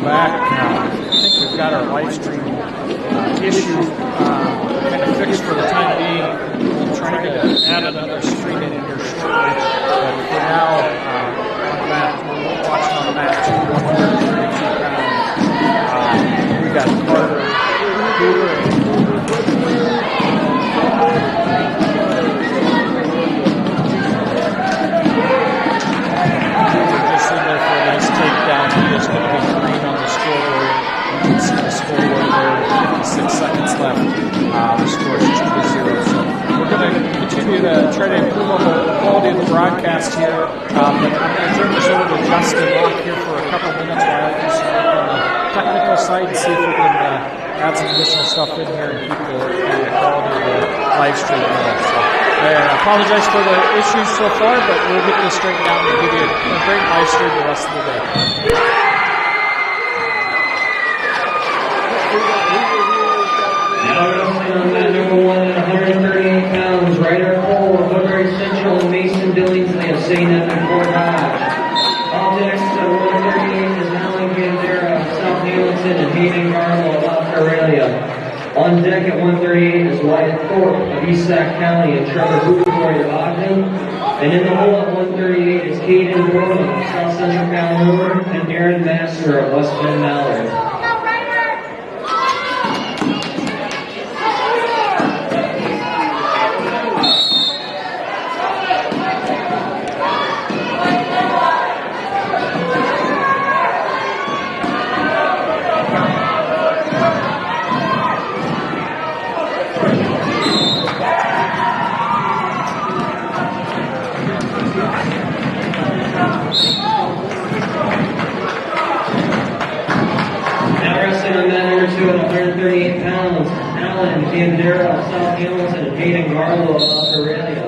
back. I think we've got our live stream issue kind of fixed for the time being. We'll try to add another stream in here shortly. But for now, we're watching on that 132 pound. We got Carter, Hoover, just in there for this takedown. He is going to be green on the scoreboard. You can see the scoreboard there. 56 seconds left. The score is 2-0. So we're going to continue to try to improve on the quality of the broadcast here. But I'm going to turn this over to Justin Locke here for a couple minutes while I do some work on the technical side and see if we can add some additional stuff in here and keep the quality of the live stream going. So I apologize for the issues so far, but we'll get this straightened out and give you a great live stream the rest of the day. Now wrestling on mat number 1 at 138 pounds, Ryder Cole of Woodbury Central and Mason Billingsley of St. Edmund Fort Dodge. Up next at 138 is Alan Gandera of South Hamilton and Hayden Garlow of South Aurelia. On deck at 138 is Wyatt Thorpe of East Sac County and Trevor Woodbury of Ogden. And in the hole at 138 is Caden Dorman of South Central Calhoun and Aaron Master of West Bend Mallard. At 138 pounds, Alan Gandera of South Hamilton and Hayden Garlow of Aurelia.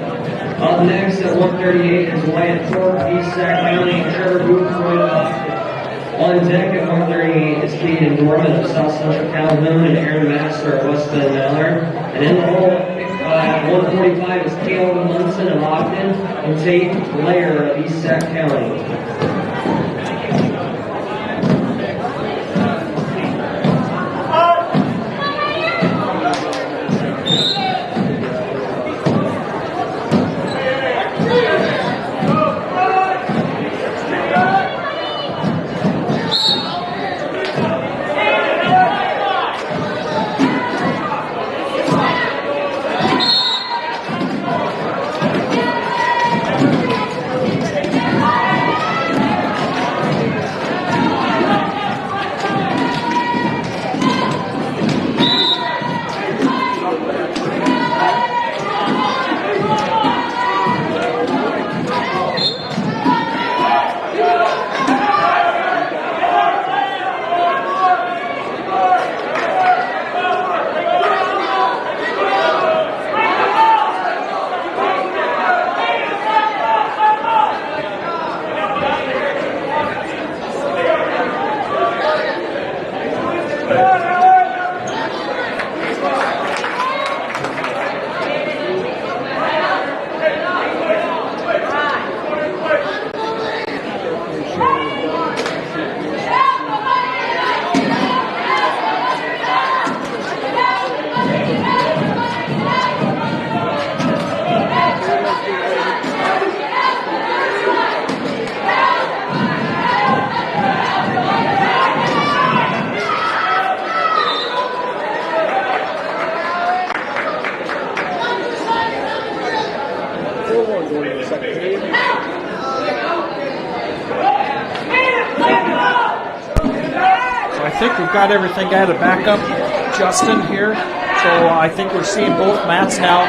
Up next at 138 is Wyatt Thorpe of East Sac County and Trevor Boothroyd of Ogden. On deck at 138 is Caden Dorman of South Central Calhoun and Aaron Master of West Bend Mallard. And in the hole at 145 is Caleb Munson of Ogden and Tate Blair of East Sac County. Got everything out of backup, Justin here. So I think we're seeing both mats now.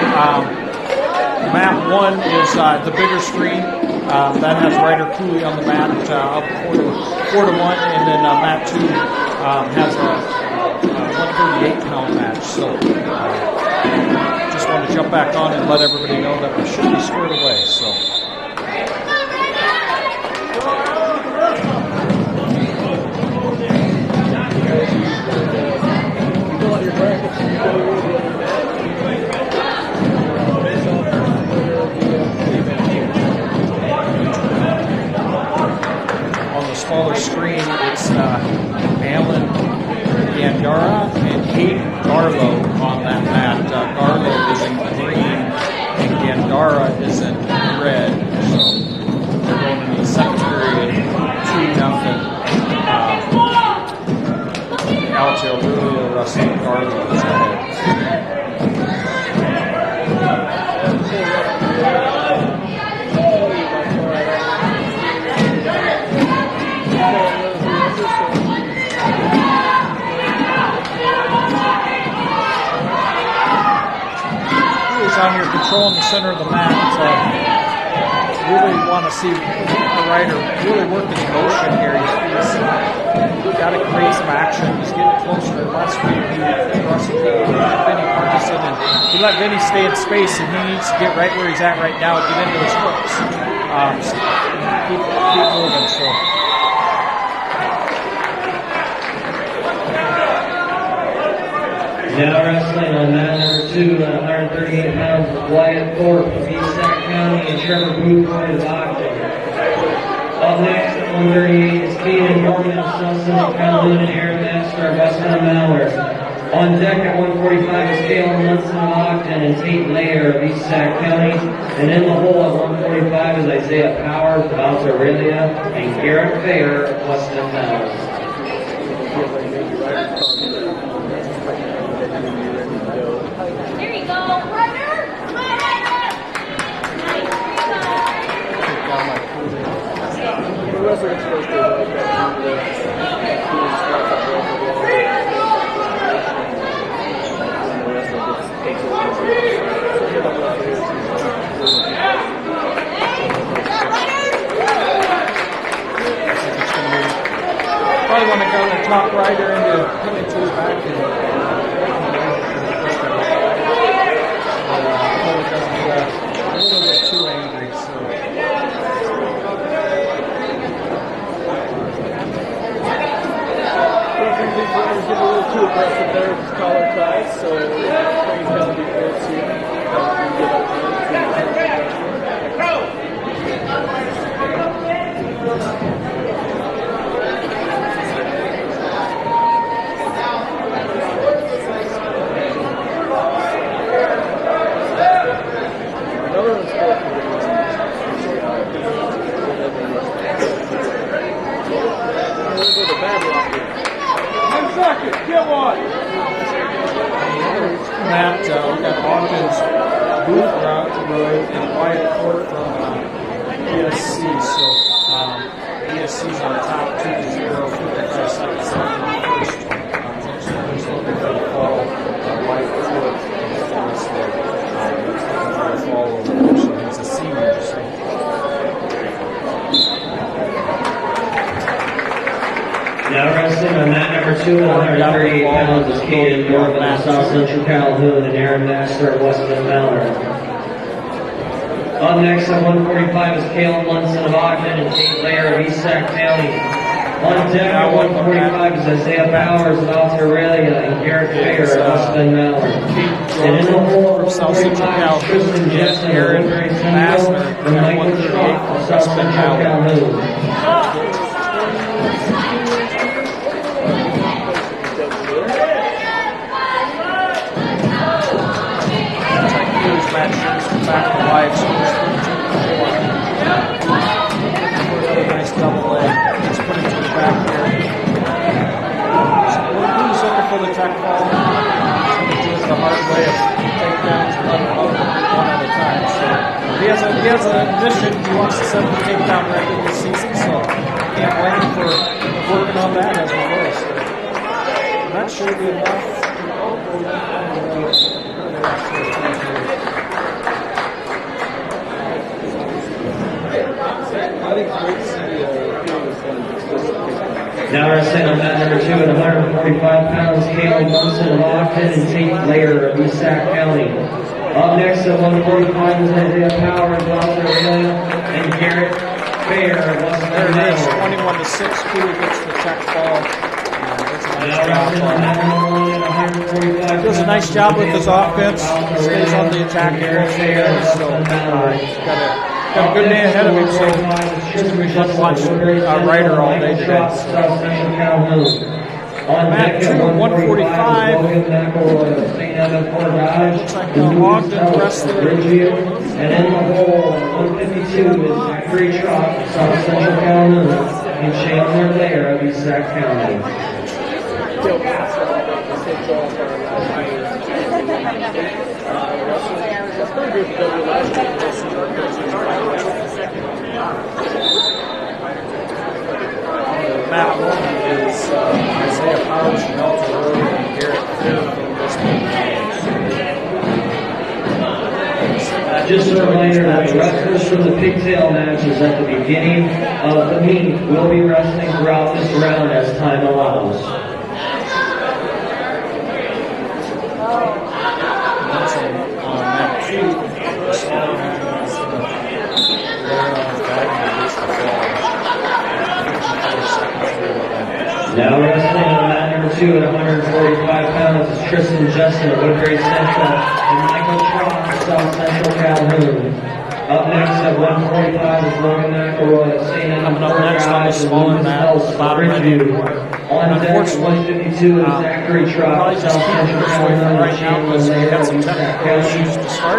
Mat 1 is the bigger screen. That has Ryder Cooley on the mat up 4-1, and then mat 2 has a 138 pound match. So just want to jump back on and let everybody know that we should be squared away. So. follow the screen, it's Alan Gandara and Hayden Garlow on that mat. Garlow is in green and Gandara is in red. So they're going into the second period 2-0. Altio really wrestling Garlow is ahead. On your control in the center of the mat. Really want to see the rider really working in motion here. He's got to create some action. He's getting closer. Last week he wrestled Vinny Parkinson, and he let Vinny stay in space, and he needs to get right where he's at right now and get into his hooks. Keep moving. So. Now wrestling on mat number 2 at 138 pounds, Wyatt Thorpe of East Sac County and Trevor Booth of Ogden. Up next at 138 is Keenan Norman of South Central Calhoun and Aaron Master of Westbound Mallard. On deck at 145 is Kalen Munson of Ogden and Tate Layer of East Sac County. And in the hole at 145 is Isaiah Powers of Alta Aurelia and Garrett Fair of Westbound Mallard. There you go, partner! Probably want to go the top rider into coming to the back and a little bit too angry. So. Get a little too aggressive there with his collar ties, so he's going to be good to another one's good. A bad one. 10 seconds, get one! Matt, we've got Hawkins, Booth route to road, and Wyatt Court from ESC. So ESC's on top 2-0, 55 seconds left in the first. He's looking for the fall. Wyatt Court is the rest there. He's looking for the fall over. He's a senior, so. Now wrestling on mat number 2 at 138 pounds is Caden Norman of South Central Calhoun and Aaron Master of Westman Mallard. Up next at 145 is Kalen Munson of Ogden and Tate Layer of East Sac County. On deck at 145 is Isaiah Powers of Alta Aurelia and Garrett Fair of Westman Mallard. And in the hole from South Central Calhoun, Tristan Jensen Aaron of Woodbury Massman and at Michael 138 Schrock from of South Westman Central Mallard. Calhoun. Back to life, so nice double leg. Let's put it to the back here. He's looking for the tech ball. He's going to do it the hard way of takedowns, one at a time. So he has a mission. He wants to set the takedown record this season, so can't blame him for working on that as we go. So that should be enough. Now wrestling on mat number 2 at 145 pounds, Caleb Munson of Ogden and Tate Layer of East Sac County. Up next at 145 is Isaiah Powers of Alta Aurelia and Garrett Fair of Western There it is, Mallard. 21-6. Cooler gets the tech ball. Now wrestling on mat number 1 at 145 Does a nice job with his offense. Stays on the attack here. So he's got to got a good day ahead of him, so it's going to be fun to watch Ryder all day today. Matt 2, 145. Looks like Ogden wrestler. And in the hole, 152 is Zachary Trot, South Central Calhoun, and Chandler Lair of East Sac County. Matt 1 is Isaiah Powers from Elton Road and Garrett Fair from Western. Just a reminder that the wrestlers from the pigtail matches at the beginning of the meet will be wrestling throughout this round as time allows. Matt 2. Now wrestling on mat number 2 at 145 pounds is Tristan Justin of Woodbury Central and Michael Trot of South Central Calhoun. Up next at 145 is Logan McElroy of St. Anna Garage and Lucas Hells of Bridgeview. On deck at 152 is Zachary Trot of South Central Calhoun and Chandler Lair of East Sac County.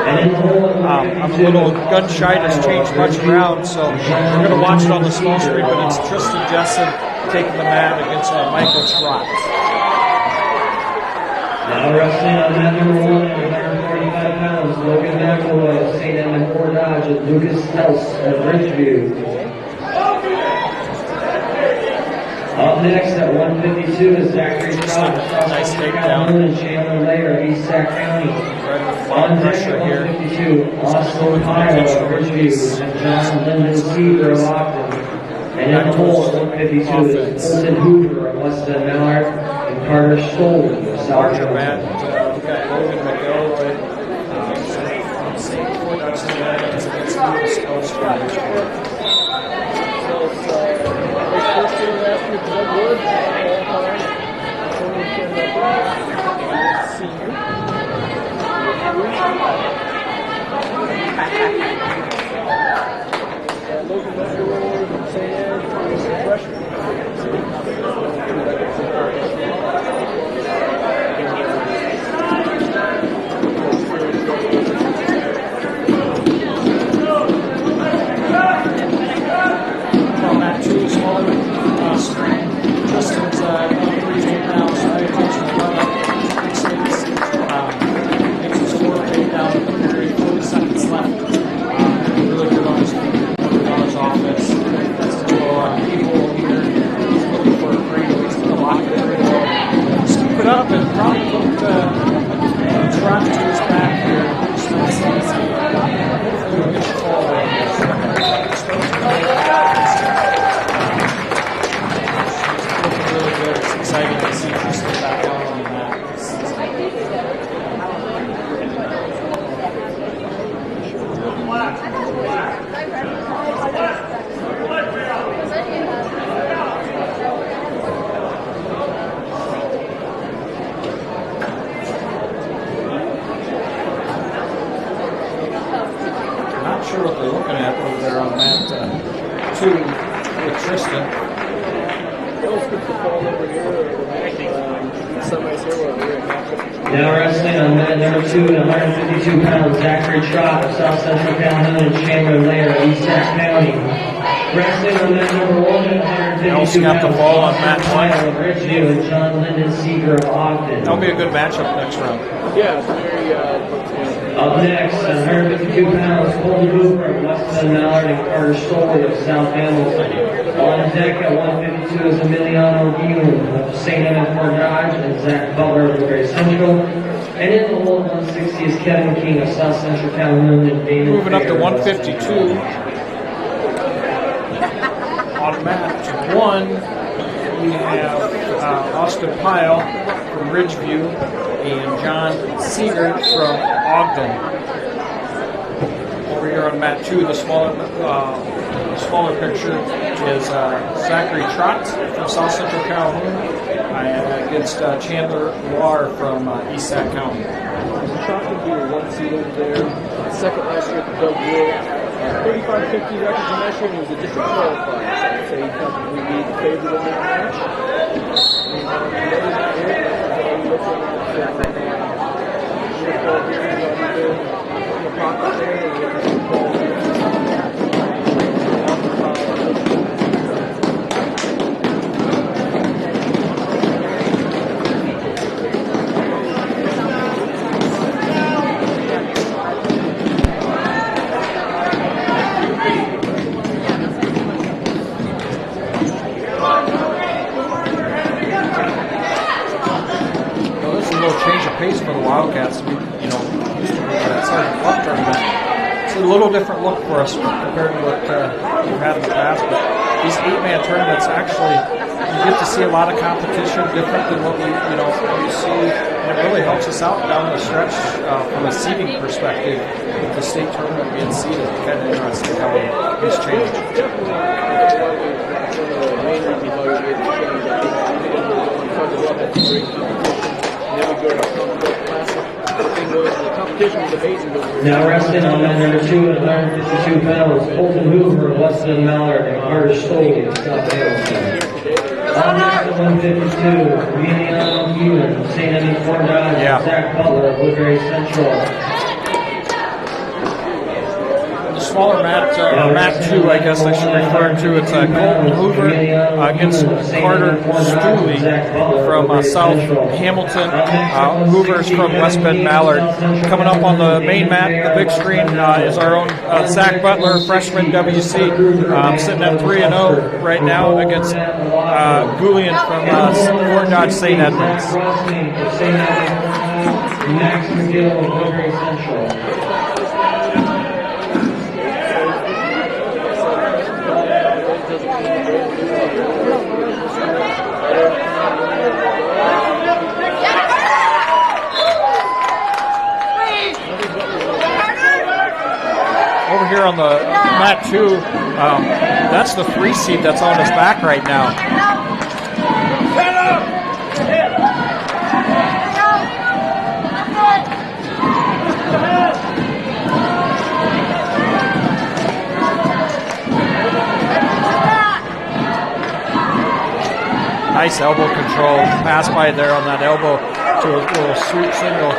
And in the hole at 152 I'm a little gun shy to change much around, so we're going to watch it on the small screen, but it's Tristan Jessen taking the mat against Michael Trot. Now wrestling on mat number 1 at 145 pounds, Logan McElroy of St. Edmund Fort Dodge and Lucas Hells of Bridgeview. Up next at 152 is Zachary Trot of South Central Calhoun and Chandler Lair of East Sac County. On deck at 152, Austin Pyle of Bridgeview and John Lyndon Seaver of Ogden. And in the hole at 152 is Colton Hoover of Weston Mallard and Carter Stoll of South Carolina. We've got Logan McElroy. Matt 2, smaller screen. Justin's 38 pounds, high attention to run up, stakes. Makes his score way down at the period, 40 seconds left. Really good on his offense. That's a little keyhole here. He's looking for a cradle. He's going to lock it very well. Scoop it up and probably look Trot to his back here. Just nice and easy. Hopefully we'll get the fall there. It's exciting to see Tristan back out on the mat. I'm not sure what they're looking at over there on mat 2 with Tristan. Now wrestling on mat number 2 at 152 pounds, Zachary Trot of South Central Calhoun and Chandler Lair of East Sac County. Wrestling on mat number 1 at 152 got pounds, the ball on mat 1 of Bridgeview and John Lyndon Seeger of Ogden. That'll be a good matchup next round. Yeah, it's very, Up next, at 152 pounds, Colton Hoover of Weston Mallard and Carter Stoll of South Hamilton. On deck at 152 is Emiliano Guillaume of St. Edmund Fort Dodge and Zach Butler of Woodbury Central. And in the hole at 160 is Kevin King of South Central Calhoun and David Moving up to Fair 152. On mat 1, we have Austin Pyle from Ridgeview and John Seeger from Ogden. Over here on mat 2, the smaller picture is Zachary Trot from South Central Calhoun against Chandler Loire from East Sac County. Trot can be a 1 seed over there. Second last year at the Doug Wood. 35-50 recognition was a different qualifier. So I'd say he'd probably be the favorite in that match. And the other than it, I'm looking at uniform here, in the pocket there, and get the ball there. Pace for the Wildcats. We, used to be that Sergeant Bluff tournament. It's a little different look for us compared to what we've had in the past. But these 8-man tournaments, actually, you get to see a lot of competition, different than what we see, and it really helps us out down the stretch from a seeding perspective. With the state tournament being seeded, it's kind of interesting how it's changed. Now resting on mat number 2 at 152 pounds, Colton Hoover, Weston Mallard, and Carter Stoley, Scott Harrelson. On next at 152, Emiliano Hewin, St. Edmund Fort Dodge, and Zach Butler of Woodbury Central. Smaller mat, mat 2, I guess I should refer to. It's Colton Hoover against Carter Stooley from South Hamilton. Hoover's from West Bend Mallard. Coming up on the main mat, the big screen, is our own Zach Butler, freshman WC, sitting at 3-0 right now against Goulian from Fort Dodge St. Edmunds. Max McGill of Woodbury Central. Over here on the mat 2, that's the 3 seed that's on his back right now. Nice elbow control, pass by there on that elbow to a little sweep single.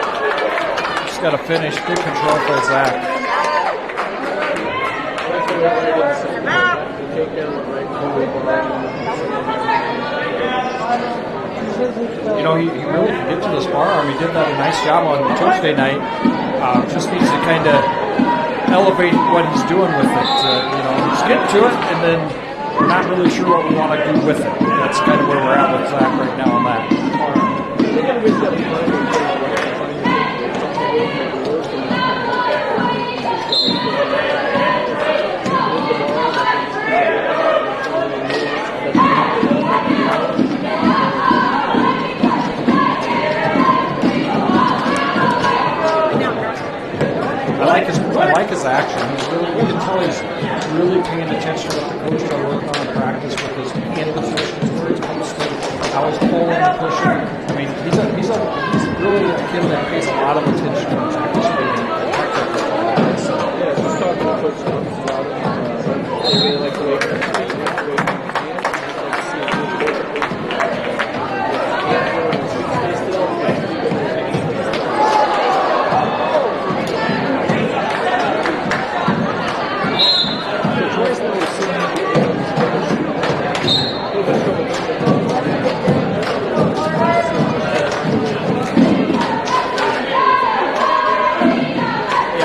Just got to finish, good control for Zach. He really can get to this bar arm. He did that a nice job on Tuesday night. Just needs to kind of elevate what he's doing with it. He's getting to it, and then we're not really sure what we want to do with it. That's kind of where we're at with Zach right now on that. I like his action. You can tell he's really paying attention to what the coach is working on in practice with his hand positions, where he comes to, how he's pulling and pushing. I mean, he's really a kid that pays a lot of attention to practice. So, just talking to Coach Thomas about it. They really like the way he's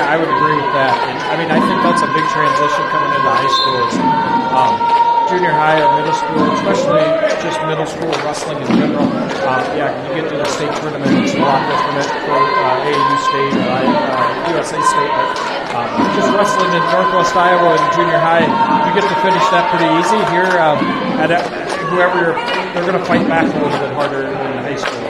I would agree with that. And, I think that's a big transition coming into high school. Junior high or middle school, especially just middle school wrestling in general. You get to the state tournament, it's a lot different for AAU state or USA state. But just wrestling in Northwest Iowa and junior high, you get to finish that pretty easy. Here, they're going to fight back a little bit harder in high school.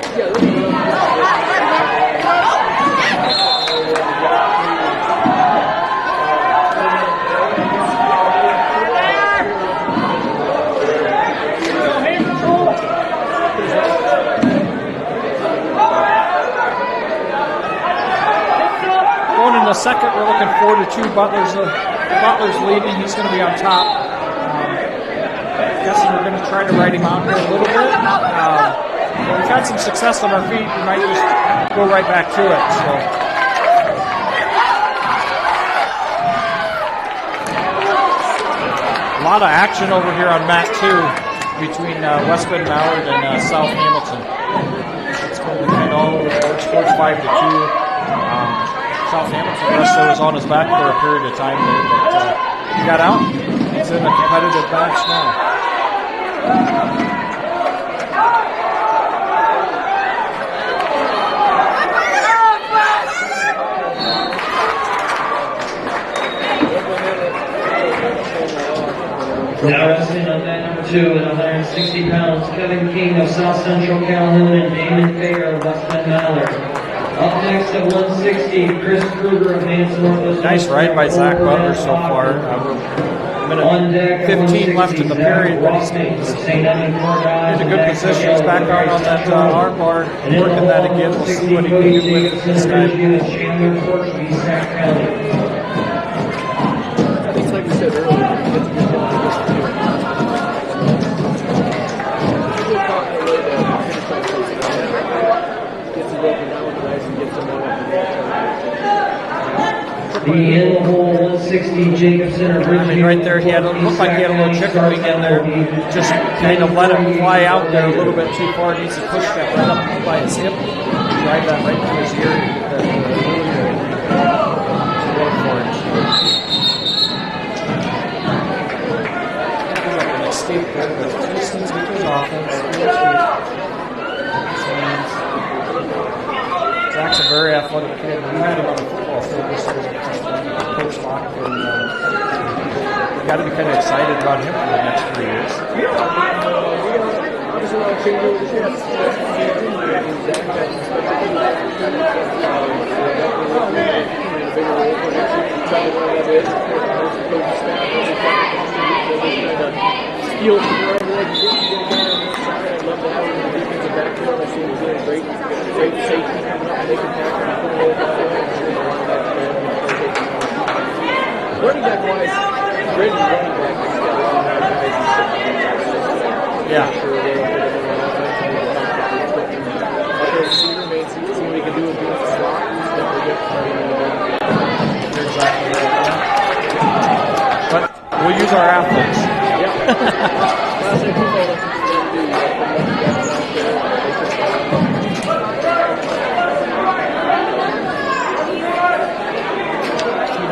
Going in the second, we're looking 4-2. Butler's Butler's leading. He's going to be on top. Guessing we're going to try to ride him out here a little bit. We've had some success on our feet. We might just go right back to it. So. A lot of action over here on mat 2 between West Bend Mallard and South Hamilton. It's going to be kind of all over the board. Scores 5-2. South Hamilton wrestler was on his back for a period of time there, but he got out. He's in a competitive match now. Now wrestling on mat number 2 at 160 pounds, Kevin King of South Central Calhoun and Damon Fair of West Bend Mallard. Up next at 160, Chris Kruger of Manson, Northwest. Nice ride by Zach Butler so far. Minute 15 left in the period, but he's in a good position. He's back out on that arm bar, working that again. We'll see what he can do with this guy. It's like we said earlier. The in the hole 160 Jacobson or Bridgeview. I mean, right there, he had looked like he had a little chicken wing in there. Just kind of let him fly out there a little bit too far. He needs to push that right up by his hip, drive that right to his ear to get that to work for him. He's up an escape there, but Houston's with his offense. Zach's a very athletic kid. We had him on the football field this year. Coach Locke, and you got to be kind of excited about him for the next 3 years. Yeah, obviously a lot of changes. Steal from wherever they can get the guy on one side. I love to have him in the defensive backfield. I see him doing great safety coming up, making tackles, pulling over that way. Running back wise, Braden's running back. He's got a lot of guys. Yeah. Other receiver, see what he can do with the slot. He's definitely good. Exactly right. But we'll use our athletes.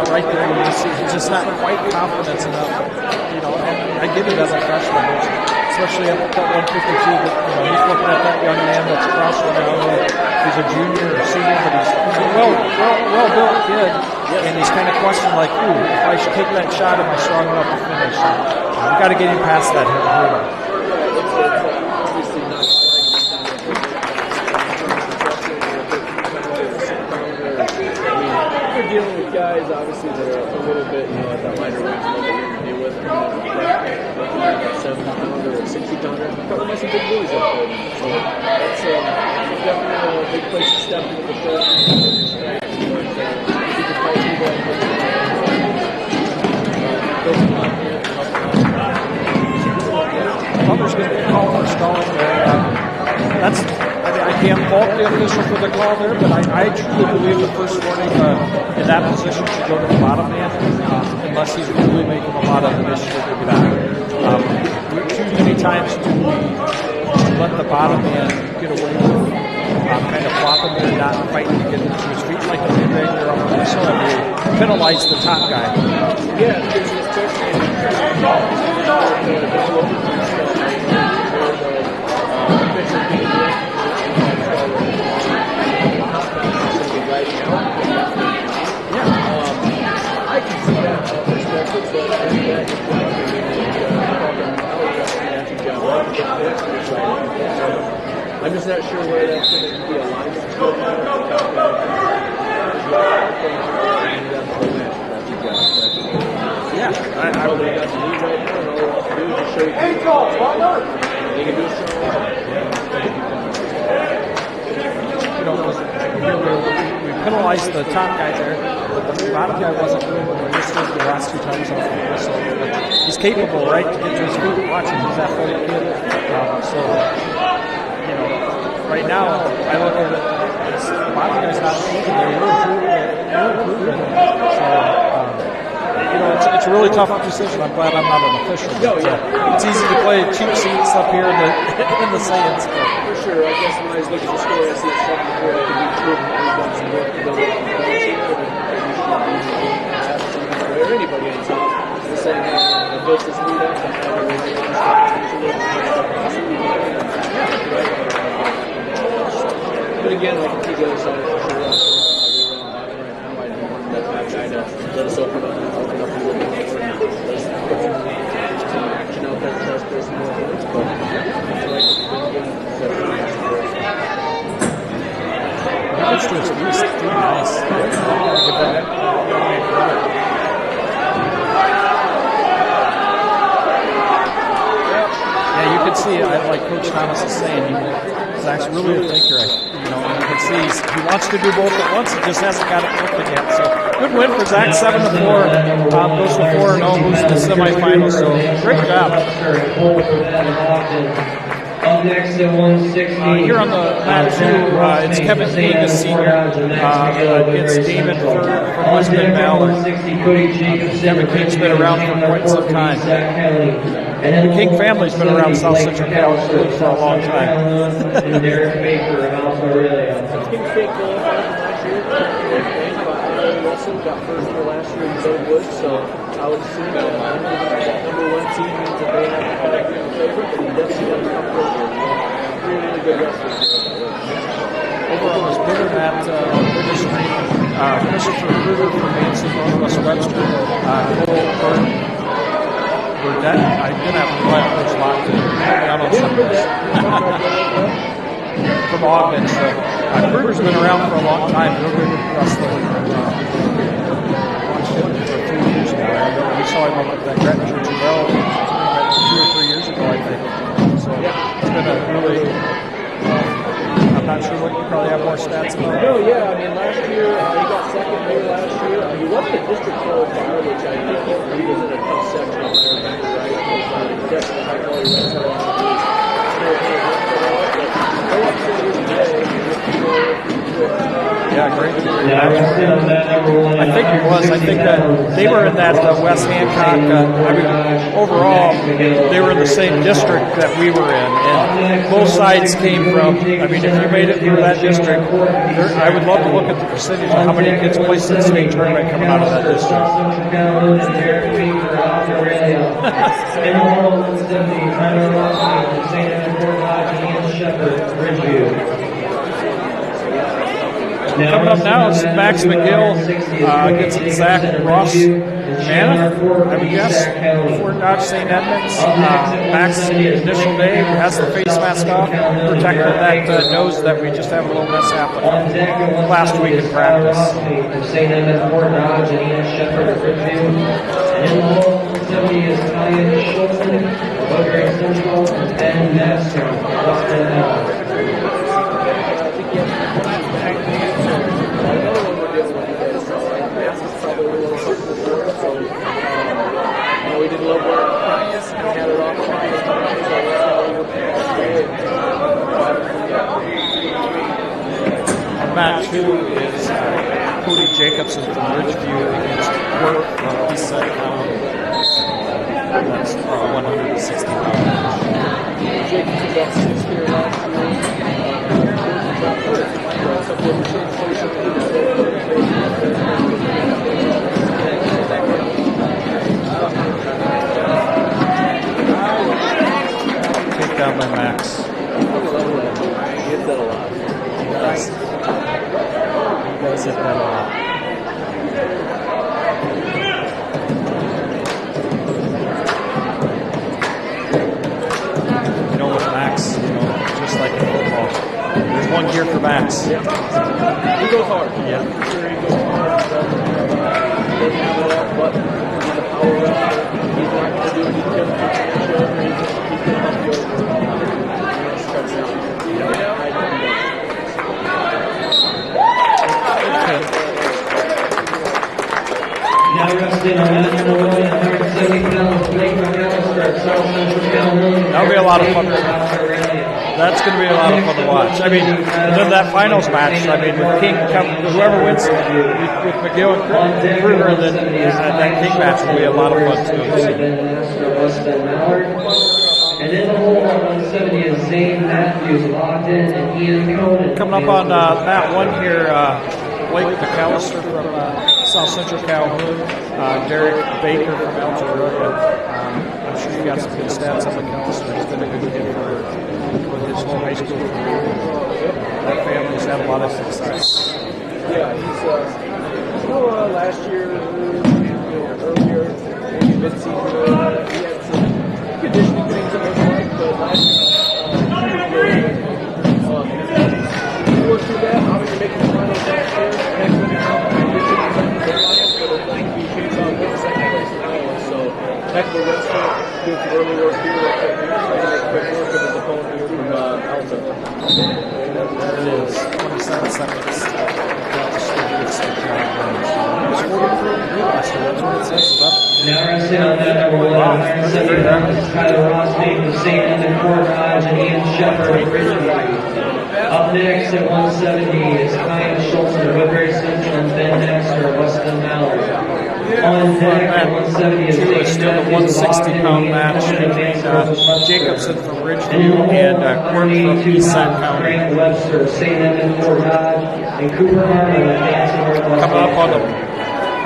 Right there, you see he's just not quite confident enough, and I get it as a freshman, especially up at that 152, but, he's looking at that young man that's across from now. He's a junior or senior, but he's a well-built kid, and he's kind of questioning, like, ooh, if I should take that shot, am I strong enough to finish? We've got to get him past that hurdle. Obviously not we're dealing with guys, obviously, that are a little bit, at that lighter weight level to deal with. 70-pounder or 60-pounder. Probably got some big boys up there. So that's definitely a big place to step into the first. Butler's going to call for stalling there. I can't fault the official for the call there, but I truly believe the first warning in that position should go to the bottom man, unless he's really making a lot of initiative to get out. Too many times do we let the bottom man get away with kind of flopping there and not fighting to get to his feet like a mid-ranger off the whistle, and we penalize the top guy. Yeah, because it's I can see that perspective, but I'm just not sure where that's going to be aligned. Yeah, I would. They got the lead right now, and all they have to do is just show you. They can do so. We penalized the top guy there. the bottom guy wasn't doing what he just did the last 2 times off the whistle. But he's capable, right, to get to his feet. Watch him, he's athletic kid. So, you know, right now, I look at it as the bottom guy's not moving there. We're improving. So, you know, it's a really tough decision. I'm glad I'm not an official. But, it's easy to play cheap seats up here in the stands. For sure. I guess when I was looking at the score, I see it's 7-4. It could be true. We've done some work to build up the balance here. Or anybody else. Just saying that the built this lead up and how we're going But again, I can see the other side for sure. I don't want that match to let us open up a little bit more. Let's put some action out there, try to score some more points. But I like Webster is pretty nice. Yeah, you can see, like Coach Thomas is saying, Zach's really a thinker. You know, you can see he wants to do both at once. He just hasn't got it working yet. So good win for Zach, 7-4. Goes to 4-0, moves to the semifinals. So great job. Up next at 160. Here on the mat too, it's Kevin King, a senior, against Damon from Lisbon Ballard. Kevin King's been around for quite some time. The King family's been around South Central California for a long time. And Derek Baker of Alpha Aurelia. Russell got first year last year in Wood, so I would assume that number 1 team means that they have a favorite, but he definitely got a couple of really good wrestlers. Over on this bigger mat, bigger screen, Christopher Kruger from Manson, Northwest Webster, Cole Burdett. I did have to play Coach Lockton out on Sundays. From Ogden, so Kruger's been around for a long time. Real good wrestler. Watched him for a few years now. We saw him up at that Gretna Church 2 or 3 years ago, I think. So it's been a really. I'm not sure what you probably have more stats about. No, yeah, I mean last year he got second there last year. He wasn't a district qualifier, which I think he was in a tough section up there, right? Definitely high quality wrestler. Yeah, great. I think it was. I think that they were in that West Hancock. Overall, they were in the same district that we were in, and both sides came from. I mean, if you made it through that district, I would love to look at the percentage of how many kids placed in the state tournament coming out of that district. Coming up now is Max McGill against Zach Ross Manna, I would guess, Fort Dodge St. Edmunds. Max's initial day has the face mask off, protecting that nose that we just had a little mishap with last week in practice. St. Edmunds, Fort Dodge, and Ian Shepard of Ridgeview. And in the low 170 is Kyan Schultzman of Woodbury Central, and Ben Webster of Weston. We did a little work practice and we had it off. Mat 2 is Cody Jacobson from Ridgeview against Work from Eastside County. That's 160 pounds. Jacobson got 6 here last Take down by Max. He hit that a lot. He does. He does hit that a lot. You know, with Max, just like in football, there's one gear for Max. Yeah. He goes hard. Yeah. Sure, he goes hard. He doesn't have it all, but he's a power wrestler. He's not going to do anything to catch you over. He's going to help you over. Stretch out. lot of fun. That's going to be a lot of fun to watch. I mean, and then that finals match, I mean, with King, whoever wins with McGill and Kruger, then that King match will be a lot of fun too. And in the hole on 170 is Zane Matthews locked in and Ian Conan. Coming up on mat 1 here, Blake McAllister from South Central Calhoun, Derek Baker from Algeria. I'm sure you got some good stats on McAllister. He's been a good kid for his whole high school career. That family's had a lot of success. Yeah, he's last year, earlier, maybe mid-season, he had some conditioning things that looked like, but last year, he worked through that, obviously making the finals last year, next one, but I think he changed out with the second place in Iowa, so heck of a Webster, doing some early work here, trying to make quick work of his opponent here from Alta. There it is, 27 seconds. Now resting on that number 170 pounds is Tyler Rothstein from St. Edmund Courtage and Ian Shepard of Ridgeway. Up next at 170 is Kyan Schultz of Woodbury Central and Ben Dexter of Weston Mallard. On deck at 170 is Dave still the 160-pound match between Jacobson from Ridgeview and Court from East Side County. Frank Webster of St. Edmund Courtage and Cooper Harmon of Manson Northwest. Coming up on the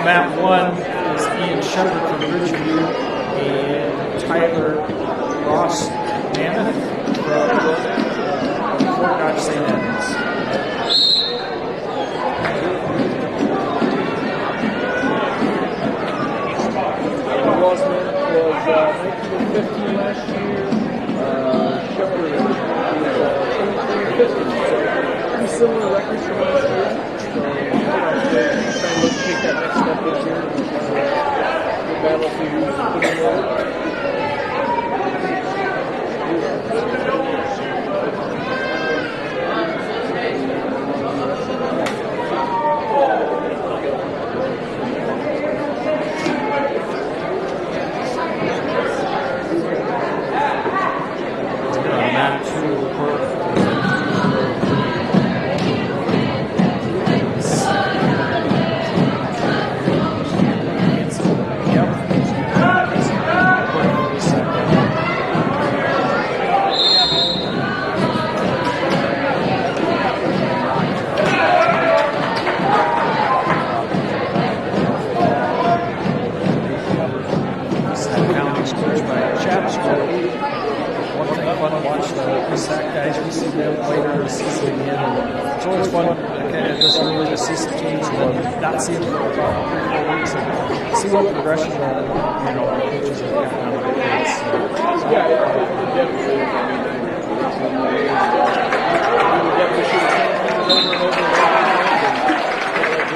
mat 1 is Ian Shepard from Ridgeview and Tyler Ross Mammoth from Fort Dodge St. Edmunds. Rosman was 1915 last year. Shepard was 2015. So pretty similar records from last year. Trying to take that next step this year. Good battle to put in there.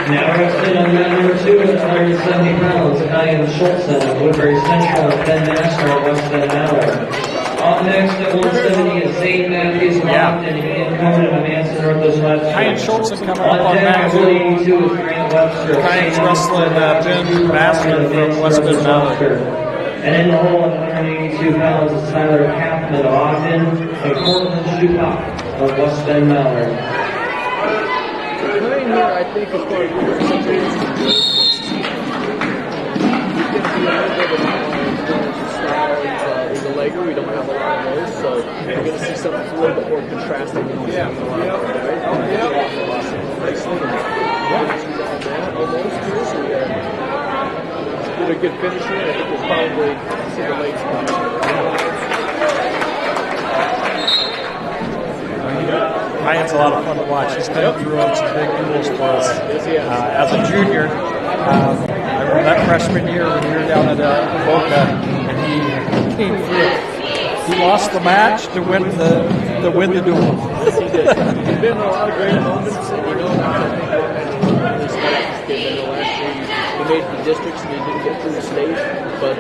Now resting on mat number 2 at 170 pounds, Kyan Schultz of Woodbury Central and Ben Dexter of Weston Mallard. Up next at 170 is Zane Matthews locked and Ian Conan of Manson Northwest Webster. Kyan Schultz coming up on mat 2. 182 is Grant Webster. Kyan's wrestling Ben Master from Weston Mallard. And in the hole at 182 pounds is Tyler Kaufman of Ogden and Cortland Schupak of West Bend Mallard. Playing here, I think, as far as we're situations, he's a legger. We don't have a lot of those, so we're going to see something that's a little bit more contrasting. Yeah. Almost here, so we did a good finish here. I think we'll probably see the late spot. Kyan's a lot of fun to watch. He's been through some big duels for us. As a junior, I remember that freshman year when we were down at Boca, and he came through. He lost the match to win the duel. Yes, he did. There's been a lot of great moments, and I think respect this kid. I know last year he made the districts and he didn't get through the state, but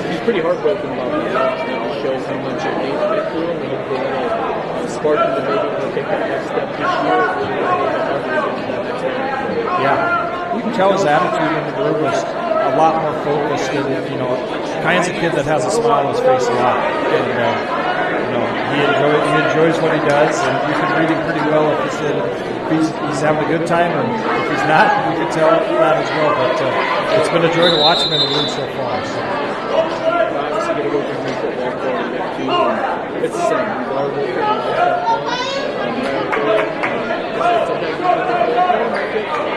he's pretty heartbroken about that. It shows how much it went through him, and hopefully that'll spark him to maybe take that next step this year. Yeah, you can tell his attitude in the group was a lot more focused, and Kyan's a kid that has a smile on his face a lot, and he enjoys what he does, and you can read him pretty well if he's having a good time, or if he's not, you can tell that as well. But it's been a joy to watch him in the room so far. So. Obviously, going to go from football forward next too. It's the same. We've all worked on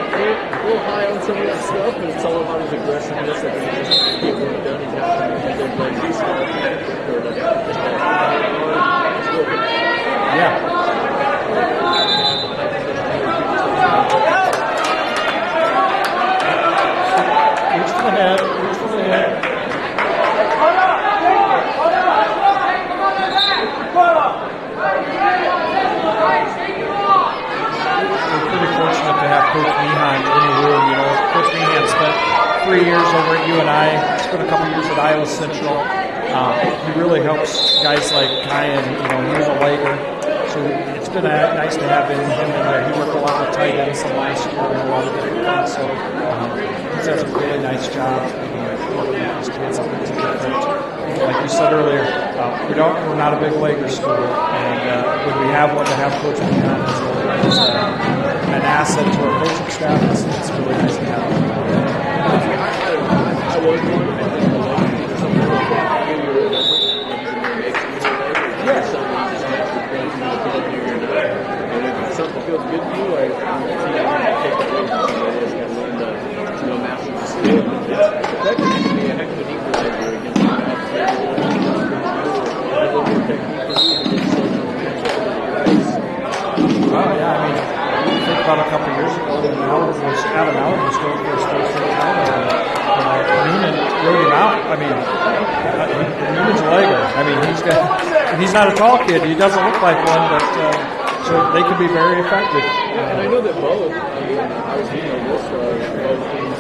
a little high on some of that stuff, but it's all about his aggressiveness. That he just get work done. He's got some good legs. Yeah. Reach for the head. Reach for the head. We're pretty fortunate to have Coach Meehan in the room. Coach Meehan spent 3 years over at UNI, spent a couple years at Iowa Central. He really helps guys like Kyan. He was a legger, so it's been nice to have him in there. He worked a lot with tight ends last year and a lot of different things, so he's done a really nice job working with these kids. It's different. Like you said earlier, we're not a big legger school, and when we have one to have Coach Meehan as an asset to our coaching staff, it's really nice to have him. I was one. I think the legger is something like that. Something feels good to you, I take that away from you. I just got to learn to master the skill. That can be a heck of an equalizer against the guys. A little more technique for you to get slow down the match. Yeah, you think about a couple of years ago when Adam Allen was going for his first time, Noonan rode him out. Noonan's a legger. He's not a tall kid. He doesn't look like one, but so they can be very effective. And I know that both, I was reading this, both teams,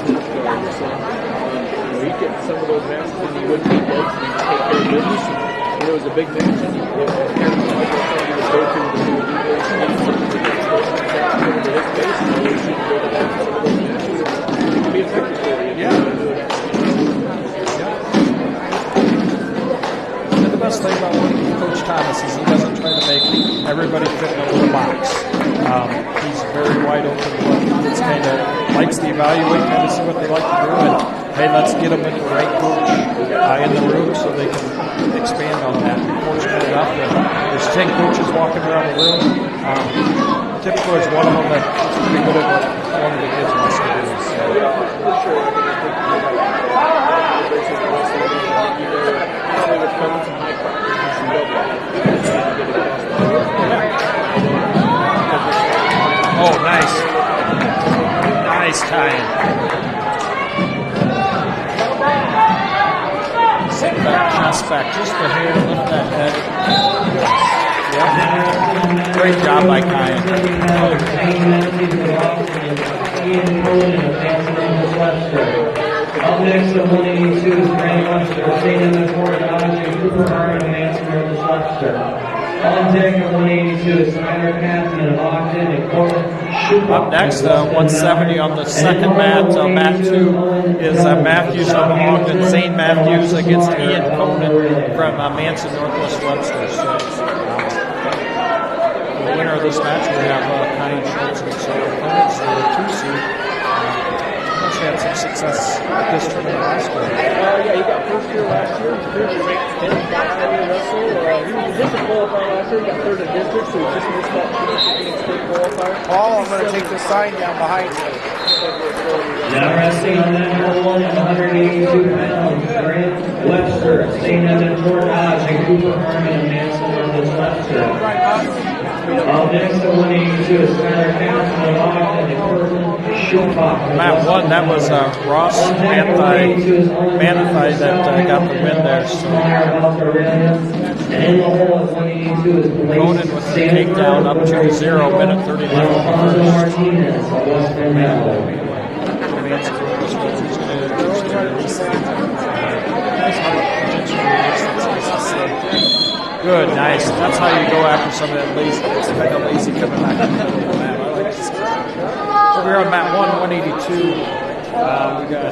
he gets some of those matches and he would take legs and he'd take care of business. And it was a big match and he would kind of like he would go through the new defense and something to get to his pace and he should go to that some of those matches. It can be effective for you. The best thing about working with Coach Thomas is he doesn't try to make everybody fit in a little box. He's very wide open. He likes to evaluate, kind of see what they like to do, and hey, let's get them with the right coach in the room so they can expand on that. Fortunate enough that there's 10 coaches walking around the room. Typically, there's one of them that's pretty good at what one of the kids wants to do. So. For sure. Probably would come to my practice and double. Oh, nice. Nice tie-in. Sit back, chest back, just the hair, lift that head. Yeah. Great job by Kyan. Up next at 182 is Grant Webster, St. Edmund Fort Dodge, and Cooper Harmon, Manson, Northwest Webster. On deck at 182 is Snyder Catherine of Ogden and Corbin. Up next, 170 on the second mat. Mat 2 is Matthews of Ogden, St. Matthews against Ian Conan from Manson, Northwest Webster. So, the winner of this match, we have Kyan Schultz and Sarah Clements, the 2 seed. He had some success at this tournament last year. He got first year last year. He ranked 10th by Iowa Russell. He was a district qualifier last year. He got third in district, so he just missed that Phoenix State qualifier. Paul, I'm going to take the sign down behind you. Now resting on that number 1 at 182 pounds, Grant Webster, St. Edmund Fort Dodge, and Cooper Harmon and Manson, Northwest Webster. Up next at 182 is Snyder Catherine of Ogden and Corbin Schulbach. Mat 1, that was Ross Manthai that got the win there. So. And in the hole at 182 is Conan with the takedown up 2-0, minute 30 left. Alfonso Martinez of West Penn. Good, nice. That's how you go after some of that lazy. It's kind of lazy coming back to the mat. I like this. Over here on mat 1, 182, we got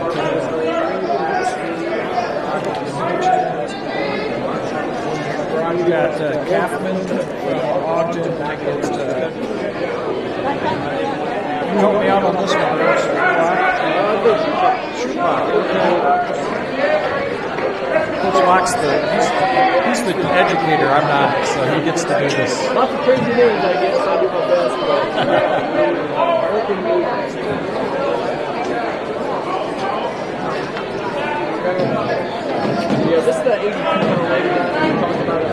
We've got Kaufman from Ogden against. You help me out on this one, Coach. Coach Locke's he's the educator. I'm not, so he gets to do this. Lots of crazy names, I guess. I do my best, yeah, this is the 80-pound lady that we talked about.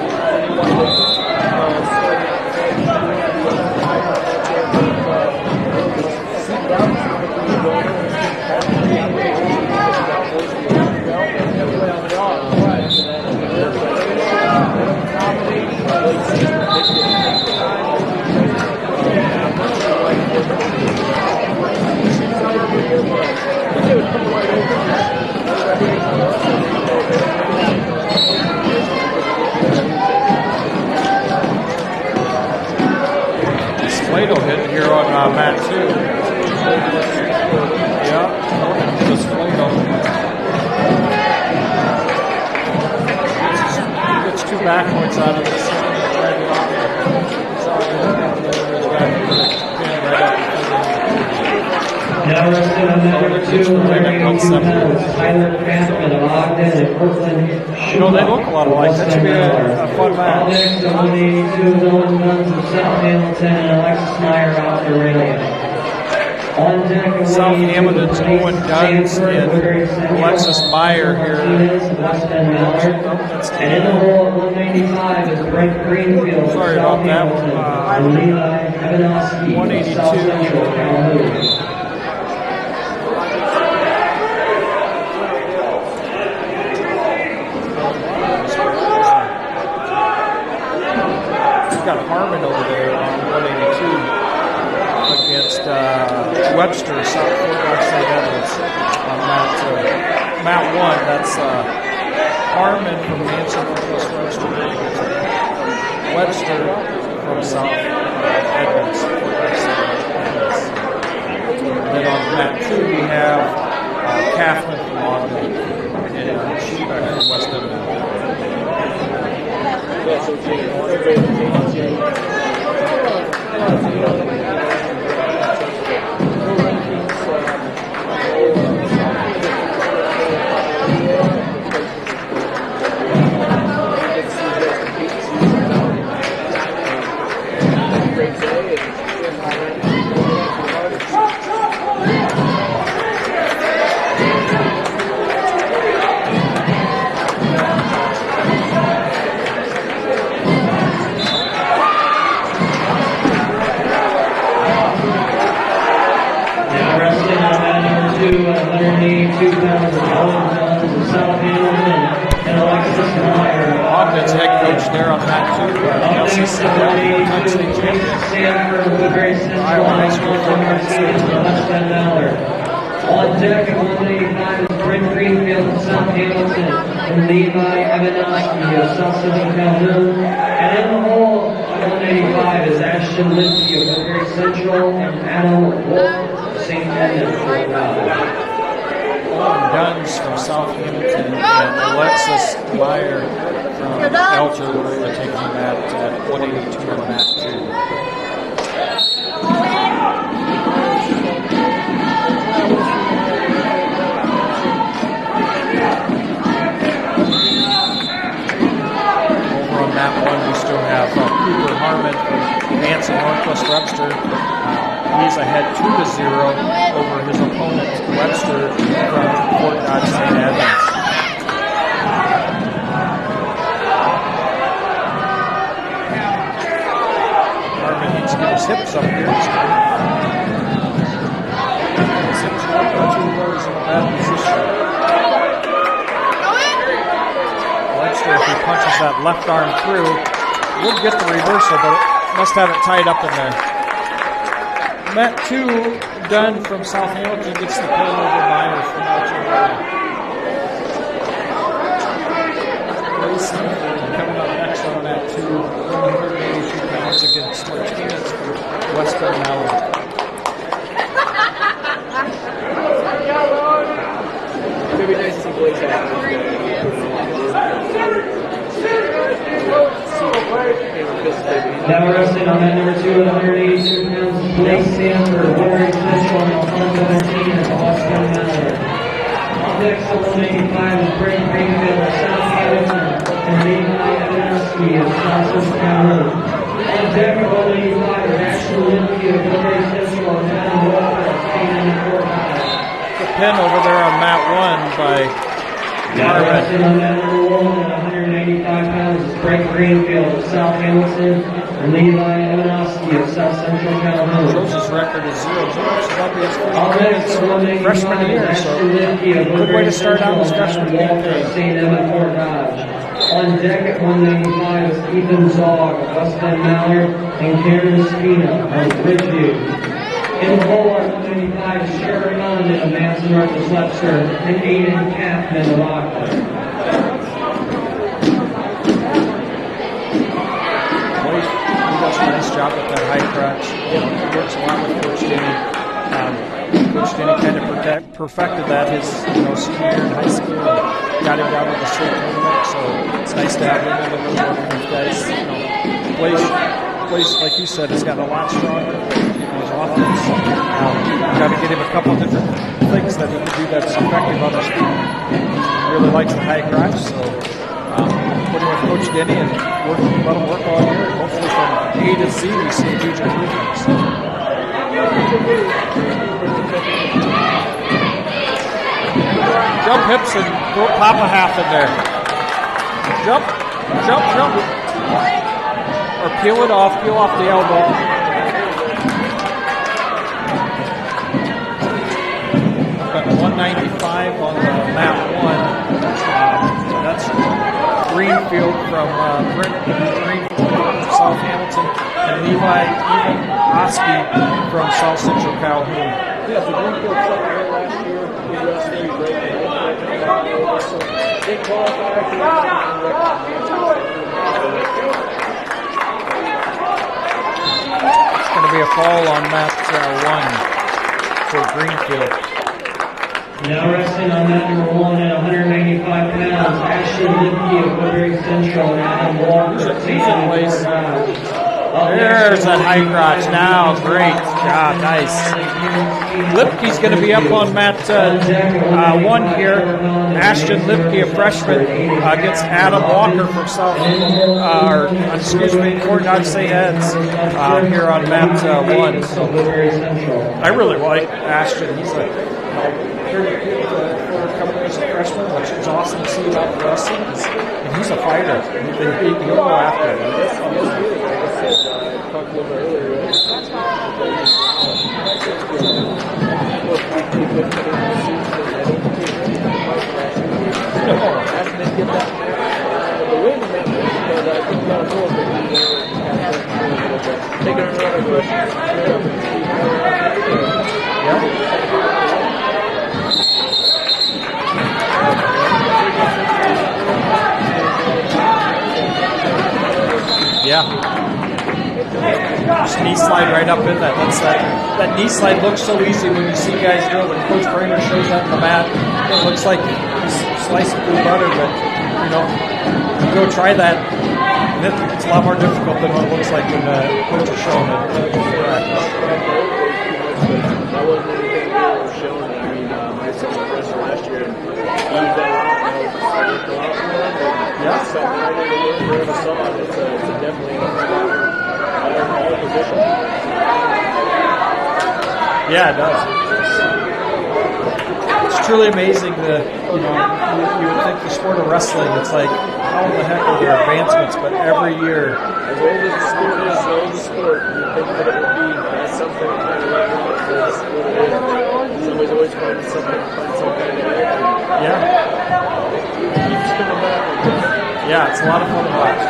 Plato hit here on mat 2. Yeah, just Plato. He gets 2 back points out of this. Now rested on number 2, 182 pounds, Tyler Kaufman of Ogden and Portland. You know, they look a lot alike. That should be a fun match. Next, 182 Nolan Guns of South Hamilton and Alexis Meyer of Australia. On deck, South Hamilton's Owen Duns and Alexis Meyer here. And in the hole at 195 is Brent Greenfield of Sorry South about that. Hamilton and Levi Evanowski of South 182. Central Calhoun. We've got Harmon over there on 182 against Webster, South St. Edmunds on mat 1. That's Harmon from Manson plus Webster against Webster from South Edmunds. Then on mat 2 we have Kaufman from Ogden and Shebeck from West Edmonton. Yeah, so Ogden's head coach there on mat 2. LCC four-time state champion. Woodbury Central High School on deck at 185 is Brent Greenfield of South Hamilton and Levi Evanowski of South Central Calhoun. And in the hole at 185 is Ashton Linsky of Woodbury Central and Adam Wolf of St. Edmunds. Duns from South Hamilton and Alexis Meyer from Elgin are taking that at 182 on mat 2. Over on mat 1 we still have Cooper Harmon from Manson Northwest Webster. He's ahead 2-0 over his opponent Webster from Fort Dodge St. Edmunds. Harmon needs to get his hips up here. His hips are too low, he's in a bad position. Webster, if he punches that left arm through, would get the reversal, but must have it tied up in there. Mat 2, Dunn from South Hamilton gets the pull over Myers from Algeria. Grayson coming up next on mat 2, 182 pounds against Martinez from Western Allen. It'd be nice to see Blaze out. Now wrestling on mat number 2 at 182 pounds, Blake Sanford, Woodbury Central, and Alfonso Martinez, Austin Mallard. On next at 185 is Brent Greenfield of South Hamilton, and Levi Adamski of South Calhoun. On deck at 185 is Ashley Linsky of Woodbury Central, and Adam Walker of St. The pin over there on mat 1 by Now wrestling on mat number 1 at 185 pounds is Brent Greenfield of South Hamilton, and Levi Adamski of South Central Calhoun. Jose's record is 0-0, so that'll be his On next at 185 freshman year. is So Ashley Linsky of good way Woodbury to start out Central, his and freshman Adam Walker of campaign. St. Emma Fort Dodge. On deck at 195 is Ethan Zog of West Bend Mallard, and Karen Spina of Bridgeview. In the hole at 195 is Sherry Condon of Manson versus Webster, and Aiden Kapman of Auckland. He does a nice job with that high crotch. He works a lot with Coach Denny. Coach Denny kind of perfected that his senior year in high school and got him down to the state tournament. So it's nice to have him in the room working with guys. Plays like you said, has gotten a lot stronger. His offense. Got to get him a couple different things that he can do that's effective on his feet. He really likes the high crotch, so putting with Coach Denny and let him work all year. Hopefully from A to Z we see a huge improvement. Jump hips and pop a half in there. Jump, jump, jump. Or peel off the elbow. Got 195 on the mat 1. That's Greenfield from Greenfield from South Hamilton, and Levi Oski from South Central Calhoun. Yeah, so Greenfield set here last year. He wrestled great. They qualified It's going to be a fall on mat 1 for Greenfield. Now wrestling on mat number 1 at 185 pounds, Ashley Linsky of Woodbury Central, and Adam Walker of St. Louis. There's that high crotch now. Great job. Nice. Lipke's going to be up on mat 1 here. Ashton Lipke, a freshman, against Adam Walker from Fort Dodge St. Ed's here on mat 1. So I really like Ashton. He's coming as a freshman, which is awesome to see about the wrestling. And he's a fighter. He'll go after it. talked a little bit earlier, right? Yeah. Just knee slide right up in that. That knee slide looks so easy when you see guys do it. When Coach Brainer shows that on the mat, it looks like he's slicing through butter, but you go try that. And it's a lot more difficult than what it looks like when Coach is showing it. That wasn't anything we were showing. I mean, my assistant professor last year used that a lot. Yeah. Something I never saw. It's definitely all position. Yeah, it does. It's truly amazing that, you would think the sport of wrestling, it's like, how in the heck are there advancements, but every year. As old as the sport is, as old as the sport, you think that it would be something kind of like this, what it is. Somebody's always finding something, Yeah. Keeps coming back. Yeah, it's a lot of fun to watch.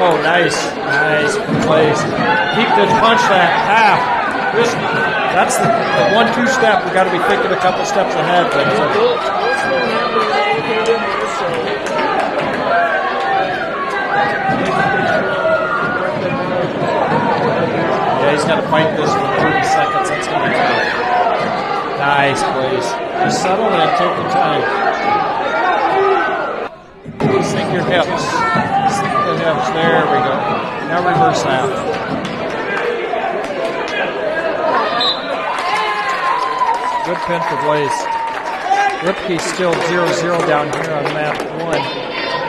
Oh, nice. Nice plays. Keep the punch that half. That's the 1-2 step. We've got to be thinking a couple steps ahead. But yeah, he's got to fight this for 30 seconds. That's going to be tough. Nice plays. Just settle and take your time. Sink your hips. Sink the Yes, there we go. Now reverse that. Good pin for Blaze. Lipke still 0-0 down here on map 1.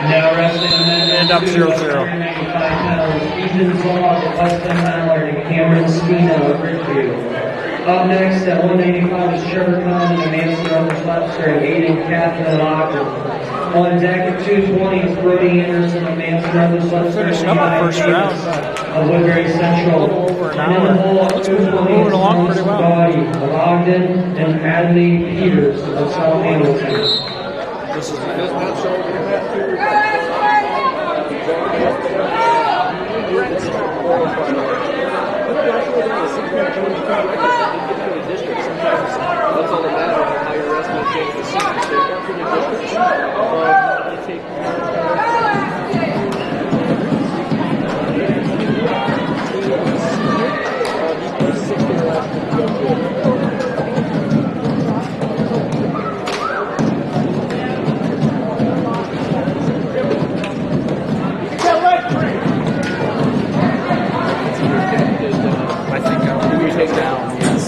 Now wrestling the men End up 0-0. 195 pounds, Ethan Zog of Weston Mallard and Cameron Spina of Ridgeview. Up next at 185 is Trevor Conlon of Manson of Webster and Aiden Catherine of Ogden. On deck at 220 is Brody Anderson of Manson of Webster. Finishing up the first round. Of Woodbury Central. A little over an And in the hole at 220 moving along is pretty well. Gaudy of Ogden and Adley Peters of South Hamilton. This is Does not show in that too. That's all that matters on how your wrestling changes the season. So you come from your districts, you take he's 60 last I think we take down, yes.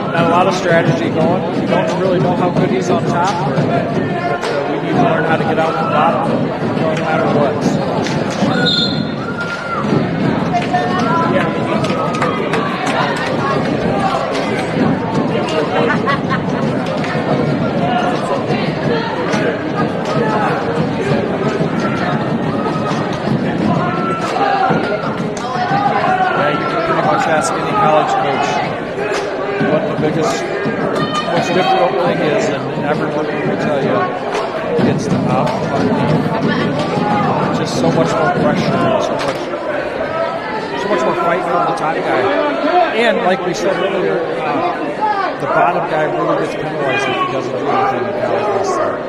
Not a lot of strategy going. We don't really know how good he's on top, but we need to learn how to get out from the bottom, no matter what. Yeah, you can pretty much ask any college coach what the biggest, most difficult thing is, and everyone will tell you it's the top. Just so much more pressure and so much more fight from the top guy. And like we said earlier, the bottom guy really gets penalized if he doesn't do anything in college wrestling.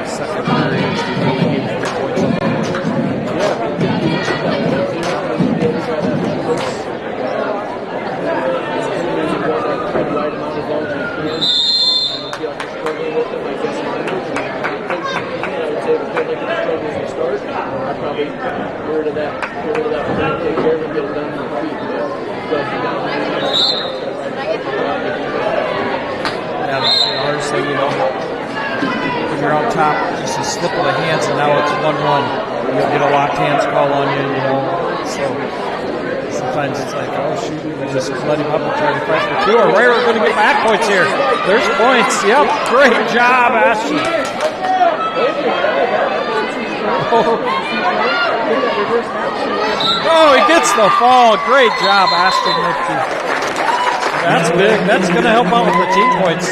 Second period, we really need 3 points. Yeah, the hardest thing, when you're on top, just a slip of the hands, and now it's 1-1. You'll get a locked hands call on you, So sometimes it's like, oh shoot, we just let him up and try to fight for 2. Or we're going to get back points here. There's points. Yep, great job, Ashton. Oh, he gets the fall. Great job, Ashton Lipke. That's big. That's going to help out with the team points.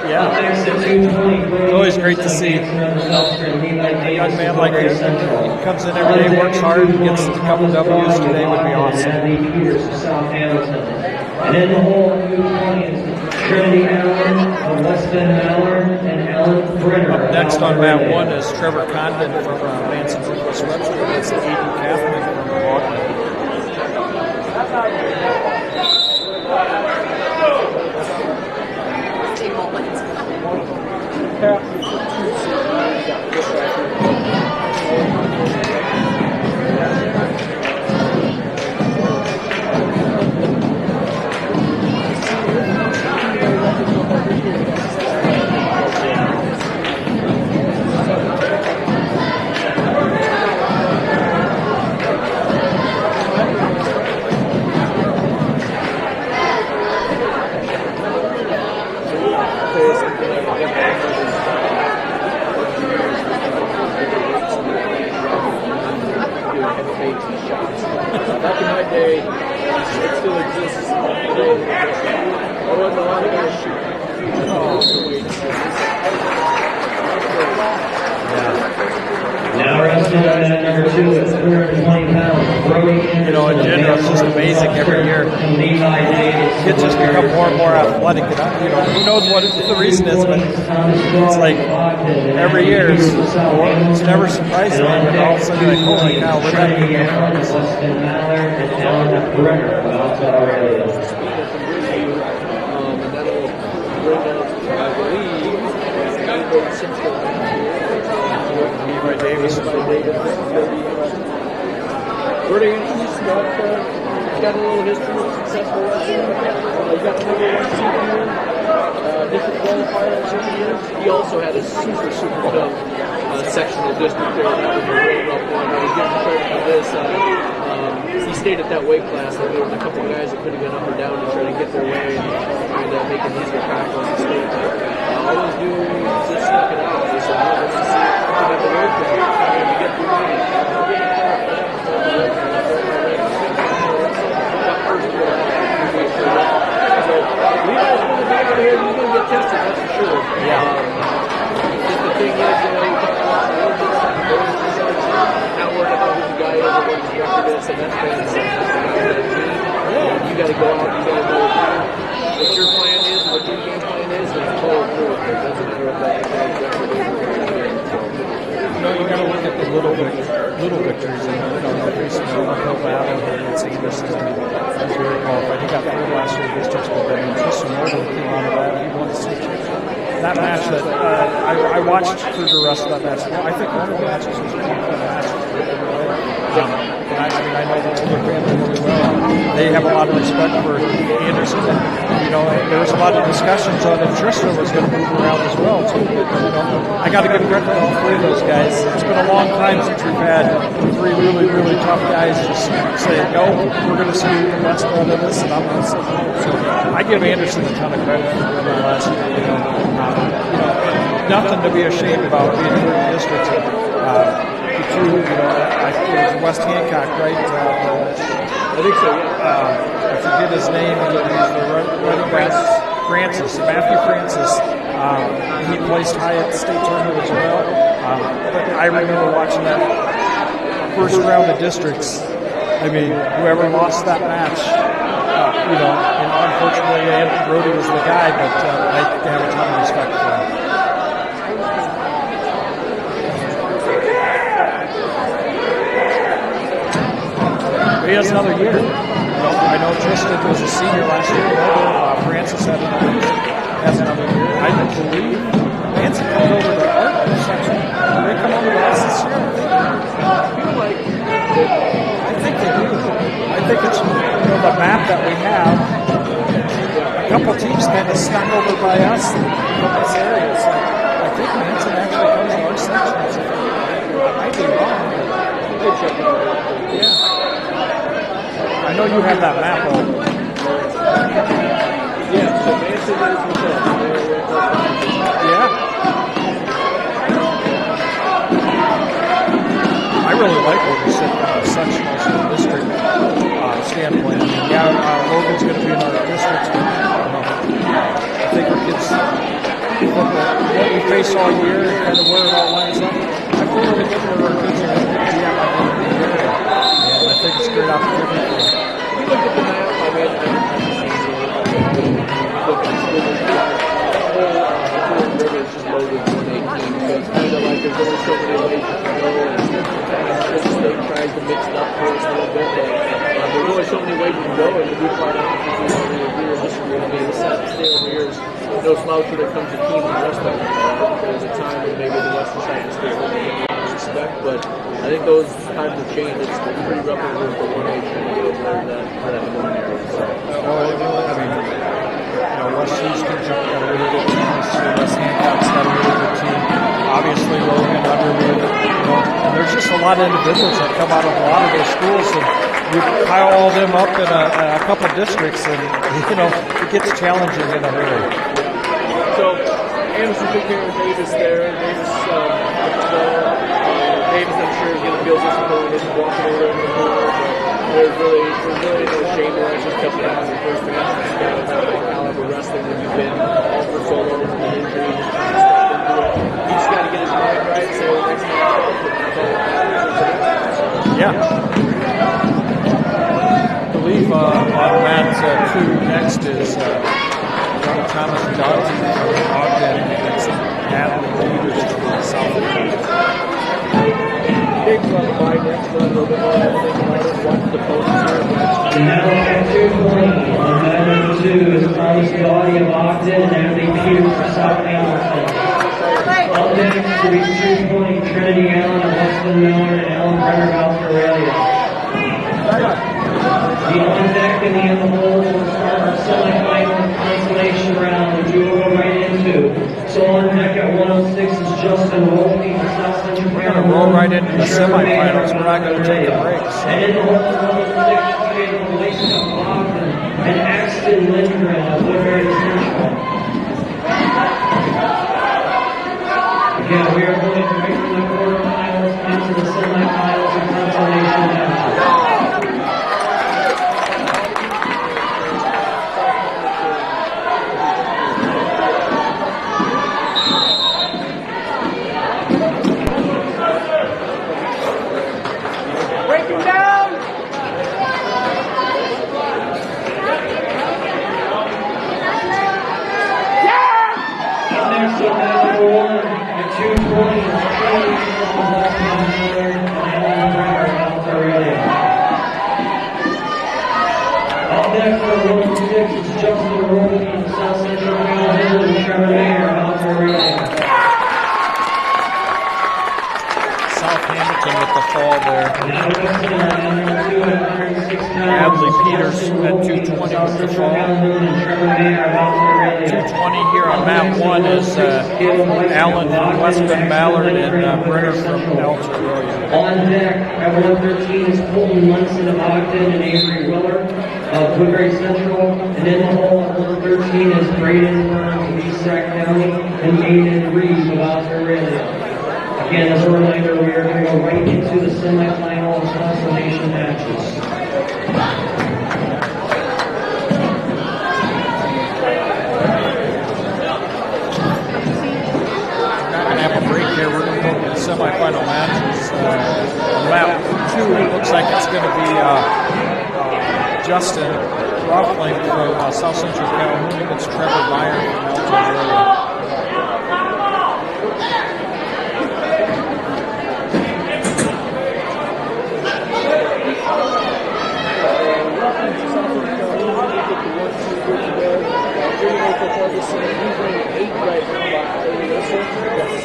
Yeah. It's always great to see a young man like him. He comes in every day, works hard, and gets a couple W's today would be awesome. And in the hole, 220 Trinity Allen of Weston Mallard and Ellen Brenner. Up next on map 1 is Trevor Condon from Manson Webster against Aiden Kathman from Walker. it still exists today. There wasn't a lot of guys shooting. Now wrestling at number 2 at 420 pounds. You know, in general, it's just amazing every year. Kids just become more and more athletic. And, you know, who knows what the reason is, but it's like every year it's never surprising me. And all of a sudden you're like, holy cow, where'd that come from? Weston Mallard and Alan Brenner of Australia. And that'll bring out, I believe, Central. By Davis. Pretty interesting stuff. He's got a little history of successful wrestling. He's got the number 1 seed here. District qualifier in 7 years. He also had a super tough sectional district there. That was a really rough one. But he's getting credit for this. He stayed at that weight class. There was a couple of guys that could have gone up or down to try to get their way and make it easier tackle in the state. All those dudes just stuck it out. They said, "Oh, let's see if we got the work to get through the game." Levi's going to be out here. He's going to get tested, that's for sure. Yeah. Just the thing is, you talk about not worried about who the guy is or what his record is, and that's been you got to go out, you got to know what your plan is, what your game plan is, and follow through with it. It doesn't matter if that guy's record is or You know, you got to look at the little victories. You know, facing Hill Battle and St. Anderson. He's very qualified. He got third last year districts, but then Tristan Noble came out of that. He won the state championship. That match that I watched through the rest of that match. I think one of the matches was one of the matches. And I know the Taylor family really well. They have a lot of respect for Anderson. And, you know, there was a lot of discussions on if Tristan was going to move around as well, too. But, you know, I got to give credit to all 3 of those guys. It's been a long time since we've had 3 really tough guys just say, no, we're going to see the best out of this, and I'm going to say no. So I give Anderson a ton of credit for doing that last year. You know, nothing to be ashamed about being through the districts. You know, I think it was West Hancock, right? I think so, yeah. I forget his name. He's the running back, Matthew Francis. He placed high at the state tournament as well. But I remember watching that first round of districts. I mean, whoever lost that match, you know, and unfortunately, Andy Brody was the guy, but I have a ton of respect for him. He has another year. I know Tristan was a senior last year. Francis has another year. I believe Manson comes over to art section. Will they come over to us this year? I think they do. I think it's, you know, the map that we have. A couple teams kind of stuck over by us from this area. So I think Manson actually comes to our section. I might be wrong. Yeah. I know you have that map on. Yeah, so Manson is with us. Yeah. I really like what we said from a sectional district standpoint. I mean, yeah, Logan's going to be in our district. I think our kids, what we face all year and kind of where it all lines up, I feel really good where our kids are going to be at the end of the year. And I think it's a great opportunity for them. You look at the map, I mean, look at the school, the whole river is just loaded with 118. So it's kind of like there's only so many ways you can go, and the state tries to mix it up for us a little bit, but there's only so many ways you can go, and to be quite honest with you, over the years, this is going to be the sad state over here is no slouch when it comes to teams and wrestling. There's a time when maybe the western side of the state will get a lot of respect, but I think those times have changed. It's pretty rough over for 1H for that one area. So. I mean, you know, West Houston's got a really good team this year. West Hancock's got a really good team. Obviously, Logan, Underwood, you know, and there's just a lot of individuals that come out of a lot of those schools, and you pile all of them up in a couple of districts, and, you know, it gets challenging in a hurry. So, Anderson took care of Davis there. Davis, Davis, I'm sure, is going to feel disappointed walking over in the corner, but there's really no shame there. up and down your first match. You just got to have that caliber wrestling when you've been all for so long with an injury and trying to step into it. He just got to get his mind right. So next time Yeah. I believe on mat 2 next is young Thomas Dodson from Ogden against Natalie Peters from South Africa. big run by next run, a little bit more everything about it. Watch the post here. And now at 2:20 on mat number 2 is Thomas Doddy of Ogden and Natalie Peters for South Hamilton. Up next to be 2:20 Trinity Allen of Weston Miller and Ellen Brenner of Australia. The on deck and the in the hole will start our semifinal consolation round, which we will go right into. So on deck at 106 is Justin Wolfe from South Central. We're going to roll right into the semifinals. We're not going to take a break. And in the hole, 106 is Lacey of Ogden and Axton Lindgren of Woodbury Central. Again, we are going right from the quarterfinals into the semifinals and consolation matches. Natalie Peters at 220 with the fall. 220 here on map 1 is Allen from Weston Ballard and Brenner from Australia. On deck at 113 is Colton Munson of Ogden and Avery Willer of Woodbury Central. And in the hole at 113 is Braden Burns of East Sac County and Aiden Reed of Australia. Again, as a reminder, we are going to go right into the semifinal and consolation matches. Here we're going to go to the semifinal matches. On map 2, it looks like it's going to be Justin Rothling from South Central Calhoun against Trevor Meyer from Algeria.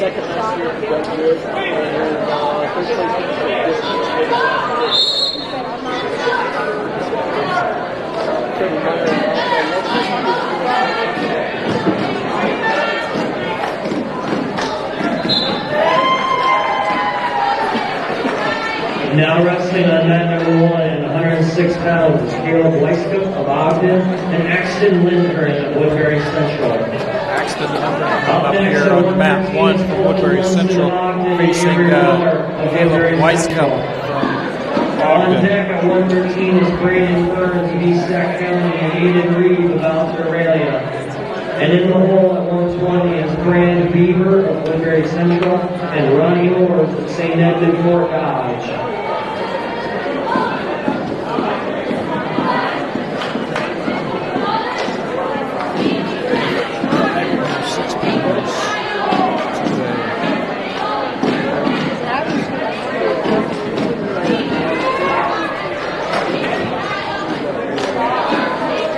Second last year, he got good. And first place Now wrestling on mat number 1 at 106 pounds is Caleb Weiskup of Ogden and Axton Lindgren of Woodbury Central. Axton Lindgren coming up here on map 1 from Woodbury Central, facing Caleb Weiskup from On Ogden. deck at 113 is Braden Burns of East Sac County and Aiden Reed of Australia. And in the hole at 120 is Brand Beaver of Woodbury Central and Ronnie Orr of St. Edmund Fort Dodge.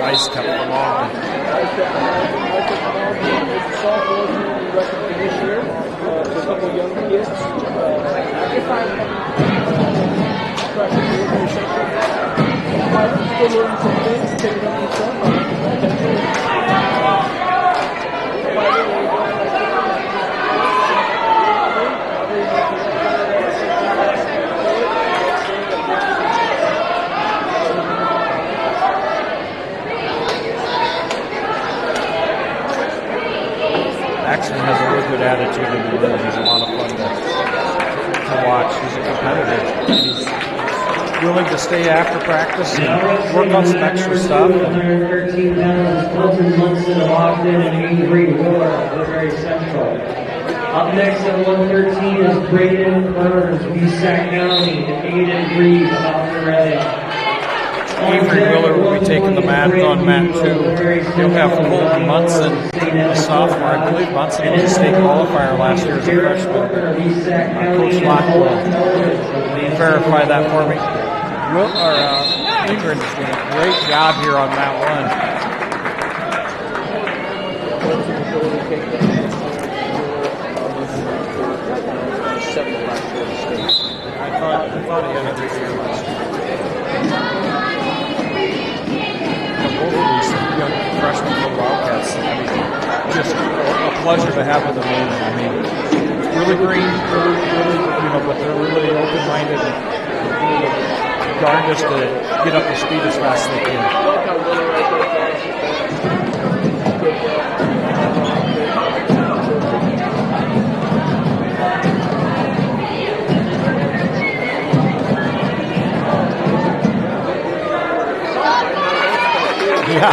Ice Cup from Ogden. sophomore team recognition this year. A couple of young kids. Still learning some things, taking up some Axton has a real good attitude in the room. He's a lot of fun to watch. He's a competitor. willing to stay after practice and work on some extra stuff. 113 pounds is Colton Munson of Ogden and Avery Willer of Woodbury Central. Up next at 113 is Braden Burns of Esac County and Aiden Reed of Australia. Avery Willer will be taking the mat on mat 2. He'll have Colton Munson, a sophomore. I believe Munson was a state qualifier last year as a freshman. Coach Locke will verify that for me. Ingrid is doing a great job here on mat 1. I thought he had a good year last year. Both of these young freshmen for the Wildcats, I mean, just a pleasure to have with them in. I mean, really green, really, but they're really open-minded and really darndest to get up to speed as fast as they can. Yeah.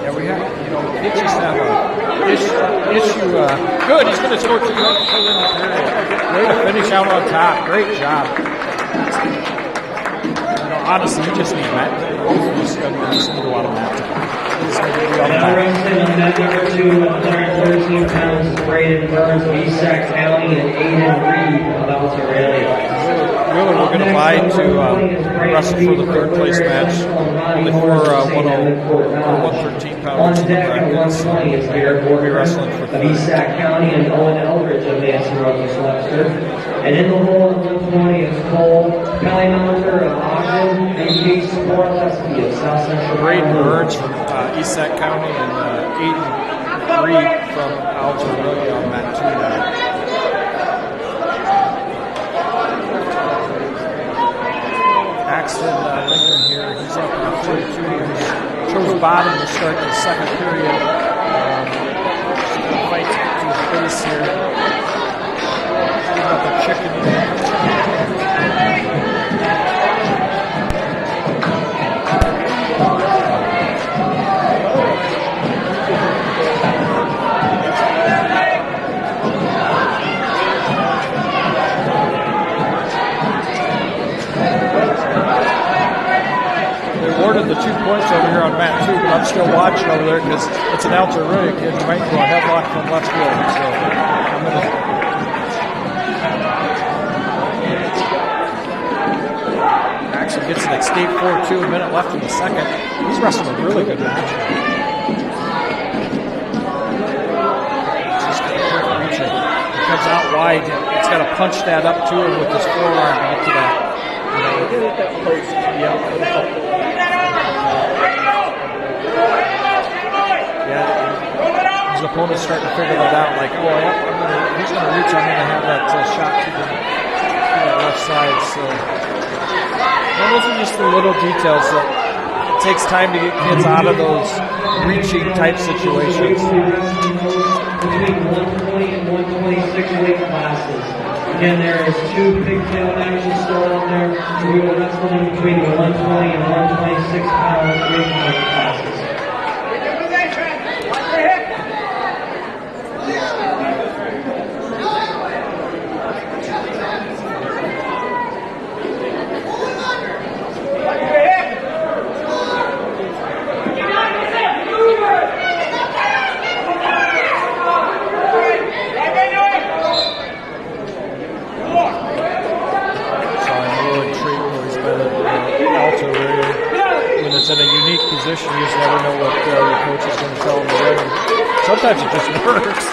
Yeah, we have, they just have a issue. Good, he's going to score 2 runs in the period. Way to finish out on top. Great job. Honestly, you just need Matt. You just need a lot of Matt. Now wrestling on mat number 2, 113 pounds, is Braden Burns of Esac County and Aiden Reed of Australia. Really, we're going to vie to wrestle for the third place match. Only for 113 pounds. On deck at 120 is Garrett Morgan of Esac County and Owen Eldridge of Manson Webster. And in the hole at 120 is Cole Pellimonter of Ogden and Case Borleski of South Central. Braden Burns from Esac County and Aiden Reed from Algeria on mat 2 now. Axton Lincoln here, he's up at 42. He chose bottom to start the second period. Just going to fight to his base here. Give up a chicken. Awarded the 2 points over here on mat 2, but I'm still watching over there because it's an Algeria kid who might throw a headlock from left field. So I'm going to. Actually gets an escape 4-2, a minute left in the second. He's wrestling a really good match. Just reaching. He comes out wide. He's got to punch that up to him with his forearm up to that. His opponent's starting to figure that out. Like, he's going to reach. I'm going to have that shot to the left side. So, those are just the little details that it takes time to get kids out of those reaching type situations. Between 120 and 126 weight classes. Again, there is 2 pigtail matches still on there. We will wrestle in between the 120 and 126 pound weight classes. When it's in a unique position, you just never know what your coach is going to tell them to do. Sometimes it just works.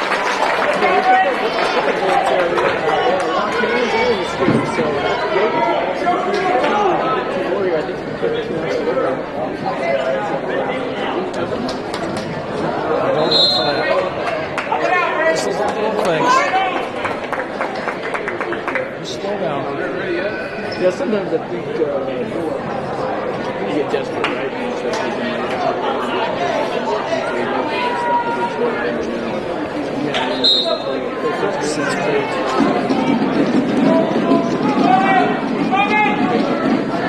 Yeah, sometimes I think you get desperate, right?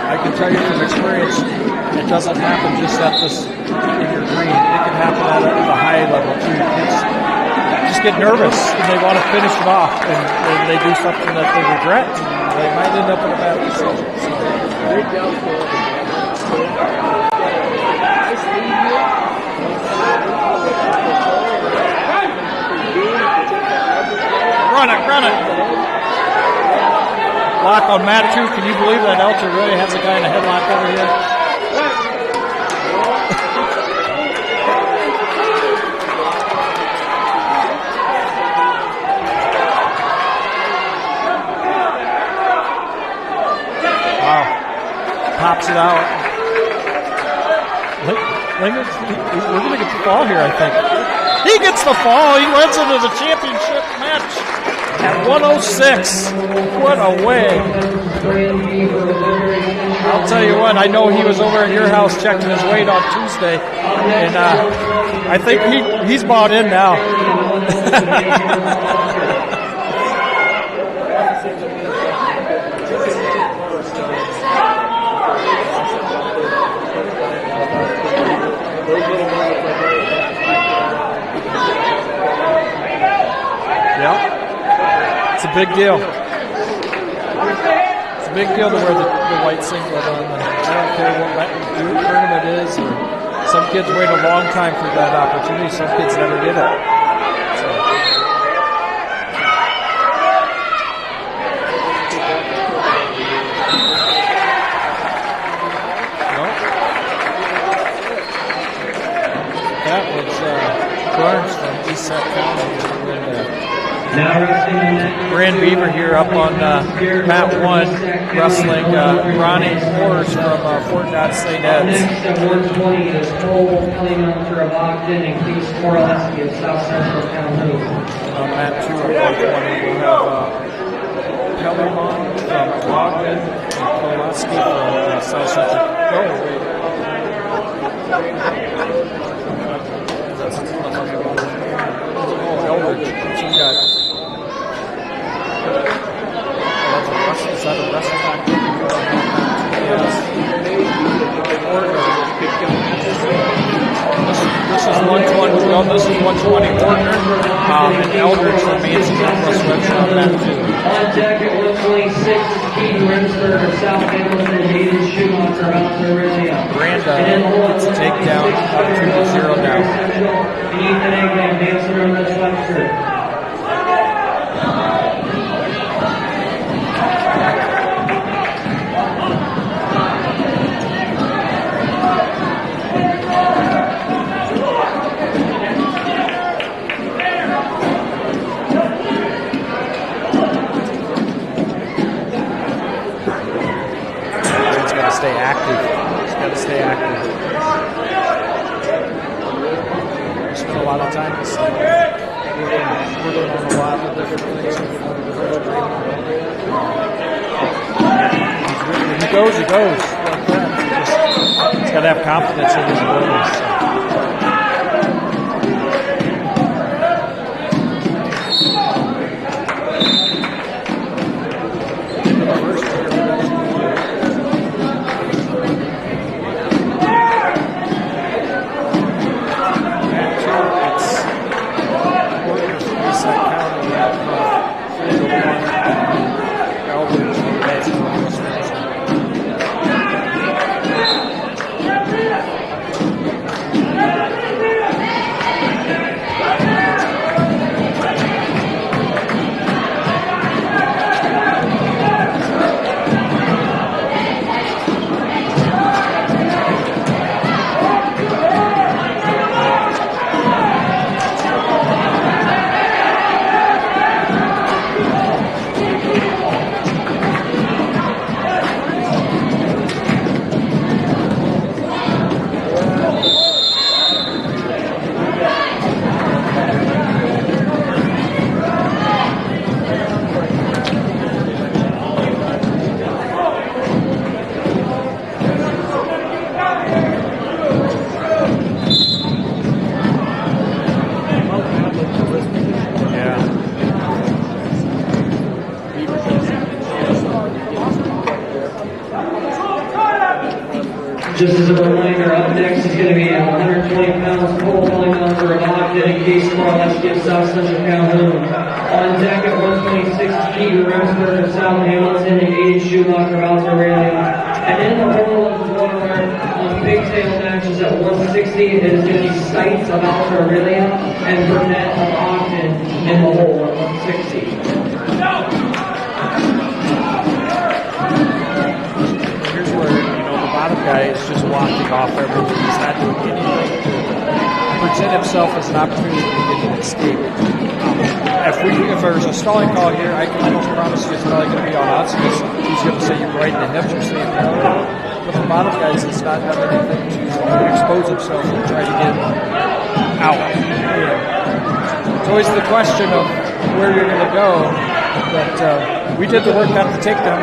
I can tell you from experience, it doesn't happen just at this in your green. It can happen at a high level too. Kids just get nervous and they want to finish it off, and they do something that they regret. And they might end up in a bad decision. So. Run it. Lock on Matt too. Can you believe that Elcher really has a guy in a headlock over here? Wow. Pops it out. We're going to get the fall here, I think. He gets the fall. He runs into the championship match at 106. What a way. I'll tell you what, I know he was over at your house checking his weight on Tuesday, and I think he's bought in now. Yeah, it's a big deal. It's a big deal to wear the white singlet on. I don't care what tournament it is. Or some kids wait a long time for that opportunity. Some kids never get it. So. Nope. That was Burns from East Sac County. Brand Beaver here up on Mat 1, wrestling Ronnie Moores from Fort Dodge St. Ed's. Next at 120 is Cole Cunningham for Bogdan and Cleese Korleski of South Central Calhoun. On Mat 2 at 120, we'll have Pellermon from Bogdan and Korleski from South Central. Eldridge. What you got? Is that a wrestling back? Yes. This is 120. Well, this is 120 Ordner. And Eldridge from Manson plus Webster on that too. On deck at 126 is Keaton Remsburg of South Hamilton and Hayden Schumacher of Mount Aurelia. Branda gets a takedown up 2-0 now. And Ethan Eggman, Manson of Webster. Stay active. He's got to stay active. We spent a lot of time this summer working on a lot of different things. When he goes like that. He's got to have confidence in his abilities. Just as a reminder, up next is going to be 120 pounds qualifying on for Ogden and Case Corliss gives South Central Calhoun. On deck at 126 is Keegan Remsburg of South Hamilton and Aiden Schumacher of Australia. And in the hole of the water on pigtail matches at 160, it is going to be Sights of Australia and Burnett of Ogden in the hole at 160. Here's where, the bottom guy is just walking off everything. He's not doing anything to present himself as an opportunity to get an escape. If there's a stalling call here, I can almost promise you it's probably going to be on us because he's going to say you're right in the hips or saying parallel. But the bottom guys has not done anything to expose himself and try to get out. It's always the question of where you're going to go. But we did the work not to take them.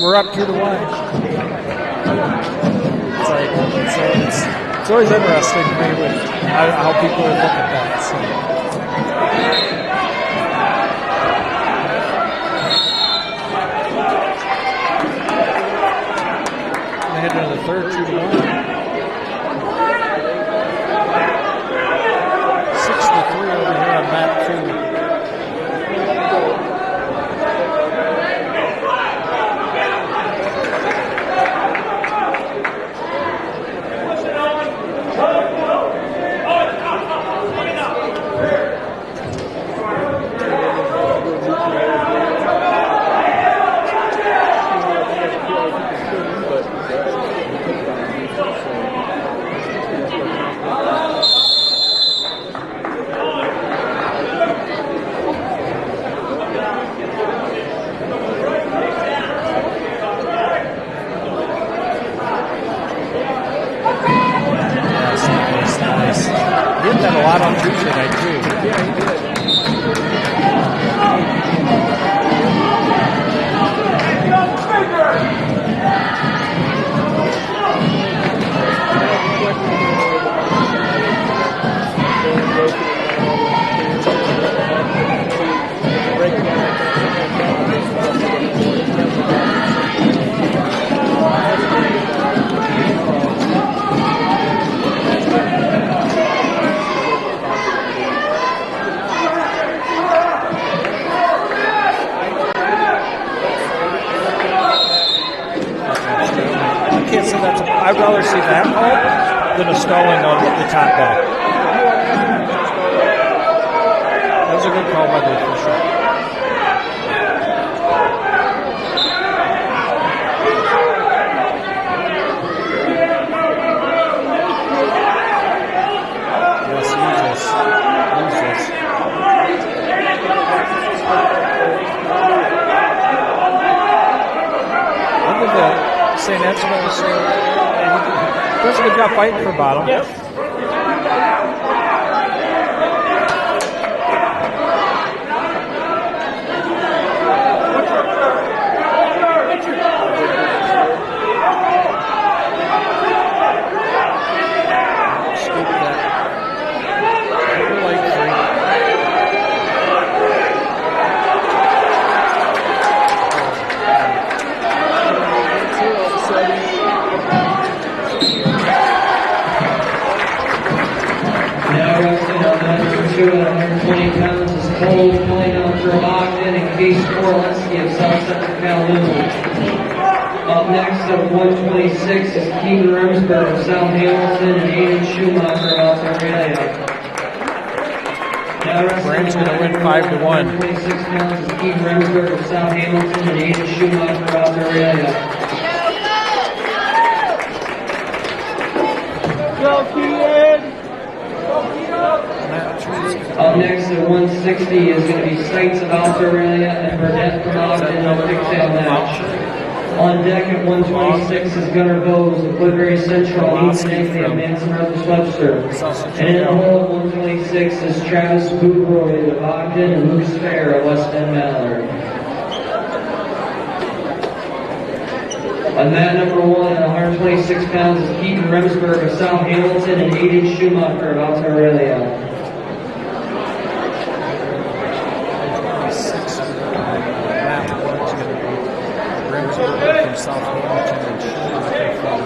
We're up 2-1. It's always interesting to me with how people look at that. So. They head into the third 2-1. 6-3 over here on map 2. I'd rather see that call than a stalling on the top guy. That was a good call by the official. Saying that's what I was saying. Does a good job fighting for bottom. Yes. Scoop that. Like 3. Now wrestling on that 120 pounds is Cole pulling out for Ogden and Case Korleski of South Central Calhoun. Up next at 126 is Keegan Remsburg of South Hamilton and Aiden Schumacher of Australia. Now Brand's going to win 5-1. 126 pounds is Keegan Remsburg of South Hamilton and Aiden Schumacher of Australia. Go, Keegan! Up next at 160 is going to be Sights of Australia and Burnett from Ogden in a pigtail match. On deck at 126 is Gunnar Bose of Woodbury Central and Ethan Anthony of Manson Webster. And in the hole at 126 is Travis Boothroyd of Ogden and Lucas Fair of West End Mallard. On mat number 1 at 126 pounds is Keaton Remsburg of South Hamilton and Aiden Schumacher of Australia. From South Hamilton and Schumacher from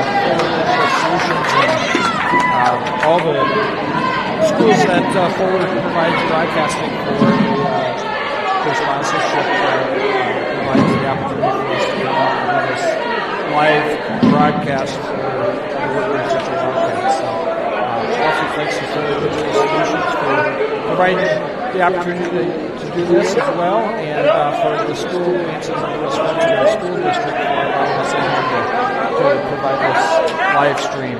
Solutions and all the schools that Forward provides broadcasting for sponsorship provides the opportunity for us to come out and do this live broadcast for the Woodbury Central Wildcats. So also thanks to Forward Digital Solutions for providing the opportunity to do this as well, and for the school, Manson Webster School District, for allowing us in to provide this live stream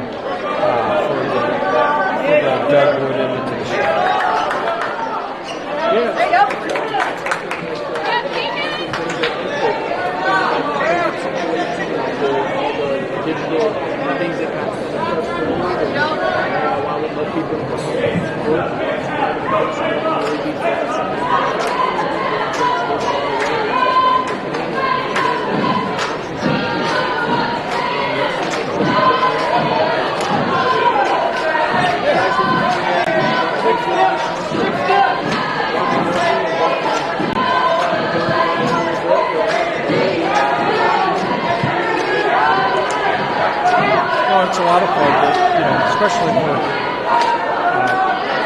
for the Doug Wood invitation. There you go. Digital things that kind of while we let people it's a lot of fun, but, especially for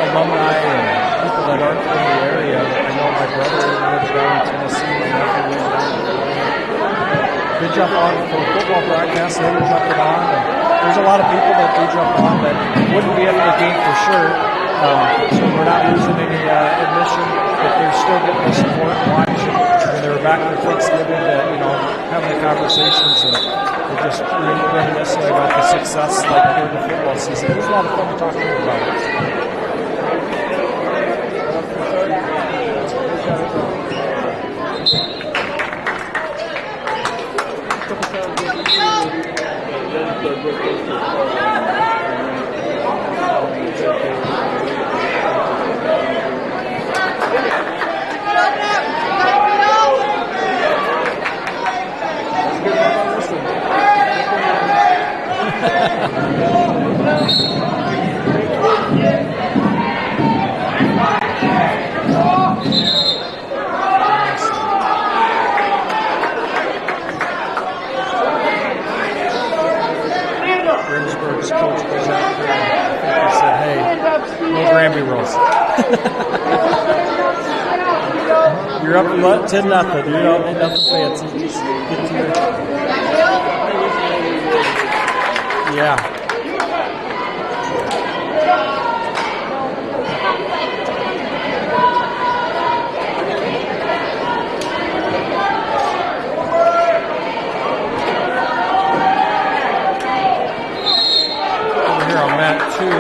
alumni and people that aren't from the area. I know my brother lives down in Tennessee, my nephew lives down in Florida. They jump on for the football broadcast, they would jump it on. And there's a lot of people that do jump on that wouldn't be at the game for sure. So we're not losing any admission, but they're still getting the support and watching. When they were back for Thanksgiving, having the conversations and we're just reminiscing about the success like during the football season. It was a lot of fun to talk to them about it. Coach goes out there and I think he said, hey, no Granby rolls. You're up 10-0. You don't need nothing fancy. Just get to your... Yeah. Mat 2 is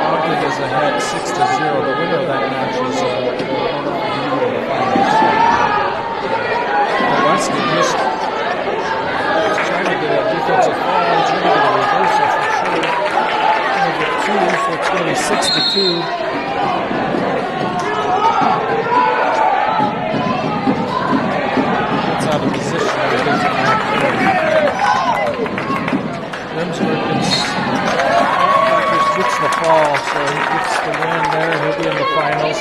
Ogden is ahead 6-0. The winner of that match is in the finals. Webster just trying to get a defensive foul. He's trying to get a reversal for sure. He's going to get 2, so it's going to be 6-2. Gets out of position. It doesn't matter. Gets the fall, so he gets the win there. He'll be in the finals.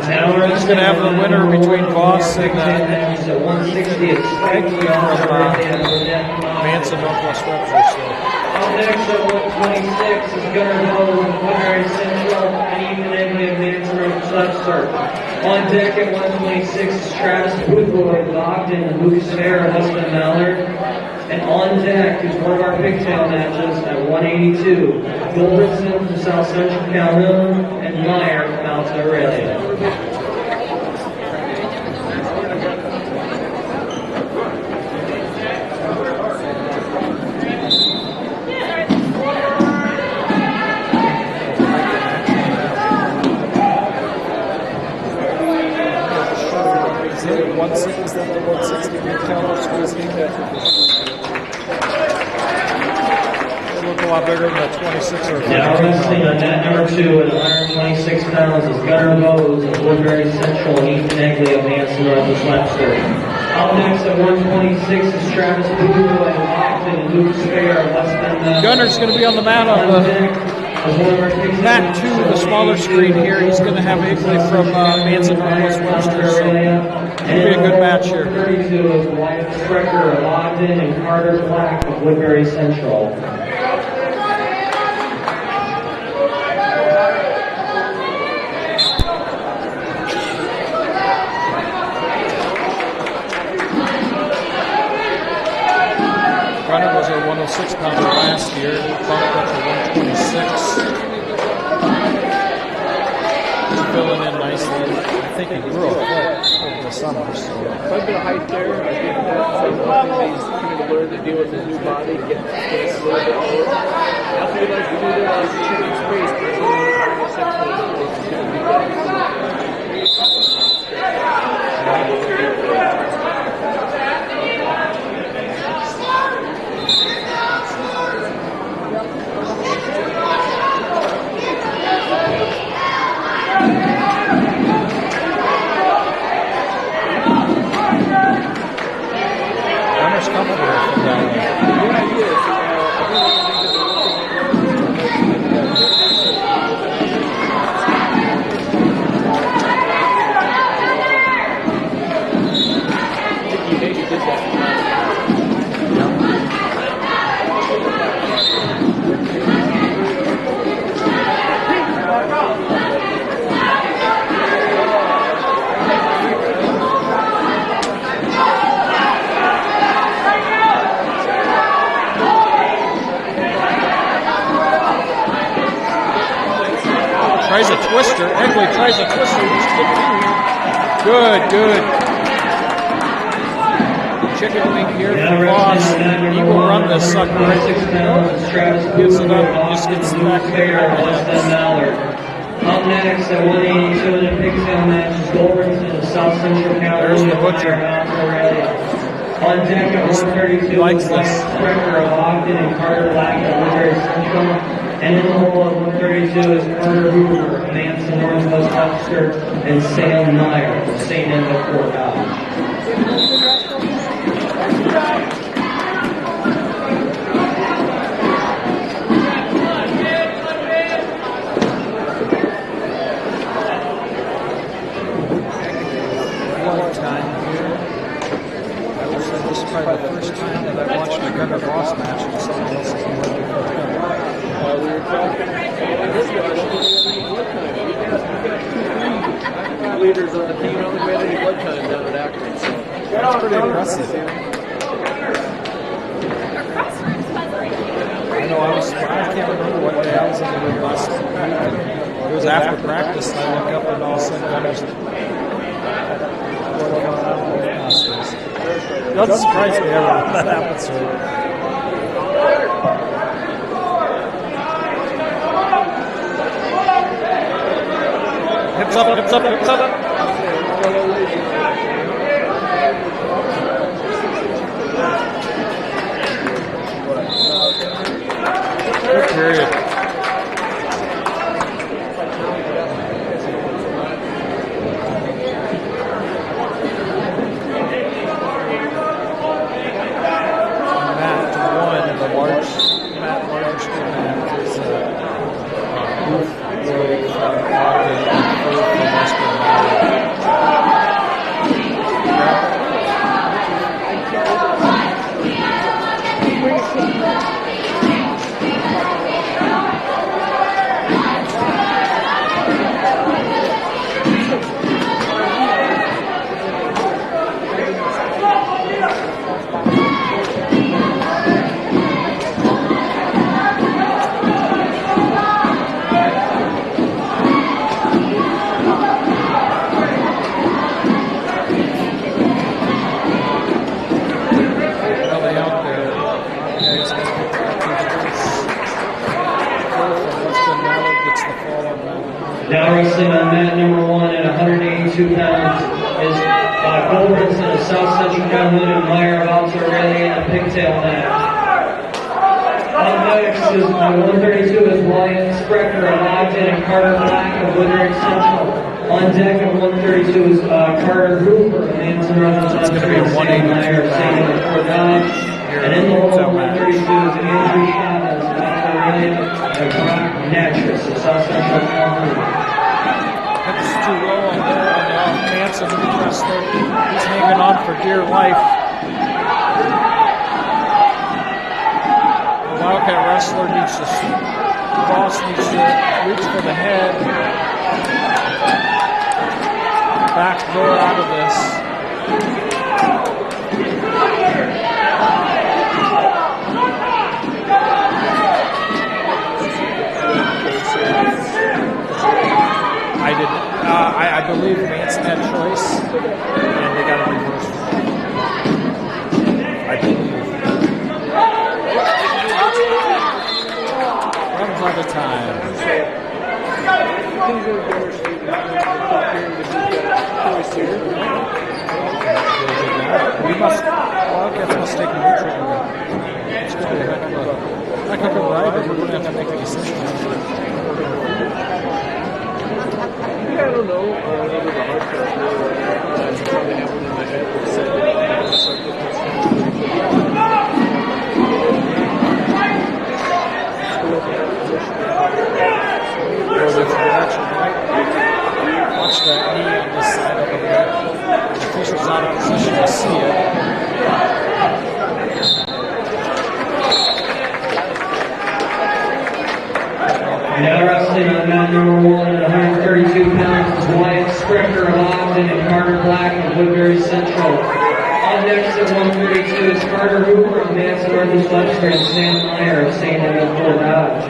And he's going to have the winner between Voss and Egley from Manson, Northwest Webster. So. Up next at 126 is Gunnar Hill with Woodbury Central and Ethan Egley of Manson, Northwest Webster. On deck at 126 is Travis Woodbury with Ogden and Lucas Fair of Westman Mallard. And on deck is one of our pigtail matches at 182. Gulbertson from South Central Calhoun and Meyer from Alta Aurelia. Is that the 160 pigtail schools game? They look a lot bigger than the 26 or 50. Now wrestling on net number 2 at 126 pounds is Gunnar Bowes of Woodbury Central and Ethan Egley of Manson, Northwest Webster. Up next at 126 is Travis Woodbury of Ogden and Lucas Fair of Westman. Gunnar's going to be on the mat on the Matt to the smaller screen here. He's going to have Igley from Manson Northwest Webster. So it'll be a good match here. 32 is Wyatt Sprecher of Ogden and Carter Black of Woodbury Central. Runner was a 106-pounder last year. Bumped up to 126. He's filling in nicely. I think he grew a foot over the summer. So. Quite a bit of height there. I think that's something he's trying to learn to deal with his new body, get his space a little bit lower. That's what he likes to do there, is shooting space, but he's only 26 foot. He's going to be better. Tries a twister. Egley tries a twister. Good, good. Chicken wing here for Voss. He will run this sucker. Gives it up and just gets back there. Up next at 182 in the pigtail match is Goldbergson of South Central County. There's the butcher. On deck at 132 likes is this. Sprecher of Ogden and Carter Black at Woodbury Central. And in the hole at 132 is Carter Hoover of Manson Northwest Webster and Sam Meyer of St. End of Fort Dodge. One time here. I would say this is probably the first time that I watched a Gunner Voss match and someone else is in the We were talking, this guy, I don't think he had any blood time. We got 2 leaders on the team, I don't think we had any blood time down at Akron, so. That's pretty impressive. I know I can't remember what day I was in the room last week. It was after practice and I look up and all of a sudden Gunner's it doesn't surprise me ever when that happens to me. Hips up, hips up, hips up. Good period. Now wrestling on mat number 1 at 182 pounds is Goldbergson of South Central Calhoun and Meyer of Alta Aurelia in a pigtail match. Up next is 132 is Wyatt Sprecher of Ogden and Carter Black of Woodbury Central. On deck at 132 is Carter Hoover of Manson Northwest Webster and Sam Meyer of St. Louis Fort Dodge. And in the hole at 132 is Andrew Chavez of Alta Aurelia and Brock Nash for dear life. The Wildcat wrestler needs to, Voss needs to reach for the head. Back door out of this. I believe Manson had choice, and they got a reverse. I believe. Runs out of time. We must. Wildcats must take a neutral. It's going to be a heck of a ride, but we're going to have to make a decision. I don't know. It was a hard test. It's probably happened in my head. It said that watch that knee on this side of the net. The official's out of position to see it. Now wrestling on mat number 1 at 132 pounds is Wyatt Scripter of Ogden and Carter Black of Woodbury Central. On next at 132 is Carter Hooper of Manson, Webster, and Sam Meyer of St. Edmund Fort Dodge.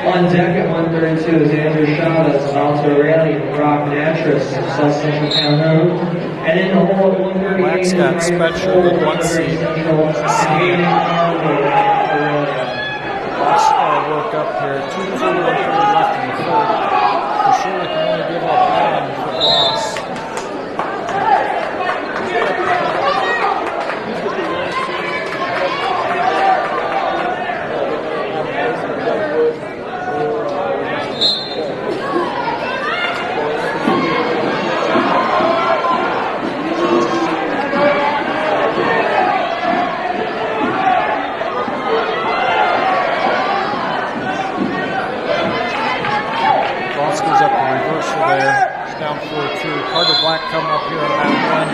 On deck at 132 is Andrew Chavez of Alto Raleigh and Rock Natras of South Central Calhoun. And in the hole at 138 Black's is got Ryan special Cole in of one Woodbury seat. Central and Hayden Carlo of Alto Raleigh. Let's work up here. 2-2 left in the third. For sure, we can only give up one for loss. Down 4-2. Carter Black coming up here on that one.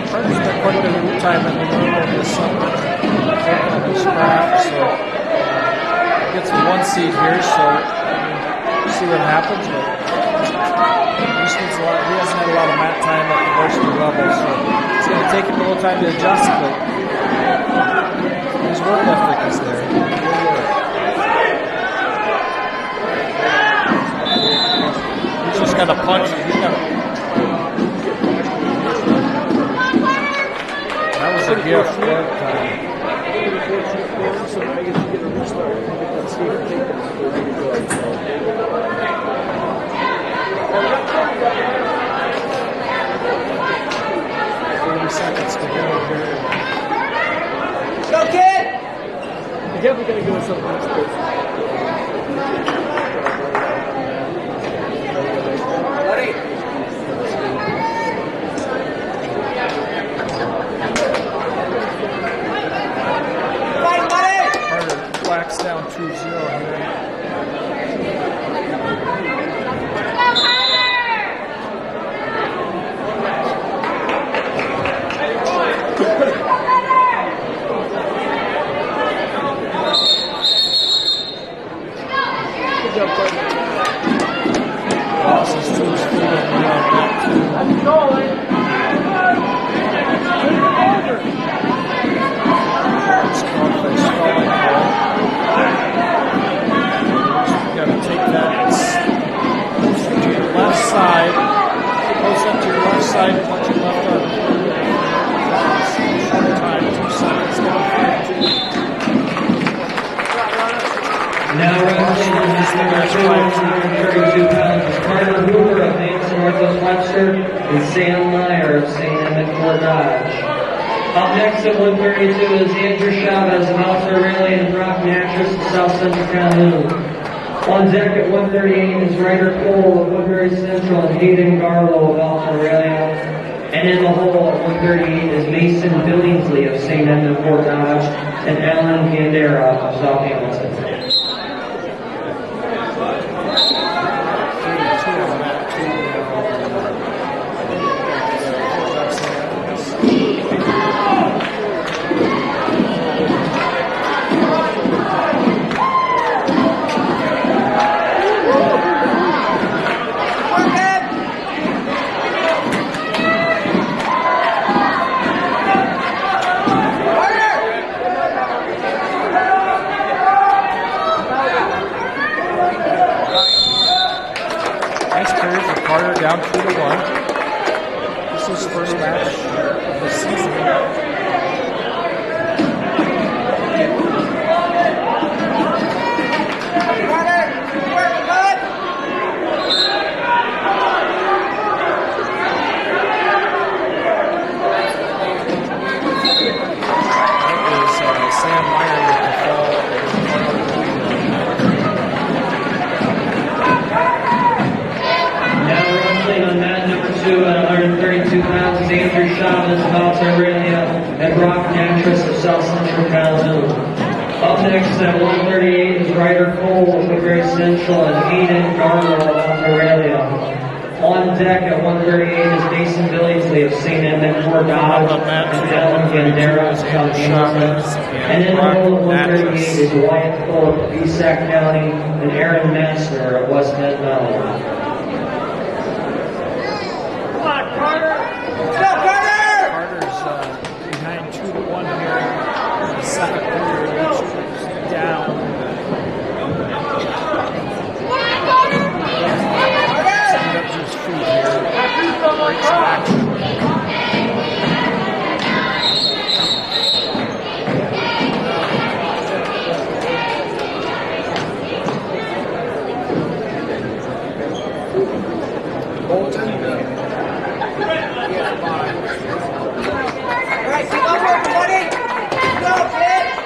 Carter spent quite a bit of time in the room over the summer working on his craft, so gets a 1 seed here, so we'll see what happens. But he hasn't had a lot of mat time at the varsity level, so it's going to take him a little time to adjust, but his work ethic is there. He's just got to punch. That was a gift. Seconds to go here. Go, kid! You're definitely going to go with something that's good. Buddy! Fight, buddy! Carter Black's down 2-0 here. Now wrestling on mat number 232 pounds is Carter Hooper of Manson, Webster, and Sam Meyer of St. Edmund Fort Dodge. Up next at 132 is Andrew Chavez of Alto Raleigh and Rock Natras of South Central Calhoun. On deck at 138 is Ryder Cole of Woodbury Central and Hayden Garlow of Alto Raleigh. And in the hole at 138 is Mason Billingsley of St. Edmund Fort Dodge and Alan Candera of South Hamilton. Nice period for Carter, down 2-1. This is his first match of the season. Sam Meyer with the fall. Now wrestling on mat number 2 at 132 pounds is Andrew Chavez of Alta Aurelia and Brock Natras of South Central Calhoun. Up next at 138 is Ryder Cole of Woodbury Central and Hayden Garner of Alta Aurelia. On deck at 138 is Mason Billingsley of St. Edmund Fort Dodge and Dylan Gandera of South Hamilton. And in the middle of 138 is Wyatt Thorpe of Esac County and Aaron Massner of West Bend Valley. Carter's behind 2-1 here in the second period. Down. Setting up to his feet here. Breaks back.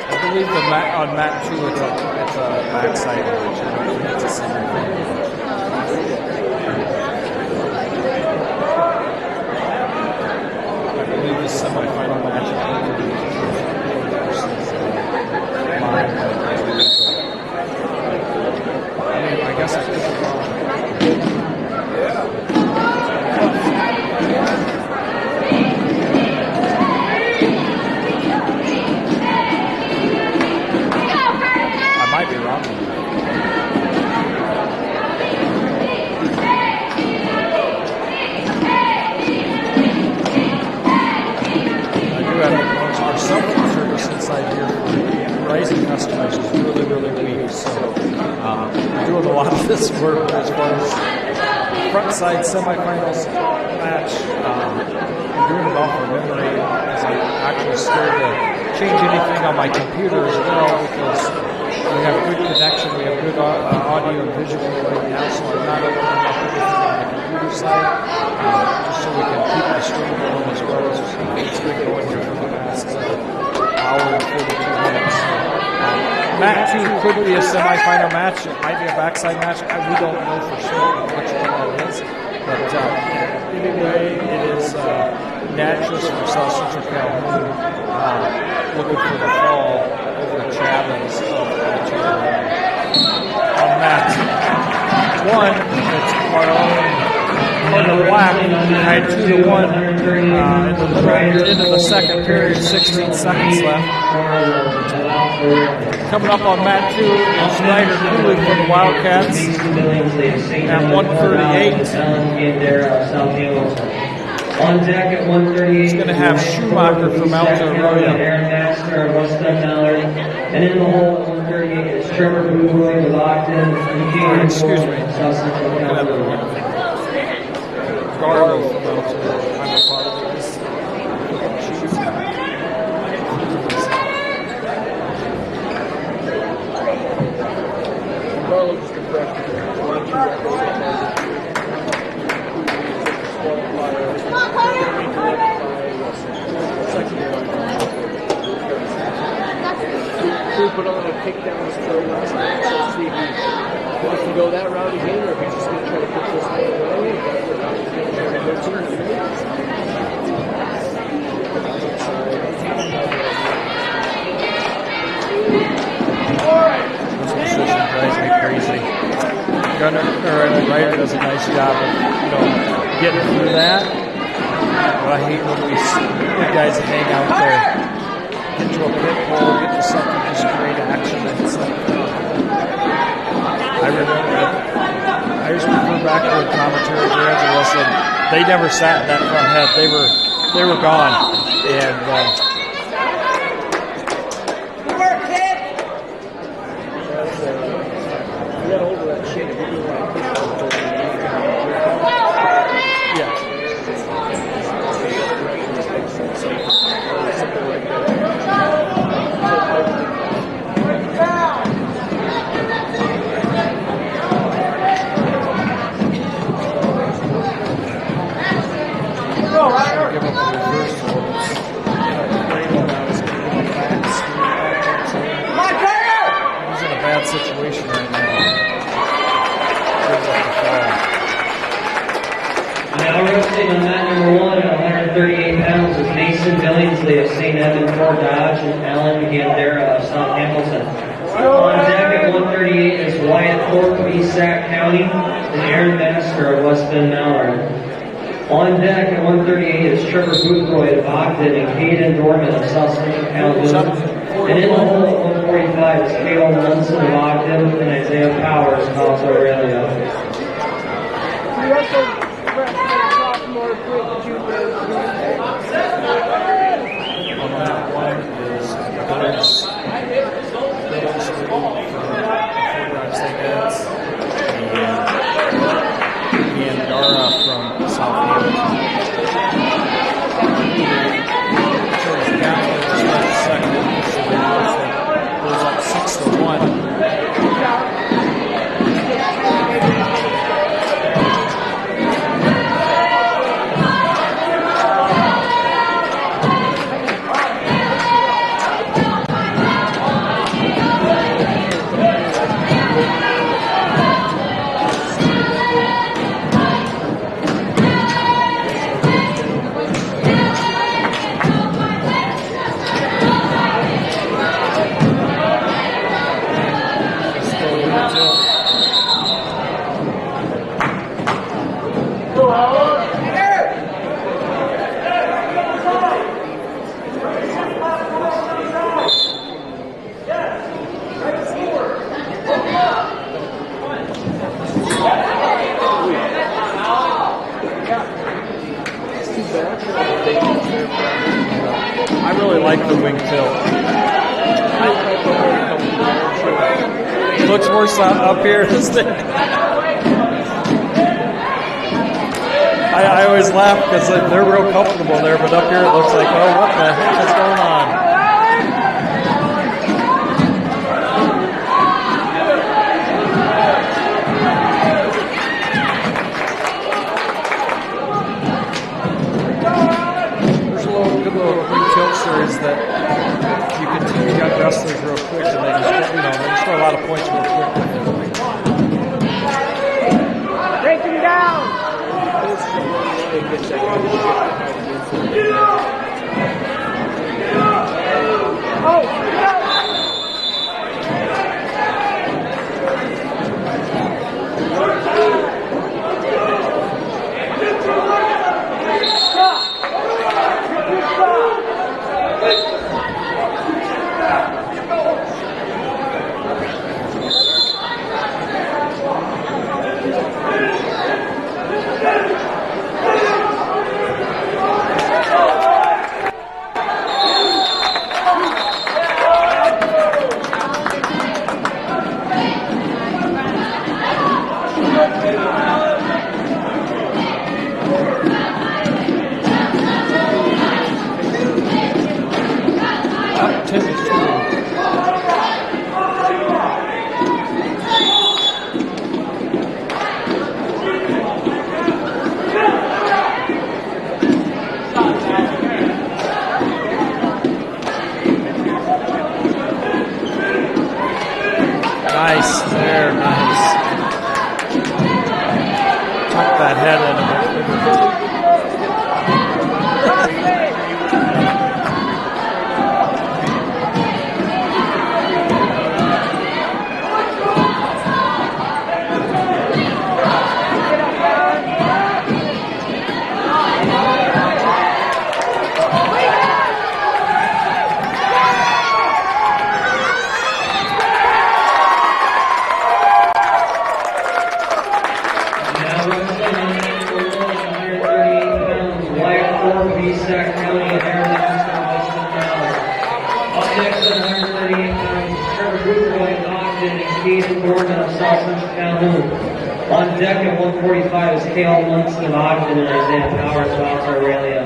I believe on mat 2 it's a backside match. It's a semifinal. I believe the semifinal match I guess I could be wrong. I might be wrong. I do have our cell service inside here for Rising customers is really, really weak. So I'm doing a lot of this work as far as front side semifinals match. I'm doing it off of memory because I'm actually scared to change anything on my computer as well because we have good connection, we have good audio and visual right now, so I'm not opening up everything on the computer side, just so we can keep the stream going as well as it's been going here for the past hour and 42 minutes. Mat 2 could be a semifinal match, it might be a backside match, we don't know for sure which one that is, but anyway, it is Natras from South Central Calhoun looking for the fall over Chavez of on mat 1, it's our own Carter Black behind 2-1 into the second period, 16 seconds left. Coming up on mat 2 is Snyder Cooley for the Wildcats at 138. On deck at 138, he's going to have Schumacher from Alta Aurelia. Aaron Massner of West Bend Mallard. And in the hole at 138 is Trevor Boothroyd of Ogden and Keenan Excuse me. South Central California. Garbo from Alta Aurelia. I'm a part of this. Carlo just confessed to Who put on a takedown his throw last night? Let's see if he wants to go that route again, or if he's just going to try to put this one away. That's what he's going to try to go to. This position drives me crazy. Ryder does a nice job of getting through that. But I hate when we see the guys hang out there, get to a pit hole, get to something just great action. And it's like, I remember, I just refer back to the commentary bands and listen. They never sat in that front head. They were gone. And Get over that shit. You do like wrestling on mat number 1 at 138 pounds is Mason Billingsley of St. Edmund, Fort Dodge, and Alan Gandera of South Hamilton. On deck at 138 is Wyatt Thorpe of East Sac County and Aaron Baxter of West Bend Mallard. On deck at 138 is Trevor Boothroyd of Ogden and Caden Dorman of South Central Calhoun. And in the hole at 145 is Cale Munson of Ogden and Isaiah Powers of South Aurelia. We also wrestled sophomore with junior. On that one is Gunners. And Dara from Southampton. Goes down to the second. Goes up 6-1. I really like the wing tilt. It looks worse up here. This thing. I always laugh because they're real comfortable there, but up here it looks like, oh, what the heck is going on? Is that you can teach young wrestlers real quick and they just score a lot of points real quick. Break him down! Nice, there, nice. Tuck that head in a bit. On deck at 145 is Cale Munson of Ogden and Isaiah Powers of South Aurelia.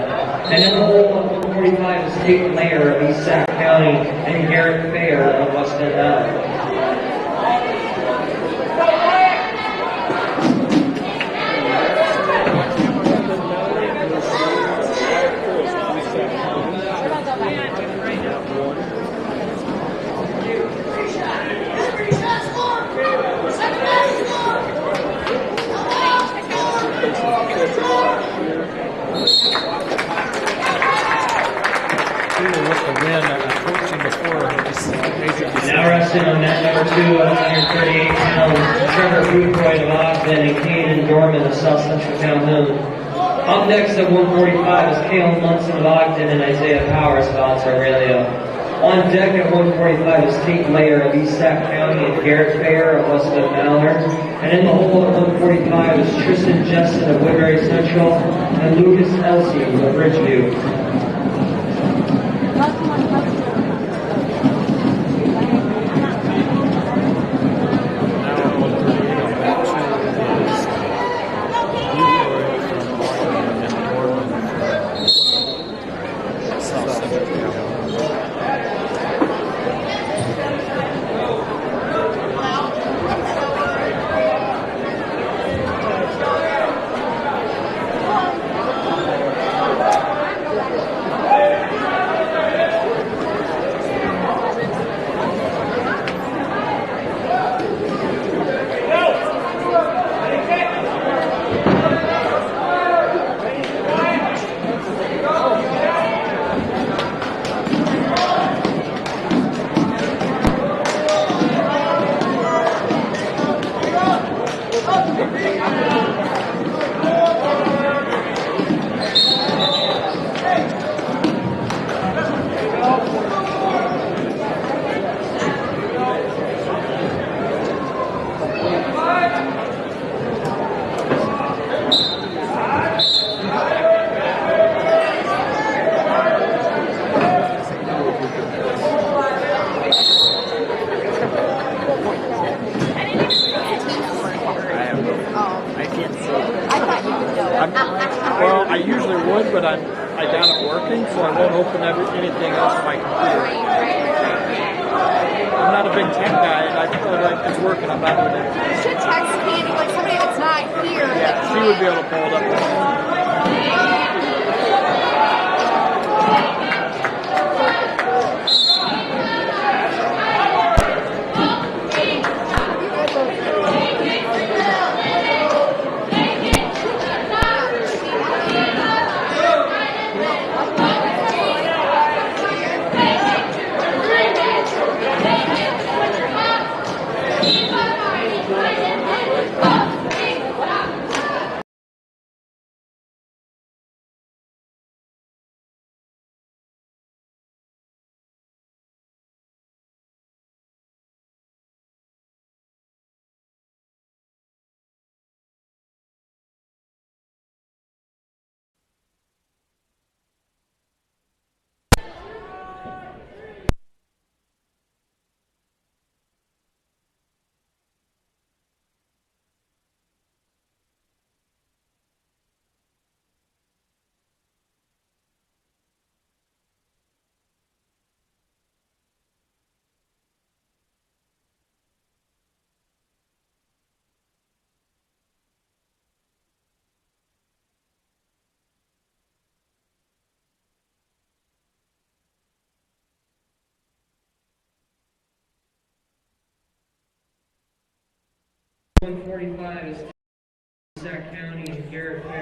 And in the hole at 145 is Tate Lair of East Sac County and Garrett Fair of West Bend Mallard. Clearly with the win, I coached him before. This is a major decision. Now wrestling on mat number 2 at 138 pounds, Trevor Boothroyd of Ogden and Caden Dorman of South Central Calhoun. Up next at 145 is Cale Munson of Ogden and Isaiah Powers of Alta Aurelia. On deck at 145 is Tate Mayer of East Sac County and Garrett Fair of Westwood Mallard. And in the hole at 145 is Tristan Jessen of Woodbury Central and Lucas Elsey of Ridgeview. Well, I usually would, but I doubt it working, so I won't open anything else on my computer. I'm not a big tech guy, and I feel like it's working. I'm not doing it. You should text Candy, like somebody that's not here. Yeah, she would be able to pull it up.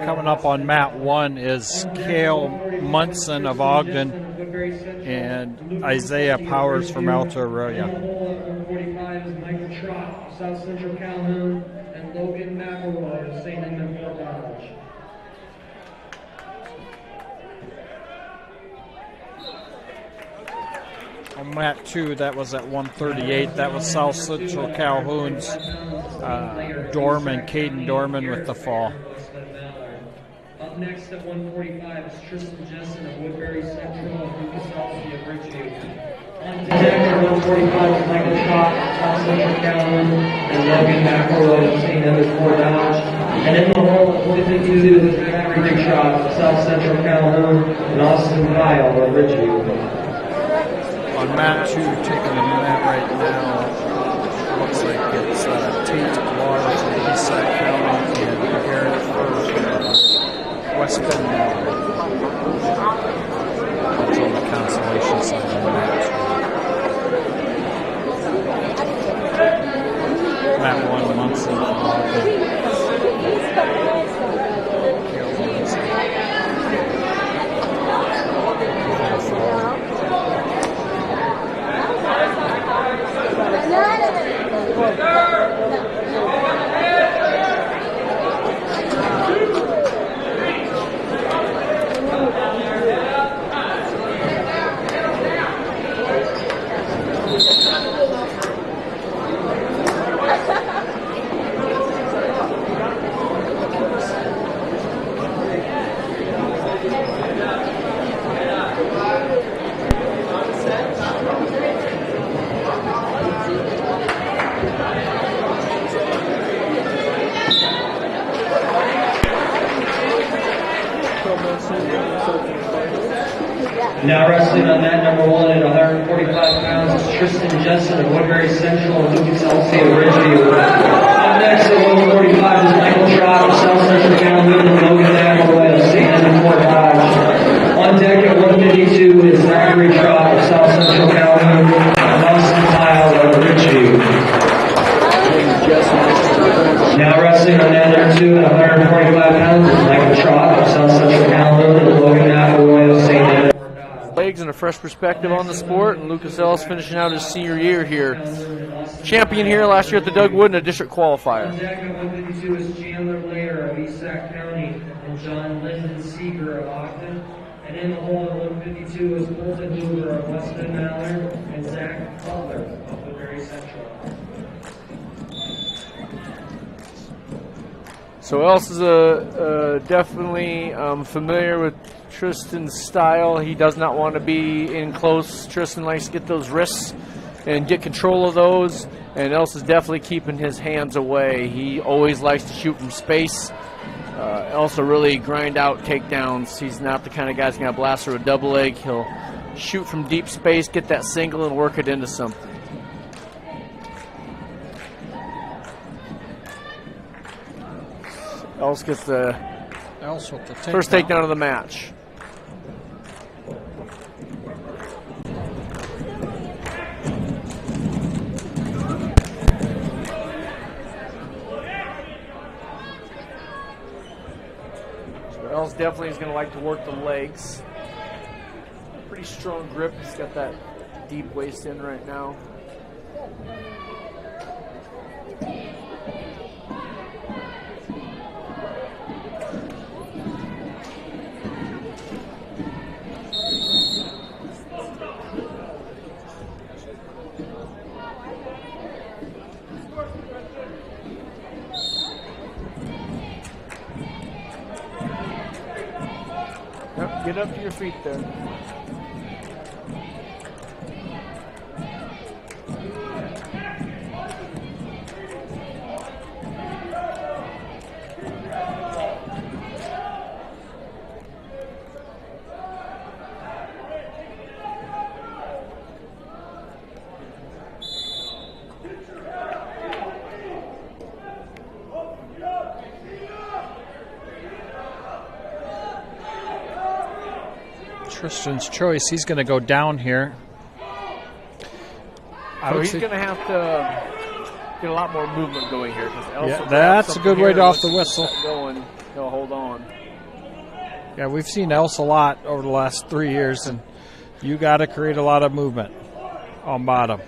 Coming up on mat 1 is Cale Munson of Ogden and Isaiah Powers from Alta Aurelia. 145 is Michael Trott of South Central Calhoun and Logan McElroy of St. Edmund Fort Dodge. On mat 2, that was at 138. That was South Central Calhoun's Dorman, Caden Dorman with the fall. Up next at 145 is Tristan Jessen of Woodbury Central and Lucas Elsey of Ridgeview. On deck at 145 is Michael Trott of South Central Calhoun and Logan McElroy of St. Edmund Fort Dodge. And in the hole at 152 is Zachary Trott of South Central Calhoun and Austin Kyle of Ridgeview. On mat 2, taking a mat right now, looks like it's Tate Lars from East Sac County and Garrett First from Westwood Mallard. That's on the consolation side of the mat 2. Mat 1, Munson from Ogden. Cale Munson. Now wrestling on mat number 1 at 145 pounds is Tristan Jessen of Woodbury Central and Lucas Elsey of Ridgeview. Up next at 145 is Michael Trott of South Central Kalamazoo and Logan McElroy of St. Edmund Fort Dodge. On deck at 152 is Zachary Trott of South Central Kalamazoo and Nelson Kyle of Ridgeview. Now wrestling on mat number 2 at 145 pounds is Michael Trott of South Central Kalamazoo and Logan McElroy of St. Edmund. Legs and a fresh perspective on the sport, and Lucas Ellis finishing out his senior year here. Champion here last year at the Doug Wood in a district qualifier. On deck at 152 is Chandler Lair of East Sac County and John Linden Seeger of Ogden. And in the hole at 152 is Colton Hoover of Weston Mallard and Zach Butler of Woodbury Central. So Ellis is definitely familiar with Tristan's style. He does not want to be in close. Tristan likes to get those wrists and get control of those, and Ellis is definitely keeping his hands away. He always likes to shoot from space. Ellis will really grind out takedowns. He's not the kind of guy that's going to blast through a double leg. He'll shoot from deep space, get that single, and work it into something. Ellis gets the first takedown of the match. Ellis definitely is going to like to work the legs. Pretty strong grip. He's got that deep waist in right now. Get up to your feet there. Tristan's choice. He's going to go down here. So he's going to have to get a lot more movement going here. Yeah, that's a good way to off the whistle. Going, he'll hold on. Yeah, we've seen Ellis a lot over the last 3 years, and you got to create a lot of movement on bottom.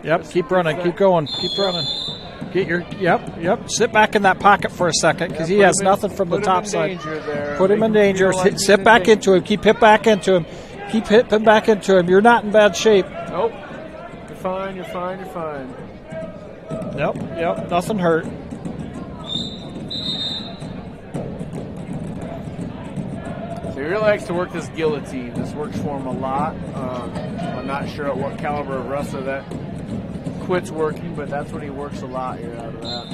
Yep, keep running, keep going, keep running. Get your, yep. Sit back in that pocket for a second because he has nothing from the top side. Put him in danger. Sit back into him. Keep hit back into him. Keep hitting back into him. You're not in bad shape. Nope. You're fine, you're fine, you're fine. Yep, nothing hurt. So he really likes to work this guillotine. This works for him a lot. I'm not sure at what caliber of wrestler that quits working, but that's what he works a lot here out of that.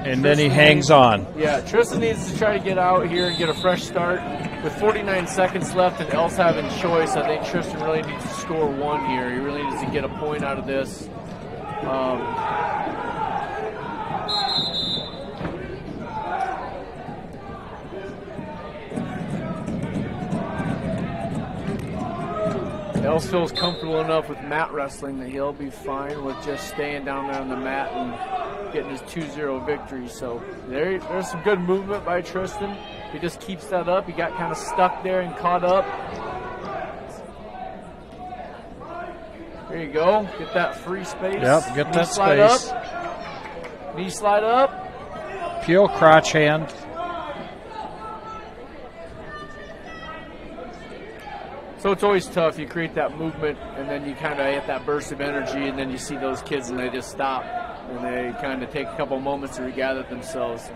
And then he hangs on. Yeah, Tristan needs to try to get out here and get a fresh start. With 49 seconds left and Ellis having choice, I think Tristan really needs to score one here. He really needs to get a point out of this. Ellis feels comfortable enough with mat wrestling that he'll be fine with just staying down there on the mat and getting his 2-0 victory. So there's some good movement by Tristan. He just keeps that up. He got kind of stuck there and caught up. There you go. Get that free space. Yep, get that space. Up. Knee slide up. Peel crotch hand. So it's always tough. You create that movement, and then you kind of get that burst of energy, and then you see those kids, and they just stop. and they kind of take a couple moments to regather themselves.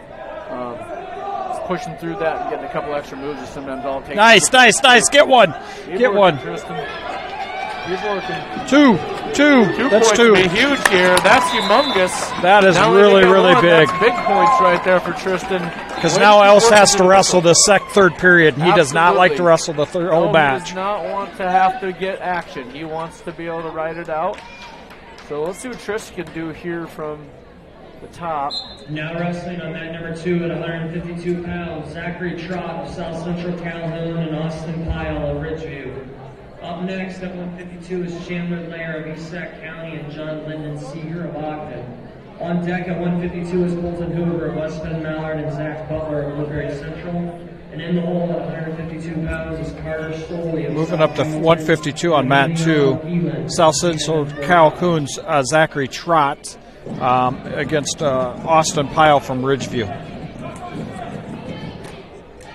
Just pushing through that and getting a couple extra moves is sometimes all it takes. Nice. Get one. Get one. Tristan. He's working. Two. That's points two. Would be huge here. That's humongous. That is Now really, they get really one. big. That's big points right there for Tristan. Because now Else has to wrestle the third period. He does not like to wrestle the whole He match. does not want to have to get action. He wants to be able to ride it out. So let's see what Tristan can do here from the top. Now wrestling on mat number 2 at 152 pounds, Zachary Trott of South Central Calhoun and Austin Pyle of Ridgeview. Up next at 152 is Chandler Lair of East Sac County and John Lyndon Seeger of Ogden. On deck at 152 is Colton Hoover of West Bend Mallard and Zach Butler of Woodbury Central. And in the hole at 152 pounds is Carter Stoley of Moving up to 152 on mat 2, South Central Calhoun's Zachary Trott against Austin Pyle from Ridgeview.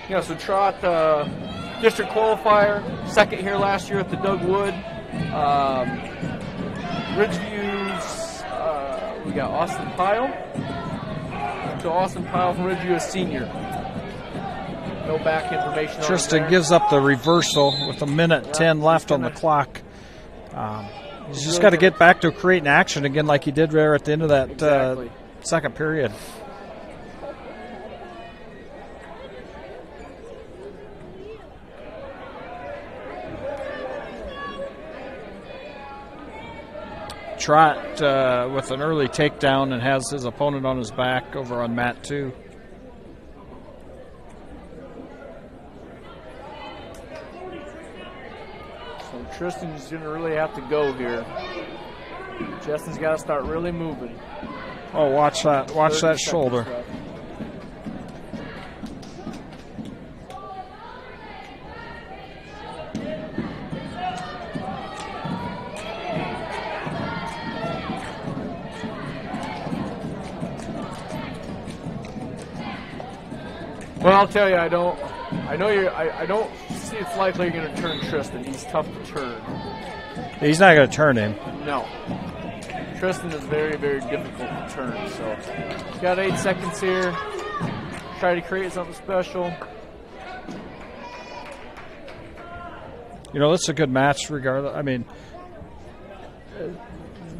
Yeah, so Trott, district qualifier, second here last year at the Doug Wood. Ridgeview's, we got Austin Pyle. So Austin Pyle from Ridgeview is senior. No back information on Tristan there. gives up the reversal with 1:10 left on the clock. He's just got to get back to creating action again like he did there at the end of that Exactly. second period. Trott with an early takedown and has his opponent on his back over on mat 2. So Tristan's going to really have to go here. Justin's got to start really moving. Oh, watch that 30 seconds shoulder. left. Well, I'll tell you, I don't see it's likely you're going to turn Tristan. He's tough to turn. He's not going to turn him. No. Tristan is very, very difficult to turn. So, he's got 8 seconds here. Try to create something special. You know, it's a good match regardless. I mean,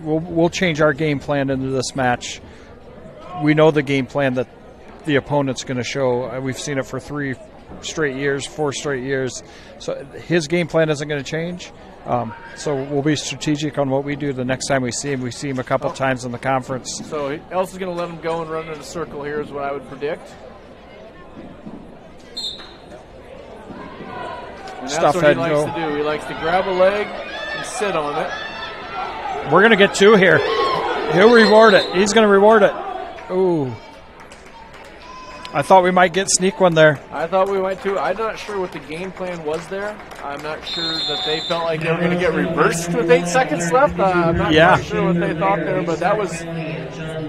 we'll change our game plan into this match. We know the game plan that the opponent's going to show. We've seen it for 4 straight years. So his game plan isn't going to change. So we'll be strategic on what we do the next time we see him. We see him a couple times in the conference. So Else is going to let him go and run in a circle here is what I would predict. And that's what he likes to do. He likes to grab a leg and sit on it. We're going to get 2 here. He'll reward it. He's going to reward it. Ooh. I thought we might get sneak one there. I thought we might too. I'm not sure what the game plan was there. I'm not sure that they felt like they were going to get reversed with 8 seconds left. I'm not quite sure what they thought there, but that was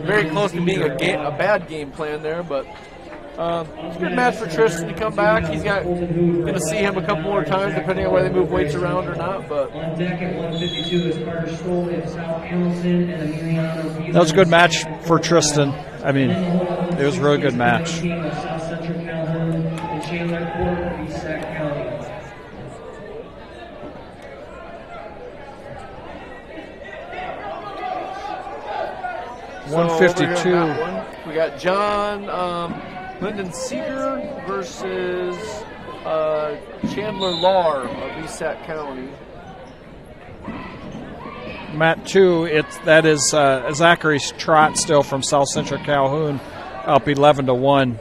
very close to being a bad game plan there. But it's a good match for Tristan to come back. He's going to see him a couple more times, depending on whether they move weights around or not. But on deck at 152 is Carter Stoley of South Hamilton and Emiliano. That was a good match for Tristan. I mean, it was a really good match. Of South Central Calhoun and Chandler Court of East Sac County. So 152. over here in that one, we got John Lyndon Seeger versus Chandler Lahr of East Sac County. Mat 2, that is Zachary Trott still from South Central Calhoun, up 11-1.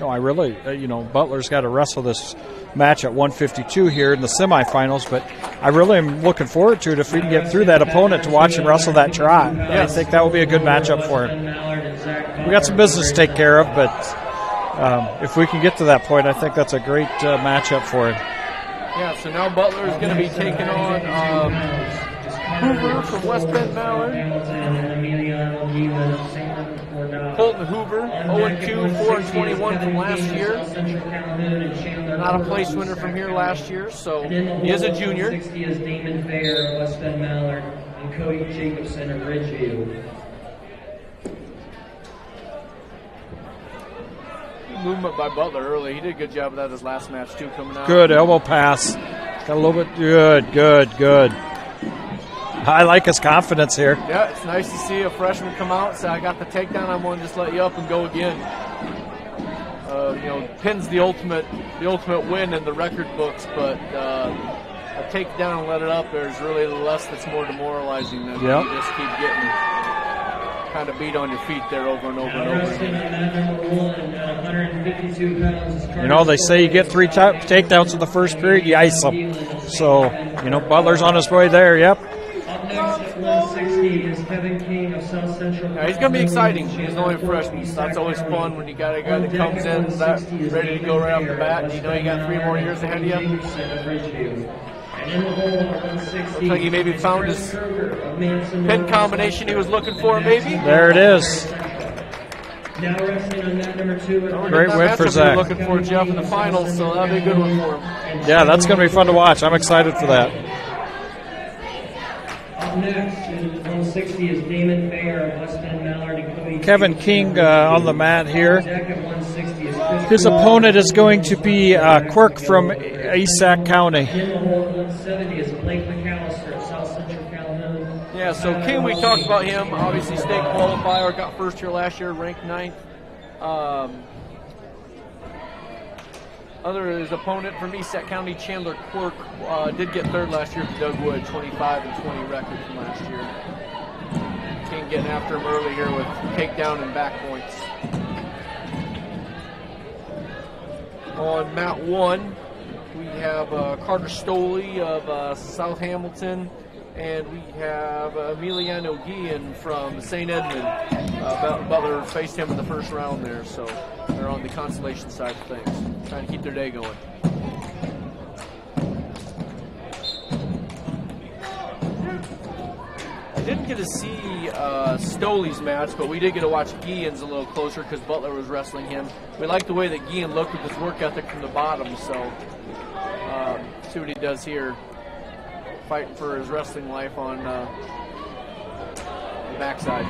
No, I really, Butler's got to wrestle this match at 152 here in the semifinals, but I really am looking forward to it if we can get through that opponent to watch him wrestle that Trott. I think that will be a good matchup for him. We got some business to take care of, but if we can get to that point, I think that's a great matchup for him. Yeah, so now Butler is going to be taking on Hoover from West Bend Mallard. Colton Hoover, 0-2, 4-21 from last year. Not a place winner from here last year, so he is a junior. 60 is Damon Fair, West Bend Mallard, and Cody Jacobson of Ridgeview. Movement by Butler early. He did a good job of that his last match too, coming out. Good elbow pass. Got a little bit. Good. I like his confidence here. Yeah, it's nice to see a freshman come out and say, I got the takedown, I'm going to just let you up and go again. Pin's the ultimate win in the record books, but a takedown and let it up, there's really less that's more demoralizing than you just keep getting kind of beat on your feet there over and over and over again. They say you get 3 takedowns in the first period, you ice them. So, Butler's on his way there, yep. Up next at 160 is Kevin King of South Central. Yeah, he's going to be exciting. He's only a freshman, so that's always fun when you got a guy that comes in ready to go right off the bat. You got 3 more years ahead of you. Looks like he maybe found his pin combination he was looking for, maybe. There it is. Now wrestling on mat number 2. Great win for Zach. Looking for Jeff in the finals, so that'll be a good one for him. Yeah, that's going to be fun to watch. I'm excited for that. Up next at 160 is Damon Fair of West Bend Mallard and Cody. Kevin King on the mat here. Deck at 160 is Chris. His opponent is going to be Quirk from Esac County. In the hole at 170 is Blake McAllister of South Central Calhoun. Yeah, so King, we talked about him. Obviously, state qualifier, got first here last year, ranked 9th. His opponent from Esac County, Chandler Quirk, did get 3rd last year for Doug Wood, 25-20 record from last year. King getting after him early here with takedown and back points. On mat 1, we have Carter Stoley of South Hamilton, and we have Emiliano Guillen from St. Edmund. Butler faced him in the first round there, so they're on the consolation side of things, trying to keep their day going. I didn't get to see Stoley's match, but we did get to watch Guillen's a little closer because Butler was wrestling him. We like the way that Guillen looked with his work ethic from the bottom, so see what he does here. Fighting for his wrestling life on the backside.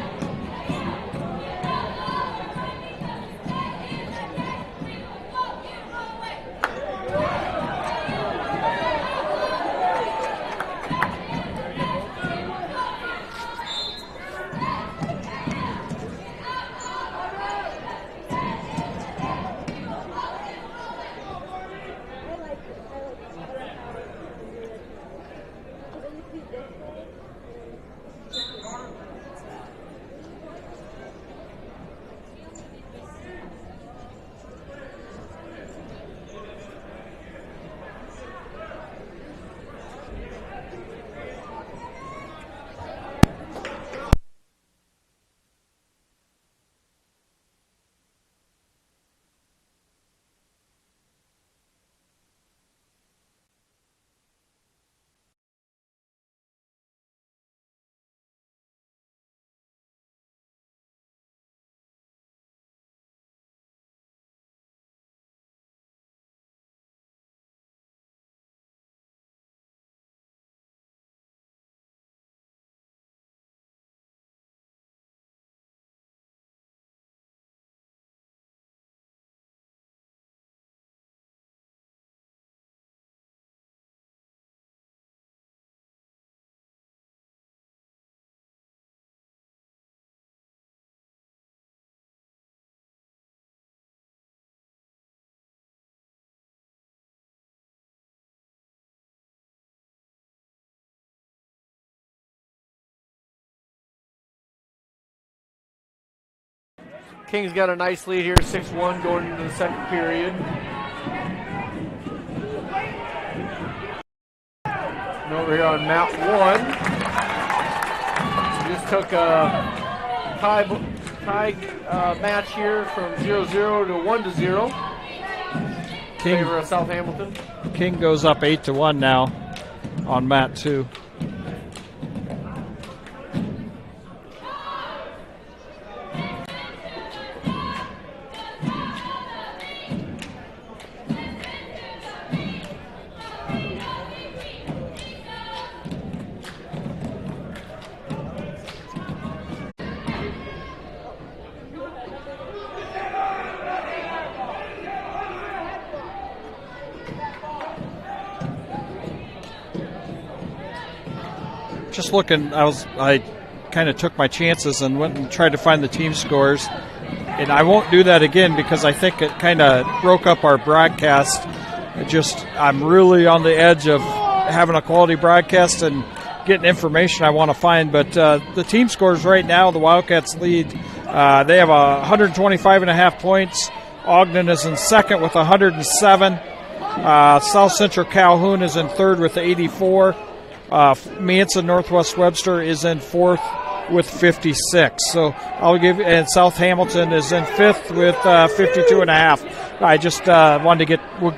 King's got a nice lead here, 6-1 going into the second period. And over here on mat 1, we just took a tie match here from 0-0 to 1-0. King, Favor of South Hamilton. King goes up 8-1 now on mat 2. Just looking, I kind of took my chances and went and tried to find the team scores, and I won't do that again because I think it kind of broke up our broadcast. I'm really on the edge of having a quality broadcast and getting information I want to find. But the team scores right now, the Wildcats lead. They have 125.5 points. Ogden is in second with 107. South Central Calhoun is in third with 84. Manson Northwest Webster is in fourth with 56. So I'll give, and South Hamilton is in fifth with 52.5. I just wanted to we'll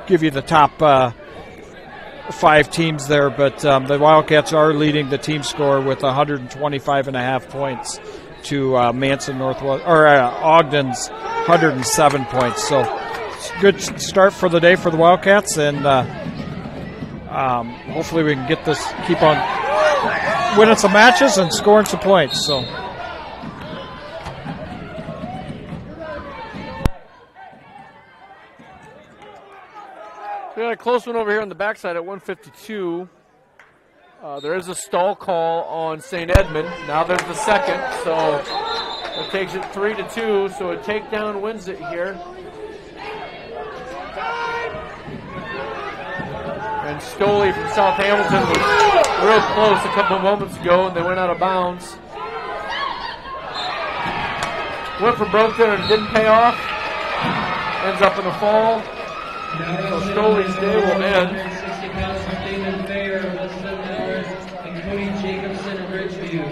give you the top 5 teams there, but the Wildcats are leading the team score with 125.5 points to Manson Northwest or Ogden's 107 points. So it's a good start for the day for the Wildcats, and hopefully we can get this, keep on winning some matches and scoring some points. So we got a close one over here on the backside at 152. There is a stall call on St. Edmund. Now there's the second, so it takes it 3-2. So a takedown wins it here. And Stoley from South Hamilton was real close a couple of moments ago, and they went out of bounds. Went for broke there and didn't pay off. Ends up in a fall. So Stoley's day will end. 160 pounds for Damon Fair, Weston Mallard, and Cody Jacobson of Ridgeview.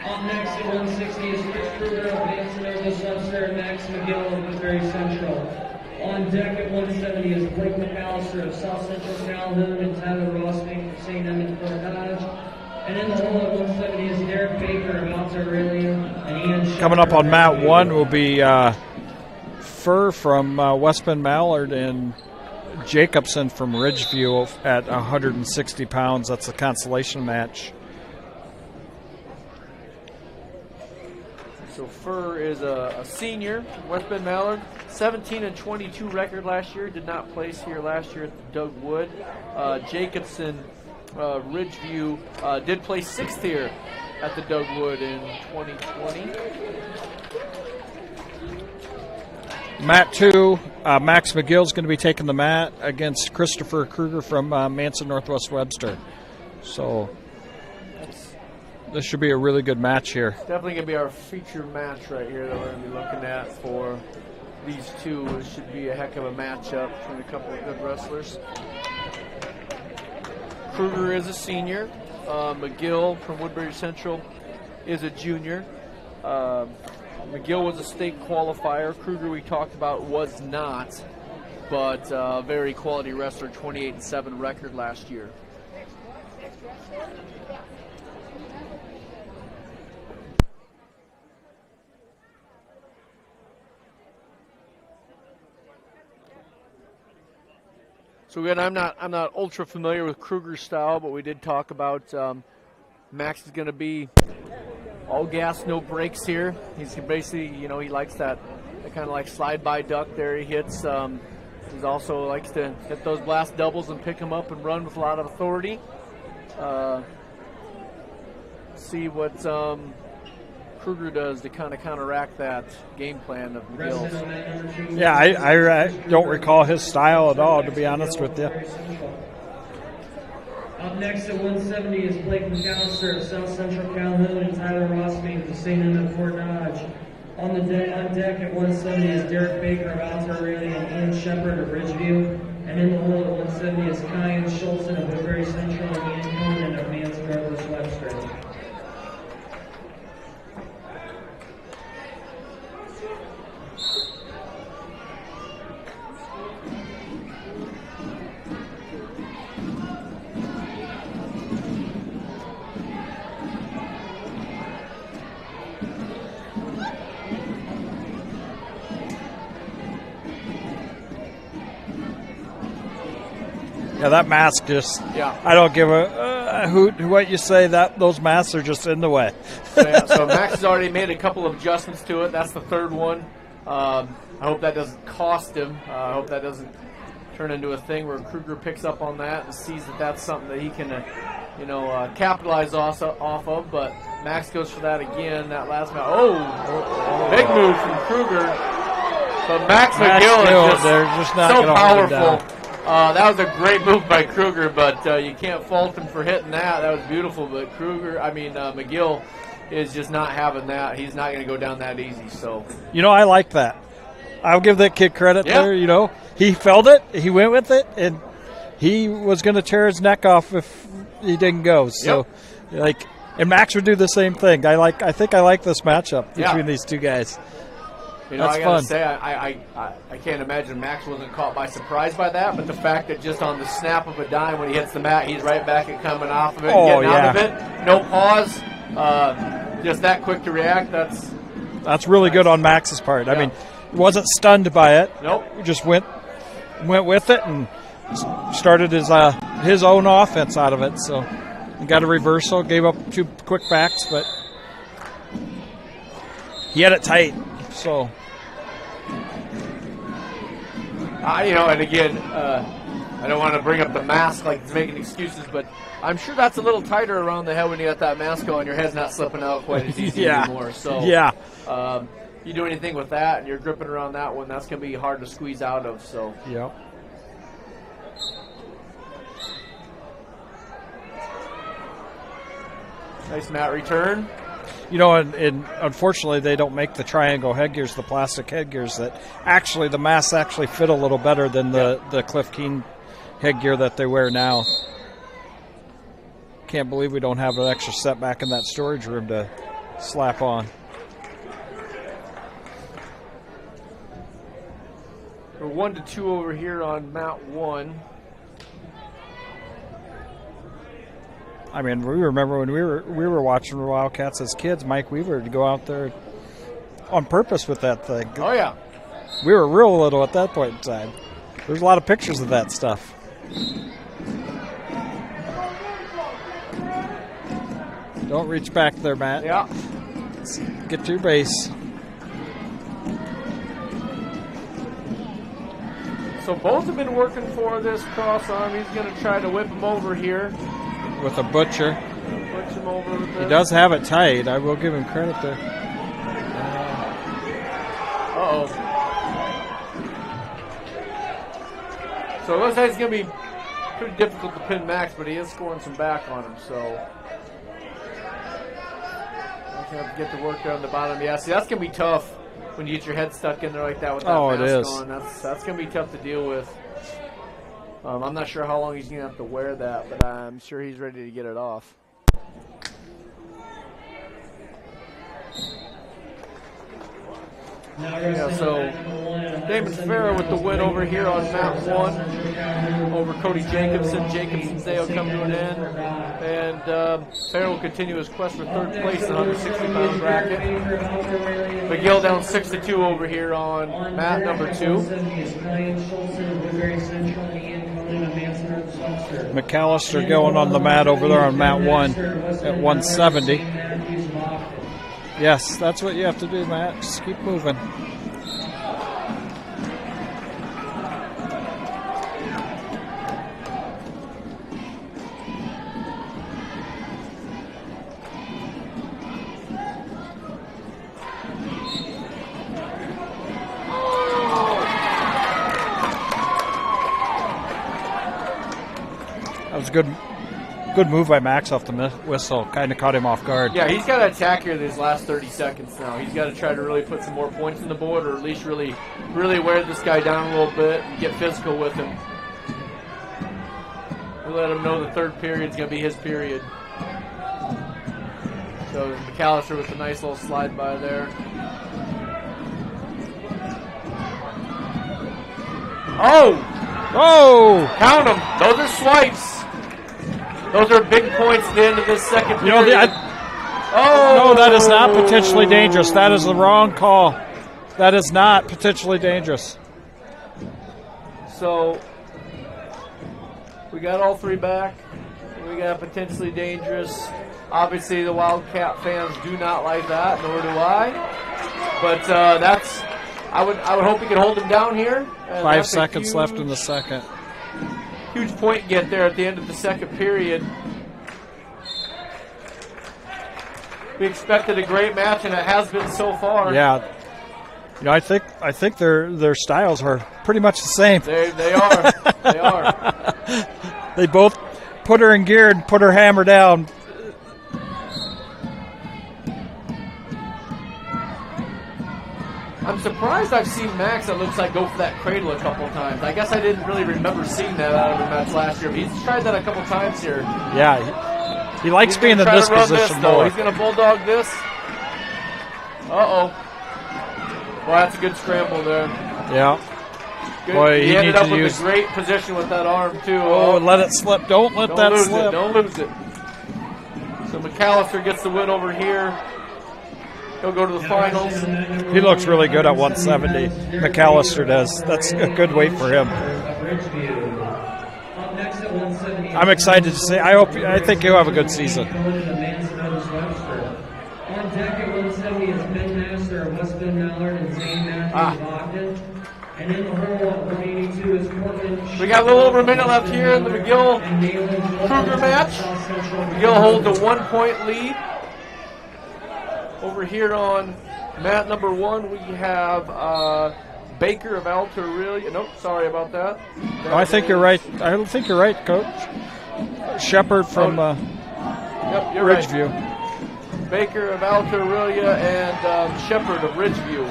Up next at 160 is Chris Kruger of Manson Northwest Webster and Max McGill of Woodbury Central. On deck at 170 is Blake McAllister of South Central Calhoun and Tyler Rossman from St. Edmund Fort Dodge. And in the hole at 170 is Derek Baker of Alta Aurelia and Ian Shepard. coming up on mat 1 will be Fur from Westman Mallard and Jacobson from Ridgeview at 160 pounds. That's a consolation match. So Fur is a senior, West Bend Mallard, 17-22 record last year. Did not place here last year at the Doug Wood. Jacobson, Ridgeview, did place 6th here at the Doug Wood in 2020. Mat 2, Max McGill's going to be taking the mat against Christopher Kruger from Manson Northwest Webster. So this should be a really good match here. Definitely going to be our feature match right here that we're going to be looking at for these two. It should be a heck of a matchup between a couple of good wrestlers. Kruger is a senior. McGill from Woodbury Central is a junior. McGill was a state qualifier. Kruger, we talked about, was not, but very quality wrestler, 28-7 record last year. So again, I'm not ultra familiar with Kruger's style, but we did talk about Max is going to be all gas, no brakes here. He's basically, he likes that kind of like slide by duck there. He hits. He also likes to hit those blast doubles and pick them up and run with a lot of authority. See what Kruger does to kind of counteract that game plan of McGill's. Yeah, I don't recall his style at all, to be honest with you. Up next at 170 is Blake McAllister of South Central Calhoun and Tyler Rossman of St. Edmund Fort Dodge. On deck at 170 is Derek Baker of Alta Aurelia and Ian Shepard of Ridgeview. And in the hole at 170 is Kyan Schultzen of Woodbury Central and Ian Conan of Manson Northwest Webster. Yeah, that mask just. Yeah. I don't give a hoot what you say. That those masks are just in the way. So Max has already made a couple of adjustments to it. That's the third one. I hope that doesn't cost him. I hope that doesn't turn into a thing where Kruger picks up on that and sees that that's something that he can, capitalize off of. But Max goes for that again. That last match. Big move from Kruger. But Max McGill is just not so gonna hold him down. powerful. That was a great move by Kruger, but you can't fault him for hitting that. That was beautiful. But McGill is just not having that. He's not going to go down that easy. So I like that. I'll give that kid credit there. He felt it. He went with it, and he was going to tear his neck off if he didn't go. So, and Max would do the same thing. I think I like this matchup between these two guys. That's I gotta say, I can't imagine Max wasn't caught by surprise by that, but the fact that just on the snap of a dime when he hits the mat, he's right back at coming off of it, and getting out of it, no pause, just that quick to react. That's really good on Max's part. I mean, he wasn't stunned by it. Nope. He just went with it and started his own offense out of it. So he got a reversal, gave up 2 quick backs, but he had it tight. So, and again, I don't want to bring up the mask like it's making excuses, but I'm sure that's a little tighter around the head when you got that mask on. Your head's not slipping out quite as easy anymore. So, you do anything with that and you're gripping around that one, that's going to be hard to squeeze out of. So, yeah. Nice mat return. And unfortunately, they don't make the triangle headgears, the plastic headgears that actually the masks actually fit a little better than the Cliff Keen headgear that they wear now. Can't believe we don't have an extra set back in that storage room to slap on. We're 1-2 over here on mat 1. I mean, we remember when we were watching the Wildcats as kids, Mike Weaver to go out there on purpose with that thing. Oh, yeah. We were real little at that point in time. There's a lot of pictures of that stuff. Don't reach back there, Matt. Yeah. Get to your base. So both have been working for this cross arm. He's going to try to whip him over here. With a butcher. Butch him over with this. He does have it tight. I will give him credit there. Uh-oh. So it looks like it's going to be pretty difficult to pin Max, but he is scoring some back on him, so Max going to have to get to work there on the bottom. Yeah, see, that's going to be tough when you get your head stuck in there like that with that mask on. That's going to be tough to deal with. I'm not sure how long he's going to have to wear that, but I'm sure he's ready to get it off. So Damon Farrow with the win over here on mat 1 over Cody Jacobson. Jacobson's day will come to an end, and Farrow will continue his quest for third place in the 160-pound bracket. McGill down 6-2 over here on mat number 2. McAllister going on the mat over there on mat 1 at 170. Yes, that's what you have to do, Matt. Just keep moving. That was a good move by Max off the whistle. Kind of caught him off guard. Yeah, he's got to attack here in his last 30 seconds now. He's got to try to really put some more points on the board, or at least really wear this guy down a little bit and get physical with him. We'll let him know the third period's going to be his period. So McAllister with a nice little slide by there. Oh! Count them. Those are swipes. Those are big points at the end of this second period. No, that is not potentially dangerous. That is the wrong call. That is not potentially dangerous. So We got all three back. We got potentially dangerous. Obviously, the Wildcat fans do not like that, nor do I. But that's. I would hope we can hold them down here. 5 seconds left in the second. Huge point get there at the end of the second period. We expected a great match, and it has been so far. Yeah. You know, I think their styles are pretty much the same. They are. They are. They both put her in gear and put her hammer down. I'm surprised I've seen Max, it looks like, go for that cradle a couple times. I guess I didn't really remember seeing that out of the match last year, but he's tried that a couple times here. Yeah, he likes being in this position more. He's going to bulldog this. Uh-oh. Well, that's a good scramble there. Yeah. Good. Boy, he he ended needs up to with use a great position with that arm, too. Oh, let it slip. Don't let that lose slip. It. Don't lose it. So McAllister gets the win over here. He'll go to the finals. He looks really good at 170. McAllister does. That's a good weight for him. I'm excited to see. I think he'll have a good season. On deck at 170 is Ben Master of Westman Mallard and Zane Matthews of Ogden. And in the hole at 182 is Portland. We got a little over a minute left here in the McGill Kruger match. McGill holds a 1-point lead. Over here on mat number 1, we have Baker of Altarillo. Nope, sorry about that. I think you're right. I think you're right, Coach. Shepard from yep, you're Ridgeview. Right. Baker of Altarillo and Shepard of Ridgeview.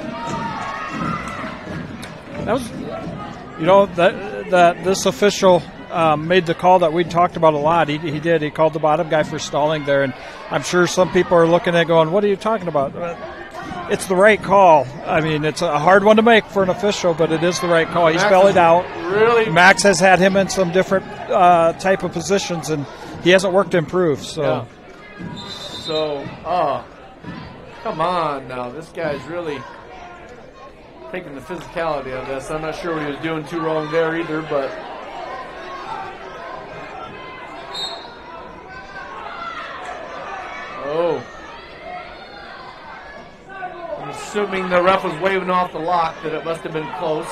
That was, you know, that this official made the call that we talked about a lot. He did. He called the bottom guy for stalling there, and I'm sure some people are looking at going, "What are you talking about?" It's the right call. I mean, it's a hard one to make for an official, but it is the right call. He's bellied out. Really, Max has had him in some different type of positions, and he hasn't worked to improve. So, yeah. Come on now. This guy's really taking the physicality of this. I'm not sure what he was doing too wrong there either, but. Oh. I'm assuming the ref was waving off the lock, that it must have been close.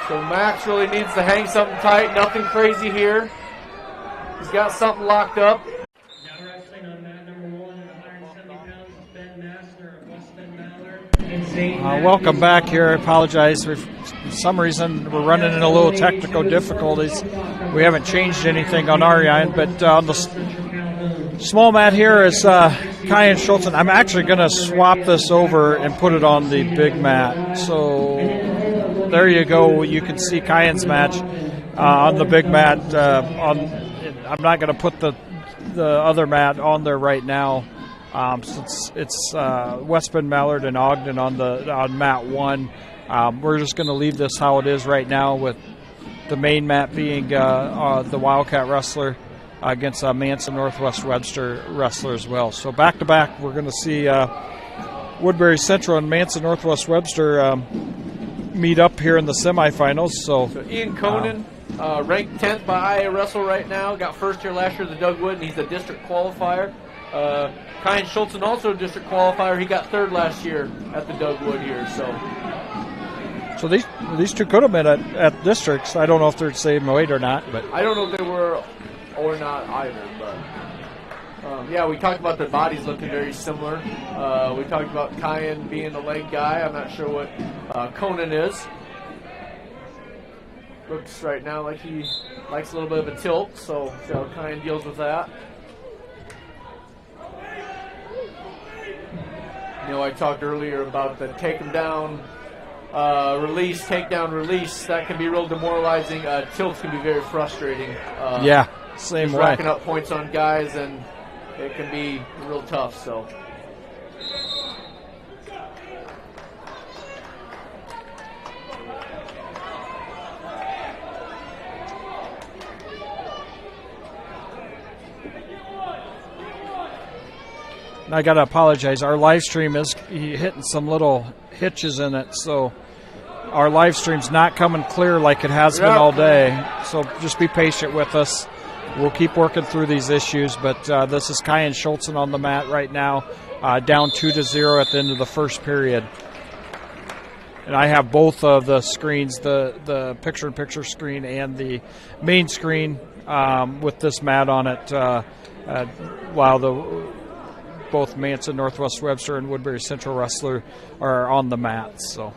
So Max really needs to hang something tight, nothing crazy here. He's got something locked up. Now wrestling on mat number 1 at 170 pounds is Ben Master of Westman Mallard. welcome back here. I apologize. For some reason, we're running into a little technical difficulties. We haven't changed anything on our end, but on the small mat here is Kyan Schultzen. I'm actually going to swap this over and put it on the big mat. So there you go. You can see Kyan's match on the big mat. I'm not going to put the other mat on there right now. Since it's Westman Mallard and Ogden on mat 1. We're just going to leave this how it is right now, with the main mat being the Wildcat wrestler against Manson Northwest Webster wrestler as well. So back to back, we're going to see Woodbury Central and Manson Northwest Webster meet up here in the semifinals. So Ian Conan, ranked 10th by IA Wrestle right now, got first here last year at the Dougwood, and he's a district qualifier. Kyan Schultzen, also a district qualifier. He got third last year at the Dougwood here. So these two could have been at districts. I don't know if they're the same weight or not, but I don't know if they were or not either. But yeah, we talked about their bodies looking very similar. We talked about Kyan being a leg guy. I'm not sure what Conan is. Looks right now like he likes a little bit of a tilt, so see how Kyan deals with that. You know, I talked earlier about the take him down, release, takedown, release. That can be real demoralizing. Tilts can be very frustrating. Yeah, same way. Racking up points on guys, and it can be real tough. So. And I got to apologize. Our live stream is hitting some little hitches in it, so our live stream's not coming clear like it has been all day. So just be patient with us. We'll keep working through these issues, but this is Kyan Schultzen on the mat right now, down 2-0 at the end of the first period. And I have both of the screens, the picture-in-picture screen and the main screen with this mat on it, while both Manson, Northwest Webster, and Woodbury Central Wrestler are on the mat. So.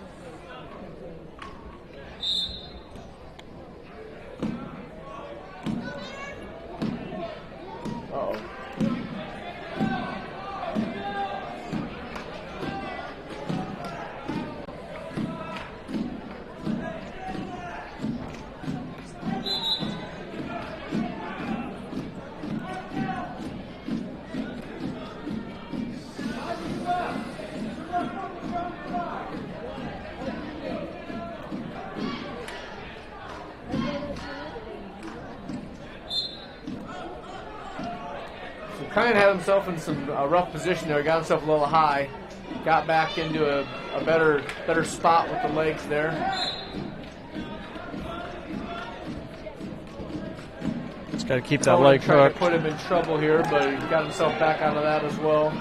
Kind of had himself in some rough position there. Got himself a little high. Got back into a better spot with the legs there. Just got to keep that leg hooked. Put him in trouble here, but he got himself back out of that as well.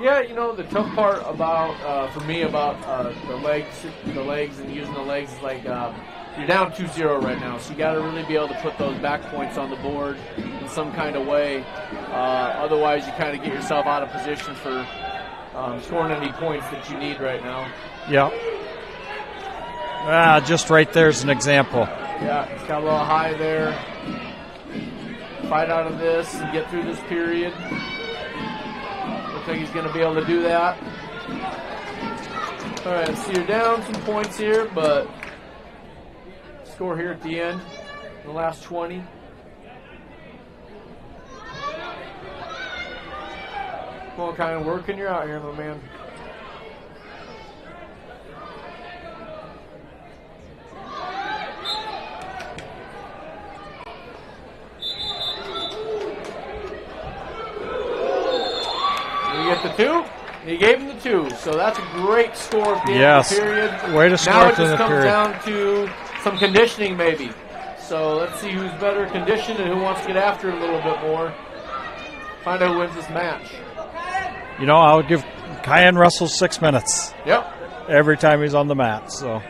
Yeah, you know, the tough part about for me about the legs and using the legs is like you're down 2-0 right now, so you got to really be able to put those back points on the board in some kind of way. Otherwise, you kind of get yourself out of position for scoring any points that you need right now. Yep. Just right there's an example. Yeah, he's got a little high there. Fight out of this and get through this period. Looks like he's going to be able to do that. All right, so you're down some points here, but score here at the end, the last 20. Come on, kind of working. You're out here, my man. You get the 2? He gave him the 2, so that's a great score at the end of the period. Way to start in the period. Now it just comes down to some conditioning maybe. So let's see who's better conditioned and who wants to get after it a little bit more. Find out who wins this match. You know, I would give Kyan Russell 6 minutes. Yep. Every time he's on the mat, so.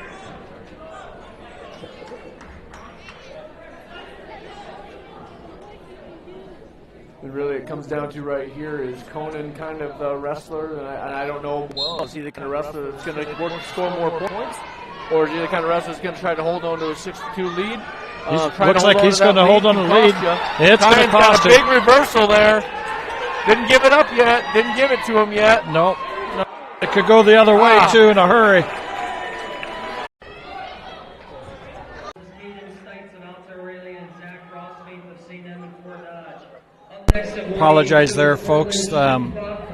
And really, it comes down to right here is Conan kind of the wrestler, and I don't know him well. Is he the kind of wrestler that's going to score more points, or is he the kind of wrestler that's going to try to hold on to a 6-2 lead? Looks like he's going to hold on to the lead. It's going to cost him. Big reversal there. Didn't give it up yet. Didn't give it to him yet. Nope. No. It could go the other way, too, in a hurry. Apologize there, folks.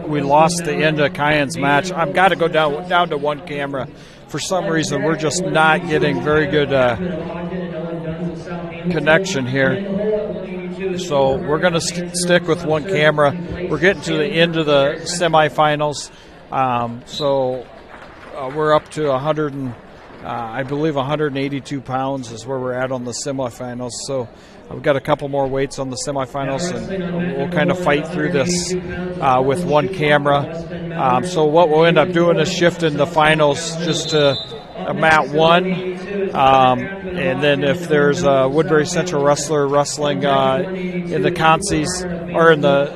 We lost the end of Kyan's match. I've got to go down to one camera. For some reason, we're just not getting very good connection here. So we're going to stick with one camera. We're getting to the end of the semifinals. So we're up to 182 pounds is where we're at on the semifinals. So we've got a couple more weights on the semifinals, and we'll kind of fight through this with one camera. So what we'll end up doing is shifting the finals just to mat 1. And then if there's a Woodbury Central wrestler wrestling in the consies or in the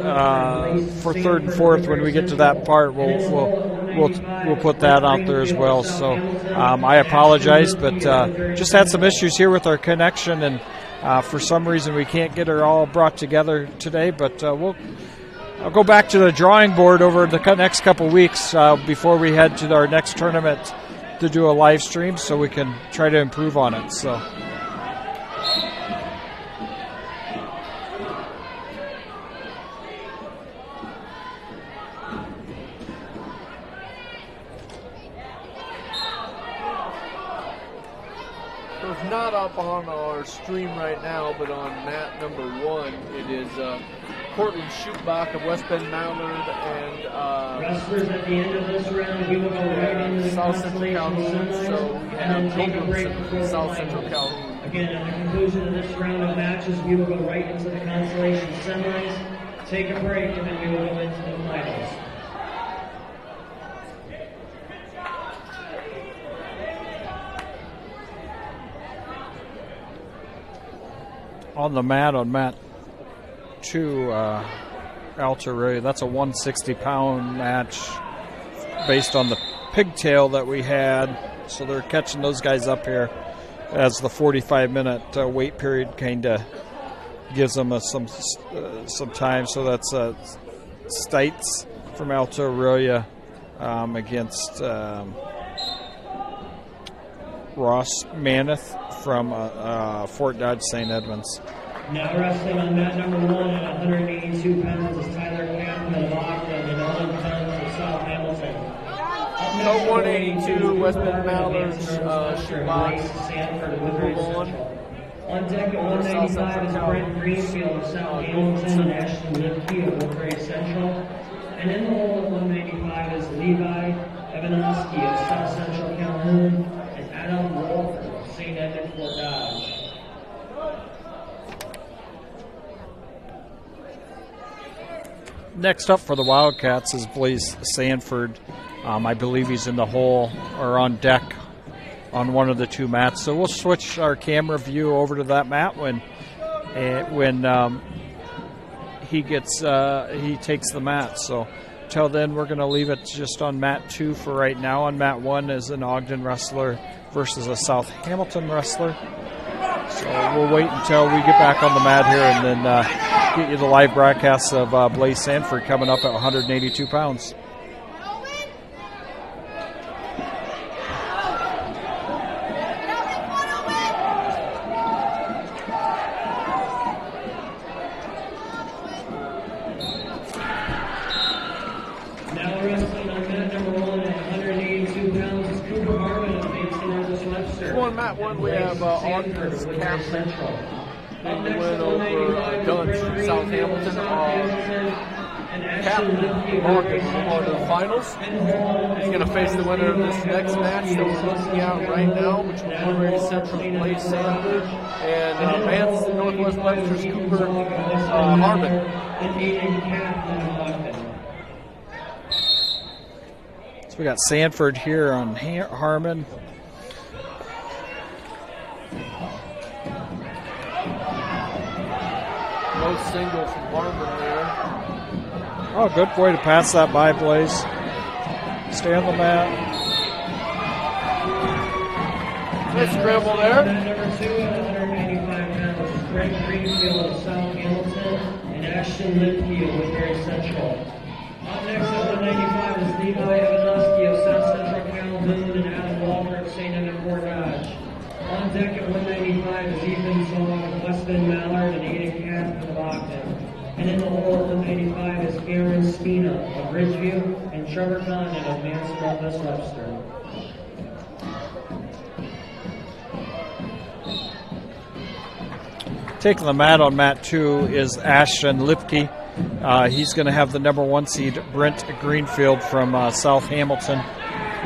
for 3rd and 4th, when we get to that part, we'll put that out there as well. So I apologize, but just had some issues here with our connection, and for some reason we can't get her all brought together today. But I'll go back to the drawing board over the next couple weeks before we head to our next tournament to do a live stream, so we can try to improve on it. So. So it's not up on our stream right now, but on mat number 1, it is Cortland Schutbach of West Bend Mallard and Wrestlers at the end of this round, we will go right into the South Central consolation Calhoun. semis, So we and then have take a break Golden before the South Central finals. Calhoun. Again, at the conclusion of this round of matches, we will go right into the consolation semis, take a break, and then we will go into the finals. On the mat, on mat 2, Alta, that's a 160-pound match based on the pigtail that we had. So they're catching those guys up here as the 45-minute wait period kind of gives them some time. So that's Stites from Alta Aurelia against Ross Maneth from Fort Dodge St. Edmunds. Now wrestling on mat number 1 at 182 pounds is Tyler Kaplan of Ogden and Owen Tuns of South Hamilton. Up next So at 182, West Bend Mallard, Schutbach, Sanford of Woodbury Central. On deck at 195 is Brent Greenfield of South Hamilton and Ashton Lipke of Woodbury Central. And in the hole at 195 is Levi Evanovsky of South Central Calhoun and Adam Wolf of St. Edmund Fort Dodge. Next up for the Wildcats is Blaze Sanford. I believe he's in the hole or on deck on one of the 2 mats. So we'll switch our camera view over to that mat when he takes the mat. So till then, we're going to leave it just on mat 2 for right now. On mat 1 is an Ogden wrestler versus a South Hamilton wrestler. So we'll wait until we get back on the mat here and then get you the live broadcast of Blaze Sanford coming up at 182 pounds. Now wrestling on mat number 1 at 182 pounds is Cooper Harmon of Manson versus Webster. On mat 1, we have Ogden's Kaplan. Then we went over Dunn from South Hamilton. Kaplan Ogden on the finals. He's going to face the winner of this next match that we're looking at right now, between Woodbury Central and Blaze Sanford and Manson Northwest Webster's Cooper Harmon. And Aiden Kaplan of Ogden. So we got Sanford here on Harmon. No single from Harmon there. Oh, good way to pass that by, Blaze. Stay on the mat. Nice scramble there. Number 2 at 185 pounds is Brent Greenfield of South Hamilton and Ashton Lipke of Woodbury Central. Up next at 195 is Levi Evanovsky of South Central Calhoun and Adam Walker of St. Edmund Fort Dodge. On deck at 195 is Ethan Song of West Bend Mallard and Aiden Kaplan of Ogden. And in the hole at 185 is Cameron Spina of Ridgeview and Trevor Condon of Manson Northwest Webster. Taking the mat on mat 2 is Ashton Lipke. He's going to have the number 1 seed, Brent Greenfield from South Hamilton.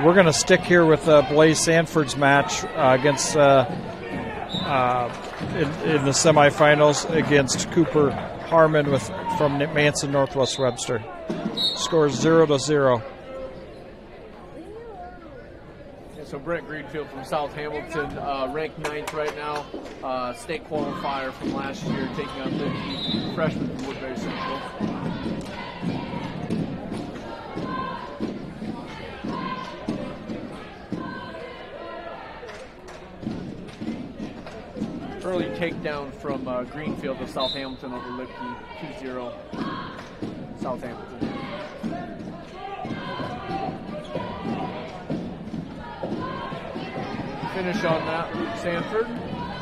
We're going to stick here with Blaze Sanford's match against in the semifinals against Cooper Harmon from Manson Northwest Webster. Scores 0-0. So Brent Greenfield from South Hamilton, ranked 9th right now, state qualifier from last year, taking on the freshman from Woodbury Central. Early takedown from Greenfield of South Hamilton over Lipke, 2-0 Southampton. Finish on that, Sanford.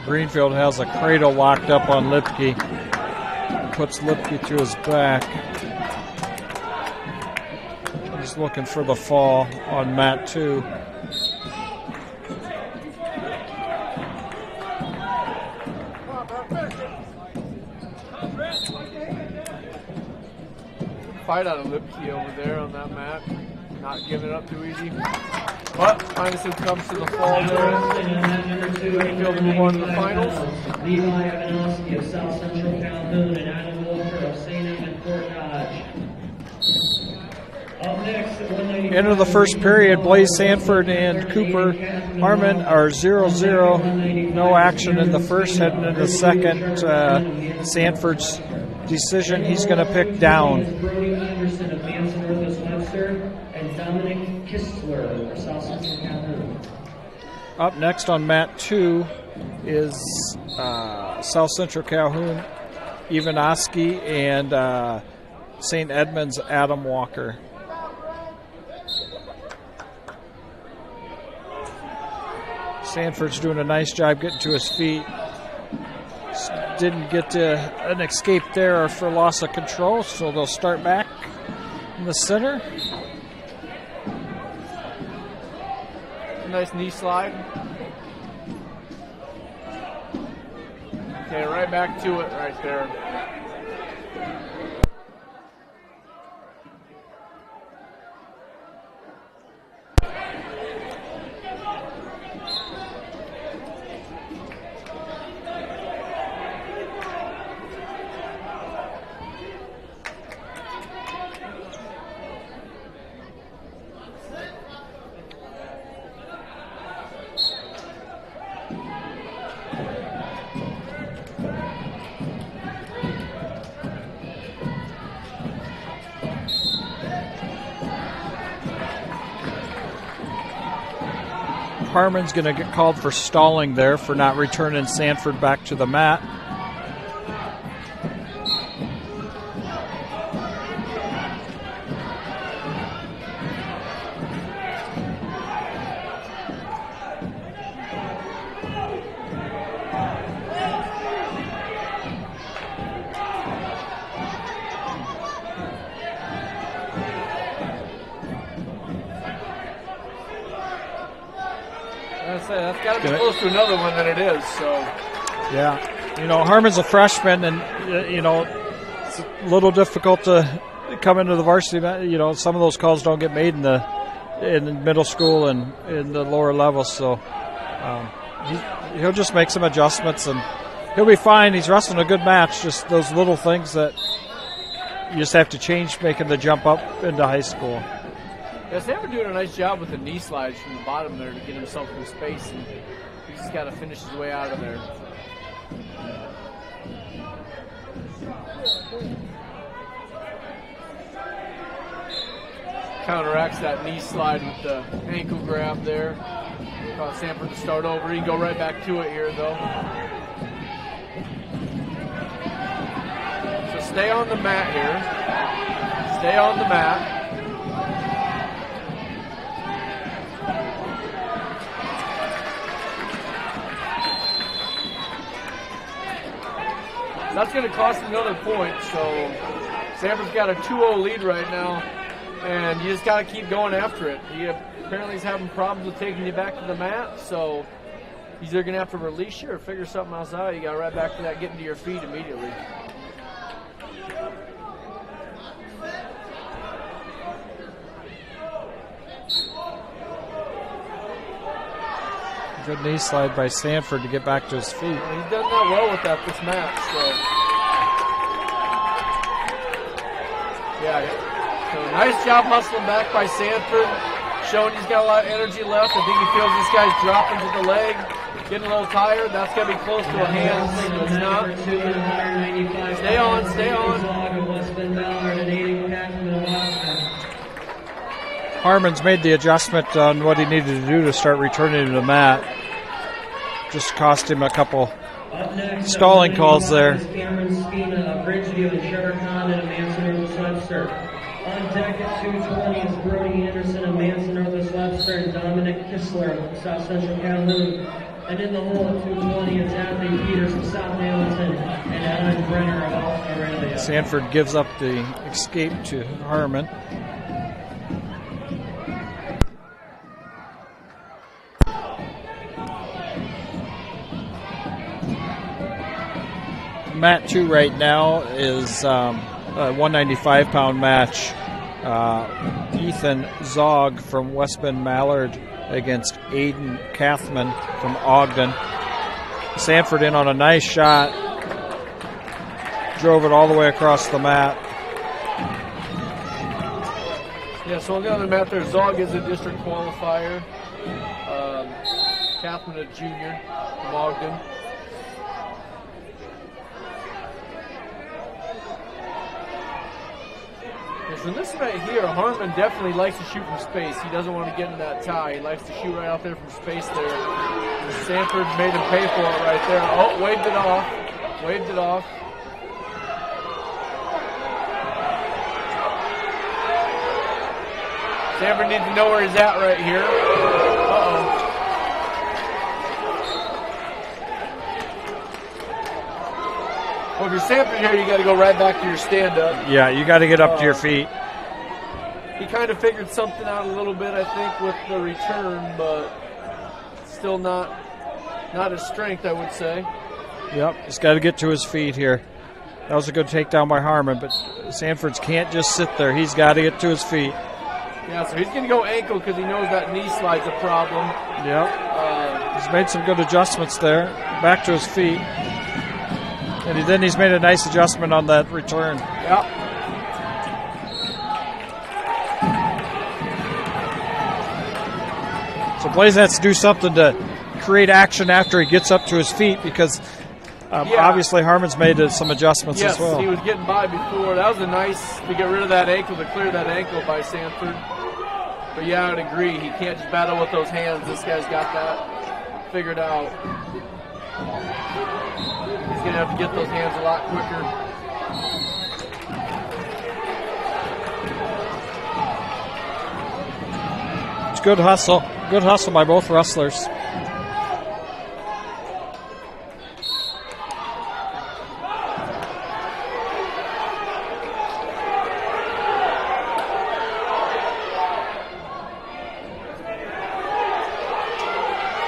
Greenfield has a cradle locked up on Lipke. Puts Lipke to his back. He's looking for the fall on mat 2. fight out of Lipke over there on that mat. Not giving it up too easy. But Heineken comes to the fall there. Greenfield to move on to the finals. Levi Ivanovsky of South Central Calhoun and Adam Wolfer of St. Edmund Fort Dodge. Up next at 195. End of the first period, Blaze Sanford and Cooper Harmon are 0-0. No action in the first, heading into the second. Sanford's decision, he's going to pick down. Brody Anderson of Manson Northwest Webster and Dominic Kistler of South Central Calhoun. Up next on mat 2 is South Central Calhoun Ivanoski and St. Edmunds Adam Walker. Sanford's doing a nice job getting to his feet. Didn't get an escape there for loss of control, so they'll start back in the center. Nice knee slide. Okay, right back to it right there. Harmon's going to get called for stalling there for not returning Sanford back to the mat. That's got to be close to another one than it is. So, yeah, Harmon's a freshman, and it's a little difficult to come into the varsity. Some of those calls don't get made in the middle school and in the lower levels. So he'll just make some adjustments, and he'll be fine. He's wrestling a good match. Just those little things that you just have to change, making the jump up into high school. Yeah, Sanford doing a nice job with the knee slides from the bottom there to get himself in space, and he's just got to finish his way out of there. Counteracts that knee slide with the ankle grab there. Cause Sanford to start over. He can go right back to it here, though. So stay on the mat here. Stay on the mat. That's going to cost another point, so Sanford's got a 2-0 lead right now, and you just got to keep going after it. He apparently is having problems with taking you back to the mat, so he's either going to have to release you or figure something else out. You got right back to that, getting to your feet immediately. Good knee slide by Sanford to get back to his feet. He's done that well with that this match. So, yeah. So nice job muscling back by Sanford, showing he's got a lot of energy left. I think he feels this guy's dropping to the leg, getting a little tired. That's going to be close to a hand. It's not. Stay on, stay on. Harmon's made the adjustment on what he needed to do to start returning to the mat. Just cost him a couple stalling calls there. Cameron Spina of Ridgeview and Sugar Khan and Manson Northwest Webster. On deck at 220 is Brody Anderson of Manson Northwest Webster and Dominic Kistler of South Central Calhoun. And in the hole at 220 is Anthony Peters of South Hamilton and Alan Brenner of Australia. Sanford gives up the escape to Harmon. Mat 2 right now is 195-pound match. Ethan Zog from West Bend Mallard against Aiden Kathman from Ogden. Sanford in on a nice shot. Drove it all the way across the mat. Yeah, so on the other mat there, Zog is a district qualifier. Kathman a junior from Ogden. So this right here, Harmon definitely likes to shoot from space. He doesn't want to get in that tie. He likes to shoot right out there from space there. And Sanford made him pay for it right there. Oh, waved it off. Waved it off. Sanford needs to know where he's at right here. Uh-oh. Well, if you're Sanford here, you got to go right back to your stand-up. Yeah, you got to get up to your feet. He kind of figured something out a little bit, I think, with the return, but still not his strength, I would say. Yep, he's got to get to his feet here. That was a good takedown by Harmon, but Sanford's can't just sit there. He's got to get to his feet. Yeah, so he's going to go ankle because he knows that knee slide's a problem. Yep. He's made some good adjustments there. Back to his feet. And then he's made a nice adjustment on that return. Yep. So Blaze has to do something to create action after he gets up to his feet because obviously Harmon's made some adjustments as well. Yes, he was getting by before. That was a nice to get rid of that ankle, to clear that ankle by Sanford. But yeah, I would agree. He can't just battle with those hands. This guy's got that figured out. He's going to have to get those hands a lot quicker. It's good hustle. Good hustle by both wrestlers.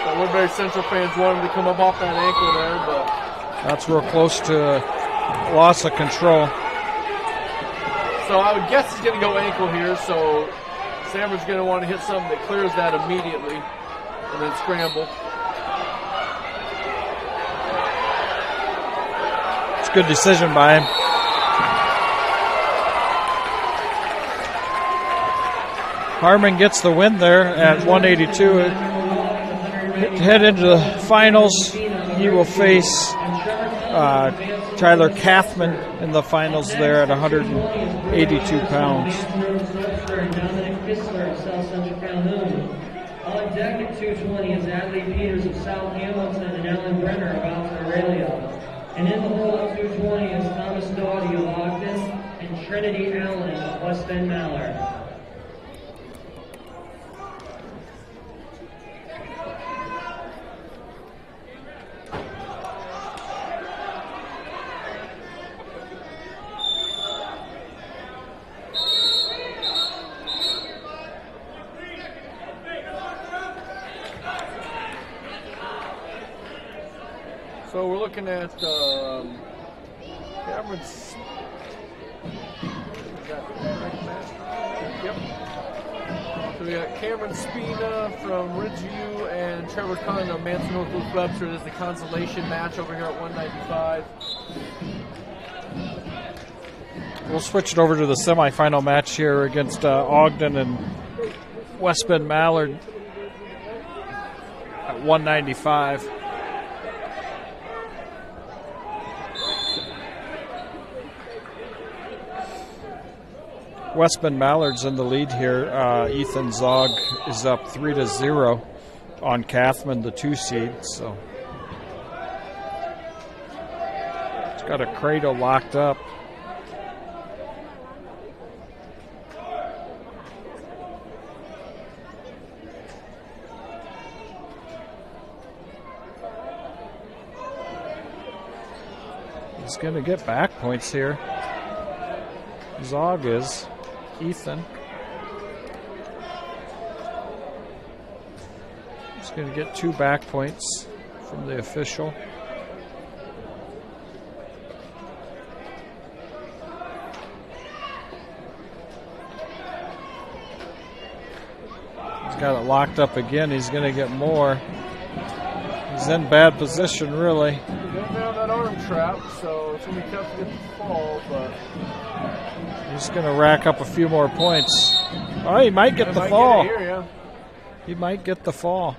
The Woodbury Central fans wanted to come up off that ankle there, but that's real close to loss of control. So I would guess he's going to go ankle here, so Sanford's going to want to hit something that clears that immediately and then scramble. It's a good decision by him. Harmon gets the win there at 182. Head into the finals. He will face Tyler Kathman in the finals there at 182 pounds. On deck at 220 is Adley Peters of South Hamilton and Alan Brenner of Alton Aurelia. And in the hole at 220 is Thomas Doughty of Ogden and Trinity Allen of West Bend Mallard. So we're looking at Cameron's. Yep. So we got Cameron Spina from Ridgeview and Trevor Conn of Manson with Webster. This is the consolation match over here at 195. We'll switch it over to the semifinal match here against Ogden and West Bend Mallard at 195. West Bend Mallard's in the lead here. Ethan Zog is up 3-0 on Kathman, the 2 seed. So it's got a cradle locked up. He's going to get back points here. Zog is. Ethan. He's going to get 2 back points from the official. got it locked up again. He's going to get more. He's in bad position, really. He's going down that arm trap, so it's going to be tough to get the fall, but he's going to rack up a few more points. Oh, he might get the fall. Get it here, yeah. He might get the fall.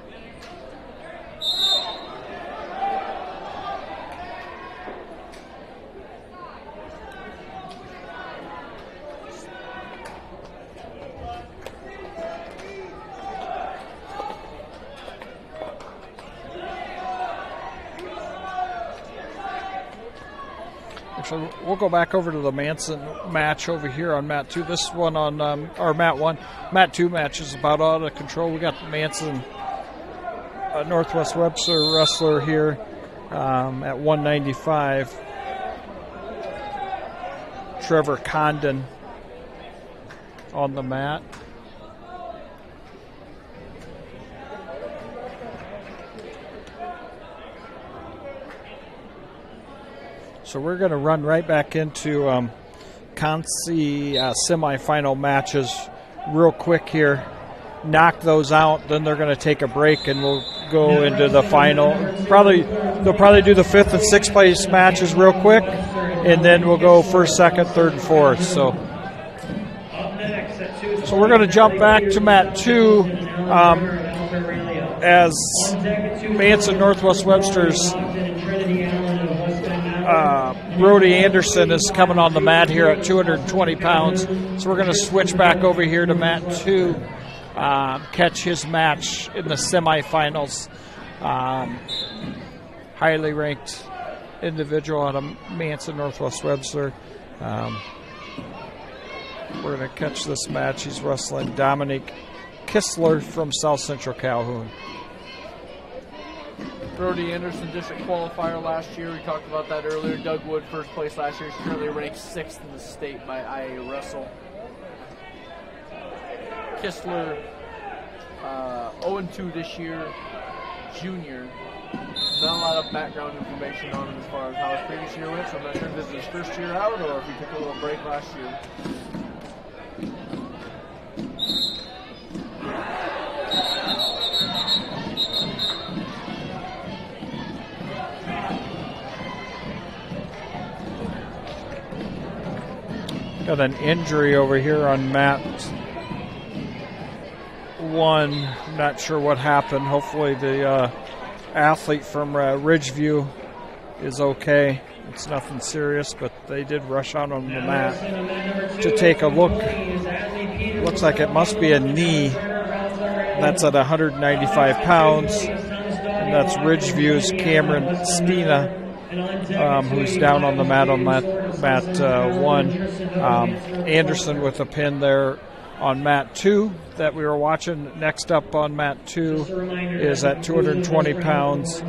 Actually, we'll go back over to the Manson match over here on mat 2. This one on or mat 1. Mat 2 match is about out of control. We got Manson, Northwest Webster wrestler here at 195. Trevor Condon on the mat. So we're going to run right back into Consi semifinal matches real quick here. Knock those out, then they're going to take a break, and we'll go into the final. They'll probably do the 5th and 6th place matches real quick, and then we'll go 1st, 2nd, 3rd, and 4th. So we're going to jump back to mat 2 as Manson Northwest Webster's Brody Anderson is coming on the mat here at 220 pounds. So we're going to switch back over here to mat 2, catch his match in the semifinals. Highly ranked individual out of Manson Northwest Webster. We're going to catch this match. He's wrestling Dominic Kistler from South Central Calhoun. Brody Anderson, district qualifier last year. We talked about that earlier. Doug Wood, 1st place last year. He's currently ranked 6th in the state by IA Wrestle. Kistler, 0-2 this year, junior. Not a lot of background information on him as far as how his previous year went, so I'm not sure if this is his first year out or if he took a little break last year. Got an injury over here on mat 1. I'm not sure what happened. Hopefully the athlete from Ridgeview is okay. It's nothing serious, but they did rush out on the mat to take a look. Looks like it must be a knee. That's at 195 pounds. And that's Ridgeview's Cameron Stina. Who's down on the mat on mat 1. Anderson with a pin there on mat 2 that we were watching. Next up on mat 2 is at 220 pounds.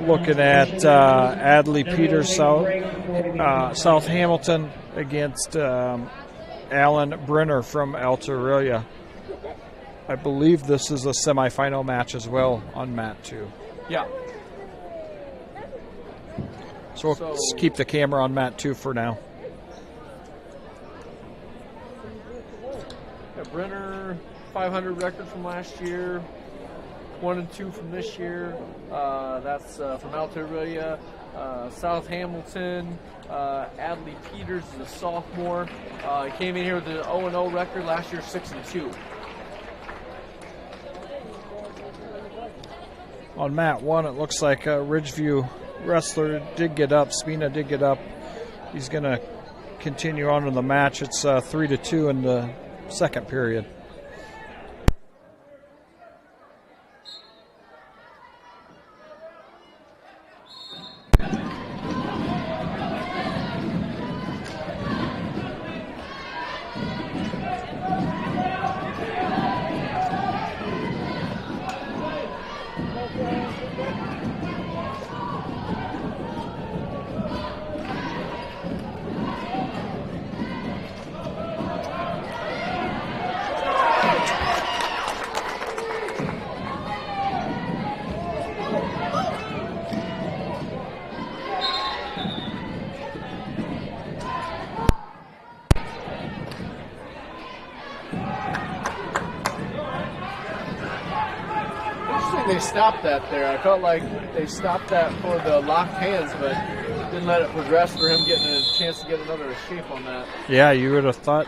Looking at Adley Peters, South Hamilton against Alan Brenner from Alta Aurelia. I believe this is a semifinal match as well on mat 2. Yeah. So we'll keep the camera on mat 2 for now. Yeah, Brenner, 500 record from last year, 1-2 from this year. That's from Alta Aurelia. South Hamilton, Adley Peters is a sophomore. He came in here with an 0-0 record last year, 6-2. On mat 1, it looks like Ridgeview wrestler did get up. Spina did get up. He's going to continue on in the match. It's 3-2 in the 2nd period. like they stopped that there. I felt like they stopped that for the locked hands, but didn't let it progress for him getting a chance to get another escape on that. Yeah, you would have thought.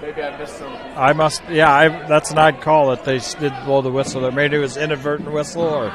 Maybe I missed some. I must. Yeah, that's an odd call that they did blow the whistle there. Maybe it was inadvertent whistle or.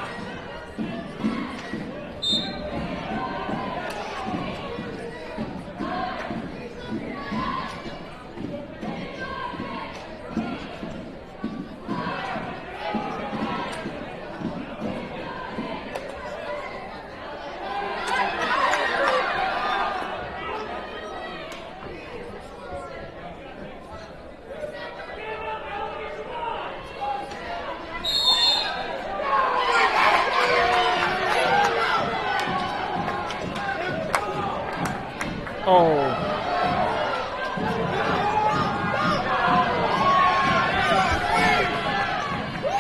Oh.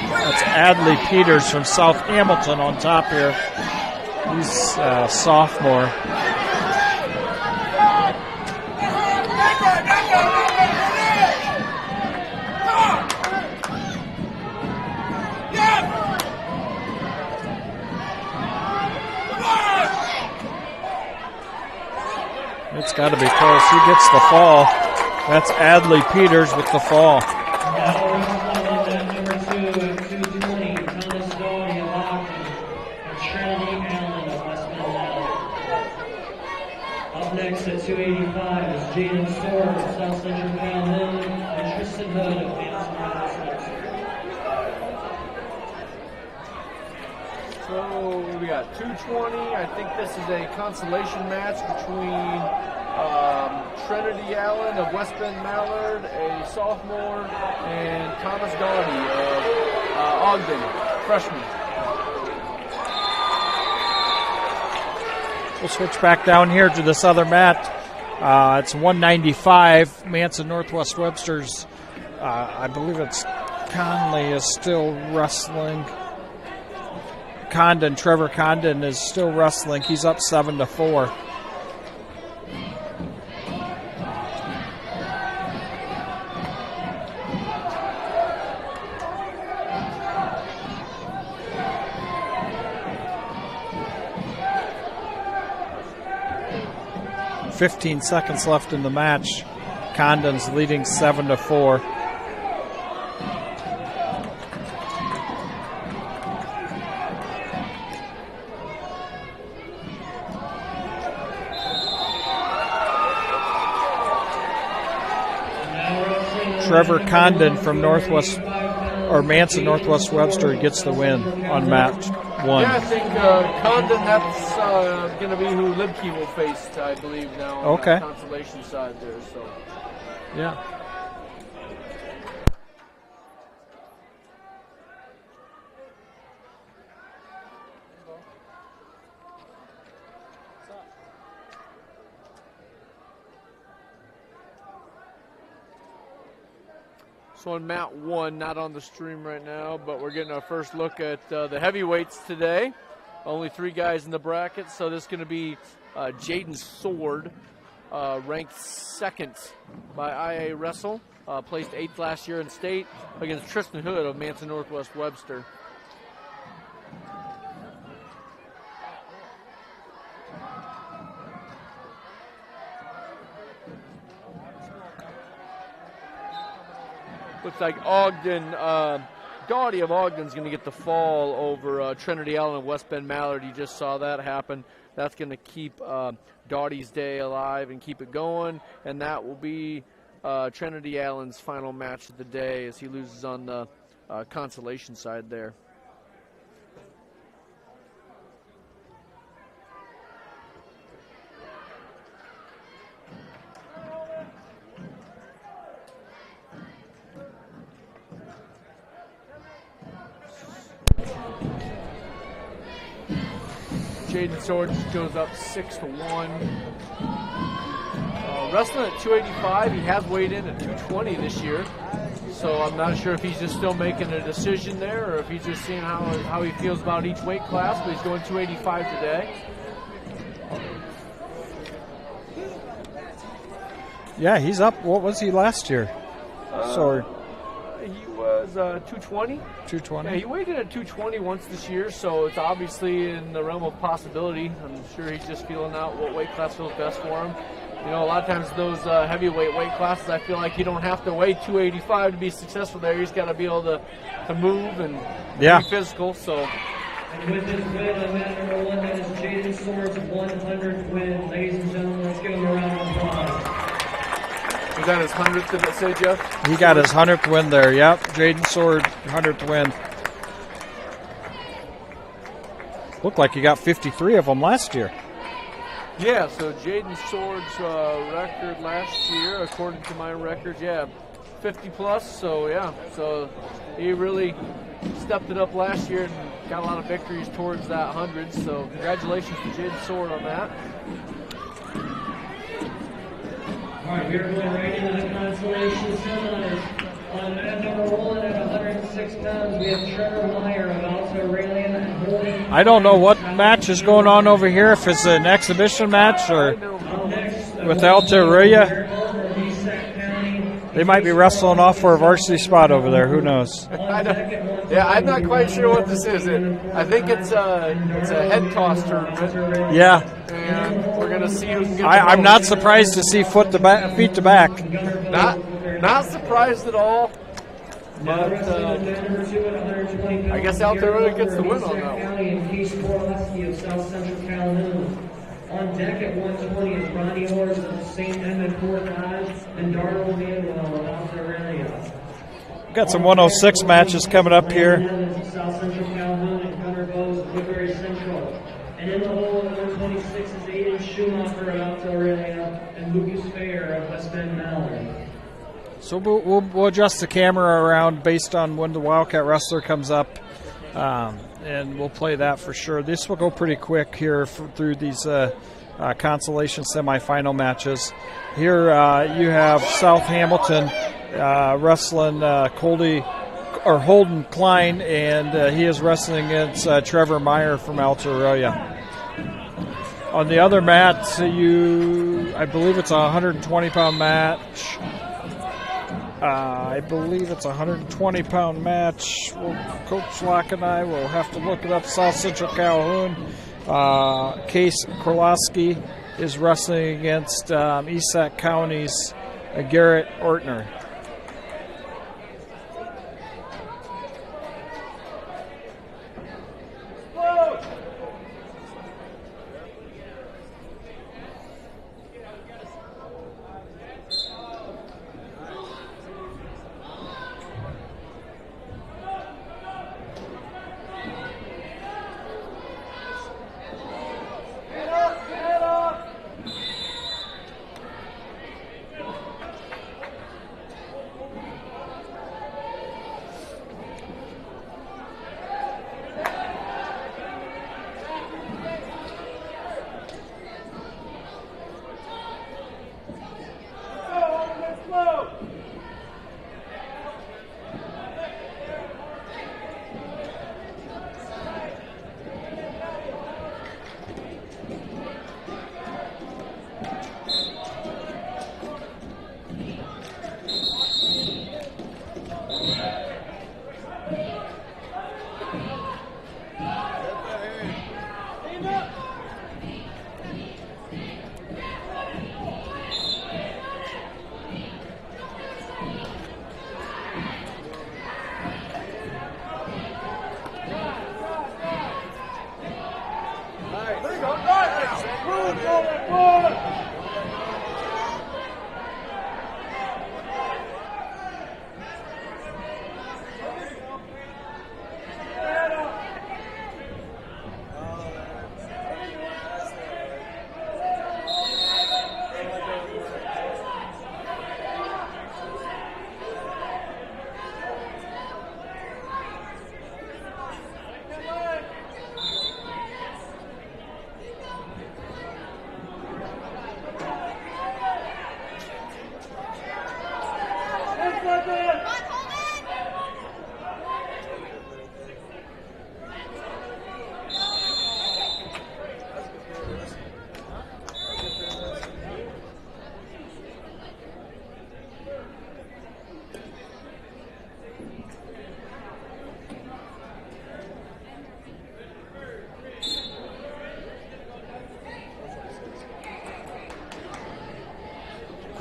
That's Adley Peters from South Hamilton on top here. He's a sophomore. It's got to be close. He gets the fall. That's Adley Peters with the fall. Number 2 at 220, Thomas Doherty of Ogden and Trinity Allen of West Bend. Up next at 285 is Jaden Sword of South Central Calhoun and Tristan Hood of Manson. So we got 220. I think this is a consolation match between Trinity Allen of West Bend Mallard, a sophomore, and Thomas Doherty of Ogden, freshman. We'll switch back down here to this other mat. It's 195. Manson Northwest Webster's, I believe it's Conley is still wrestling. Trevor Condon is still wrestling. He's up 7-4. "15 seconds left in the match. Condon's leading 7-4. Trevor Condon from Manson Northwest Webster gets the win on match 1. Yeah, I think Condon, that's going to be who Libke will face, I believe, now on the consolation side there. So, yeah. So on mat 1, not on the stream right now, but we're getting our first look at the heavyweights today. Only 3 guys in the bracket, so this is going to be Jaden Sword, ranked 2nd by IA Wrestle, placed 8th last year in state, against Tristan Hood of Manson Northwest Webster. Looks like Ogden, Doughty of Ogden's going to get the fall over Trinity Allen of West Bend Mallard. You just saw that happen. That's going to keep Doughty's day alive and keep it going, and that will be Trinity Allen's final match of the day as he loses on the consolation side there. Jaden Sword goes up 6-1. Wrestling at 285, he has weighed in at 220 this year. So I'm not sure if he's just still making a decision there or if he's just seeing how he feels about each weight class, but he's going 285 today. Yeah, he's up. What was he last year? He was was 220. 220. Yeah, he weighed in at 220 once this year, so it's obviously in the realm of possibility. I'm sure he's just feeling out what weight class feels best for him. You know, a lot of times those heavyweight weight classes, I feel like you don't have to weigh 285 to be successful there. You just got to be able to move and be physical. So. And with this win on mat number 1, that is Jaden Sword's 100th win. Ladies and gentlemen, let's give him a round of applause. Was that his 100th, did it say, Jeff? He got his 100th win there, yep. Jaden Sword, 100th win. Looked like he got 53 of them last year. Yeah, so Jaden Sword's record last year, according to my records, 50 plus. So, so he really stepped it up last year and got a lot of victories towards that 100. So, congratulations to Jaden Sword on that. All right, we are going right into the consolation semis. On mat number 1 at 106 pounds, we have Trevor Meyer of Alta Aurelia and holding. I don't know what match is going on over here, if it's an exhibition match or with Alta Aurelia. They might be wrestling off for a varsity spot over there. Who knows? I'm not quite sure what this is. I think it's a head toss tournament. Yeah. And we're going to see who can get I'm not surprised to see feet to back. Not surprised at all. But I guess Alta Aurelia gets the win on that one. On deck at 120 is Ronnie Orrs of St. Edmund Fort Dodge and Darrell Manuel of Alta Aurelia. We've got some 106 matches coming up here. South Central Calhoun and Connor Bowes of Woodbury Central. And in the hole at 126 is Aiden Schumacher of Alta Aurelia and Lucas Fair of West Bend Mallard. So we'll adjust the camera around based on when the Wildcat Wrestler comes up. And we'll play that for sure. This will go pretty quick here through these consolation semifinal matches. Here you have South Hamilton wrestling Holden Klein, and he is wrestling against Trevor Meyer from Alta Aurelia. On the other mat, I believe it's a 120-pound match. I believe it's a 120-pound match. Coach Locke and I will have to look it up. South Central Calhoun. Case Korlowski is wrestling against East Sac County's Garrett Ortner.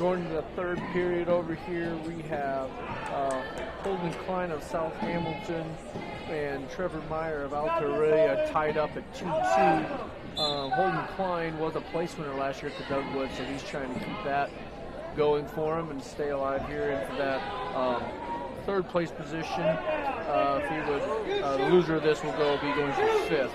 Going to the third period over here, we have Holden Klein of South Hamilton and Trevor Meyer of Altaria tied up at 2-2. Holden Klein was a place winner last year at the Dugwood, so he's trying to keep that going for him and stay alive here. And for that third place position, if he would, the loser of this will be going for fifth.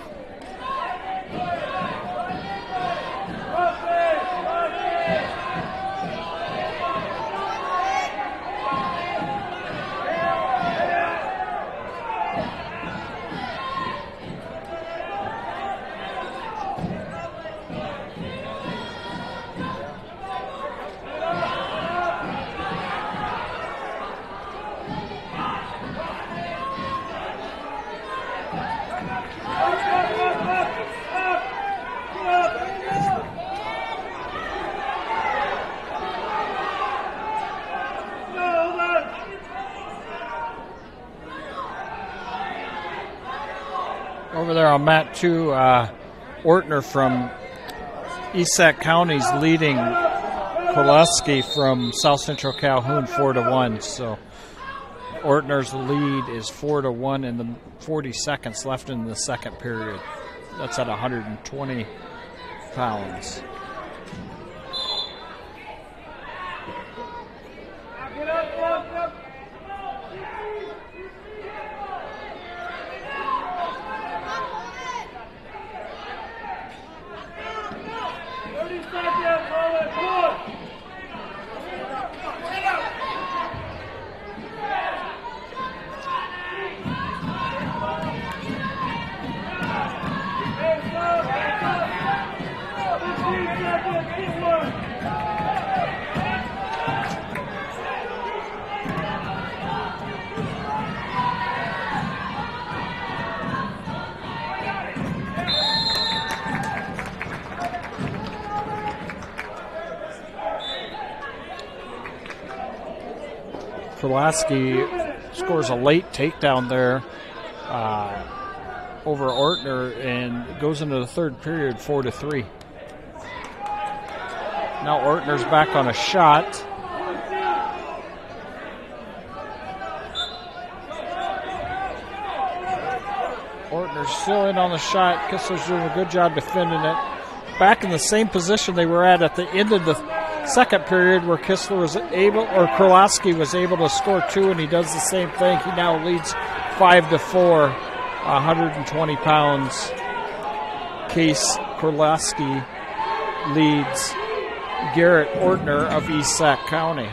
Over there on mat 2, Ortner from East Sac County's leading Kowalski from South Central Calhoun 4-1. So Ortner's lead is 4-1 in the 40 seconds left in the second period. That's at 120 pounds. Kowalski scores a late takedown there over Ortner and goes into the third period 4-3. Now Ortner's back on a shot. Ortner's still in on the shot. Kistler's doing a good job defending it. Back in the same position they were at the end of the second period, where Kistler was able, or Kowalski was able to score 2, and he does the same thing. He now leads 5-4, 120 pounds. Case Kowalski leads Garrett Ortner of East Sac County.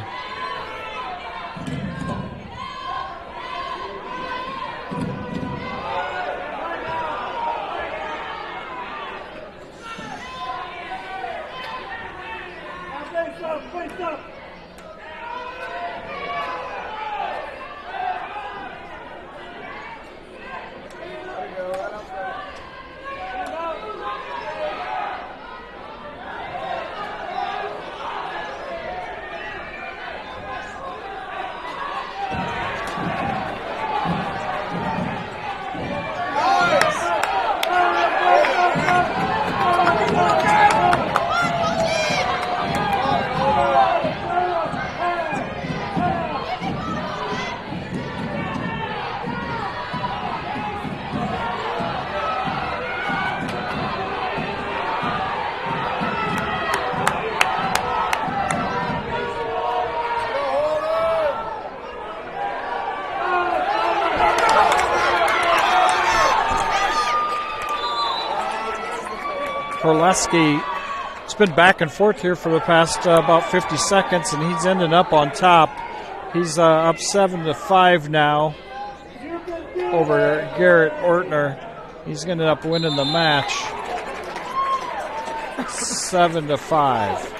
Kowalski, it's been back and forth here for the past about 50 seconds, and he's ending up on top. He's up 7-5 now over Garrett Ortner. He's going to end up winning the match 7-5.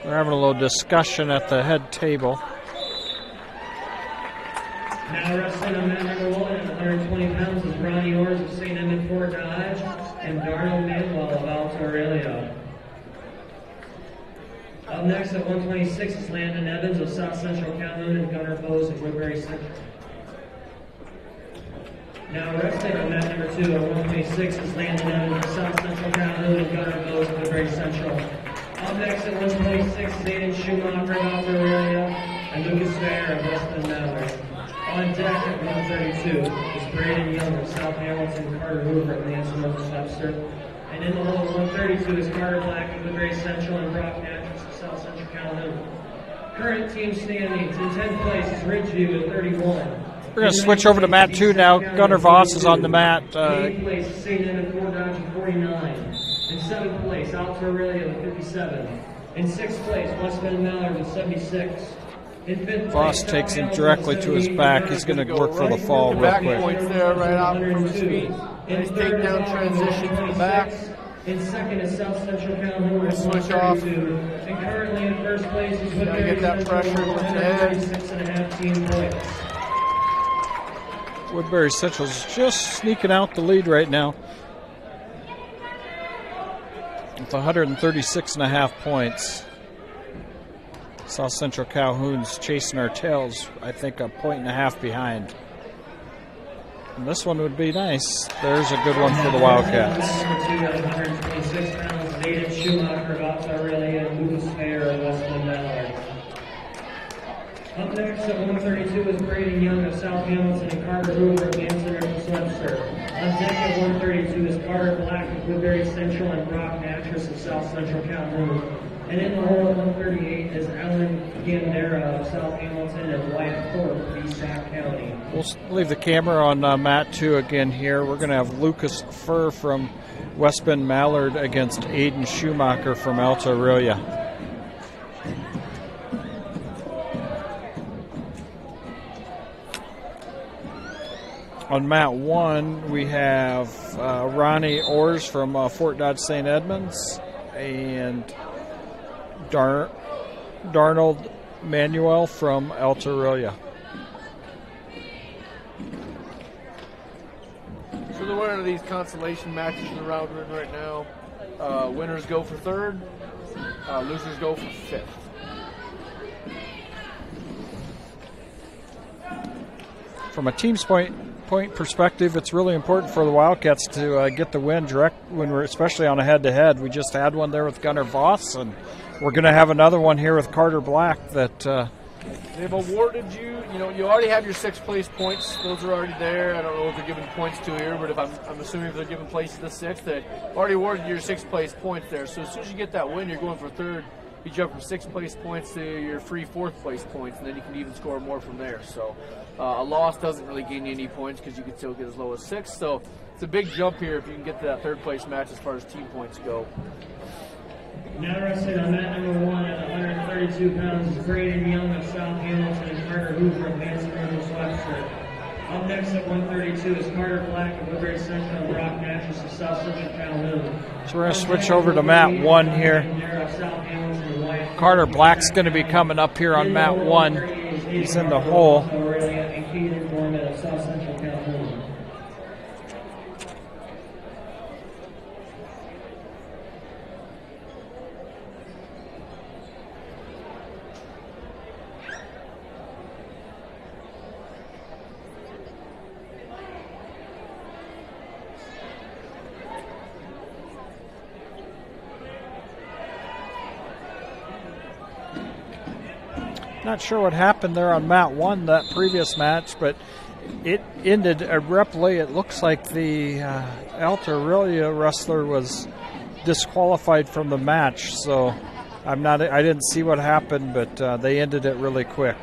We're having a little discussion at the head table. Now wrestling on mat number 1 at 120 pounds is Ronnie Orrs of St. Edmund Fort Dodge and Darnell Manuel of Alta Aurelia. Up next at 126 is Landon Evans of South Central Calhoun and Gunnar Bose of Woodbury Central. Now wrestling on mat number 2 at 126 is Landon Evans of South Central Calhoun and Gunnar Bose of Woodbury Central. Up next at 126 is Aiden Schumacher of Alta Aurelia and Lucas Fair of Weston Mallard. On deck at 132 is Braden Young of South Hamilton, Carter Hoover of Manson of Webster. And in the hole at 132 is Carter Black of Woodbury Central and Brock Natras of South Central Calhoun. Current team standings: in 10th place is Ridgeview at 31. We're going to switch over to mat 2 now. Gunnar Voss is on the mat. In 8th place is St. Edmund Fort Dodge with 49. In 7th place, Alta Aurelia with 57. In 6th place, Westman Mallard with 76. In 5th Voss place, takes him South directly to his back. He's going to work for the fall real Back quick. points there, right out from his feet. Nice takedown transition to the back. In second is South Central Calhoun with Switch off. 132. And currently in first place is Gotta Woodbury get that Central pressure with with the head. 136.5 team points. Woodbury Central's just sneaking out the lead right now with 136.5 points. South Central Calhoun's chasing our tails, I think, a point and a half behind. And this one would be nice. There's a good one for the Wildcats. Number 2 at 126 pounds, Aiden Schumacher of Alta Aurelia and Lucas Fair of Westland Mallard. Up next at 132 is Braden Young of South Hamilton and Carter Hoover of Manson of Webster. On deck at 132 is Carter Black of Woodbury Central and Brock Natras of South Central Calhoun. And in the hole at 138 is Alan Gandera of South Hamilton and Wyatt Thorpe of East Sac County. We'll leave the camera on mat 2 again here. We're going to have Lucas Furr from West Bend Mallard against Aiden Schumacher from Alta Aurelia. On mat 1, we have Ronnie Orrs from Fort Dodge St. Edmunds and Darnold Manuel from Alta Aurelia. So the winner of these consolation matches in the round we're in right now, winners go for third, losers go for fifth. From a team's point perspective, it's really important for the Wildcats to get the win direct when we're especially on a head-to-head. We just had one there with Gunnar Voss, and we're going to have another one here with Carter Black. That they've awarded you. You know, you already have your 6th place points; those are already there. I don't know if they're giving points to here, but if I'm assuming if they're giving places to 6th, they already awarded your 6th place points there. So as soon as you get that win, you're going for third. You jump from 6th place points to your free 4th place points, and then you can even score more from there. So a loss doesn't really gain you any points because you can still get as low as 6th. So it's a big jump here if you can get to that 3rd place match as far as team points go. Now wrestling on mat number 1 at 132 pounds is Braden Young of South Hamilton and Carter Hoover of Manson of Webster. Up next at 132 is Carter Black of Woodbury Central and Brock Natras of South Central Calhoun. so we're going to switch over to mat 1 here. Carter Black's going to be coming up here on mat 1. He's in the hole. Not sure what happened there on mat 1, that previous match, but it ended abruptly. It looks like the Alta Aurelia wrestler was disqualified from the match, so I didn't see what happened, but they ended it really quick.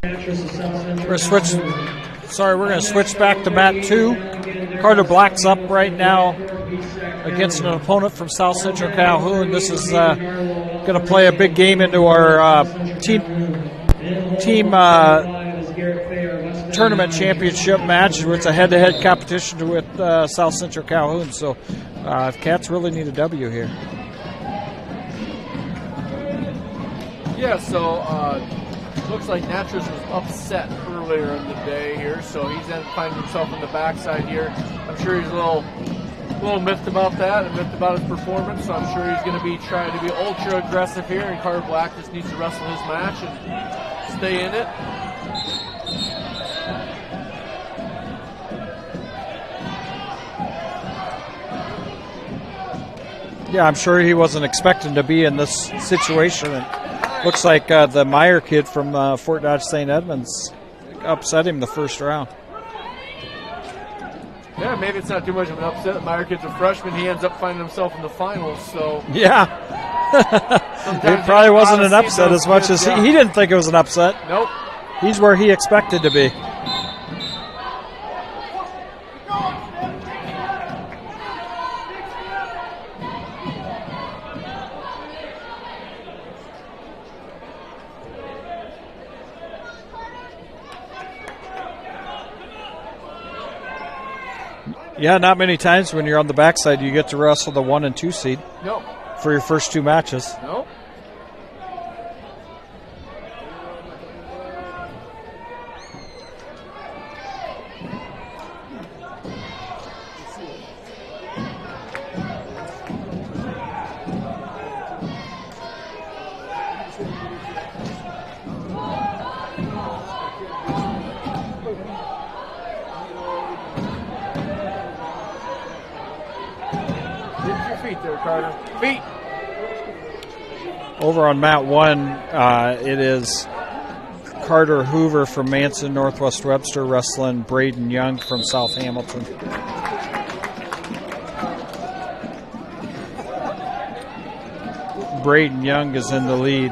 We're switch. Sorry, we're going to switch back to mat 2. Carter Black's up right now against an opponent from South Central Calhoun. This is going to play a big game into our team tournament championship match. It's a head-to-head competition with South Central Calhoun. So Cats really need a W here. Yeah, so looks like Natchez was upset earlier in the day here, so he's then finding himself on the backside here. I'm sure he's a little miffed about that and miffed about his performance, so I'm sure he's going to be trying to be ultra aggressive here, and Carter Black just needs to wrestle his match and stay in it. Yeah, I'm sure he wasn't expecting to be in this situation. And looks like the Meyer kid from Fort Dodge St. Edmunds upset him the first round. Yeah, maybe it's not too much of an upset. The Meyer kid's a freshman. He ends up finding himself in the finals. So yeah, it probably wasn't an upset as much as he didn't think it was an upset. Nope. He's where he expected to be. Yeah, not many times when you're on the backside you get to wrestle the 1 and 2 seed. Nope. For your first 2 matches. Nope. Carter. Feet. Over on mat 1, it is Carter Hoover from Manson, Northwest Webster wrestling Braden Young from South Hamilton. Braden Young is in the lead,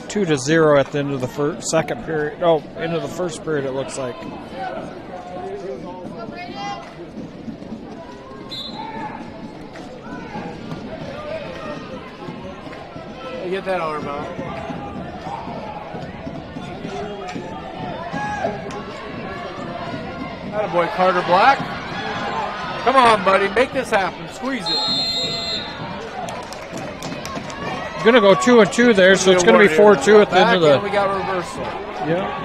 2-0 at the end of the second period. Oh, into the first period it looks like. Get that arm out. Attaboy, Carter Black. Come on, buddy. Make this happen. Squeeze it. Going to go 2 and 2 there, so it's going to be 4-2 at the end of the. We got reversal. Yeah.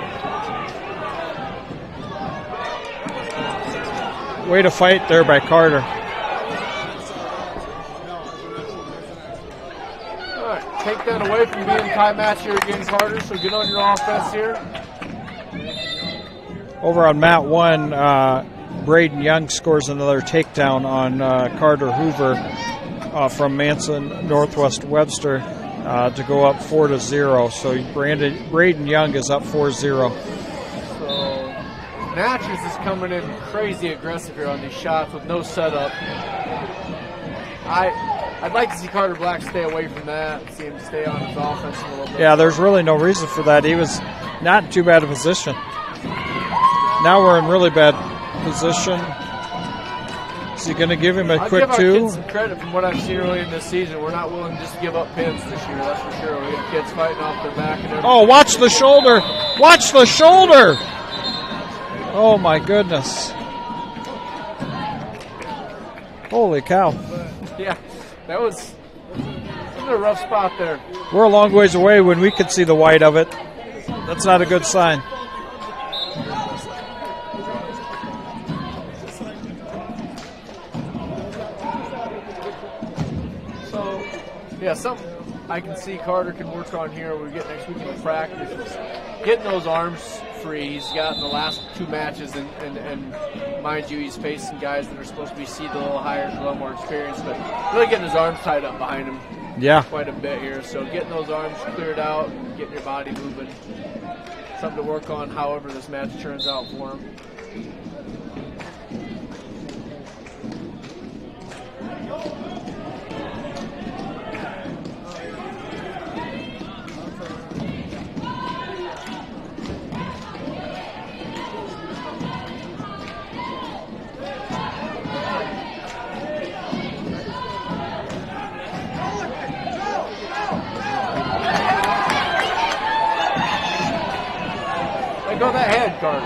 Way to fight there by Carter. Take that away from being tie match here against Carter, so get on your offense here. Over on mat 1, Braden Young scores another takedown on Carter Hoover from Manson, Northwest Webster to go up 4-0. So Braden Young is up 4-0. So Natchez is coming in crazy aggressive here on these shots with no setup. I'd like to see Carter Black stay away from that and see him stay on his offense a little bit. Yeah, there's really no reason for that. He was not in too bad a position. Now we're in really bad position. Is he going to give him a quick 2? I'll give our kids some credit from what I've seen early in this season. We're not willing just to give up pins this year, that's for sure. We have kids fighting off their back and everything. Oh, watch the shoulder. Watch the shoulder. Oh, my goodness. Holy cow. Yeah. That was a rough spot there. We're a long ways away when we could see the white of it. That's not a good sign. So, yeah, something I can see Carter can work on here. We get next week in practice. Getting those arms free. He's got in the last 2 matches, and mind you, he's facing guys that are supposed to be seeded a little higher, a little more experienced, but really getting his arms tied up behind him. Yeah, quite a bit here. So getting those arms cleared out and getting your body moving, something to work on. However, this match turns out for him. go that head, Carter.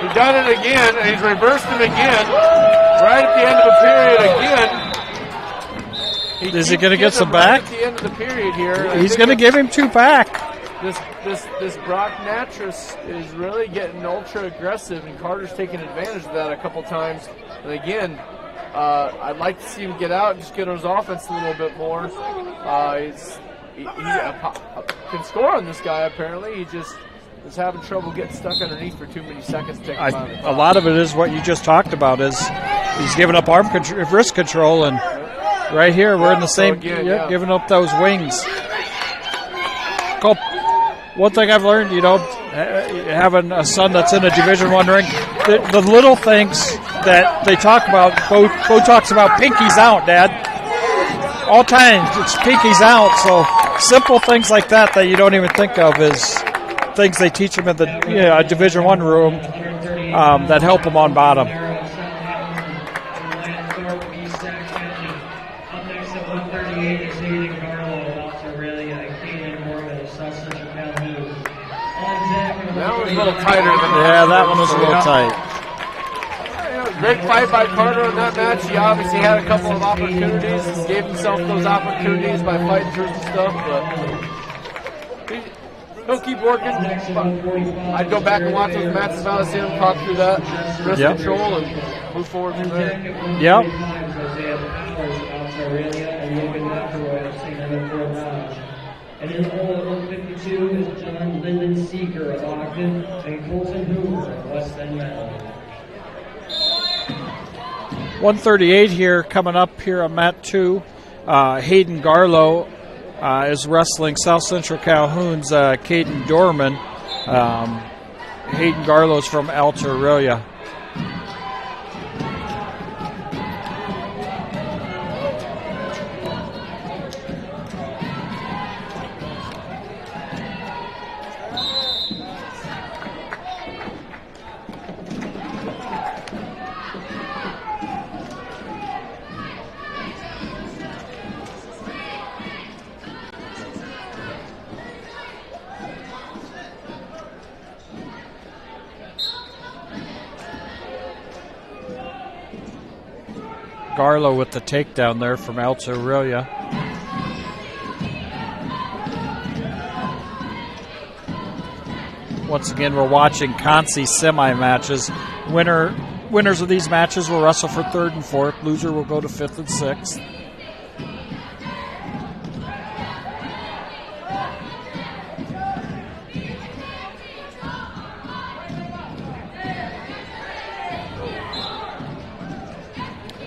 He's done it again, and he's reversed him again. Right at the end of the period again. Is he going to get some back? Right at the end of the period here. He's going to give him 2 back. This Brock Natras is really getting ultra aggressive, and Carter's taking advantage of that a couple times. And again, I'd like to see him get out and just get on his offense a little bit more. He can score on this guy, apparently. He just is having trouble getting stuck underneath for too many seconds to take him out of the top. A lot of it is what you just talked about, is he's giving up wrist control, and right here we're in the same, giving up those wings. One thing I've learned, having a son that's in a Division I ring, the little things that they talk about, Bo talks about pinkies out, Dad. All times, it's pinkies out. So simple things like that you don't even think of is things they teach them in the Division I room that help them on bottom. That was a little tighter than that one was a little tight. Great fight by Carter in that match. He obviously had a couple of opportunities, gave himself those opportunities by fighting through some stuff, but he'll keep working. I'd go back and watch those matches now to see him talk through that wrist control and move forward from there. Yep. And in the hole at 152 is John Lyndon Seeker of Ogden and Colton Hoover of West End Mountain. 138 here coming up here on mat 2. Hayden Garlow is wrestling South Central Calhoun's Caden Dorman. Hayden Garlow's from Alta Aurelia. Garlow with the takedown there from Alta Aurelia. Once again, we're watching Consi semi-matches. Winners of these matches will wrestle for 3rd and 4th. Loser will go to 5th and 6th.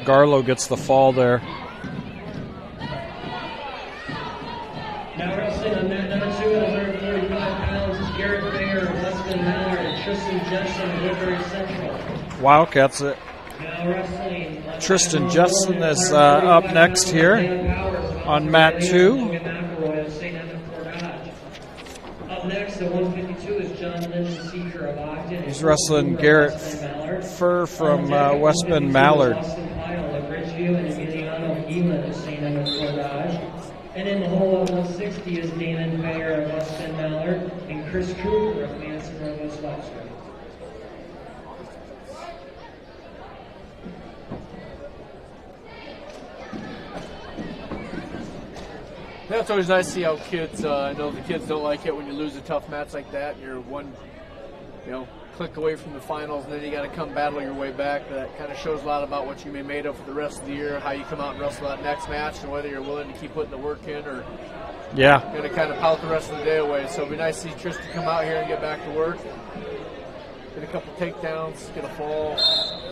Garlow gets the fall there. Now wrestling on mat number 2 at 145 pounds is Garrett Bayer of Weston Mallard and Tristan Jensen of Woodbury Central. Wildcats. Now wrestling Tristan Jensen is up next here on mat 2. Up next at 152 is John Lyndon Seeker of Ogden. He's wrestling Garrett Furr from West Bend Mallard. And Emiliano Gielan of St. Edmund Cordage. And in the hole at 160 is Damon Bayer of West End Mallard and Chris Kruger of Manson Northwest Webster. That's always nice to see how kids, I know the kids don't like it when you lose a tough match like that and you're one, click away from the finals, and then you got to come battle your way back. That kind of shows a lot about what you may made of for the rest of the year, how you come out and wrestle that next match, and whether you're willing to keep putting the work in or going to kind of pout the rest of the day away. So it'd be nice to see Tristan come out here and get back to work, get a couple takedowns, get a fall,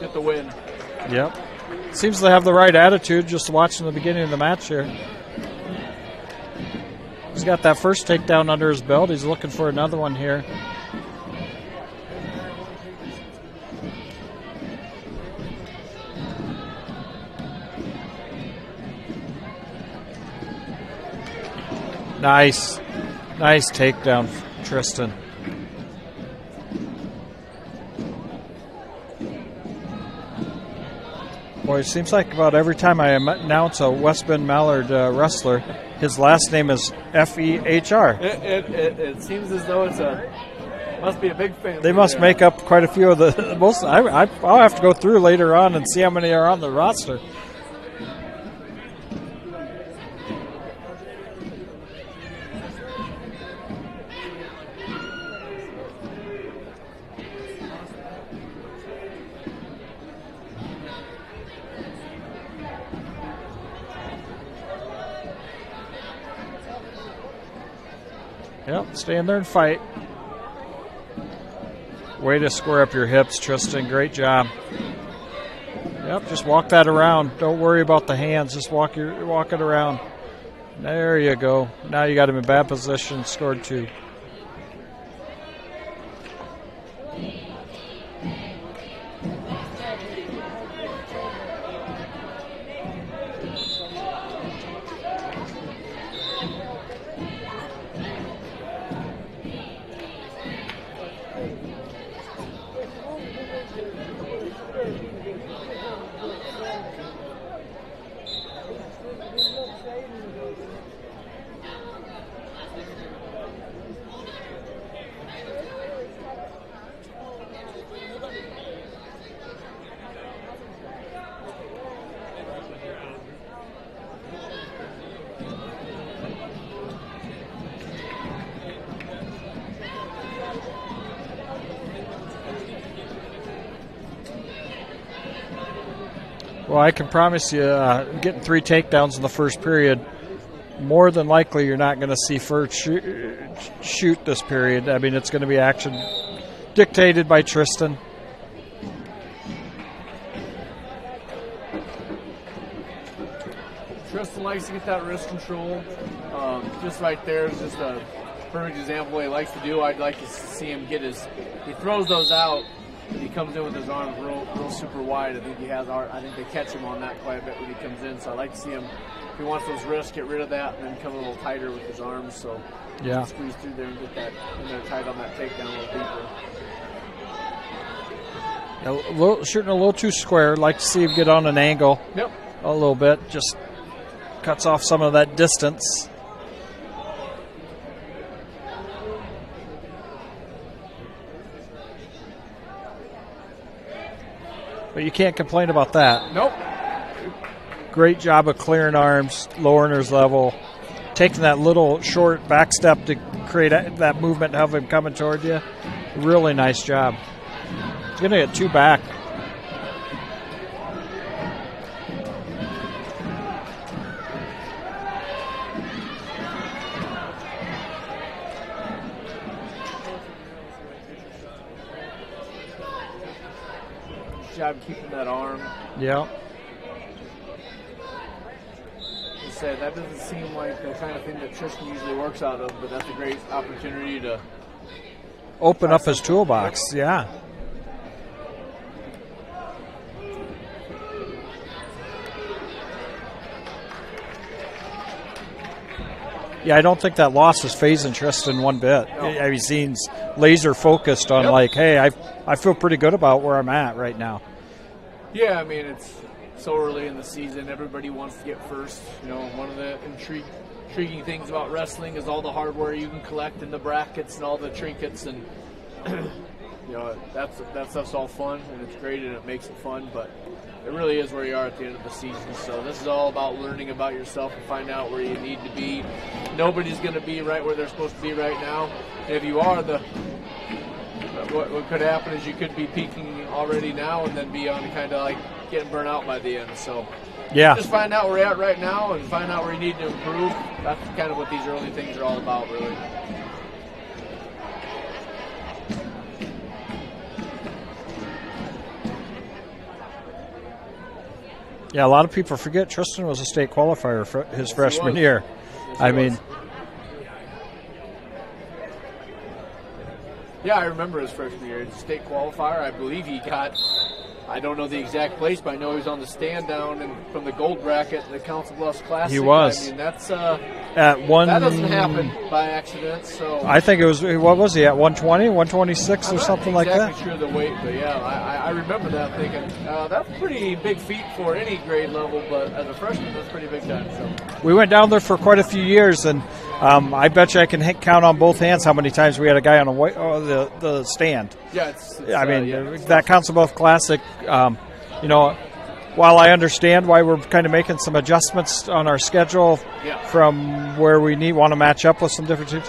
get the win. Yep. Seems to have the right attitude just watching the beginning of the match here. He's got that first takedown under his belt. He's looking for another one here. Nice takedown, Tristan. Boy, it seems like about every time I announce a West Bend Mallard wrestler, His last name is Fehr. It seems as though must be a big family. They must make up quite a few of the most. I'll have to go through later on and see how many are on the roster. Yep, stay in there and fight. Way to square up your hips, Tristan. Great job. Yep, just walk that around. Don't worry about the hands. Just walk it around. There you go. Now you got him in bad position. Scored 2. Well, I can promise you, getting 3 takedowns in the first period, more than likely you're not going to see Furt shoot this period. I mean, it's going to be action dictated by Tristan. Tristan likes to get that wrist control. Just right there is just a perfect example of what he likes to do. I'd like to see him get he throws those out. He comes in with his arms real super wide. I think I think they catch him on that quite a bit when he comes in. So I like to see him, if he wants those wrists, get rid of that and then come a little tighter with his arms. So yeah, squeeze through there and get that in there tight on that takedown a little deeper. Shooting a little too square. Like to see him get on an angle. Yep. A little bit. Just cuts off some of that distance. But you can't complain about that. Nope. Great job of clearing arms, lowering his level, taking that little short back step to create that movement, have him coming toward you. Really nice job. He's going to get 2 back. Job keeping that arm. Yeah. He said that doesn't seem like the kind of thing that Tristan usually works out of, but that's a great opportunity to open up his toolbox. Yeah. Yeah, I don't think that loss is phasing Tristan one bit. No. He seems laser focused on like, hey, I feel pretty good about where I'm at right now. Yeah, I mean, it's so early in the season. Everybody wants to get first. You know, one of the intriguing things about wrestling is all the hardware you can collect in the brackets and all the trinkets, and you know, that stuff's all fun and it's great and it makes it fun, but it really is where you are at the end of the season. So this is all about learning about yourself and find out where you need to be. Nobody's going to be right where they're supposed to be right now. And if you are, what could happen is you could be peaking already now and then be on kind of like getting burnt out by the end. So yeah, just find out where you're at right now and find out where you need to improve. That's kind of what these early things are all about, really. Yeah, a lot of people forget Tristan was a state qualifier for his freshman year. I mean, yeah, I remember his freshman year. State qualifier. I believe he got I don't know the exact place, but I know he was on the stand down from the gold bracket in the Council Bluffs Classic. He was. I mean, that's at one. that doesn't happen by accident. So I think it was. What was he at? 120, 126, or something like that. I'm not exactly sure the weight, but yeah, I remember that thinking that's a pretty big feat for any grade level, but as a freshman, that's pretty big time. So We went down there for quite a few years, and I bet you I can count on both hands how many times we had a guy on the stand. yeah, That Council Bluff Classic, while I understand why we're kind of making some adjustments on our schedule from where we want to match up with some different teams,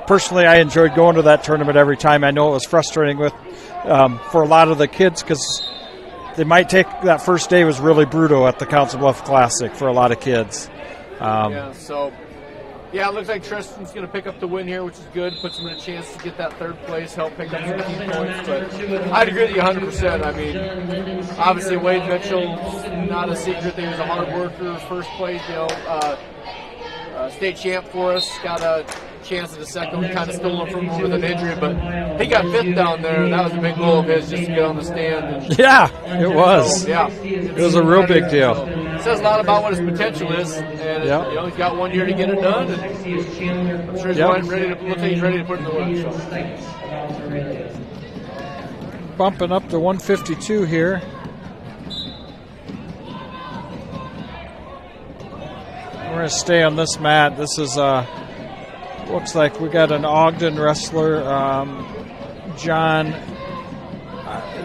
personally, I enjoyed going to that tournament every time. I know it was frustrating for a lot of the kids because they might take that first day was really brutal at the Council Bluff Classic for a lot of kids. It looks like Tristan's going to pick up the win here, which is good. Puts him in a chance to get that third place, help pick up some key points. But I'd agree with you 100%. I mean, obviously Wade Mitchell, not a secret that he was a hard worker. First place, state champ for us. Got a chance at the second. We kind of stolen from him with an injury, but he got fifth down there. That was a big goal of his, just to get on the stand. Yeah, it was. It was a real big deal. So, it says a lot about what his potential is, and he's got 1 year to get it done. And I'm sure he's ready to. Looks like he's ready to put in the work. So. Bumping up to 152 here. We're going to stay on this mat. This is looks like we got an Ogden wrestler, John.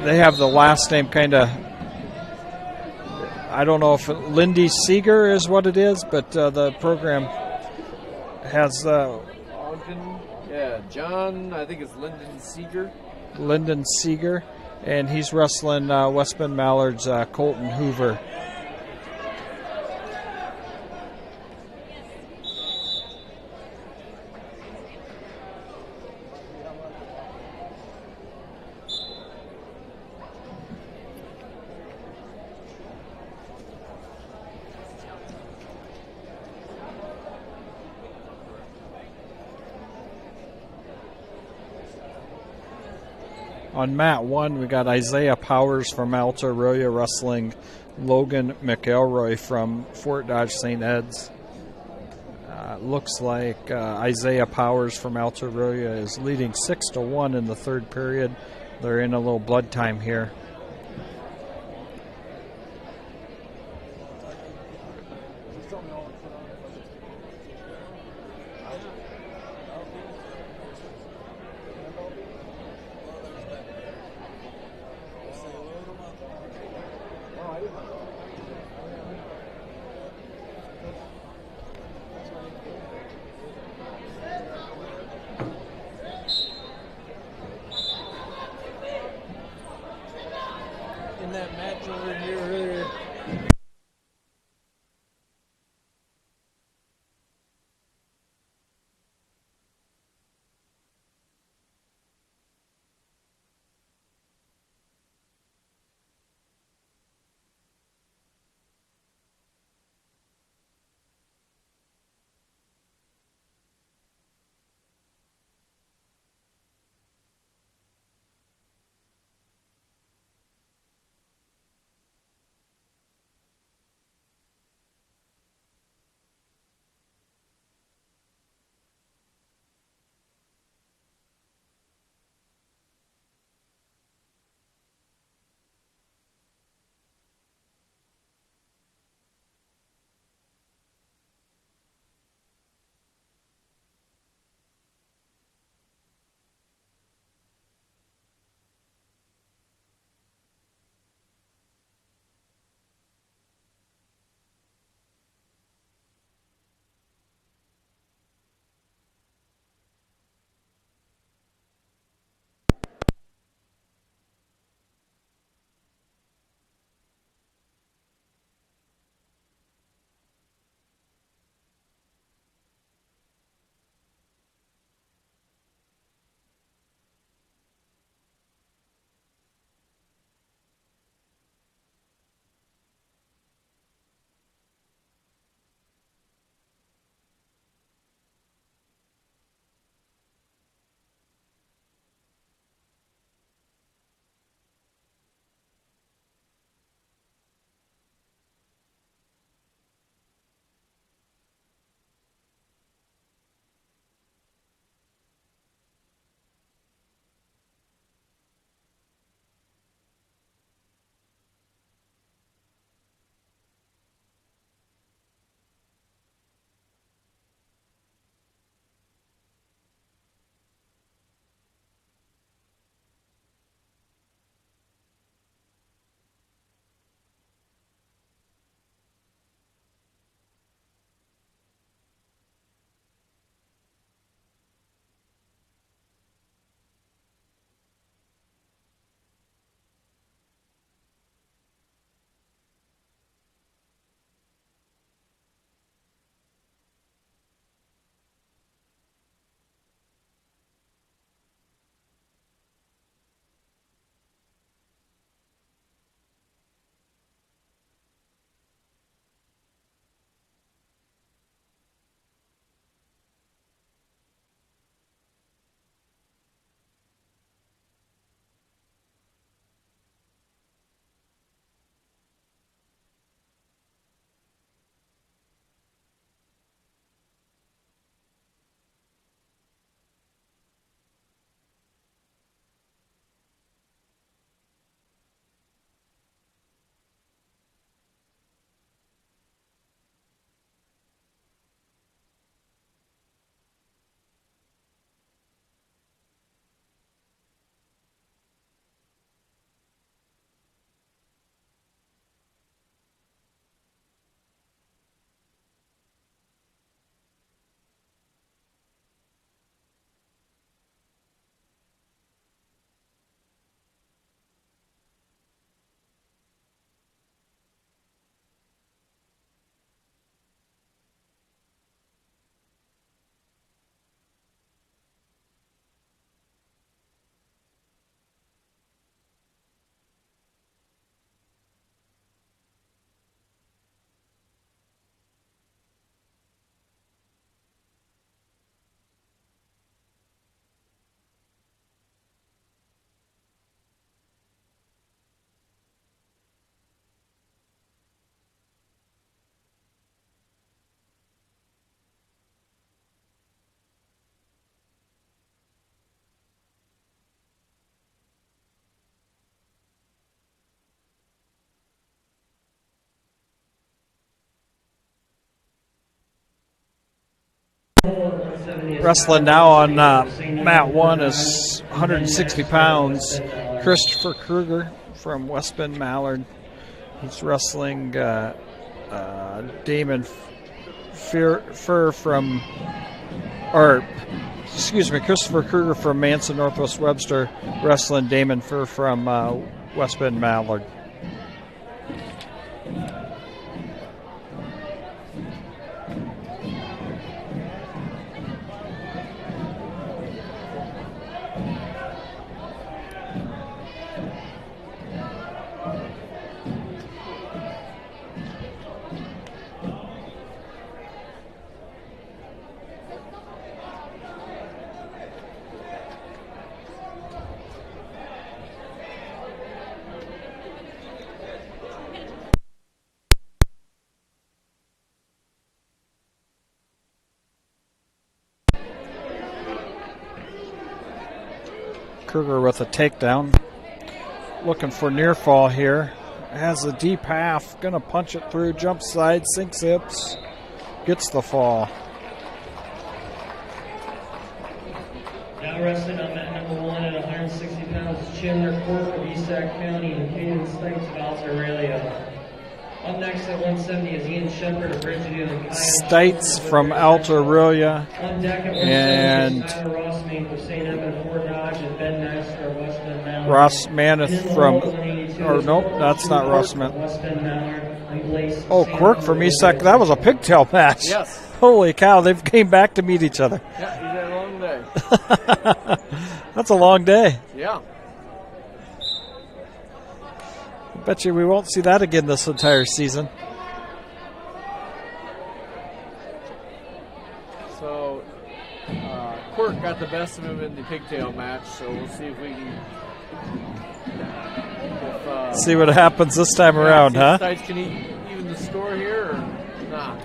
They have the last name kind of. I don't know if Lindy Seeger is what it is, but the program has Ogden. Yeah, John. I think it's Lyndon Seeger. Lyndon Seeger, and he's wrestling West Bend Mallard's Colton Hoover. On mat 1, we got Isaiah Powers from Alta Arroyo wrestling Logan McElroy from Fort Dodge St. Ed's. Looks like Isaiah Powers from Alta Arroyo is leading 6-1 in the third period. They're in a little blood time here. Wrestling now on mat 1 is 160 pounds. Christopher Kruger from West Bend Mallard. He's wrestling Damon Fur from, or excuse me, Christopher Kruger from Manson, Northwest Webster, wrestling Damon Fur from West Bend Mallard. Kruger with a takedown. Looking for near fall here. Has a deep half. Gonna punch it through. Jump side. Sinks hips. Gets the fall. Now wrestling on mat number 1 at 160 pounds is Chandler Cork of East Sac County and Caden Stites of Australia. Up next at 170 is Ian Shepard of Bridgeview and Kyle Stites from Alta Aurelia. On deck at 170 And is Tyler Rossman from St. Edmund Fort Dodge and Ben Master of West Bend Mallard. Ross Maneth from, or nope, that's not Ross Maneth. West Bend Mallard and Blaze Oh, St. Quirk Edmund from Fort Esac. Dodge. That was a pigtail match. Yes. Holy cow, they came back to meet each other. Yeah, he's had a long day. That's a long day. Yeah. I bet you we won't see that again this entire season. So, Quirk got the best of him in the pigtail match, so we'll see if we can. See what happens this time around, huh? Stites can he even the score here or not?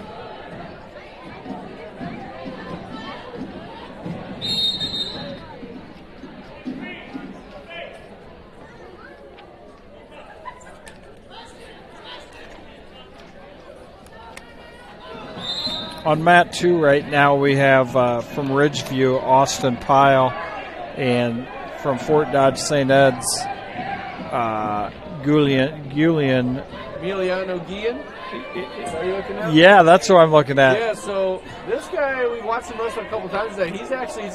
On mat 2 right now we have from Ridgeview, Austin Pyle, and from Fort Dodge St. Ed's, Julian. Emiliano Guillen? Is that you looking at? Yeah, that's who I'm looking at. Yeah, so this guy, we watched him wrestle a couple times today. He's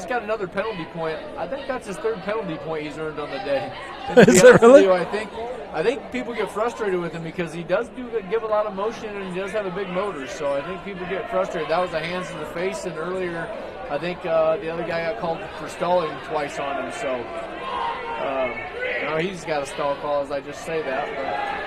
got another penalty point. I think that's his 3rd penalty point he's earned on the day. And to be Is it honest with really? you, I think people get frustrated with him because he does give a lot of motion and he does have a big motor. So I think people get frustrated. That was a hands in the face, and earlier I think the other guy got called for stalling twice on him. So now he's got a stall call, as I just say that. But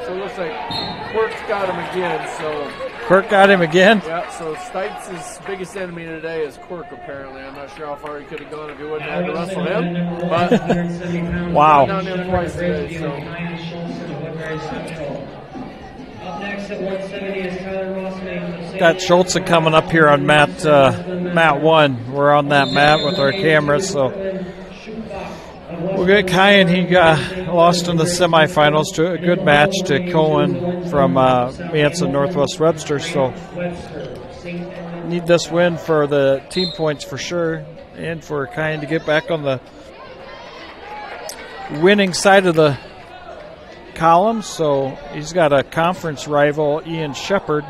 so it looks like Quirk's got him again. So Quirk got him again. yeah, so Stites' biggest enemy today is Quirk, apparently. I'm not sure how far he could have gone if he wouldn't have had to wrestle him. But Wow. down him twice today, so. Up next at 170 is Tyler Rossman. Got Schultzen coming up here on mat 1. We're on that mat with our cameras, so we'll get Kyan. He lost in the semifinals to a good match to Cohen from Manson, Northwest Webster. So need this win for the team points for sure, and for Kyan to get back on the winning side of the column. So he's got a conference rival, Ian Shepard,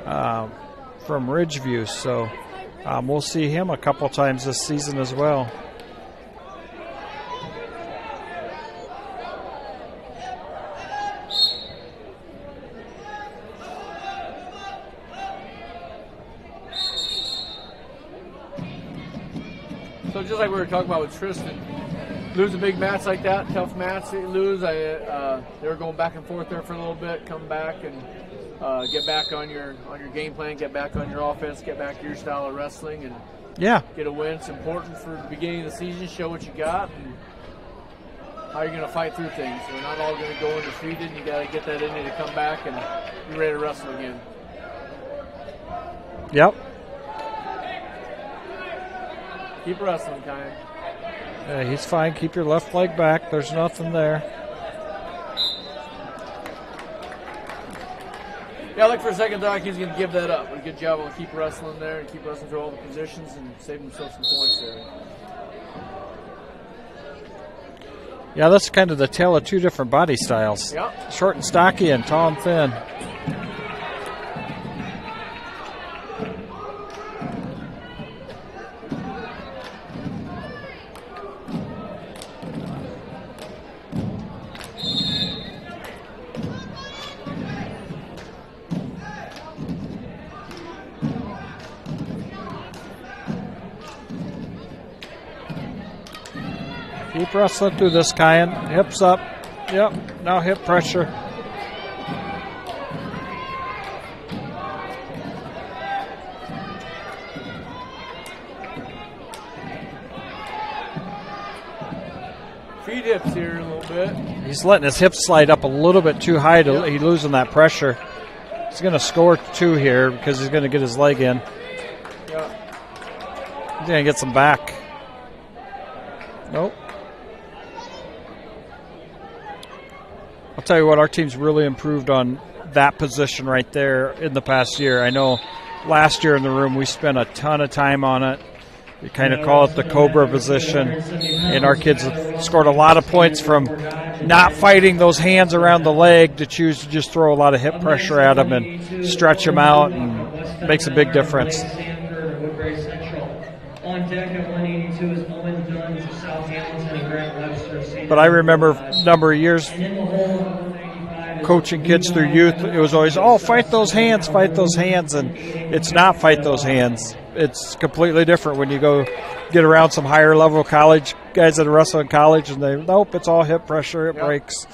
from Ridgeview. So we'll see him a couple times this season as well. So just like we were talking about with Tristan, lose a big match like that, tough match, they lose. They were going back and forth there for a little bit, come back, and get back on your game plan, get back on your offense, get back to your style of wrestling, and Yeah. get a win. It's important for the beginning of the season. Show what you got and how you're going to fight through things. We're not all going to go undefeated. You got to get that in you to come back and be ready to wrestle again. Yep. Keep wrestling, Kyan. Yeah, he's fine. Keep your left leg back. There's nothing there. Yeah, look, for a second, Doc, he's going to give that up. But a good job on keep wrestling there and keep wrestling through all the positions and save himself some points there. Yeah, that's kind of the tale of two different body styles. Yep. Short and stocky and tall and thin. Keep wrestling through this, Kyan. Hips up. Yep. Now hip pressure. Feed hips here a little bit. He's letting his hips slide up a little bit too high. He's losing that pressure. He's going to score 2 here because he's going to get his leg in. Yeah. He's going to get some back. Nope. I'll tell you what, our team's really improved on that position right there in the past year. I know last year in the room we spent a ton of time on it. We kind of call it the Cobra position. And our kids have scored a lot of points from not fighting those hands around the leg to choose to just throw a lot of hip pressure at them and stretch them out, and makes a big difference. On deck at 182 is Owen Dunn's South Hamilton and Grant Webster. But I remember a number of years coaching kids through youth, it was always, fight those hands, and it's not fight those hands. It's completely different when you go get around some higher level college guys that wrestle in college, and nope, it's all hip pressure, it breaks.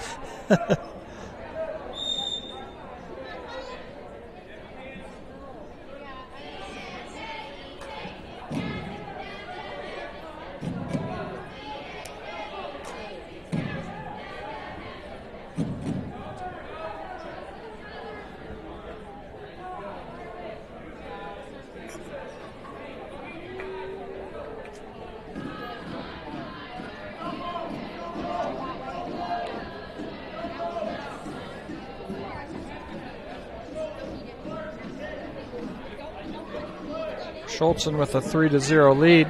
Schultzen with a 3-0 lead.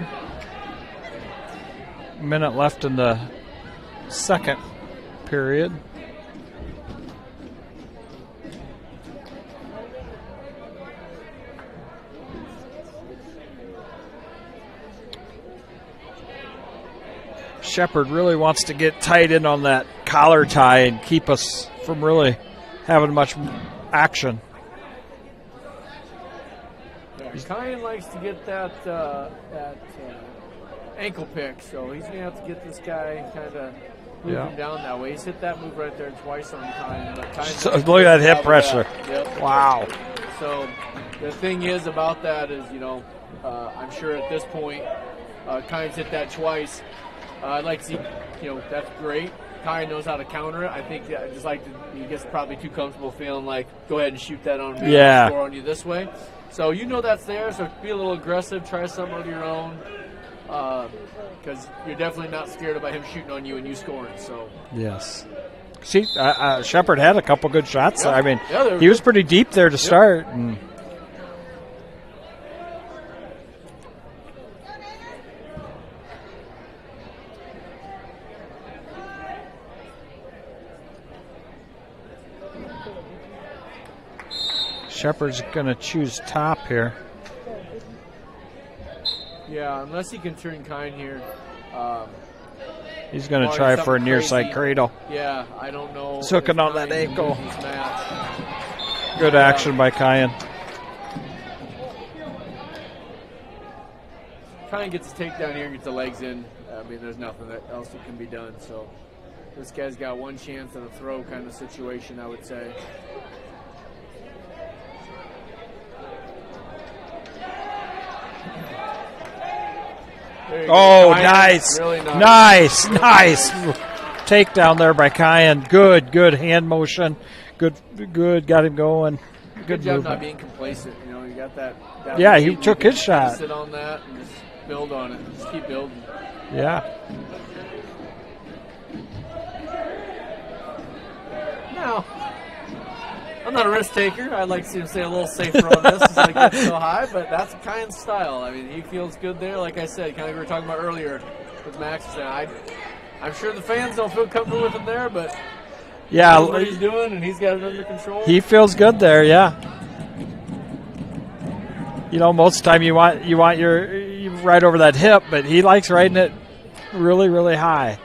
Minute left in the second period. Shepard really wants to get tight in on that collar tie and keep us from really having much action. Kyan likes to get that ankle pick, so he's going to have to get this guy kind of moving down that way. He's hit that move right there twice on Kyan. So look at that hip pressure. Yep. Wow. So the thing is about that is, I'm sure at this point, Kyan's hit that twice. I'd like to see, that's great. Kyan knows how to counter it. I think he gets probably too comfortable feeling like, go ahead and shoot that on me. I'll score on you this way. So that's there, so be a little aggressive, try something of your own, because you're definitely not scared about him shooting on you and you scoring. So yes. See, Shepard had a couple good shots. Yeah. I mean, he was pretty deep there to start. And Shepard's going to choose top here. Yeah, unless he can turn Kyan here. He's going to try for a near side cradle. Yeah, I don't know. He's hooking on that ankle. Match. Good action by Kyan. Kyan gets his takedown here and gets the legs in. I mean, there's nothing else that can be done. So this guy's got one chance at a throw kind of situation, I would say. There you go. Oh, Kyan, nice. really nice. Nice. Takedown there by Kyan. Good hand motion. Good. Got him going. Good job movement. not being complacent. You know, you got that Yeah, he lead, took you his can shot. Sit on that and just build on it. Just keep building. Yeah. Now, I'm not a risk taker. I'd like to see him stay a little safer on this instead of getting so high, but that's Kyan's style. I mean, he feels good there. Like I said, kind of like we were talking about earlier with Max. I'm sure the fans don't feel comfortable with him there, but Yeah. he knows what he's doing, and he's got it under control. He feels good there, yeah. You know, most of the time you want you right over that hip, but he likes riding it really, really high.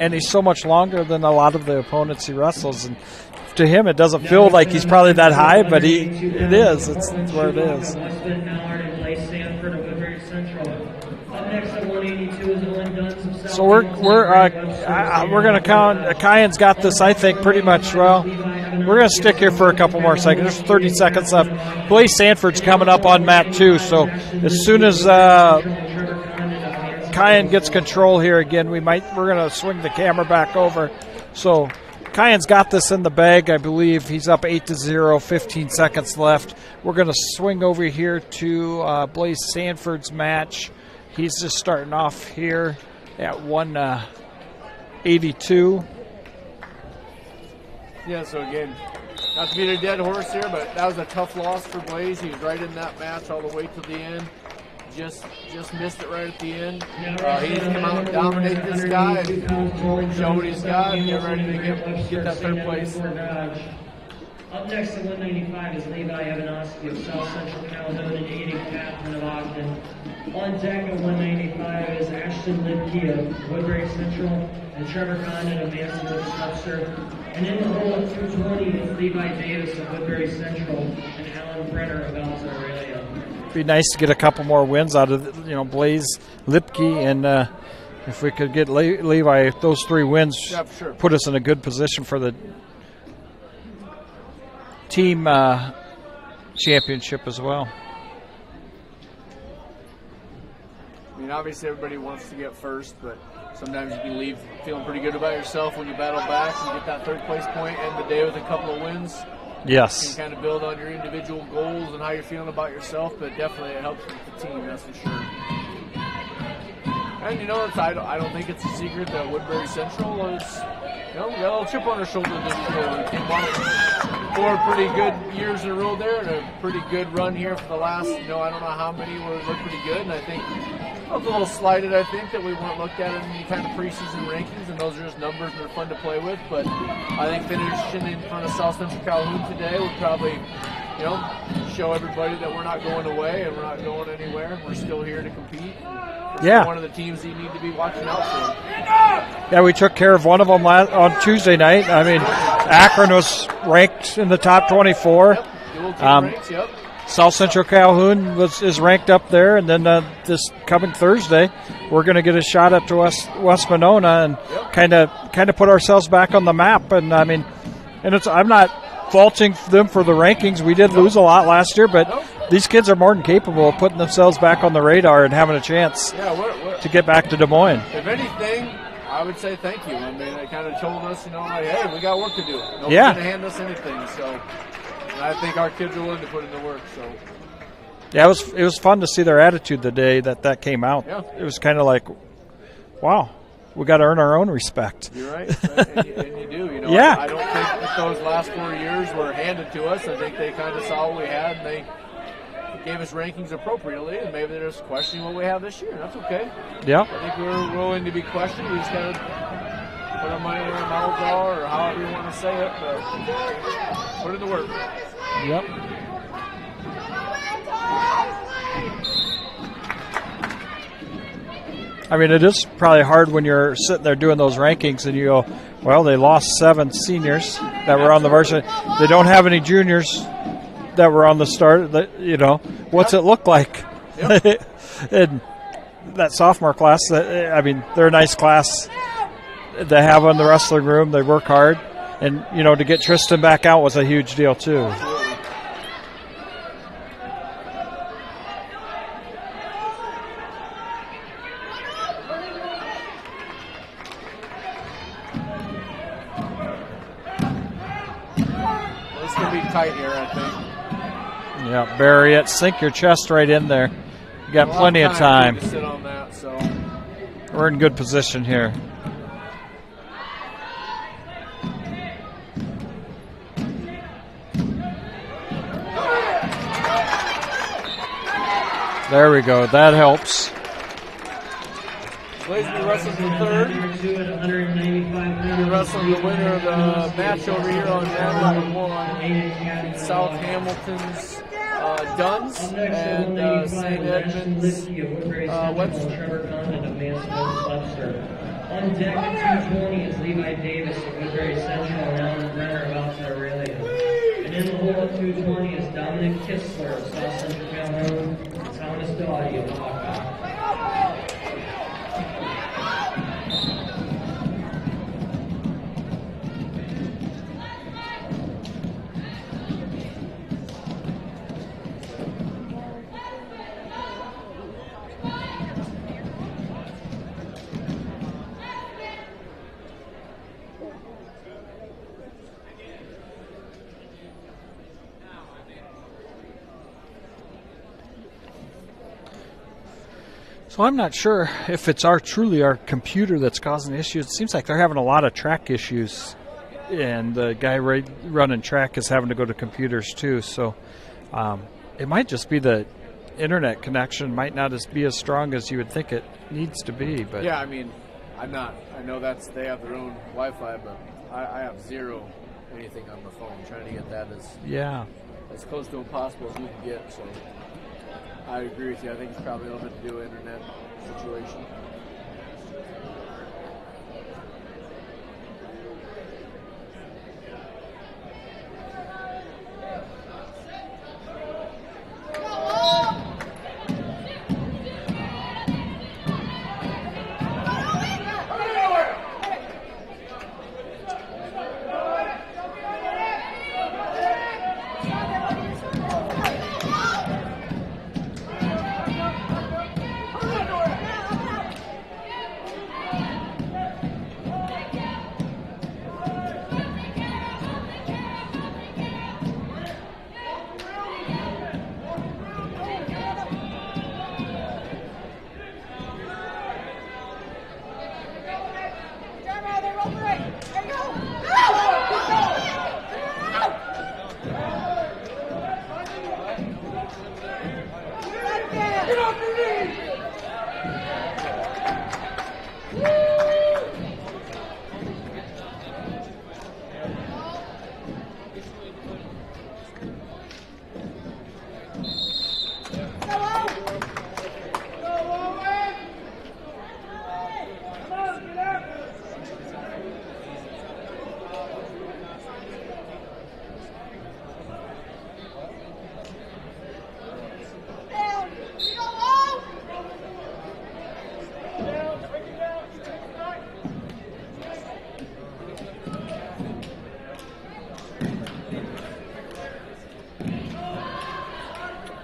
And he's so much longer than a lot of the opponents he wrestles, and to him it doesn't feel like he's probably that high, but it is. It's where it is. So we're going to count. Kyan's got this, I think, pretty much. Well, we're going to stick here for a couple more seconds. There's 30 seconds left. Blaze Sanford's coming up on mat 2, so as soon as Kyan gets control here again, we're going to swing the camera back over. So Kyan's got this in the bag, I believe. He's up 8-0, 15 seconds left. We're going to swing over here to Blaze Sanford's match. He's just starting off here at 182. Yeah, so again, not to beat a dead horse here, but that was a tough loss for Blaze. He was right in that match all the way to the end. Just missed it right at the end. He needs to come out and dominate this guy and show what he's got and get ready to get that third place. Up next at 195 is Levi Evanosky of South Central Calhoun and Aiding Catherine of Ogden. On deck at 195 is Ashton Lipke of Woodbury Central and Trevor Condon of Manson Webster. And in the hole at 220 is Levi Davis of Woodbury Central and Alan Brenner of Alta Aurelia. Be nice to get a couple more wins out of Blaze, Lipke, and if we could get Levi, those 3 wins sure. Put us in a good position for the team championship as well. I mean, obviously everybody wants to get first, but sometimes you can leave feeling pretty good about yourself when you battle back and get that third place point, end the day with a couple of wins. Yes. You can kind of build on your individual goals and how you're feeling about yourself, but definitely it helps with the team, that's for sure. And I don't think it's a secret that Woodbury Central is, we got a little chip on their shoulder this year. We came on 4 pretty good years in a row there and a pretty good run here for the last, I don't know how many looked pretty good. And I think I was a little slighted, I think, that we weren't looked at in any kind of preseason rankings, and those are just numbers that are fun to play with. But I think finishing in front of South Central Calhoun today would probably, show everybody that we're not going away and we're not going anywhere. We're still here to compete. Yeah. One of the teams you need to be watching out for. Yeah, we took care of one of them on Tuesday night. I mean, Akron was ranked in the top 24. Yep. Dual team ranks, yep. South Central Calhoun is ranked up there, and then this coming Thursday, we're going to get a shot up to West Monona and kind of put ourselves back on the map. And I mean, I'm not faulting them for the rankings. We did lose a lot last year, but these kids are more than capable of putting themselves back on the radar and having a chance to get back to Des Moines. If anything, I would say thank you. I mean, they kind of told us, hey, we got work to do. Nobody's going to hand us anything. So I think our kids are willing to put in the work. So yeah, it was fun to see their attitude the day that came out. Yeah. It was kind of like, wow, we got to earn our own respect. You're right, and you do. Yeah. I don't think that those last 4 years were handed to us. I think they kind of saw what we had, and they gave us rankings appropriately, and maybe they're just questioning what we have this year. That's okay. Yeah. I think we're willing to be questioned. We just got to put our money where our mouths are, or however you want to say it, but put in the work. Yep. I mean, it is probably hard when you're sitting there doing those rankings and you go, well, they lost 7 seniors that were on the varsity. They don't have any juniors that were on the start. What's it look like? Yep. And that sophomore class, they're a nice class to have in the wrestling room. They work hard. And, to get Tristan back out was a huge deal, too. to be tight here, I think. Yeah, bury it. Sink your chest right in there. You got plenty of time. To sit on that, so. We're in good position here. There we go. That helps. Lazenby wrestling for third. Wrestling the winner of the match over here on mat number 1. South Hamilton's Duns and St. Edmunds Webster. On deck at 220 is Levi Davis of Woodbury Central and Alan Brenner of outside Aurelia. And in the hole at 220 is Dominic Kistler of South Central Calhoun and Thomas Dawdy of Hawkeye. So I'm not sure if it's truly our computer that's causing issues. It seems like they're having a lot of track issues, and the guy running track is having to go to computers too. So it might just be the internet connection might not be as strong as you would think it needs to be. But yeah, I mean, I know they have their own Wi-Fi, but I have zero anything on the phone. Trying to get that as close to impossible as we can get. So I agree with you. I think it's probably a little bit to do with internet situation.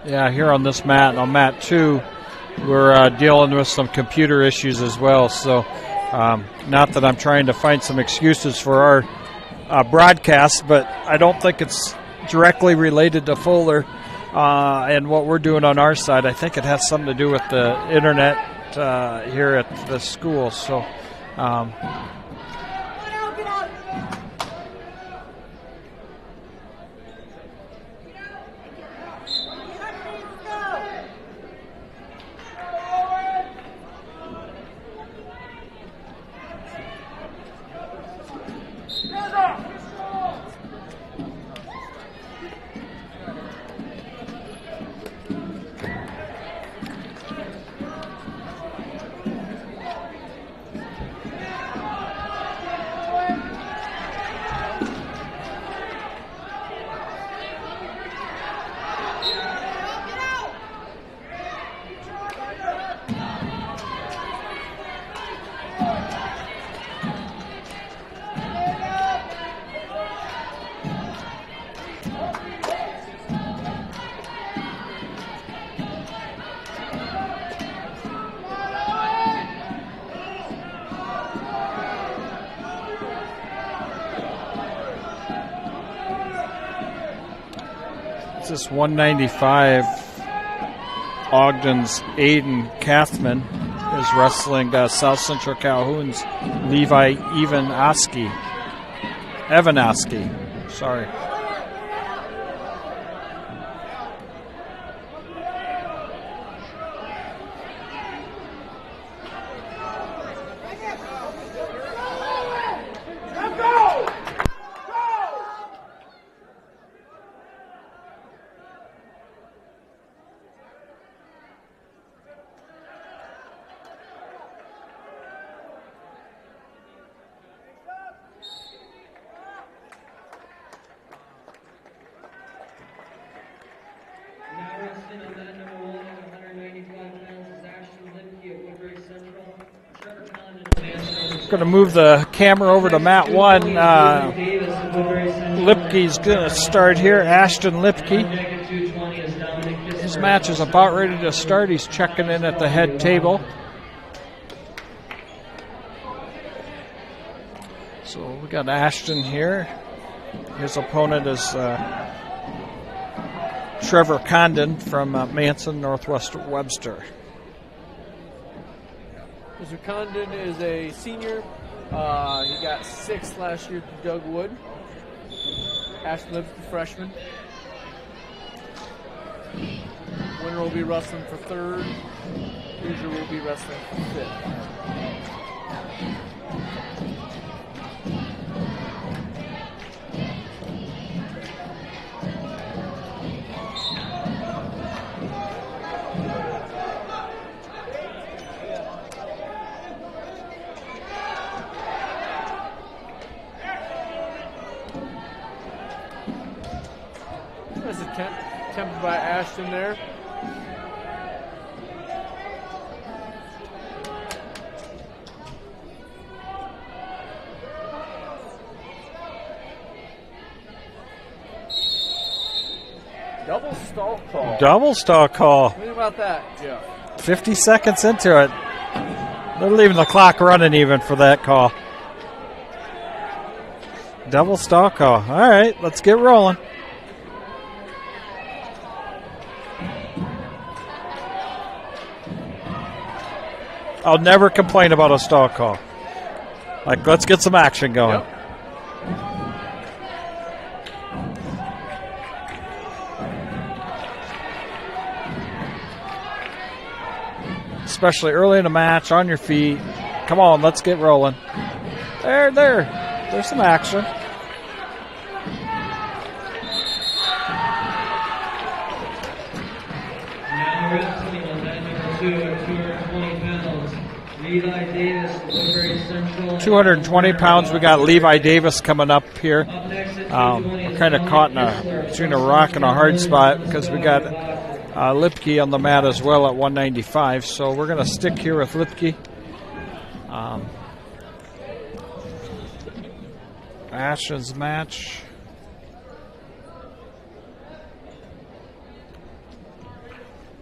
Yeah, here on this mat, on mat 2, we're dealing with some computer issues as well. So not that I'm trying to find some excuses for our broadcast, but I don't think it's directly related to Fuller and what we're doing on our side. I think it has something to do with the internet here at the school. So This 195, Ogden's Aiden Kathman is wrestling South Central Calhoun's Levi Evanoski. Sorry. Now wrestling on mat number 1 at 195 pounds is Ashton Lipke of Woodbury Central. Trevor Condon of Manson. Going to move the camera over to mat 1. Davis of Woodbury Central. Lipke's going to start here. Ashton Lipke. Deck at 220 is Dominic His match is about ready to start. He's checking in at the head table. So we got Ashton here. His opponent is Trevor Condon from Manson, Northwest Webster. Mr. Condon is a senior. He got 6th last year to Doug Wood. Ashton Lipke, freshman. Winner will be wrestling for 3rd. Loser will be wrestling for 5th. Nice attempt by Ashton there. Double stall call. Double stall call. Think about that, Jeff. 50 seconds into it. They're leaving the clock running even for that call. Double stall call. All right, let's get rolling. I'll never complain about a stall call. Like, let's get some action going. Yep. Especially early in the match, on your feet. Come on, let's get rolling. There's some action. Now wrestling on mat number 2 at 220 pounds. Levi Davis of Woodbury Central. 220 pounds. We got Levi Davis coming up here. Up next at 220 is Kind of Dominic caught Kistler. between a rock and a hard spot because we got Lipke on the mat as well at 195. So we're going to stick here with Lipke. Ashton's match.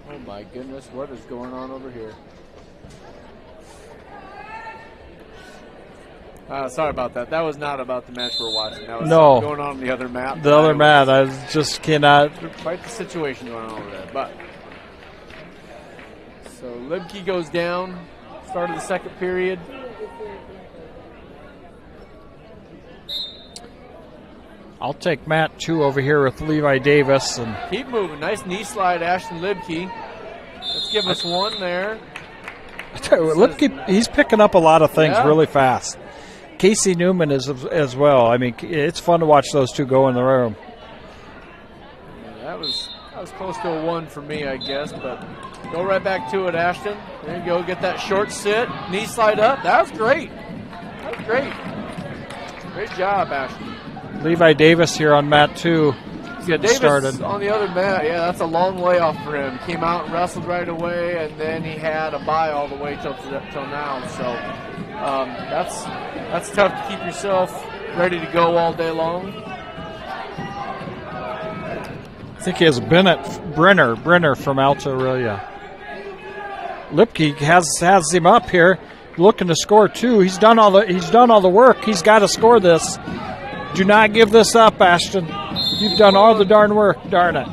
Oh my goodness, what is going on over here? Sorry about that. That was not about the match we're watching. That was No. something going on the other map. The other mat, I just cannot. Quite the situation going on over there. But so Lipke goes down. Start of the 2nd period. I'll take mat 2 over here with Levi Davis. And Keep moving. Nice knee slide, Ashton Lipke. Let's give us one there. I tell you what, Lipke, he's picking up a lot of things Yeah. really fast. Casey Newman is as well. I mean, it's fun to watch those two go in the room. Yeah, that was close to a 1 for me, I guess. But go right back to it, Ashton. There you go. Get that short sit. Knee slide up. That was great. That was great. Great job, Ashton. Levi Davis here on mat 2. Yeah, Davis started. on the other mat. Yeah, that's a long layoff for him. Came out and wrestled right away, and then he had a bye all the way till now. So that's tough to keep yourself ready to go all day long. I think he has Brenner from Alta Aurelia. Lipke has him up here, looking to score 2. He's done all the work. He's got to score this. Do not give this up, Ashton. You've done all the darn work. Darn it.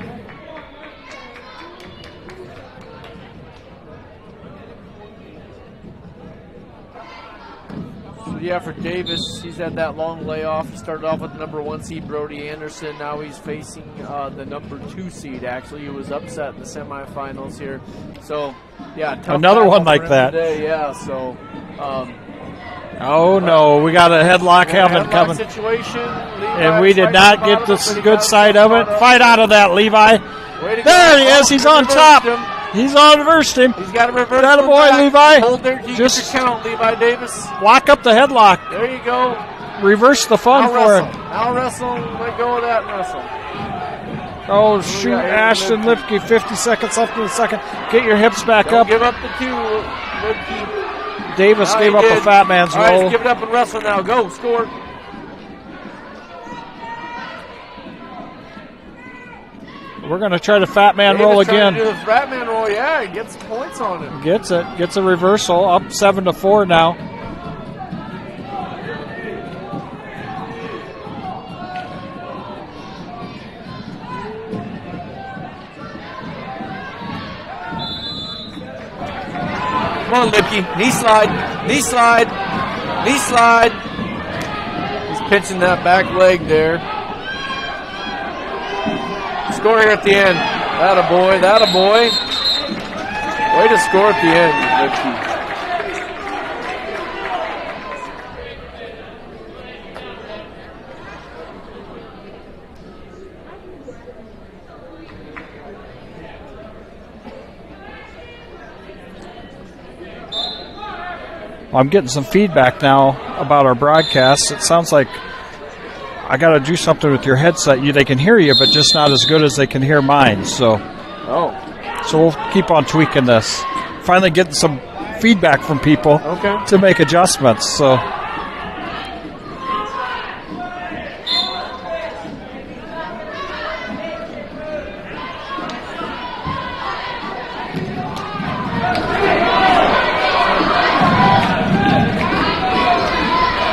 yeah, for Davis, he's had that long layoff. He started off with the number 1 seed, Brody Anderson. Now he's facing the number 2 seed, actually, who was upset in the semifinals here. So, yeah, tough Another battle one like for him that. Today. Yeah, so. Oh, no, we got a headlock heaven Headlock coming. situation. And we did not get the good side of it. Fight out of that, Levi. There he is. He's on top. He's on reversed him. He's got to reverse. That a boy, Levi. Hold there. You Just get your count, Levi Davis. lock up the headlock. There you go. Reverse the fun Now for wrestle. him. Now wrestle. Let go of that and wrestle. Oh, shoot, Ashton Lipke, 50 seconds left in the second. Get your hips back Don't up. give up the 2. Lipke. Davis No, gave he up did. a fat man's All right, roll. let's give it up and wrestle now. Go, score. We're going to try the fat man Davis roll trying again. to do the fat man roll. Yeah, get some points on it. Gets it. Gets a reversal. Up 7-4 now. Come on, Lipke. Knee slide. Knee slide. Knee slide. He's pitching that back leg there. Score here at the end. That a boy. That a boy. Way to score at the end, Lipke. I'm getting some feedback now about our broadcast. It sounds like I got to do something with your headset. They can hear you, but just not as good as they can hear mine. So we'll keep on tweaking this. Finally getting some feedback from people to make adjustments. So.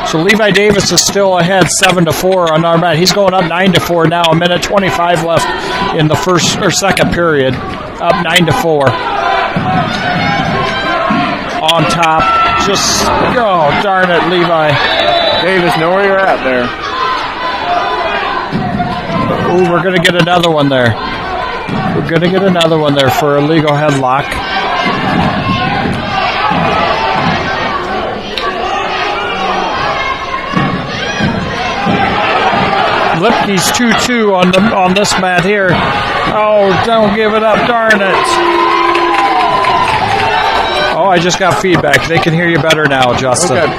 So Levi Davis is still ahead 7-4 on our mat. He's going up 9-4 now. 1:25 left in the first or second period. Up 9-4. On top. Just darn it, Levi. Davis, know where you're at there. Ooh, we're gonna get another one there. We're gonna get another one there for a legal headlock. Lipke's 2-2 on this mat here. Oh, don't give it up, darn it. Oh, I just got feedback. They can hear you better now, Justin.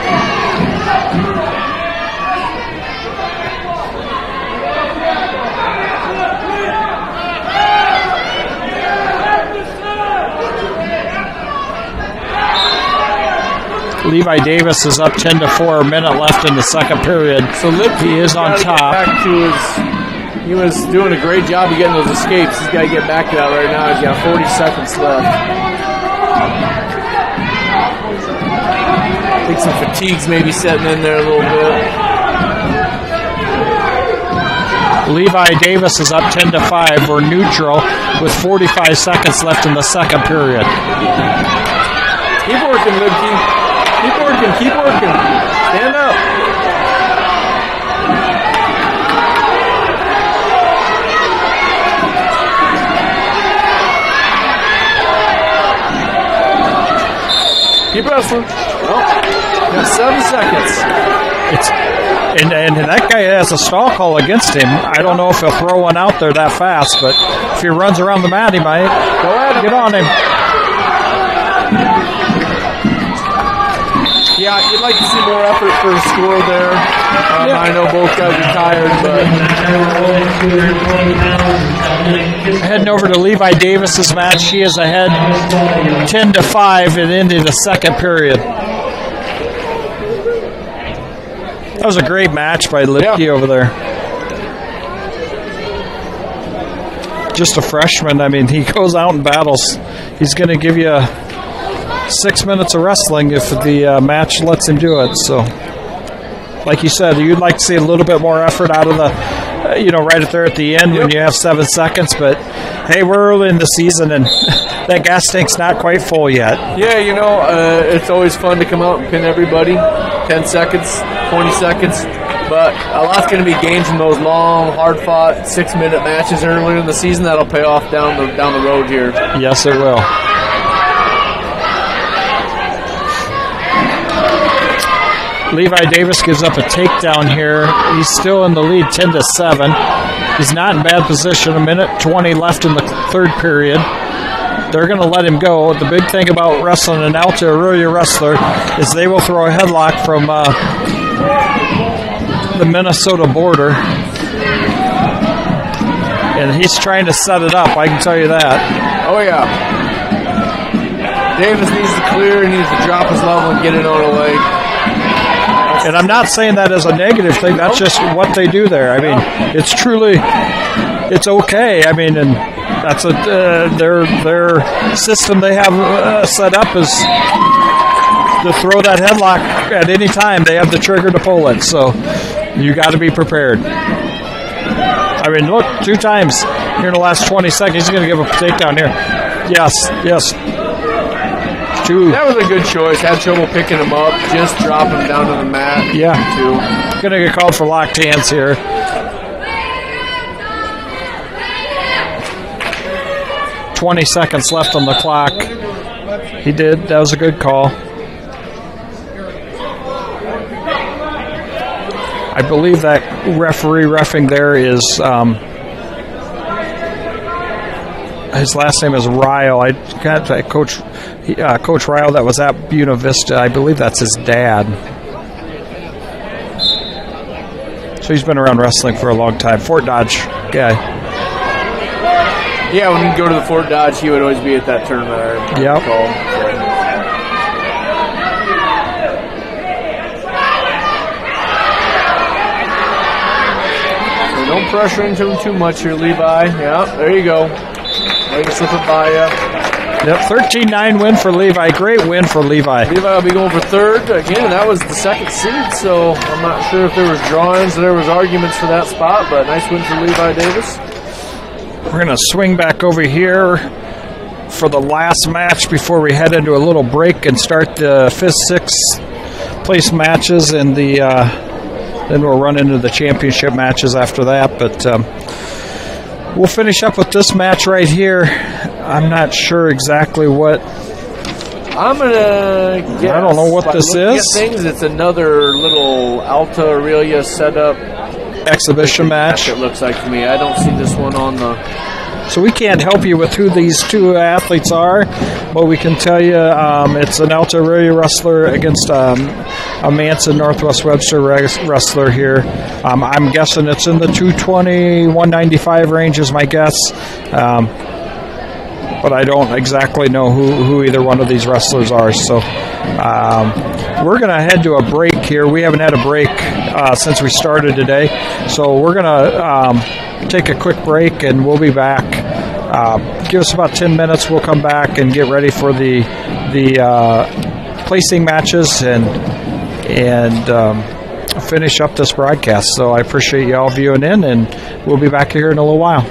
Levi Davis is up 10-4, a minute left in the second period. So he is on top. He was doing a great job of getting those escapes. He's got to get back to that right now. He's got 40 seconds left. I think some fatigue's maybe setting in there a little bit. Levi Davis is up 10-5. We're neutral with 45 seconds left in the second period. Keep working, Lipke. Keep working, keep working. Stand up. Keep wrestling. Got 7 seconds. And that guy has a stall call against him. I don't know if he'll throw one out there that fast, but if he runs around the mat, he might. Go ahead. Get on him. Yeah, you'd like to see more effort for a score there. I know both guys are tired, but heading over to Levi Davis's match. She is ahead 10-5 and into the second period. That was a great match by Lipke over there. Just a freshman. I mean, he goes out and battles. He's going to give you 6 minutes of wrestling if the match lets him do it. So, like you said, you'd like to see a little bit more effort out of the, right there at the end when you have 7 seconds. But hey, we're early in the season and that gas tank's not quite full yet. Yeah, it's always fun to come out and pin everybody. 10 seconds, 20 seconds. But a lot's going to be gained from those long, hard-fought 6-minute matches earlier in the season. That'll pay off down the road here. Yes, it will. Levi Davis gives up a takedown here. He's still in the lead, 10-7. He's not in bad position. A minute 20 left in the third period. They're going to let him go. The big thing about wrestling an Alta Aurelia wrestler is they will throw a headlock from the Minnesota border. And he's trying to set it up, I can tell you that. Oh, yeah. Davis needs to clear. He needs to drop his level and get it on the way. And I'm not saying that as a negative thing. That's just what they do there. I mean, it's truly, it's okay. I mean, and that's their system they have set up is to throw that headlock at any time. They have the trigger to pull it. So you got to be prepared. I mean, look, 2 times here in the last 20 seconds. He's going to give a takedown here. Yes. 2. That was a good choice. Had trouble picking him up. Just drop him down to the mat. Yeah. 2. Going to get called for locked hands here. $20 seconds left on the clock. He did. That was a good call. I believe that referee reffing there is his last name is Ryle. I got Coach Ryle that was at Buena Vista. I believe that's his dad. So he's been around wrestling for a long time. Fort Dodge guy. Yeah, when you go to the Fort Dodge, he would always be at that tournament. Yep. So don't pressure into him too much here, Levi. Yeah, there you go. Let him slip it by you. Yep, 13-9 win for Levi. Great win for Levi. Levi will be going for third. Again, that was the second seed, so I'm not sure if there was drawings or there was arguments for that spot, but nice win for Levi Davis. We're going to swing back over here for the last match before we head into a little break and start the 5th, 6th place matches, and then we'll run into the championship matches after that. But we'll finish up with this match right here. I'm not sure exactly what. I'm going to guess. I don't know what this is. Things, it's another little Alta Aurelia setup. Exhibition match. It looks like to me. I don't see this one on the. So we can't help you with who these 2 athletes are, but we can tell you it's an Alta Aurelia wrestler against a Manson Northwest Webster wrestler here. I'm guessing it's in the 220, 195 range is my guess. But I don't exactly know who either one of these wrestlers are. So we're going to head to a break here. We haven't had a break since we started today. So we're going to take a quick break, and we'll be back. Give us about 10 minutes. We'll come back and get ready for the placing matches and finish up this broadcast. So I appreciate you all viewing in, and we'll be back here in a little while.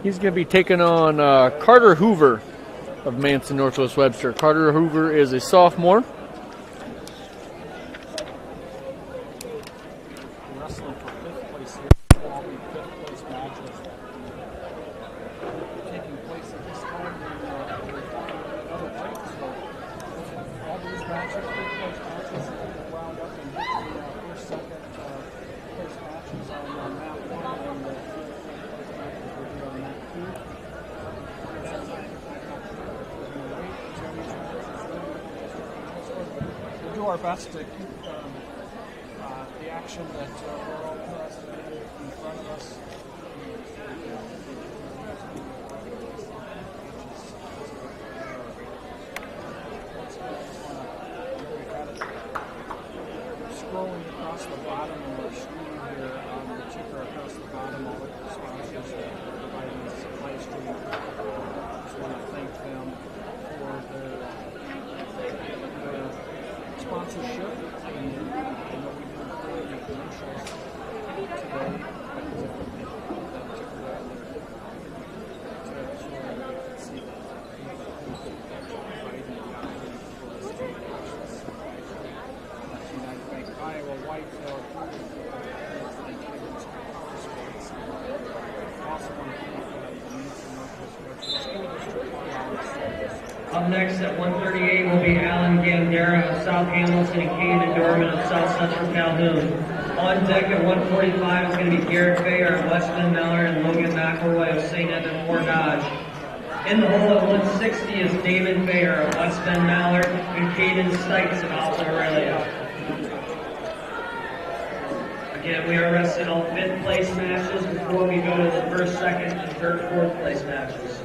He's going to be taking on Carter Hoover of Manson, Northwest Webster. Carter Hoover is a sophomore. Wrestling for 5th place here. All the 5th place matches taking place at this time in other fights. So all these matches, 5th place matches, will round up and get the first, second place matches on map 1 and the 5th place matches will be on map 2. We'll do our best to keep the action that we're all pressed in front of us. Scrolling across the bottom of our screen here, the ticker across the bottom, all the sponsors that are providing this live stream. Just want to thank them for their sponsorship. And I know we didn't play any commercials today, Iowa White Up next at 138 will be Alan Gandera of South Hamilton and Caden Dorman of South Central Calhoun. On deck at 145 is going to be Garrett Fayer of Westman Mallard and Logan McElroy of St. Edmund Fort Dodge. In the hole at 160 is Damon Fayer of Westman Mallard and Caden Stites of Alta Aurelia. Again, we are resting all 5th place matches before we go to the 1st, 2nd, and 3rd, 4th place matches.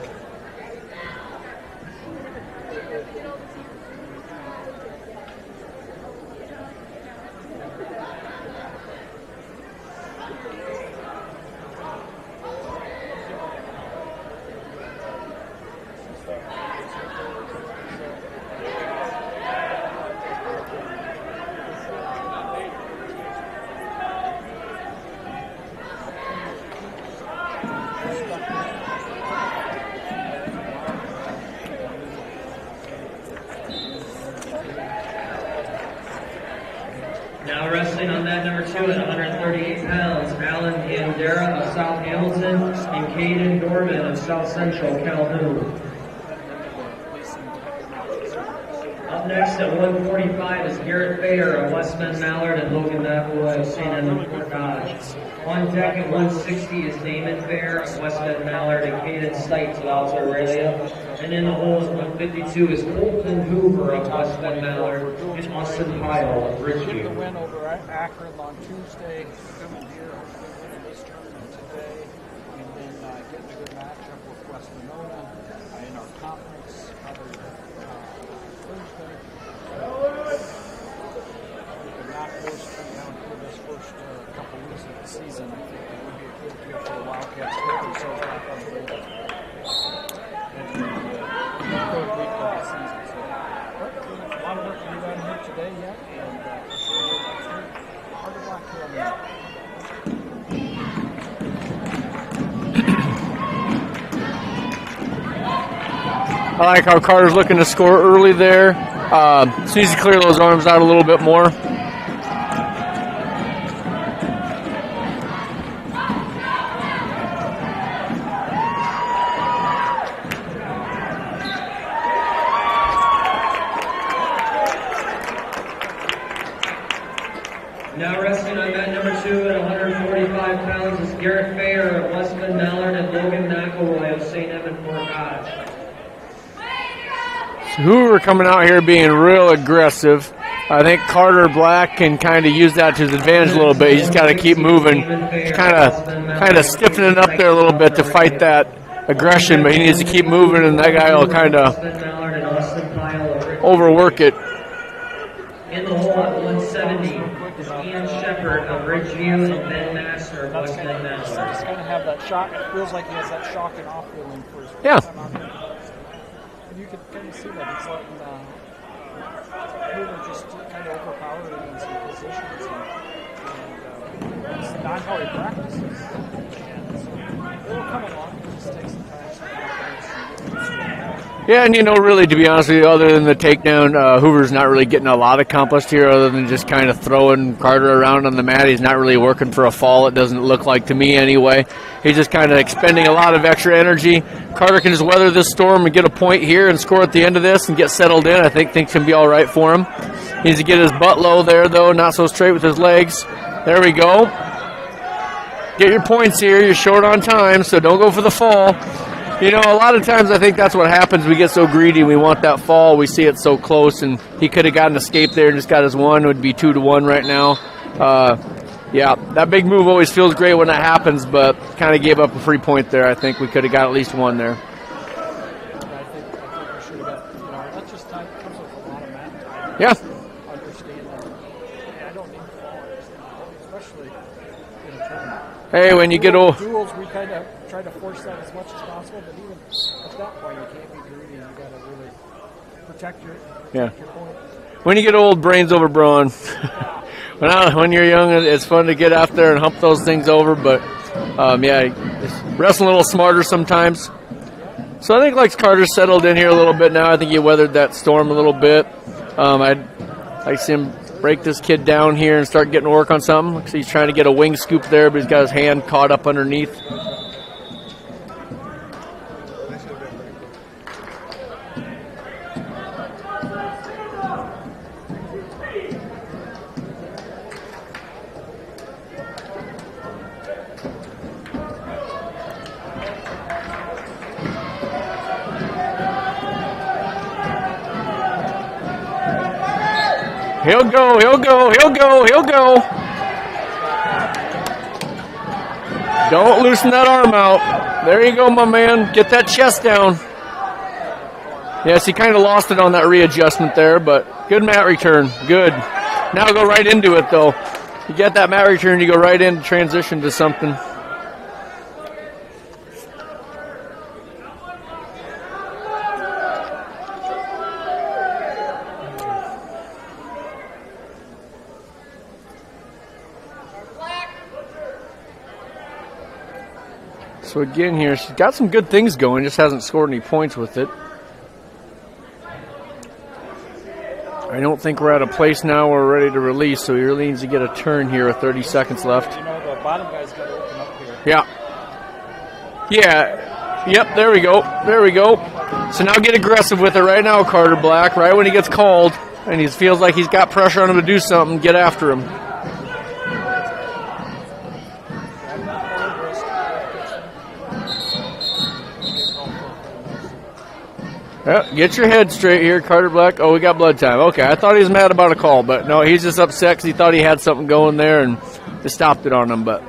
Now wrestling on that number 2 at 138 pounds, Alan Gandera of South Hamilton and Caden Dorman of South Central Calhoun. Up next at 145 is Garrett Fayer of Westman Mallard and Logan McElroy of St. Edmund Fort Dodge. On deck at 160 is Damon Fayer of Westman Mallard and Caden Stites of Alta Aurelia. And in the hole at 152 is Colton Hoover of Westman Mallard and Austin Pyle of Ridgeview. The win over Akron on Tuesday, coming here in this tournament today, and then getting a good matchup with West Monona in our conference Thursday. We can knock those three down for this first couple weeks of the season. I think it would be a good deal for the Wildcats to put themselves back on the radar. Third week of the season. So, a lot of work to be done here today yet, and for sure next week. Hard to block here on the I like how Carter's looking to score early there. Just needs to clear those arms out a little bit more. Now wrestling on mat number 2 at 145 pounds is Garrett Fayer of Westman Mallard and Logan McElroy of St. Edmund Fort Dodge. So Hoover coming out here being real aggressive. I think Carter Black can kind of use that to his advantage a little bit. He's got to keep moving. He's kind of stiffening up there a little bit to fight that aggression, but he needs to keep moving, and that guy will kind of overwork it. In the hole at 170 is Ian Shepard of Ridgeview and Ben Master of Westman Mallard. that shock. It feels like he has that shock and awe feeling for his Yeah. first time out there. And you can kind of see that he's letting Hoover just kind of overpower him in some positions. And it's not how he practices. And so it will come along. It just takes some time. Yeah, and really, to be honest with you, other than the takedown, Hoover's not really getting a lot accomplished here other than just kind of throwing Carter around on the mat. He's not really working for a fall, it doesn't look like to me anyway. He's just kind of expending a lot of extra energy. Carter can just weather this storm and get a point here and score at the end of this and get settled in. I think things can be all right for him. He needs to get his butt low there, though, not so straight with his legs. There we go. Get your points here. You're short on time, so don't go for the fall. A lot of times I think that's what happens. We get so greedy. We want that fall. We see it so close, and he could have got an escape there and just got his one. It would be 2-1 right now. Yeah, that big move always feels great when that happens, but kind of gave up a free point there. I think we could have got at least one there. I think we should have got, that just comes with a lot of mat time. Yeah. Understand that. I don't need to fall, especially in a tournament. Hey, when you get old. Duels, we kind of try to force that as much as possible, but even at that point, you can't be greedy. You got to really protect your point. When you get old, brains over brawn. When you're young, it's fun to get out there and hump those things over, but just wrestling a little smarter sometimes. So I think like Carter's settled in here a little bit now. I think he weathered that storm a little bit. I'd like to see him break this kid down here and start getting to work on something. He's trying to get a wing scoop there, but he's got his hand caught up underneath. He'll go. Don't loosen that arm out. There you go, my man. Get that chest down. Yes, he kind of lost it on that readjustment there, but good mat return. Good. Now go right into it, though. You get that mat return, you go right into transition to something. So again here, she's got some good things going, just hasn't scored any points with it. I don't think we're at a place now where we're ready to release, so he really needs to get a turn here with 30 seconds left. The bottom guy's got to open up here. Yeah. Yep, there we go. So now get aggressive with it right now, Carter Black, right when he gets called, and he feels like he's got pressure on him to do something, get after him. Yeah, get your head straight here, Carter Black. Oh, we got blood time. Okay, I thought he was mad about a call, but no, he's just upset because he thought he had something going there and they stopped it on him. But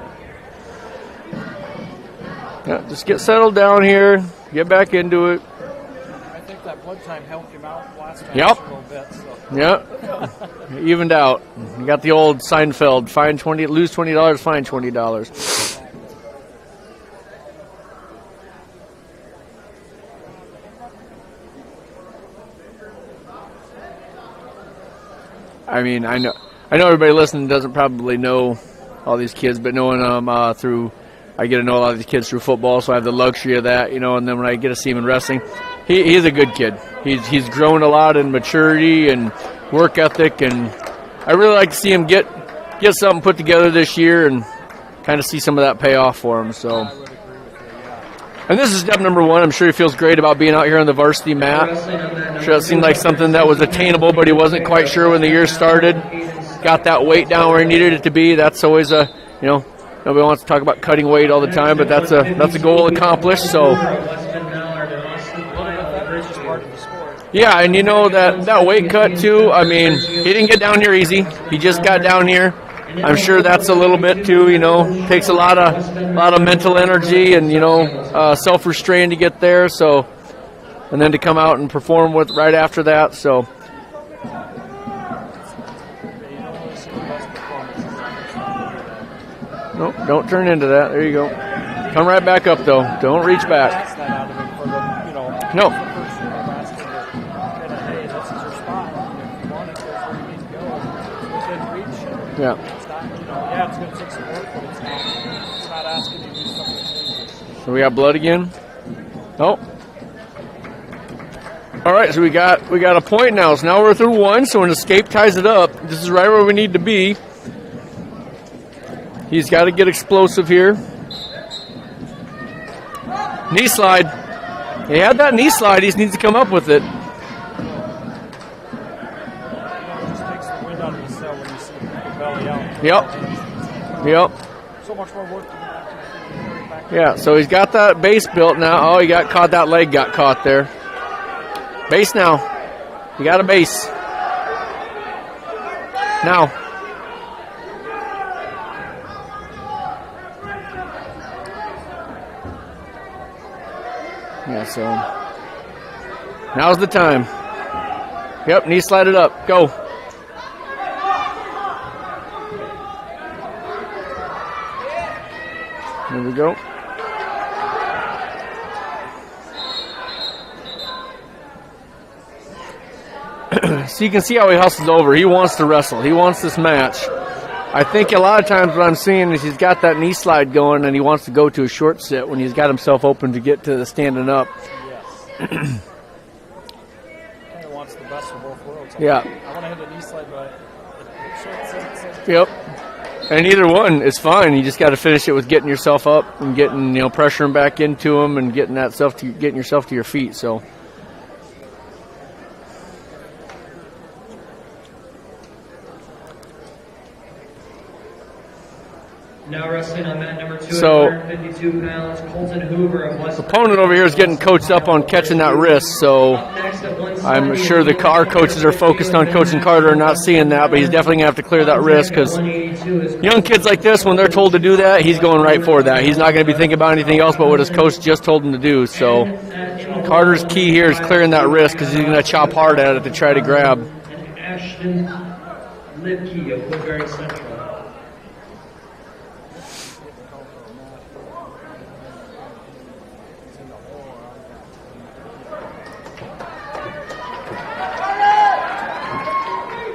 yeah, just get settled down here, get back into it. I think that blood time helped him out last time Yep. a little bit. So. Yep, evened out. You got the old Seinfeld: fine $20, lose $20, fine $20. I mean, I know everybody listening doesn't probably know all these kids, but knowing them I get to know a lot of these kids through football, so I have the luxury of that, and then when I get to see him in wrestling, he's a good kid. He's grown a lot in maturity and work ethic, and I really like to see him get something put together this year and kind of see some of that pay off for him. So. I would agree with you, yeah. And this is step number one. I'm sure he feels great about being out here on the varsity mat. I'm sure it seemed like something that was attainable, but he wasn't quite sure when the year started. Got that weight down where he needed it to be. That's always nobody wants to talk about cutting weight all the time, but that's a goal accomplished. So, yeah, and that weight cut too. I mean, he didn't get down here easy. He just got down here. I'm sure that's a little bit too. Takes a lot of mental energy and self-restraint to get there. So, and then to come out and perform with right after that. So. Nope, don't turn into that. There you go. Come right back up, though. Don't reach back. That's that out of him for the, you know, No. the first year of last year. And, hey, this is your spot. If you want it, that's where you need to go. Within reach. Yeah. It's not, you know, yeah, it's going to take some work, but it's not asking you to do something dangerous. So we got blood again. Oh. All right, so we got a point now. So now we're through one. So when escape ties it up, this is right where we need to be. He's got to get explosive here. Knee slide. He had that knee slide. He just needs to come up with it. It just takes the wind out of the sail when you see the belly out. Yep. So much more work to get back to the back. Yeah, so he's got that base built now. Oh, he got caught. That leg got caught there. Base now. You got a base. Now. Yeah, so now's the time. Yep, knee slide it up. Go. There we go. So you can see how he hustles over. He wants to wrestle. He wants this match. I think a lot of times what I'm seeing is he's got that knee slide going and he wants to go to a short sit when he's got himself open to get to the standing up. Yes. Kind of wants the best of both worlds. Yeah. I want to hit a knee slide, but short sit. Yep. And either one is fine. You just got to finish it with getting yourself up and getting, you know, pressuring back into him and getting getting yourself to your feet. So. Now wrestling on mat number 2 So, at 152 pounds, Colton Hoover of West. Opponent over here is getting coached up on catching that wrist, so I'm sure our coaches are focused on coaching Carter and not seeing that, but he's definitely going to have to clear that wrist because young kids like this, when they're told to do that, he's going right for that. He's not going to be thinking about anything else but what his coach just told him to do. So Carter's key here is clearing that wrist because he's going to chop hard at it to try to grab. And Ashton Lipke of Woodbury Central.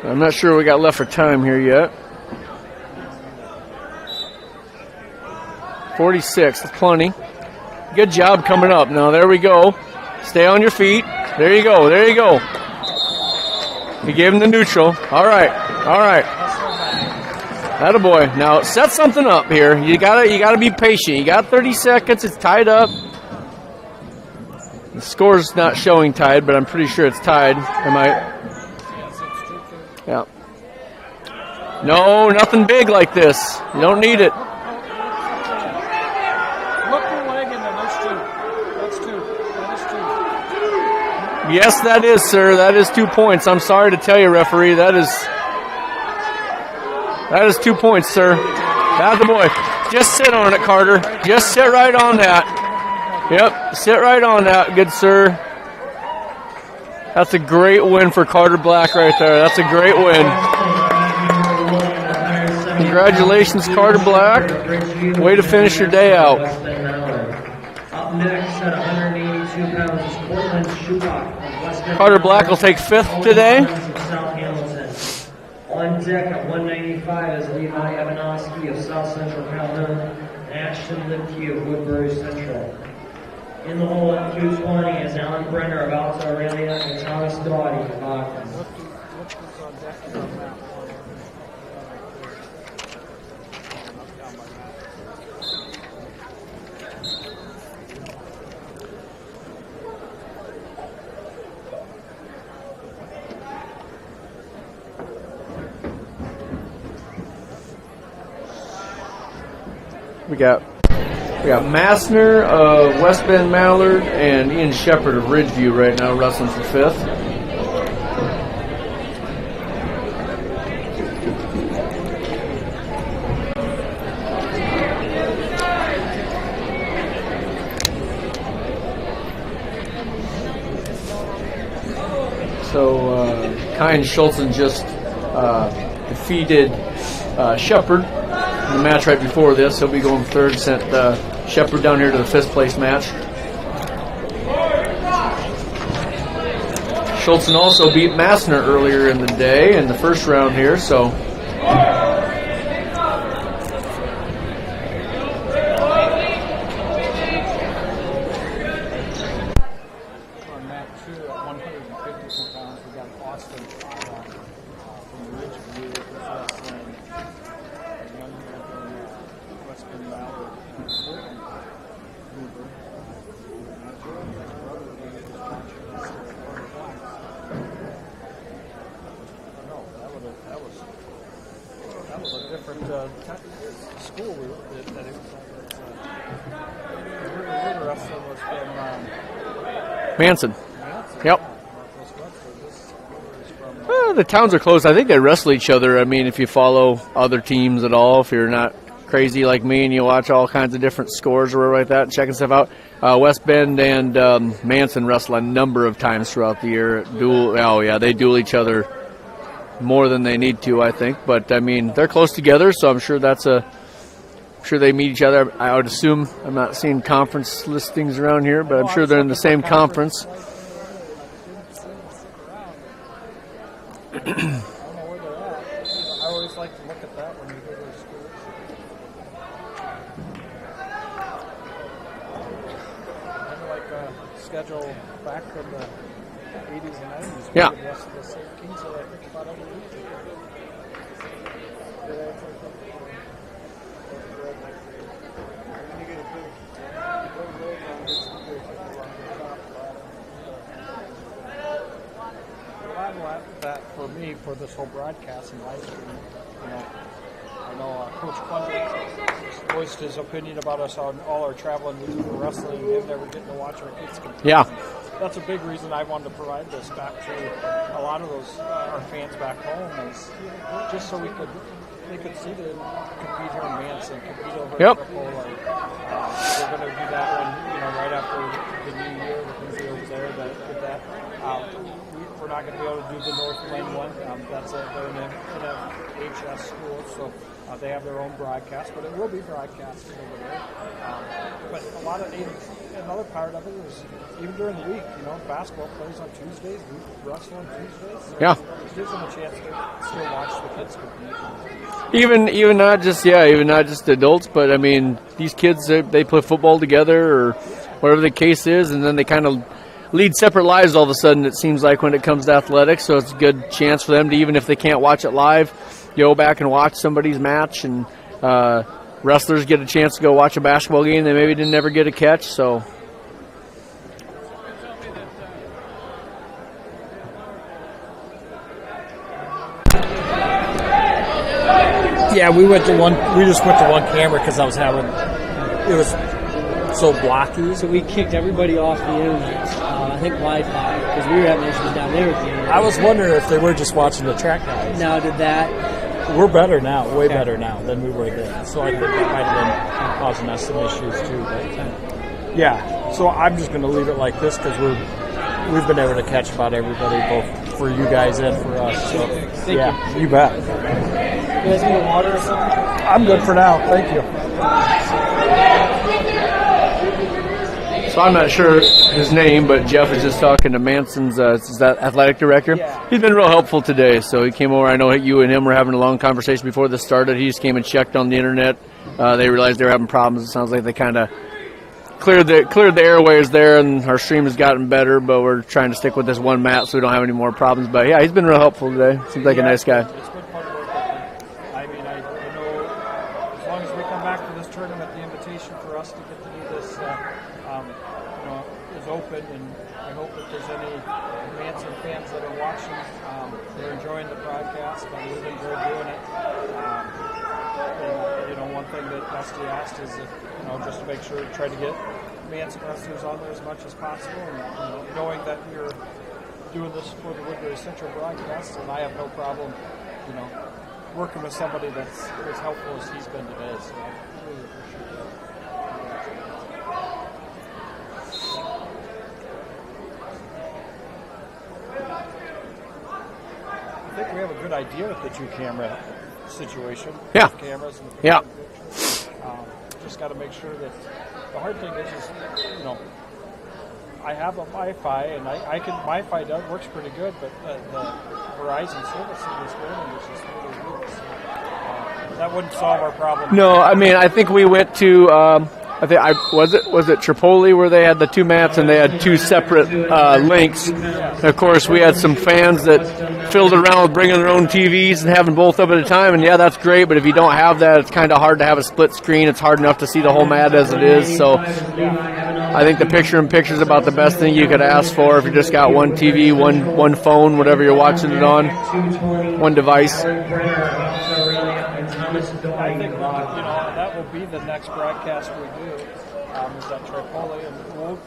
I'm not sure we got left for time here yet. 46, that's plenty. Good job coming up. Now, there we go. Stay on your feet. There you go. There you go. He gave him the neutral. All right. All right. Attaboy. Now, set something up here. You gotta be patient. You got 30 seconds. It's tied up. The score's not showing tied, but I'm pretty sure it's tied. Yeah. No, nothing big like this. You don't need it. Look your leg in there. That's two. That's two. That is two. Yes, that is, sir. That is 2 points. I'm sorry to tell you, referee. That is 2 points, sir. Attaboy. Just sit on it, Carter. Just sit right on that. Yep, sit right on that, good sir. That's a great win for Carter Black right there. That's a great win. Congratulations, Carter Black. Way to finish your day out. Up next at 182 pounds is Portland Schubach of Western. Carter Black will take 5th today. South Hamilton. On deck at 195 is Levi Evanowski of South Central Calhoun and Ashton Lipke of Woodbury Central. In the hole at 220 is Alan Brenner of Alta Aurelia and Thomas Doughty of Akron. We got Massner of West Bend Mallard and Ian Shepard of Ridgeview right now wrestling for 5th. So Kyan Schultzen just defeated Shepard. In the match right before this, he'll be going 3rd, sent Shepherd down here to the 5th place match. Schultzen also beat Massner earlier in the day in the first round here, so. On map 2 at 152 pounds, we got Austin from Ridgeview with wrestling. Young man from Western Valley. That was a different school that it was at. The wrestler was from Manson. Manson. Yep. The towns are close. I think they wrestle each other. I mean, if you follow other teams at all, if you're not crazy like me and you watch all kinds of different scores or like that, checking stuff out. West Bend and Manson wrestle a number of times throughout the year. They duel each other more than they need to, I think. But I mean, they're close together, so I'm sure I'm sure they meet each other. I would assume, I'm not seeing conference listings around here, but I'm sure they're in the same conference. I don't know where they're at. I always like to look at that when you go to the schools. Kind of like a schedule back from the 80s and 90s. Yeah. The rest of the same Kings are, I think, about every week. That for me, for this whole broadcast and live stream, I know Coach Clemens voiced his opinion about us on all our traveling with for wrestling and never getting to watch our kids compete. Yeah. That's a big reason I wanted to provide this back to a lot of those our fans back home, is just so they could see them compete here in Manson, compete over Yep. at Triple. We're going to do that when, right after the new year, we're going to be over there with that. We're not going to be able to do the North Lane one. They're in an HS school, so they have their own broadcast, but it will be broadcasted over there. But another part of it is even during the week, basketball plays on Tuesdays, we wrestle on Tuesdays. So Yeah. It gives them a chance to still watch the kids compete. Even not just adults, but I mean, these kids, they play football together or whatever the case is, and then they kind of lead separate lives all of a sudden, it seems like, when it comes to athletics. So it's a good chance for them to, even if they can't watch it live, go back and watch somebody's match. And wrestlers get a chance to go watch a basketball game they maybe didn't ever get a catch. So Yeah, we just went to one camera because it was so blocky. So we kicked everybody off the internet, I think Wi-Fi, because we were having issues down there with the internet. I was wondering if they were just watching the track guys. Now, did that... We're better now, way better now than we were then. So I think that might have been causing us some issues too. But yeah, so I'm just going to leave it like this because we've been able to catch about everybody, both for you guys and for us. So Thank you bet. You guys need a water or something? I'm good for now. Thank you. So I'm not sure his name, but Jeff is just talking to Manson's is that athletic director. Yeah. He's been real helpful today. So he came over. I know you and him were having a long conversation before this started. He just came and checked on the internet. They realized they were having problems. It sounds like they kind of cleared the airways there, and our stream has gotten better. But we're trying to stick with this one map so we don't have any more problems. But yeah, he's been real helpful today. Seems like a nice guy. It's been fun to work with him. I mean, I know as long as we come back to this tournament, the invitation for us to get to do this is open, and I hope that there's any Manson fans that are watching. They're enjoying the broadcast. We've enjoyed doing it. One thing that Dusty asked is just to make sure, try to get Manson wrestlers on there as much as possible, and knowing that you're doing this for the Woodbury Central broadcast, and I have no problem, working with somebody that's as helpful as he's been today. So I really appreciate it. I think we have a good idea with the two-camera situation. Yeah. Cameras and Yeah. just got to make sure that the hard thing is you know, I have a Wi-Fi, and I can Wi-Fi works pretty good, but the Verizon service in this building is just really weak. So, that wouldn't solve our problem. No, I mean, I think we went to, was it Tripoli where they had the two mats and they had two separate links. And of course, we had some fans that filled around with bringing their own TVs and having both up at a time. And yeah, that's great. But if you don't have that, it's kind of hard to have a split screen. It's hard enough to see the whole mat as it is. So I think the picture-in-picture is about the best thing you could ask for if you just got one TV, one phone, whatever you're watching it on, one device. I think that will be the next broadcast we do. Is that Tripoli, and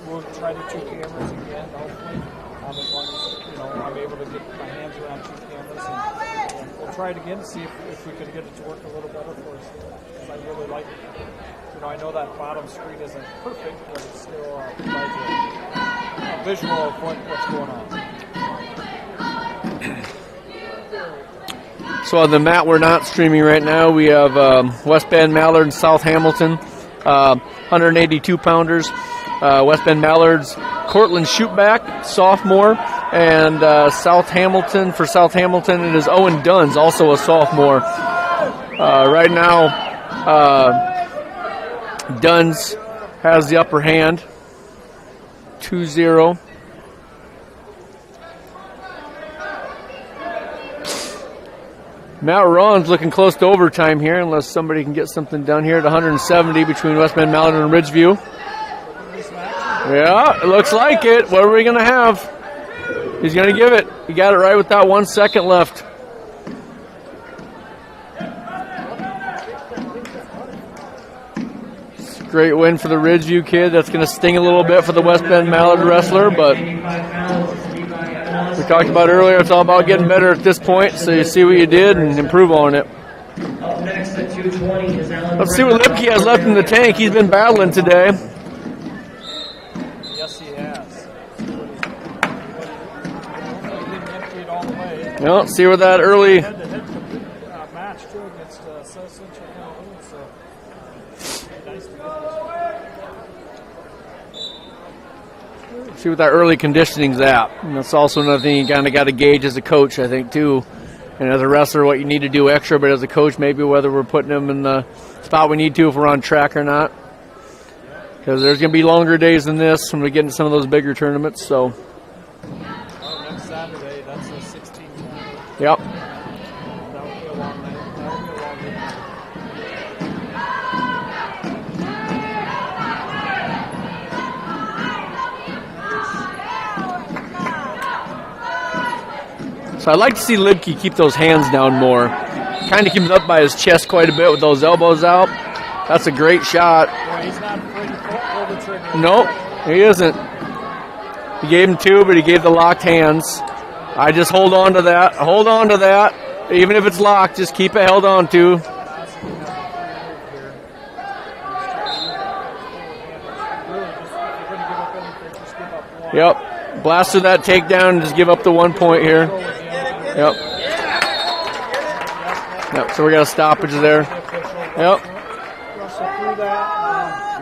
we'll try to 2 cameras again, hopefully. As long as I'm able to get my hands around 2 cameras, and we'll try it again to see if we can get it to work a little better for us. Because I really like it. I know that bottom screen isn't perfect, but it's still provides a visual of what's going on. So on the mat we're not streaming right now, we have West Bend Mallard and South Hamilton, 182-pounders. West Bend Mallard's Cortland Shootback, sophomore, and South Hamilton, for South Hamilton, it is Owen Duns, also a sophomore. Right now, Duns has the upper hand, 2-0. Matt Ron's looking close to overtime here, unless somebody can get something done here at 170 between West Bend Mallard and Ridgeview. Yeah, it looks like it. What are we going to have? He's going to give it. He got it right with that 1 second left. It's a great win for the Ridgeview kid. That's going to sting a little bit for the West Bend Mallard wrestler, but we talked about earlier, it's all about getting better at this point, so you see what you did and improve on it. Up next at 220 is Alan. Let's see what Lipke has left in the tank. He's been battling today. Yes, he has. He didn't empty it all the way. Well, see where that early Head-to-head match, too, against South Central Calhoun, so nice to get this. see what that early conditioning's at. And that's also another thing you kind of got to gauge as a coach, I think, too. And as a wrestler, what you need to do extra, but as a coach, maybe whether we're putting them in the spot we need to if we're on track or not. Because there's going to be longer days than this when we get into some of those bigger tournaments. So, Next Saturday, that's a 16. yep. That would be a long night. That would be a long weekend. So I'd like to see Libke keep those hands down more. Kind of keeps up by his chest quite a bit with those elbows out. That's a great shot. Boy, he's not afraid to pull the trigger. Nope, he isn't. He gave him 2, but he gave the locked hands. I just hold on to that. Hold on to that. Even if it's locked, just keep it held on to. Yep. Blast through that takedown and just give up the 1 point here. Yep. Yep. So we got a stoppage there. Yep.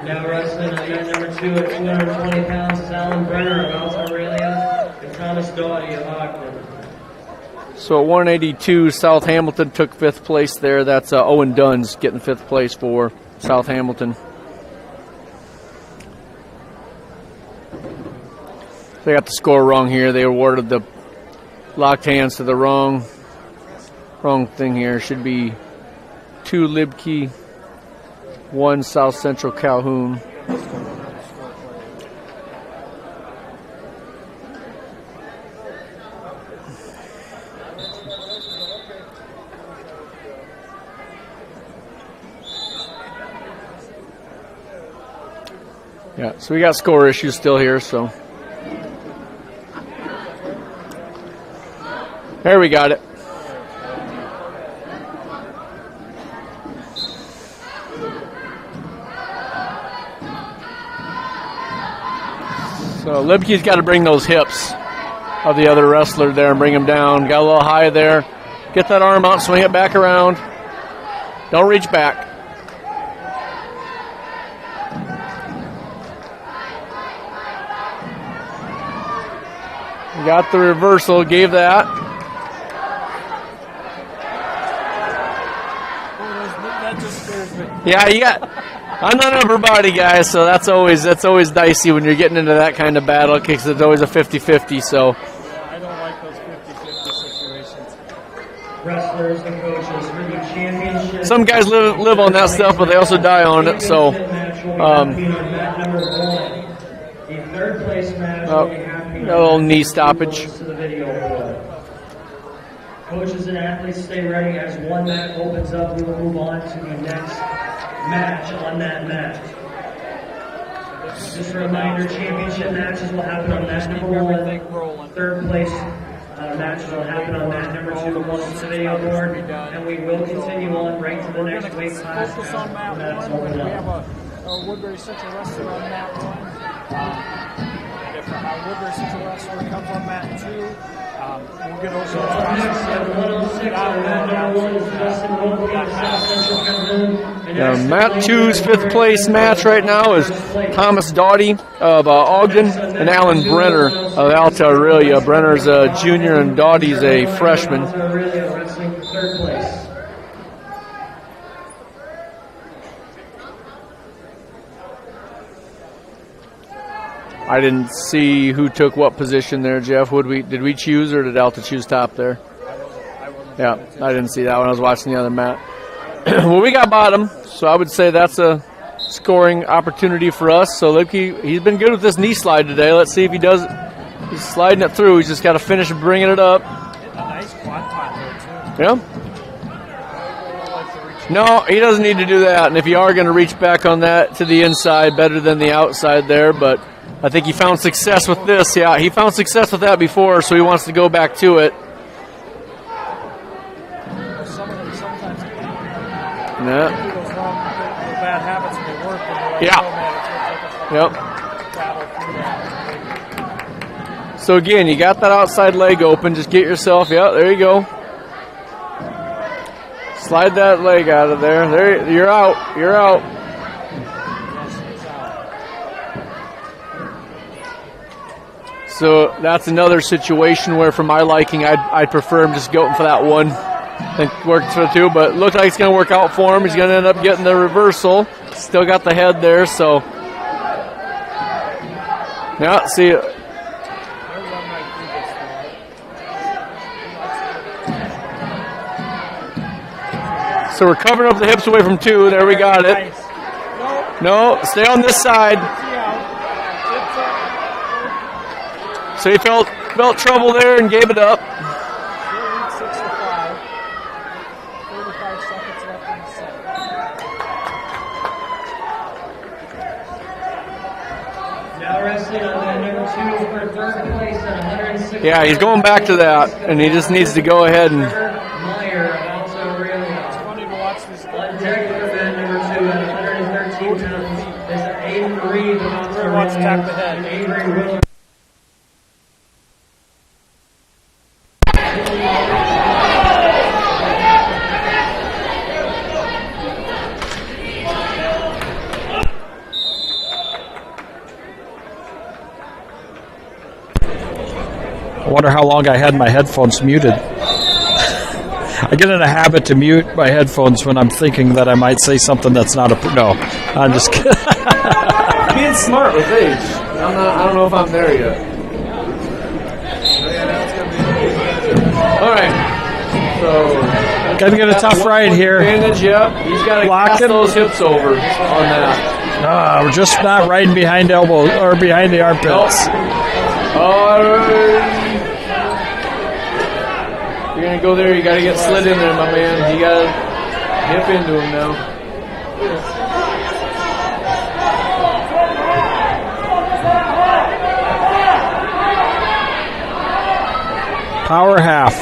Now wrestling event number 2 at 220 pounds is Alan Brenner of Alta Aurelia and Thomas Doughty of Ogden. So at 182, South Hamilton took 5th place there. That's Owen Duns getting 5th place for South Hamilton. They got the score wrong here. They awarded the locked hands to the wrong thing here. Should be 2 Libke, 1 South Central Calhoun. Yeah, so we got score issues still here, so. There we got it. So Libke's got to bring those hips of the other wrestler there and bring him down. Got a little high there. Get that arm out, swing it back around. Don't reach back. Got the reversal, gave that. Yeah, you got. I'm not everybody, guys, so that's always dicey when you're getting into that kind of battle because it's always a 50-50. So. I don't like those 50-50 situations. Wrestlers and coaches for the championship. Some guys live on that stuff, but they also die on it. So. The third place match Oh, will be happening a little knee stoppage. to the video board. Coaches and athletes stay ready as one mat opens up. We will move on to the next match on that mat. Just a reminder, championship matches will happen on mat number 1. Third place matches will happen on mat number 2 once the video board. And we will continue on right to the next weight class. Focus on mat Mats 1. open We up. have a Woodbury Central wrestler on mat 1. If Woodbury Central wrestler comes on mat 2, we'll get over So up next at 106 on mat number 1 is Dustin Woodbury of South Central Calhoun. Mat 2's 5th place match right now is Thomas Doughty of Ogden and Alan Brenner of Alta Aurelia. Brenner's a junior and Doughty's a freshman. Alta Aurelia wrestling for third place. I didn't see who took what position there, Jeff. Did we choose or did Alta choose top there? Yeah, I didn't see that when I was watching the other mat. Well, we got bottom, so I would say that's a scoring opportunity for us. So look, he's been good with this knee slide today. Let's see if he does. He's sliding it through. He's just got to finish bringing it up. A nice quad pot there, too. Yeah. No, he doesn't need to do that. And if you are going to reach back on that to the inside, better than the outside there. But I think he found success with this. Yeah, he found success with that before, so he wants to go back to it. Some of them sometimes do Yeah. those wrong, the bad habits and they work. And they're like, Yeah. oh, man, it's going to take us a Yep. battle through that. So again, you got that outside leg open. Just get yourself. Yeah, there you go. Slide that leg out of there. There, you're out. You're out. So that's another situation where, for my liking, I'd prefer him just going for that one. I think worked for two, but it looks like it's going to work out for him. He's going to end up getting the reversal. Still got the head there, so. Yeah, see. So we're covering up the hips away from two. There, we got it. No, stay on this side. So he felt trouble there and gave it up. 35 seconds left in the set. Now wrestling on that number 2 for third place at 106. Yeah, he's going back to that, and he just needs to go ahead and. Meyer of Alta Aurelia. It's funny to watch this. On deck for that number 2 at 113 pounds is Avery Reed of Alta Wants to Aurelia. tap the head. And Avery Willis. I wonder how long I had my headphones muted. I get in a habit to mute my headphones when I'm thinking that I might say something that's not no, I'm just kidding. Being smart with age. I don't know if I'm there yet. All right. So. Gonna get a tough ride here. Advantage, yeah. He's got to Lock cast it. those hips over on that. We're just not riding behind elbows or behind the armpits. All right. You're going to go there. You got to get slid in there, my man. You got to hip into him now. Power half.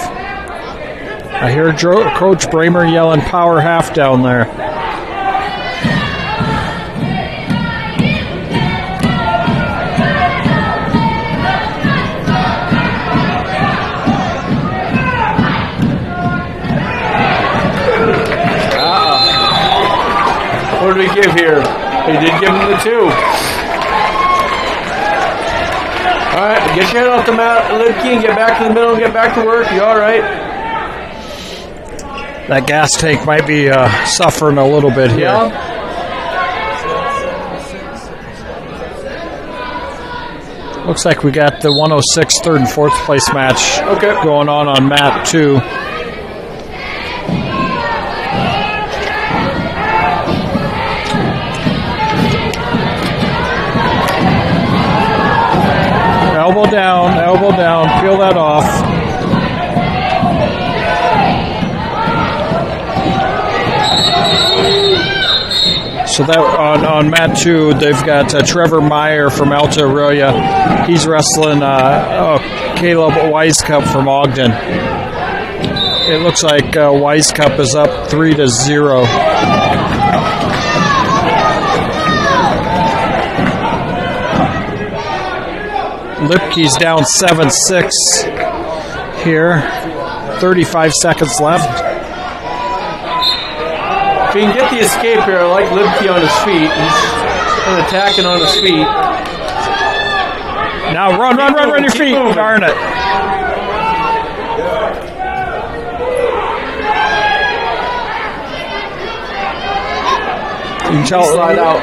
I hear Coach Bramer yelling power half down there. What did he give here? He did give him the 2. right, get your head off the mat, Lipke, and get back to the middle and get back to work. You all right? That gas tank might be suffering a little bit here. Yeah. Looks like we got the 106 third and fourth place match going on mat 2. Elbow down, peel that off. So that on mat 2, they've got Trevor Meyer from Alta Aurelia. He's wrestling Caleb Wisecup from Ogden. It looks like Wisecup is up 3-0. Lipke's down 7-6 here. 35 seconds left. If he can get the escape here, I like Lipke on his feet. He's attacking on his feet. Now run your feet. Moving. Darn it. You can tell Slide out.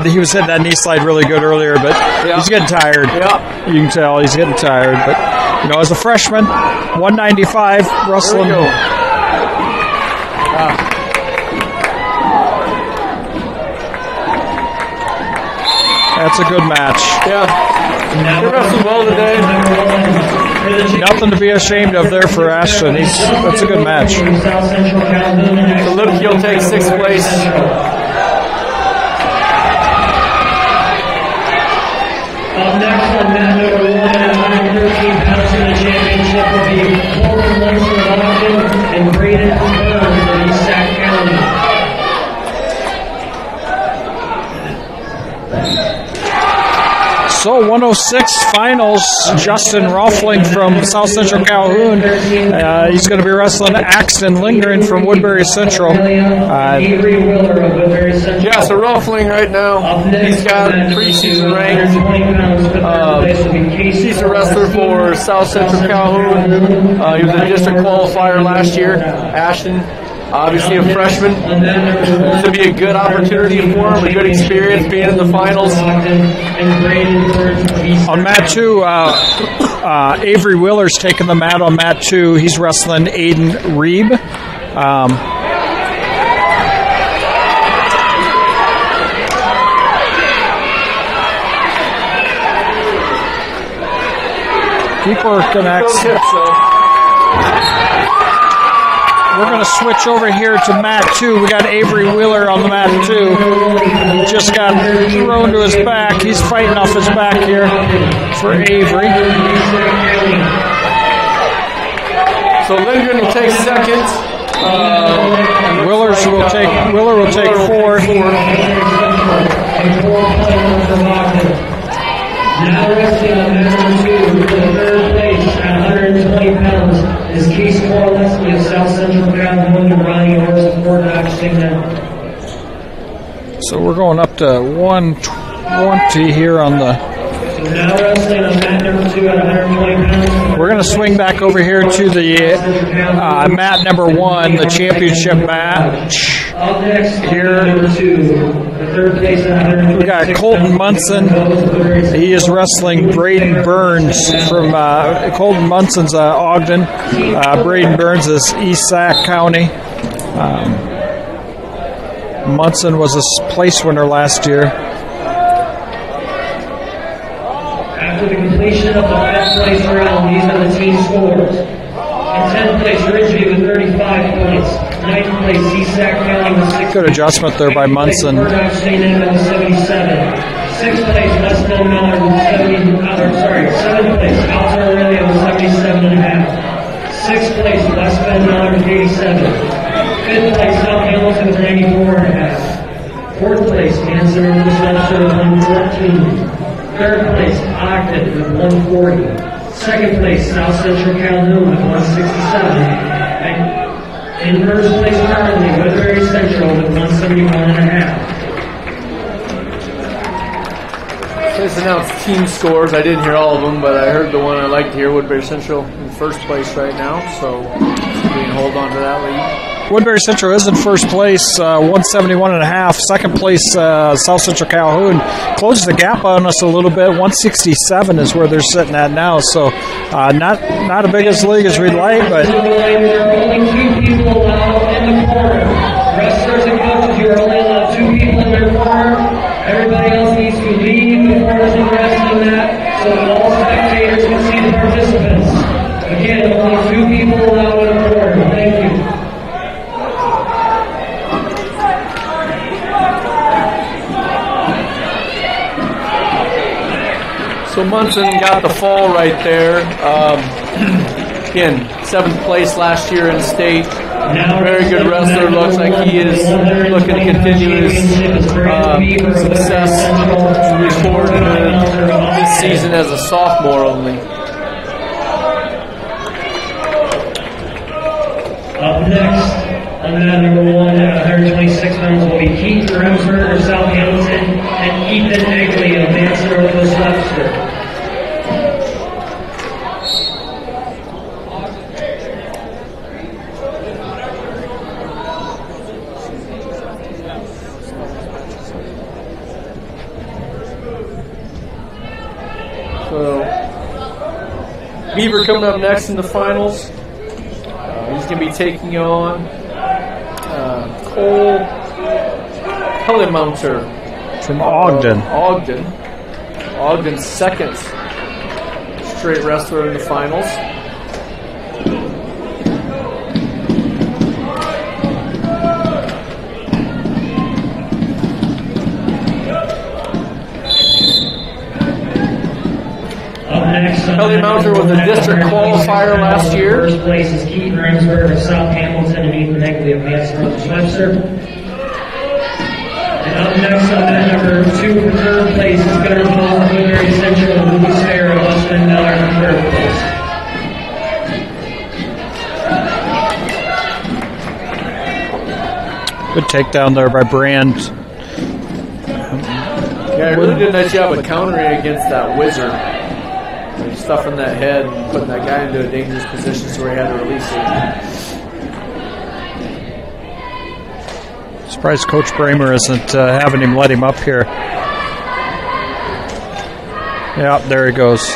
He was hitting that knee slide really good earlier, but he's getting tired. Yeah. You can tell he's getting tired. But, as a freshman, 195, wrestling. There we go. That's a good match. Yeah. He wrestled well today. Nothing to be ashamed of there for Ashton. That's a good match. So Lipke will take 6th place. Up next on mat number 1 at 113 pounds in the championship will be Colton Munson of Ogden and Braden Burns of East Sac County. So 106 finals, Justin Roffling from South Central Calhoun. He's going to be wrestling Axton Lindgren from Woodbury Central. Avery Willer of Woodbury Central. Yeah, so Roffling right now, he's got preseason ranked. He's a wrestler for South Central Calhoun. He was a district qualifier last year. Ashton, obviously a freshman. This would be a good opportunity for him, a good experience being in the finals. On mat 2, Avery Willer's taking the mat on mat 2. He's wrestling Aiden Reeb. Keep working, X. We're going to switch over here to mat 2. We got Avery Wheeler on the mat 2. He just got thrown to his back. He's fighting off his back here for Avery. So Lindgren will take 2nd. Wheeler will take 4th. Now wrestling on mat number 2 for the 3rd place at 120 pounds is Case Carl Leslie of South Central Calhoun and Ronnie Orrs of Fort Dodge Signal. So we're going up to 120 here on the. So now wrestling on mat number 2 at 120 pounds. We're going to swing back over here to the mat number 1, the championship match. Up next, Here. number 2, the 3rd place at 126 We got Colton Munson. He is wrestling Braden Burns from Colton Munson's Ogden. Braden Burns is East Sac County. Munson was a place winner last year. After the completion of the 5th place round, these are the team scores. In 10th place, Ridgeview with 35 points. 9th place, Eastsac County with 60. Good adjustment there by Munson. 7th place, 6th place, West Bend Miller with 7th place, Alta Aurelia with 77.5. 6th place, West Bend Miller with 87. 5th place, South Hamilton with 94.5. 4th place, Manson with Webster with 114. 3rd place, Ogden with 140. 2nd place, South Central Calhoun with 167. And in first place currently, Woodbury Central with 171.5. Let's announce team scores. I didn't hear all of them, but I heard the one I like to hear, Woodbury Central in first place right now, so we can hold on to that lead. Woodbury Central is in first place, 171.5. Second place, South Central Calhoun closes the gap on us a little bit. 167 is where they're sitting at now, so not a big as league as we'd like, but There are only 2 people allowed in the corner. Wrestlers and coaches, you are only allowed 2 people in their corner. Everybody else needs to leave the corners and the rest of that, so that all spectators can see the participants. Again, only 2 people allowed in the corner. Thank you. So Manson got the fall right there. Again, 7th place last year in state. Very good wrestler. Looks like he is looking to continue his success record this season as a sophomore only. Up next, on that number 1 at 126 pounds will be Keith Remsberg of South Hamilton and Ethan Egley of Manson Northwest Webster. So, Beaver coming up next in the finals. He's going to be taking on Cole Pellemounter from Ogden. Ogden's second straight wrestler in the finals. Pellemounter was a district qualifier last year. First place is Keith Remsberg of South Hamilton and Ethan Egley of Manson Northwest Webster. And up next on that number 2 for third place is Gunnar Paul of Woodbury Central and Lucas Fair of Austin Miller in third place. Good takedown there by Brand. Yeah, he really did a nice job of countering against that wizard. Stuffing that head and putting that guy into a dangerous position so he had to release it. Surprised Coach Bramer isn't having him let him up here. Yeah, there he goes.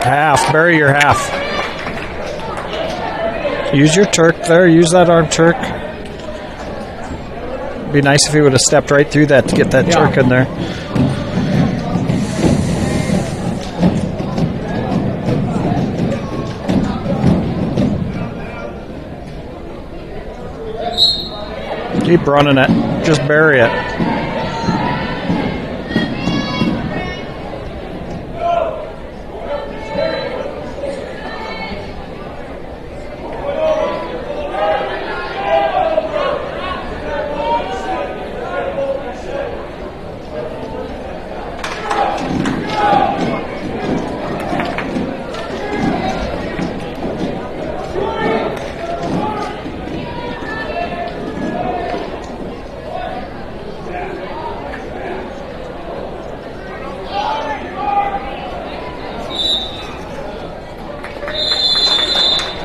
Half, bury your half. Use your Turk there. Use that arm Turk. Be nice if he would have stepped right through that to get that Turk in there. Keep running it. Just bury it.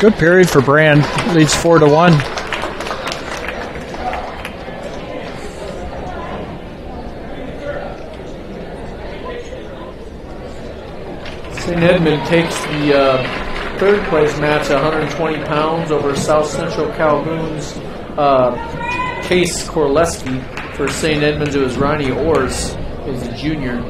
Good period for Brand. Leads 4-1. St. Edmund takes the third place match, 120 pounds, over South Central Calhoun's Case Korleski. For St. Edmunds, it was Ronnie Orrs, who's a junior.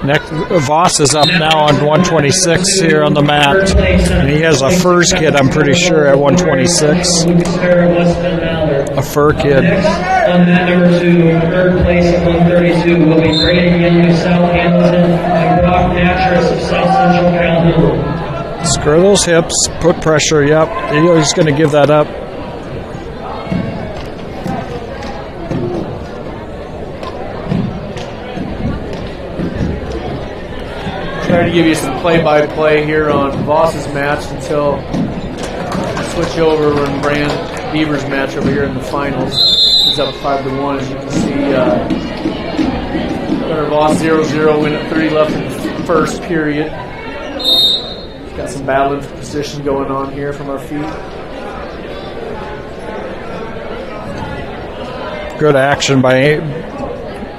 Next, Voss is up now on 126 here on the mat. And he has a Furs kid, I'm pretty sure, at 126. A fur kid. Next on that number 2, third place at 132 will be Brandon Young of South Hamilton and Brock Natras of South Central Calhoun. Square those hips, put pressure, yep. He's going to give that up. Try to give you some play-by-play here on Voss's match until I switch over and Brand Beaver's match over here in the finals. He's up 5-1, as you can see. Gunnar Voss 0-0, win at 3 left in the first period. Got some battling for position going on here from our feet. Good action by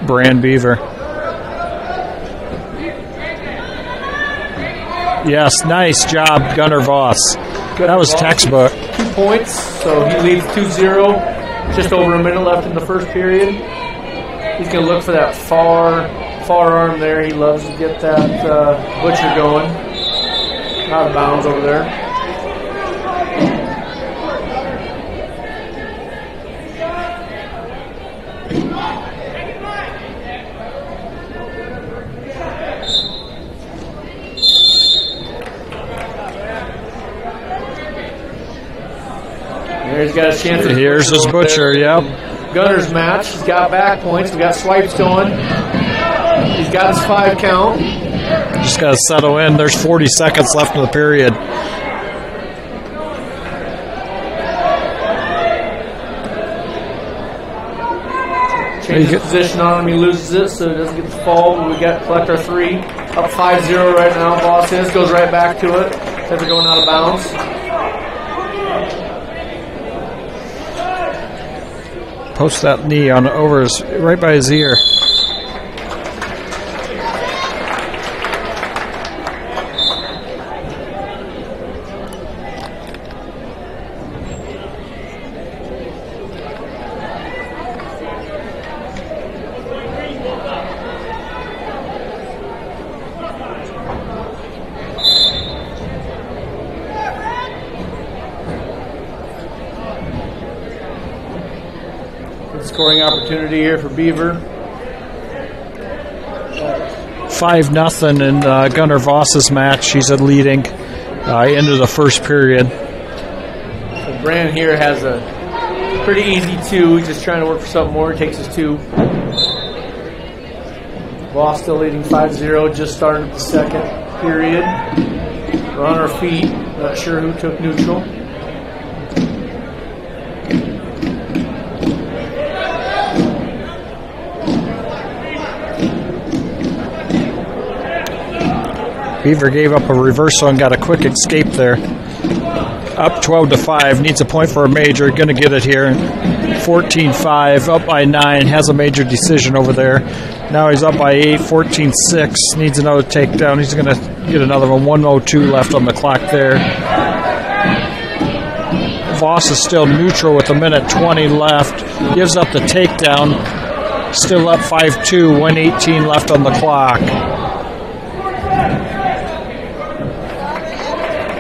Brand Beaver. Yes, nice job, Gunnar Voss. That was textbook. 2 points, so he leads 2-0. Just over a minute left in the first period. He's going to look for that far arm there. He loves to get that butcher going. Out of bounds over there. There he's got a chance. Here's his butcher, yep. Gunner's match. He's got back points. We got swipes going. He's got his 5 count. Just got to settle in. There's 40 seconds left in the period. Changes position on him. He loses it, so he doesn't get the fall. We got collect our 3. Up 5-0 right now. Voss is. Goes right back to it. As they're going out of bounds. Post that knee on over his, right by his ear. Scoring opportunity here for Beaver. 5-0 in Gunnar Voss's match. He's leading into the first period. So Brand here has a pretty easy 2. He's just trying to work for something more. He takes his 2. Voss still leading 5-0. Just started the second period. We're on our feet. Not sure who took neutral. Beaver gave up a reversal and got a quick escape there. Up 12-5, needs a point for a major, going to get it here. 14-5, up by 9, has a major decision over there. Now he's up by 8, 14-6, needs another takedown. He's going to get another one, 1:02 left on the clock there. Voss is still neutral with 1:20 left, gives up the takedown, still up 5-2, 1:18 left on the clock.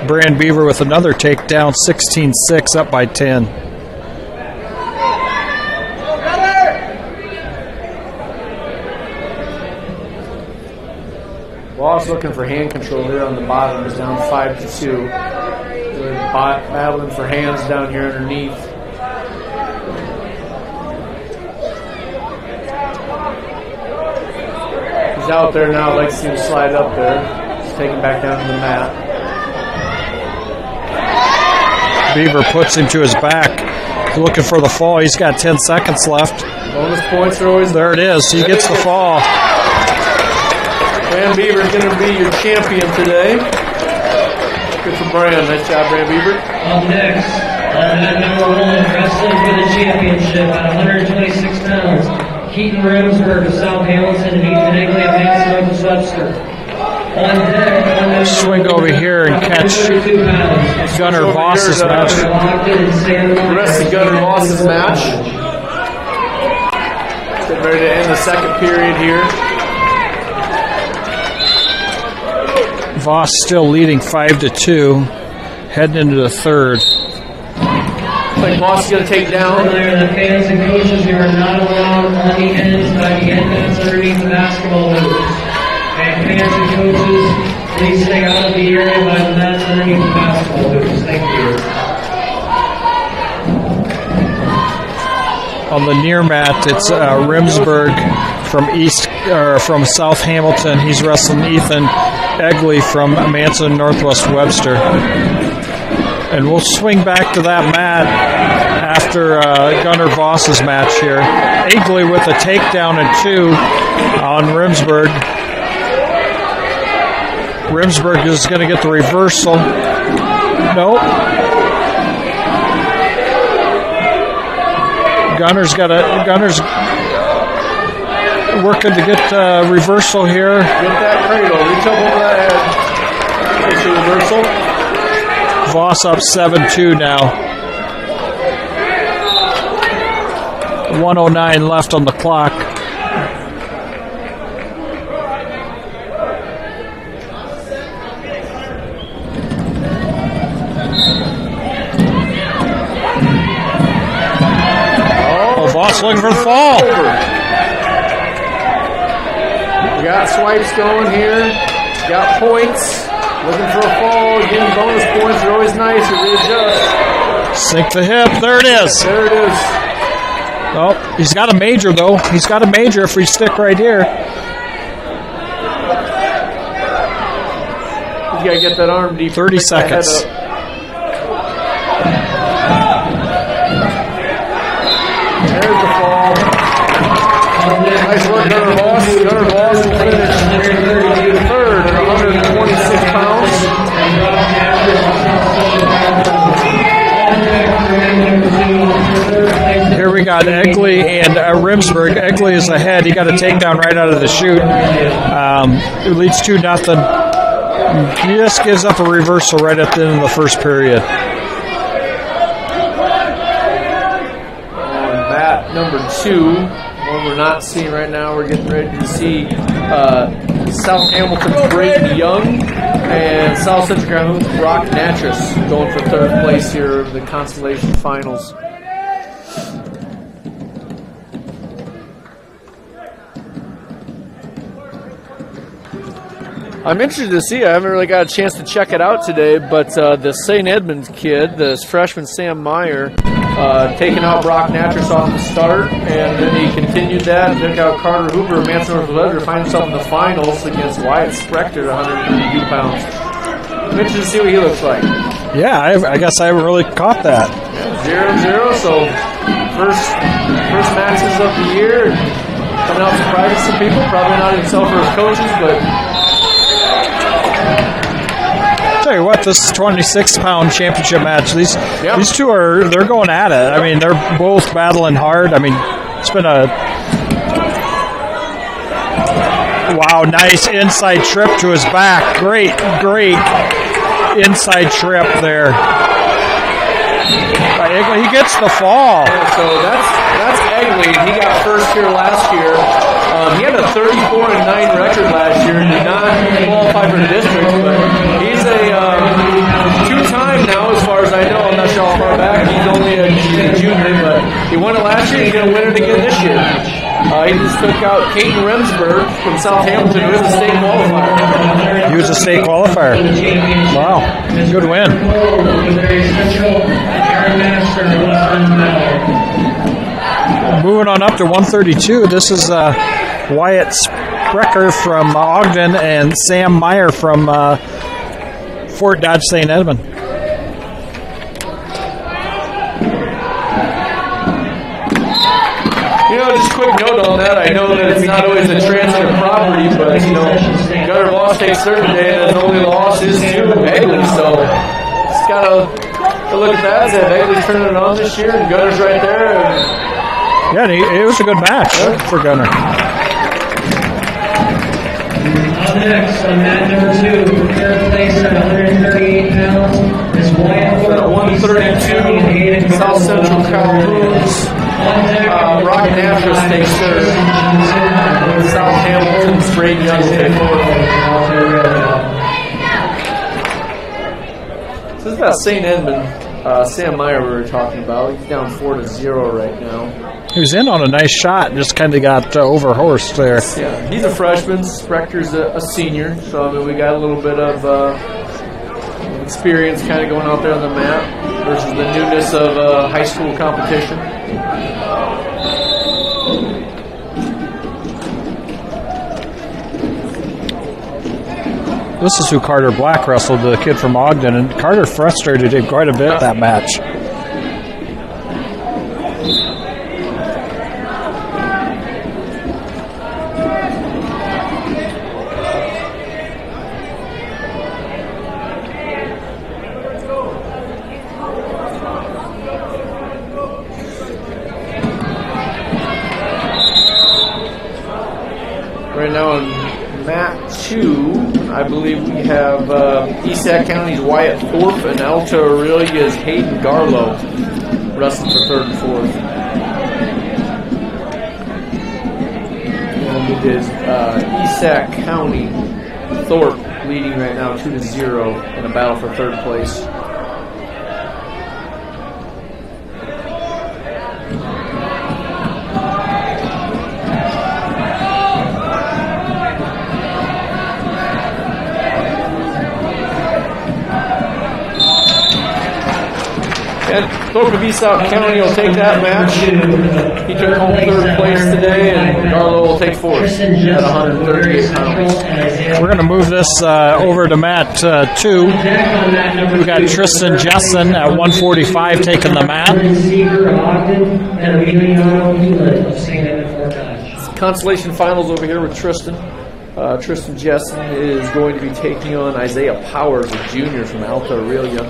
Brand Beaver with another takedown, 16-6, up by 10. Voss looking for hand control here on the bottom. Is down 5-2. They're battling for hands down here underneath. He's out there now. I'd like to see him slide up there. He's taking back down to the mat. Beaver puts him to his back, looking for the fall. He's got 10 seconds left. Bonus points are always there. It is. He gets the fall. Brand Beaver's going to be your champion today. Good for Brand. Nice job, Brand Beaver. Up next, at number 1, wrestling for the championship at 126 pounds, Keaton Remsburg of South Hamilton and Ethan Egley of Manson of Webster. On deck, swing over here and catch Gunnar Voss's match. The rest of Gunnar Voss's match. Getting ready to end the second period here. Voss still leading 5-2, heading into the third. Looks like Voss is going to take down. There, the fans and coaches, you are not allowed on the ends by the end ends underneath the basketball hoops. And fans and coaches, please stay out of the area by the nets underneath the basketball hoops. Thank you. On the near mat, it's Remsburg from South Hamilton. He's wrestling Ethan Egley from Manson, Northwest Webster. And we'll swing back to that mat after Gunnar Voss's match here. Egley with a takedown and 2 on Rimsberg. Rimsberg is going to get the reversal. Nope. Gunner's working to get reversal here. Get that cradle. Reach up over that head. Get your reversal. Voss up 7-2 now. 1:09 left on the clock. Voss looking for the fall. We got swipes going here. Got points. Looking for a fall. Getting bonus points are always nice. You readjust. Sink the hip. There it is. There it is. Oh, he's got a major, though. He's got a major if we stick right here. He's got to get that arm deep. 30 seconds. There's the fall. Nice work, Gunnar Voss. Gunnar Voss will finish third at 126 pounds. Here we got Egley and Rimsberg. Egley is ahead. He got a takedown right out of the chute. It leads 2-0. He just gives up a reversal right at the end of the first period. Number 2, one we're not seeing right now. We're getting ready to see South Hamilton's Braden Young and South Central Calhoun's Brock Natras going for third place here in the consolation finals. I'm interested to see. I haven't really got a chance to check it out today, but the St. Edmunds kid, this freshman Sam Meyer, taking out Brock Natras off the start, and then he continued that, took out Carter Hooper of Manson Northwest to find himself in the finals against Wyatt Sprechter at 132 pounds. I'm interested to see what he looks like. Yeah, I guess I haven't really caught that. 0-0, so first matches of the year, coming out surprising some people, probably not himself or his coaches, but tell you what, this 26-pound championship match, these two they're going at it. I mean, they're both battling hard. I mean, it's been a nice inside trip to his back. Great inside trip there. He gets the fall. Yeah, so that's Egley. He got first here last year. He had a 34-9 record last year and did not qualify for the district, but he's a two-time now, as far as I know. I'm not sure how far back. He's only a junior, but he won it last year. He's going to win it again this year. He just took out Caden Remsburg from South Hamilton, who is a state qualifier. He was a state qualifier. Wow, good win. Moving on up to 132. This is Wyatt Sprecher from Ogden and Sam Meyer from Fort Dodge St. Edmund. Just a quick note on that. I know that it's not always a transfer property, but Gunnar Voss takes third today, and his only loss is to Egley. So just gotta look at that. That Egley's turning it on this year, and Gunnar's right there. Yeah, it was a good match for Gunnar. Up next on mat number 2, third place at 138 pounds is Wyatt at 132, South Central Calhoun's Brock Natras takes third. South Hamilton's Braden Young takes fourth. So this is about St. Edmund. Sam Meyer we were talking about. He's down 4-0 right now. He was in on a nice shot and just kind of got overhorsed there. Yeah, he's a freshman. Sprechter's a senior. So, I mean, we got a little bit of experience kind of going out there on the mat versus the newness of high school competition. This is who Carter Black wrestled, the kid from Ogden, and Carter frustrated him quite a bit that match. Right now on mat 2, I believe we have Esac County's Wyatt Thorpe and Alta Aurelia's Hayden Garlow wrestling for 3rd and 4th. And it is Esac County Thorpe leading right now 2-0 in a battle for 3rd place. And Thorpe of East South County will take that match. He took home 3rd place today, and Garlow will take 4th at 138 pounds. We're going to move this over to mat 2. We've got Tristan Jessen at 145 taking the mat. Consolation finals over here with Tristan. Tristan Jessen is going to be taking on Isaiah Powers, a junior from Alta Aurelia.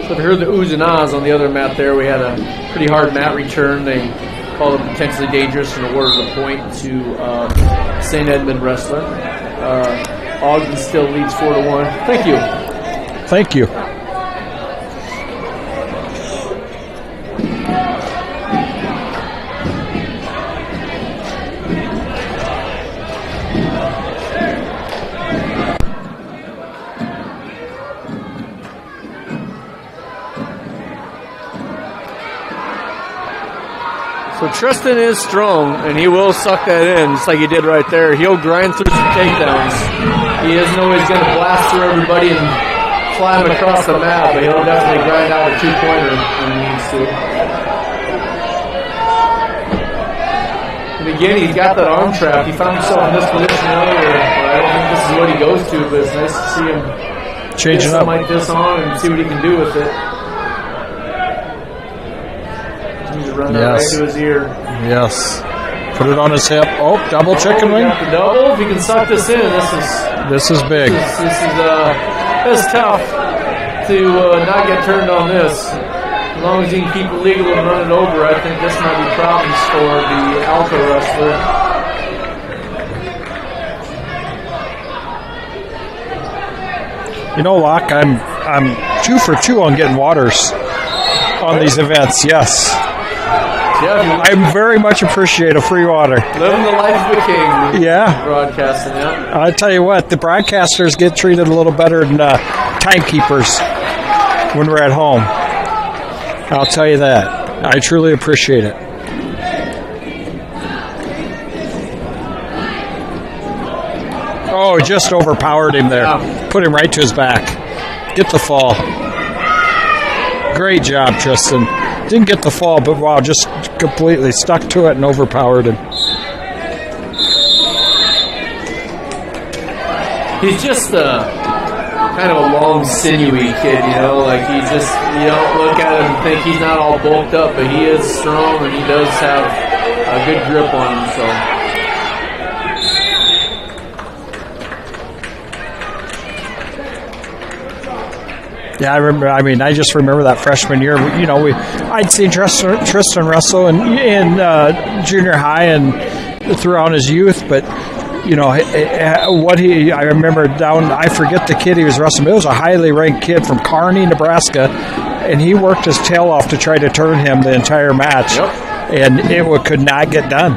So to hear the oohs and ahs on the other mat there, we had a pretty hard mat return. They called it potentially dangerous and awarded a point to St. Edmund wrestler. Ogden still leads 4-1. Thank you. Thank you. So Tristan is strong, and he will suck that in, just like he did right there. He'll grind through some takedowns. He isn't always going to blast through everybody and fly him across the mat, but he'll definitely grind out a 2-pointer when he needs to. And again, he's got that arm trap. He found himself in this position earlier. I don't think this is what he goes to, but it's nice to see him change it up like this on and see what he can do with it. Run that right to his ear. Yes. Put it on his hip. Oh, double chicken wing. The double. If you can suck this in, this is big. This is tough to not get turned on this. As long as you can keep it legal and run it over, I think this might be problems for the Alta wrestler. You know, Locke, I'm 2 for 2 on getting waters on these events. Yes. Yeah, I very much appreciate a free water. Living the life of a king. Yeah. Broadcasting, yeah. I tell you what, the broadcasters get treated a little better than timekeepers when we're at home. I'll tell you that. I truly appreciate it. Oh, just overpowered him there. Yeah. Put him right to his back. Get the fall. Great job, Tristan. Didn't get the fall, but wow, just completely stuck to it and overpowered him. He's just kind of a long, sinewy kid, you know, like you don't look at him and think he's not all bulked up, but he is strong and he does have a good grip on him, so. Yeah, I just remember that freshman year. You know, I'd seen Tristan wrestle in junior high and throughout his youth, but you know I remember I forget the kid he was wrestling. It was a highly ranked kid from Kearney, Nebraska, and he worked his tail off to try to turn him the entire match, and it could not get done.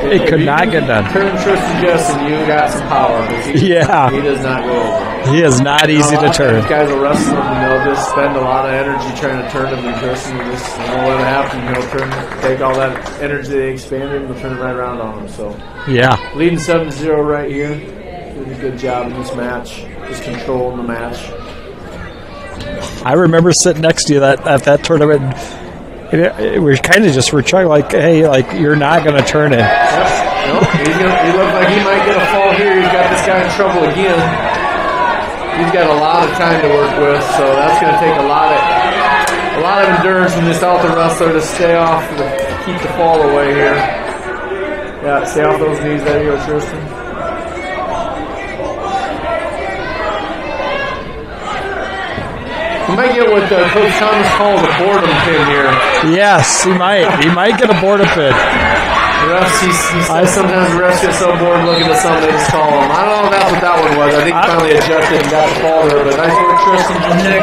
It could not get done. Turn Tristan Justin, you got some power. But Yeah. He does not go over. He is not easy to turn. These guys will wrestle him, and they'll just spend a lot of energy trying to turn him, and Tristan will just let it happen. Take all that energy they expanded, and they'll turn it right around on him. So, Yeah. leading 7-0 right here. Doing a good job in this match. Just controlling the match. I remember sitting next to you at that tournament. We're kind of just trying like, hey, like you're not going to turn it. Nope. He looks like he might get a fall here. He's got this guy in trouble again. He's got a lot of time to work with, so that's going to take a lot of endurance from this alto wrestler to stay off, to keep the fall away here. Yeah, stay off those knees. There you go, Tristan. He might get what Coach Thomas calls a boredom pin here. Yes, he might. He might get a boredom pin. The refs, he says sometimes the refs get so bored looking at something, they just call him. I don't know if that's what that one was. I think he finally adjusted and got the ball there, but nice work, Tristan.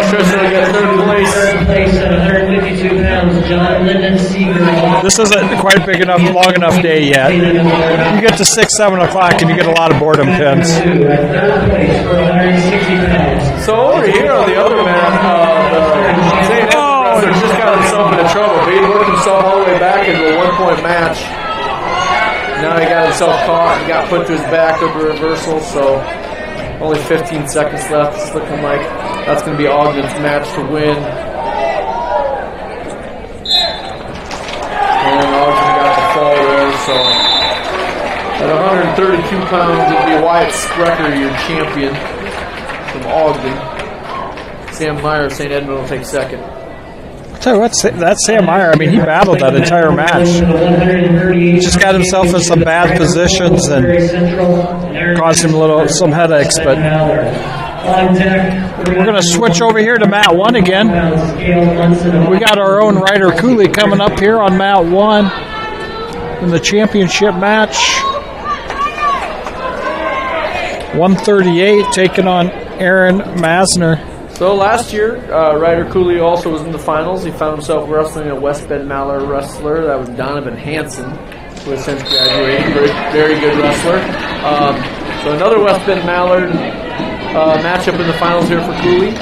Tristan will get third place. Third place at 152 pounds, John Lyndon Seeger. This isn't quite big enough, long enough day yet. You get to 6, 7 o'clock, and you get a lot of boredom pins. At third place for 160 pounds. So over here on the other mat, St. Edmunds just got himself into trouble. He worked himself all the way back into a 1-point match. Now he got himself caught and got put to his back with the reversal, so only 15 seconds left. It's looking like that's going to be Ogden's match to win. And Ogden got the fall there, so at 132 pounds, it'll be Wyatt Sprecher, your champion from Ogden. Sam Meyer of St. Edmund will take second. Tell you what, that's Sam Meyer. I mean, he battled that entire match. He just got himself in some bad positions and caused him some headaches. But we're going to switch over here to mat 1 again. We got our own Ryder Cooley coming up here on mat 1 in the championship match. 138 taking on Aaron Masner. So last year, Ryder Cooley also was in the finals. He found himself wrestling a West Bend Mallard wrestler. That was Donovan Hansen, who has since graduated. Very good wrestler. So another West Bend Mallard matchup in the finals here for Cooley.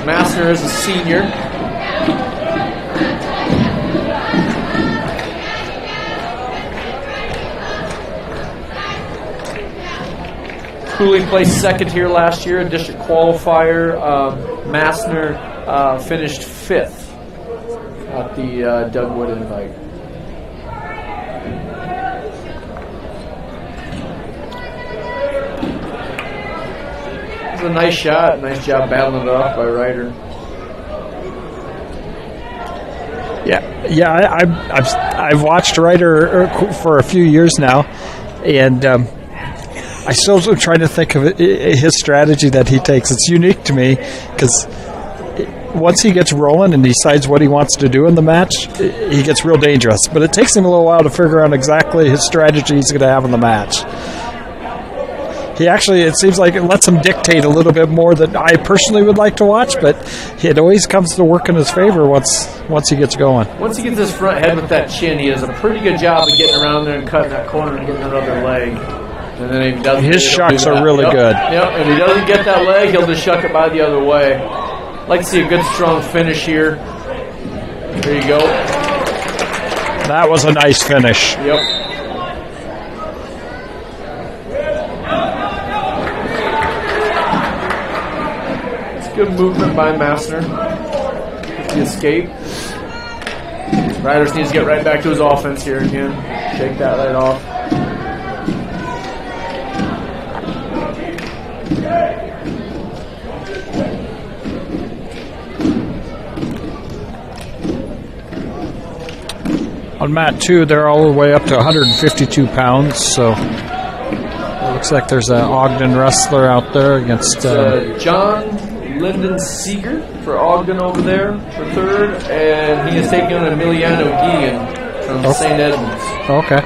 Masner is a senior. Cooley placed second here last year, a district qualifier. Masner finished 5th at the Doug Wood invite. It was a nice shot. Nice job battling it off by Ryder. Yeah. I've watched Ryder for a few years now, and I still am trying to think of his strategy that he takes. It's unique to me because once he gets rolling and decides what he wants to do in the match, he gets real dangerous. But it takes him a little while to figure out exactly his strategy he's going to have in the match. He actually, it seems like it lets him dictate a little bit more than I personally would like to watch, but it always comes to work in his favor once he gets going. Once he gets his front head with that chin, he does a pretty good job of getting around there and cutting that corner and getting that other leg. And then if he doesn't, his shucks are really good. Yep, if he doesn't get that leg, he'll just shuck it by the other way. I'd like to see a good, strong finish here. There you go. That was a nice finish. Yep. It's good movement by Masner. The escape. Riders needs to get right back to his offense here again. Shake that right off. On mat 2, they're all the way up to 152 pounds, so it looks like there's an Ogden wrestler out there against... John Lyndon Seeger for Ogden over there for third, and he is taking on Emiliano Guillen from St. Edmunds. Okay.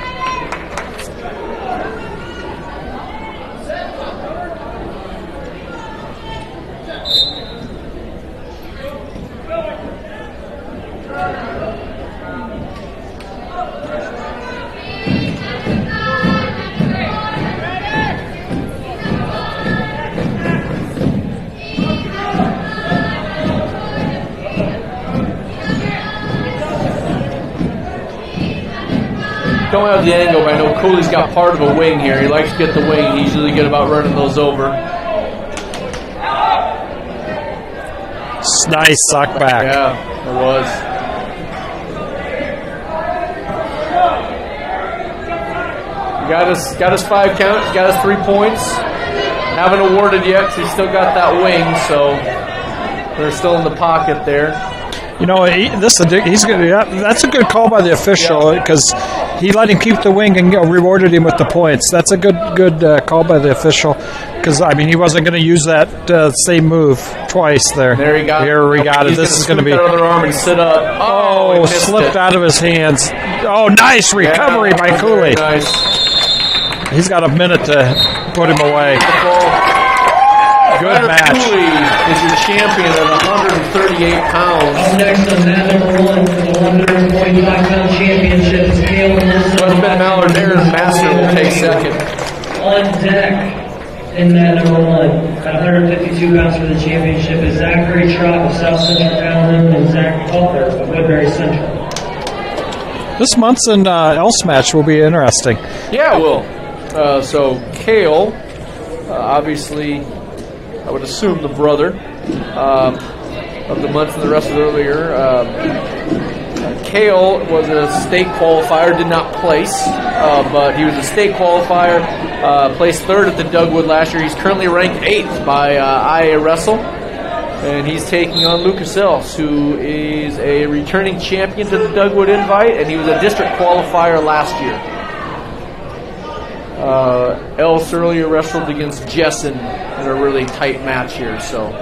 don't have the angle, but I know Cooley's got part of a wing here. He likes to get the wing. He's really good about running those over. Nice suck back. Yeah, it was. Got his 5 count. He's got his 3 points. Haven't awarded yet. He's still got that wing, so they're still in the pocket there. You know, he's gonna. Yeah, that's a good call by the official because he let him keep the wing and rewarded him with the points. That's a good call by the official because I mean he wasn't going to use that same move twice there. There he got. Here we got it. This is going to be. That other arm and sit up. Oh, slipped out of his hands. Oh, nice recovery by Cooley. Nice. He's got a minute to put him away. Good match. Cooley is your champion at 138 pounds. Up next on mat number 1 for the 145-pound championship is Kale Wilson. Westman Mallard there, Master will take second. On deck in mat number 1 at 152 pounds for the championship is Zachary Trott of South Central Calhoun and Zach Butler of Woodbury Central. This Manson else match will be interesting. Yeah, it will. So Kale, obviously, I would assume the brother of the Munson that wrestled earlier. Kale was a state qualifier, did not place, but he was a state qualifier, placed 3rd at the Dugwood last year. He's currently ranked 8th by IA Wrestle, and he's taking on Lucas Else, who is a returning champion to the Dugwood Invite, and he was a district qualifier last year. Else earlier wrestled against Jessen in a really tight match here, so.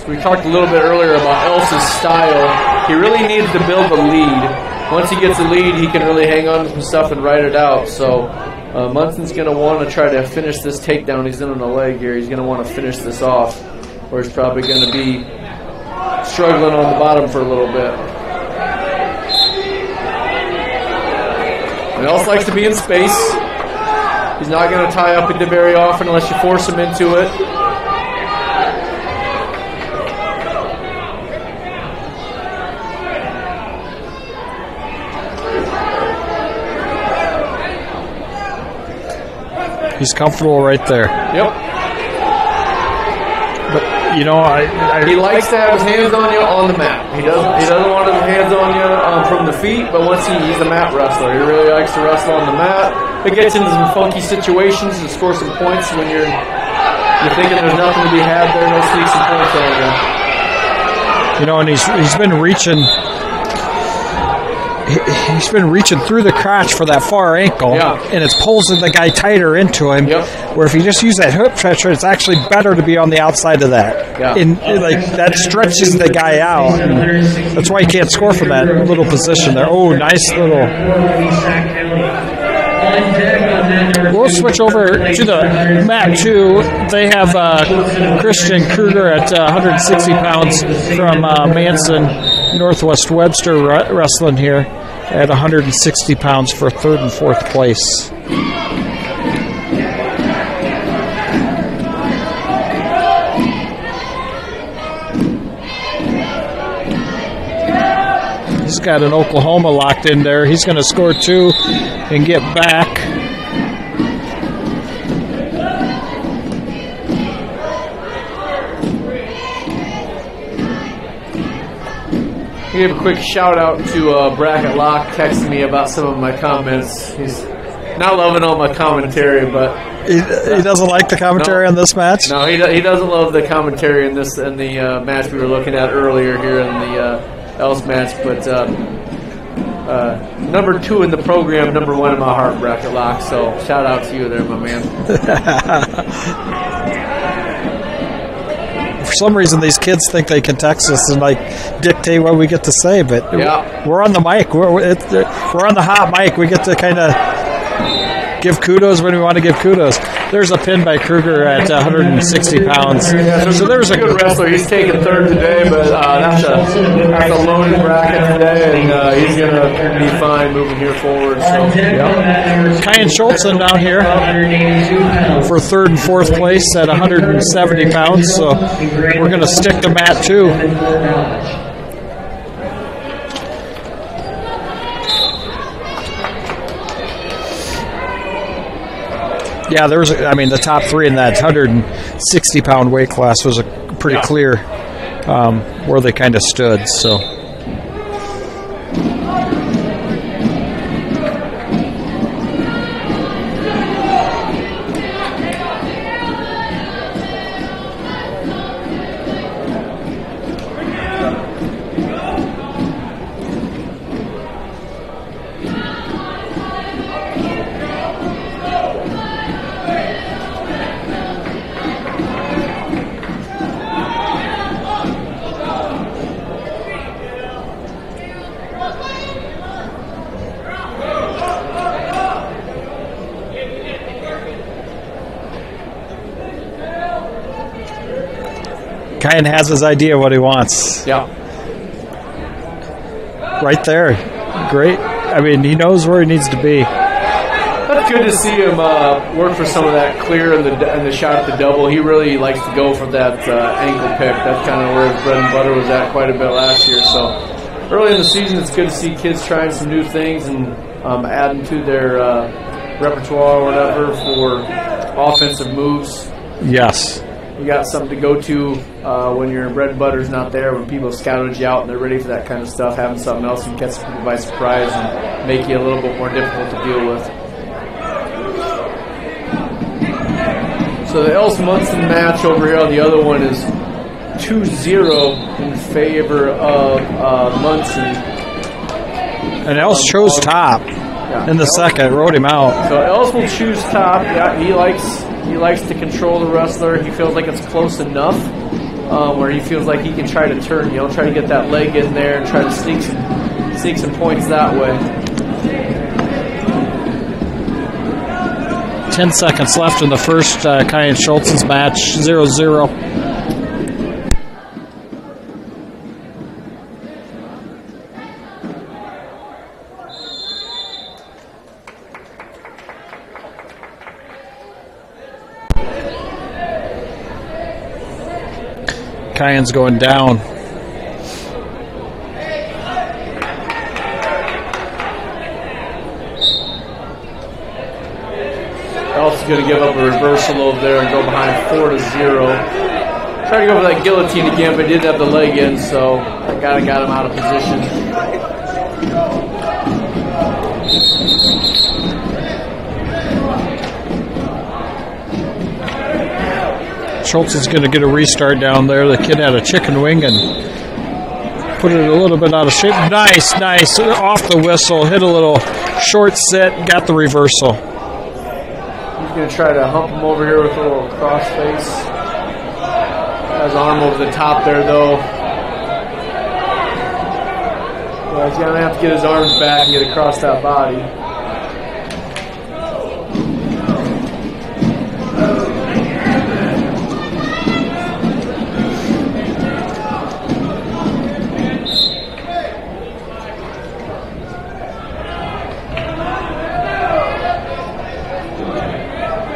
We talked a little bit earlier about Else's style. He really needs to build the lead. Once he gets the lead, he can really hang on to some stuff and ride it out. So Munson's going to want to try to finish this takedown. He's in on a leg here. He's going to want to finish this off, or he's probably going to be struggling on the bottom for a little bit. And Else likes to be in space. He's not going to tie up into very often unless you force him into it. He's comfortable right there. Yep. But you know, he likes to have his hands on you on the mat. He doesn't want his hands on you from the feet. But once he's a mat wrestler, he really likes to wrestle on the mat. It gets into some funky situations and score some points when you're thinking there's nothing to be had there. He'll sneak some points on you. You know, and he's been reaching. He's been reaching through the crotch for that far ankle, and it's pulling the guy tighter into him. Yep. Where if you just use that hip pressure, it's actually better to be on the outside of that. Yeah. And like that stretches the guy out. That's why you can't score from that little position there. Oh, nice little. We'll switch over to the mat 2. They have Christian Kruger at 160 pounds from Manson, Northwest Webster wrestling here at 160 pounds for 3rd and 4th place. He's got an Oklahoma locked in there. He's going to score 2 and get back. I gave a quick shout out to Bracket Lock texting me about some of my comments. He's not loving all my commentary, but he doesn't like the commentary on this match. No, he doesn't love the commentary in the match we were looking at earlier here in the Else match. But number 2 in the program, number 1 in my heart, Bracket Lock. So shout out to you there, my man. For some reason, these kids think they can text us and like dictate what we get to say, but we're on the mic. We're on the hot mic. We get to kind of Give kudos when we want to give kudos. There's a pin by Kruger at 160 pounds. So there's a good wrestler. He's taking third today, but that's a loaded bracket today, and he's going to be fine moving here forward. So, Kyan Schultzen down here for third and fourth place at 170 pounds. So we're going to stick to Matt too. Yeah, there was. The top three in that 160-pound weight class was pretty clear where they kind of stood. So. Kyan has his idea what he wants. Yeah. Right there. Great. He knows where he needs to be. That's good to see him work for some of that clear and the shot at the double. He really likes to go for that ankle pick. That's kind of where his bread and butter was at quite a bit last year. So early in the season, it's good to see kids trying some new things and adding to their repertoire or whatever for offensive moves. Yes. You got something to go to when your bread and butter's not there, when people scouted you out and they're ready for that kind of stuff. Having something else can catch people by surprise and make you a little bit more difficult to deal with. So the Else Munson match over here on the other one is 2-0 in favor of Munson. And Else chose top in the second, wrote him out. So Else will choose top. Yeah, he likes to control the wrestler. He feels like it's close enough where he feels like he can try to turn, try to get that leg in there and try to sneak some points that way. 10 seconds left in the first Kyan Schultzen's match, 0-0. Kyan's going down. Else is going to give up a reversal over there and go behind 4-0. Tried to go for that guillotine again, but didn't have the leg in, so that got him out of position. Schultz is going to get a restart down there. The kid had a chicken wing and put it a little bit out of shape. Nice. Off the whistle. Hit a little short sit. Got the reversal. He's going to try to hump him over here with a little cross face. Got his arm over the top there, though. Well, he's going to have to get his arms back and get across that body.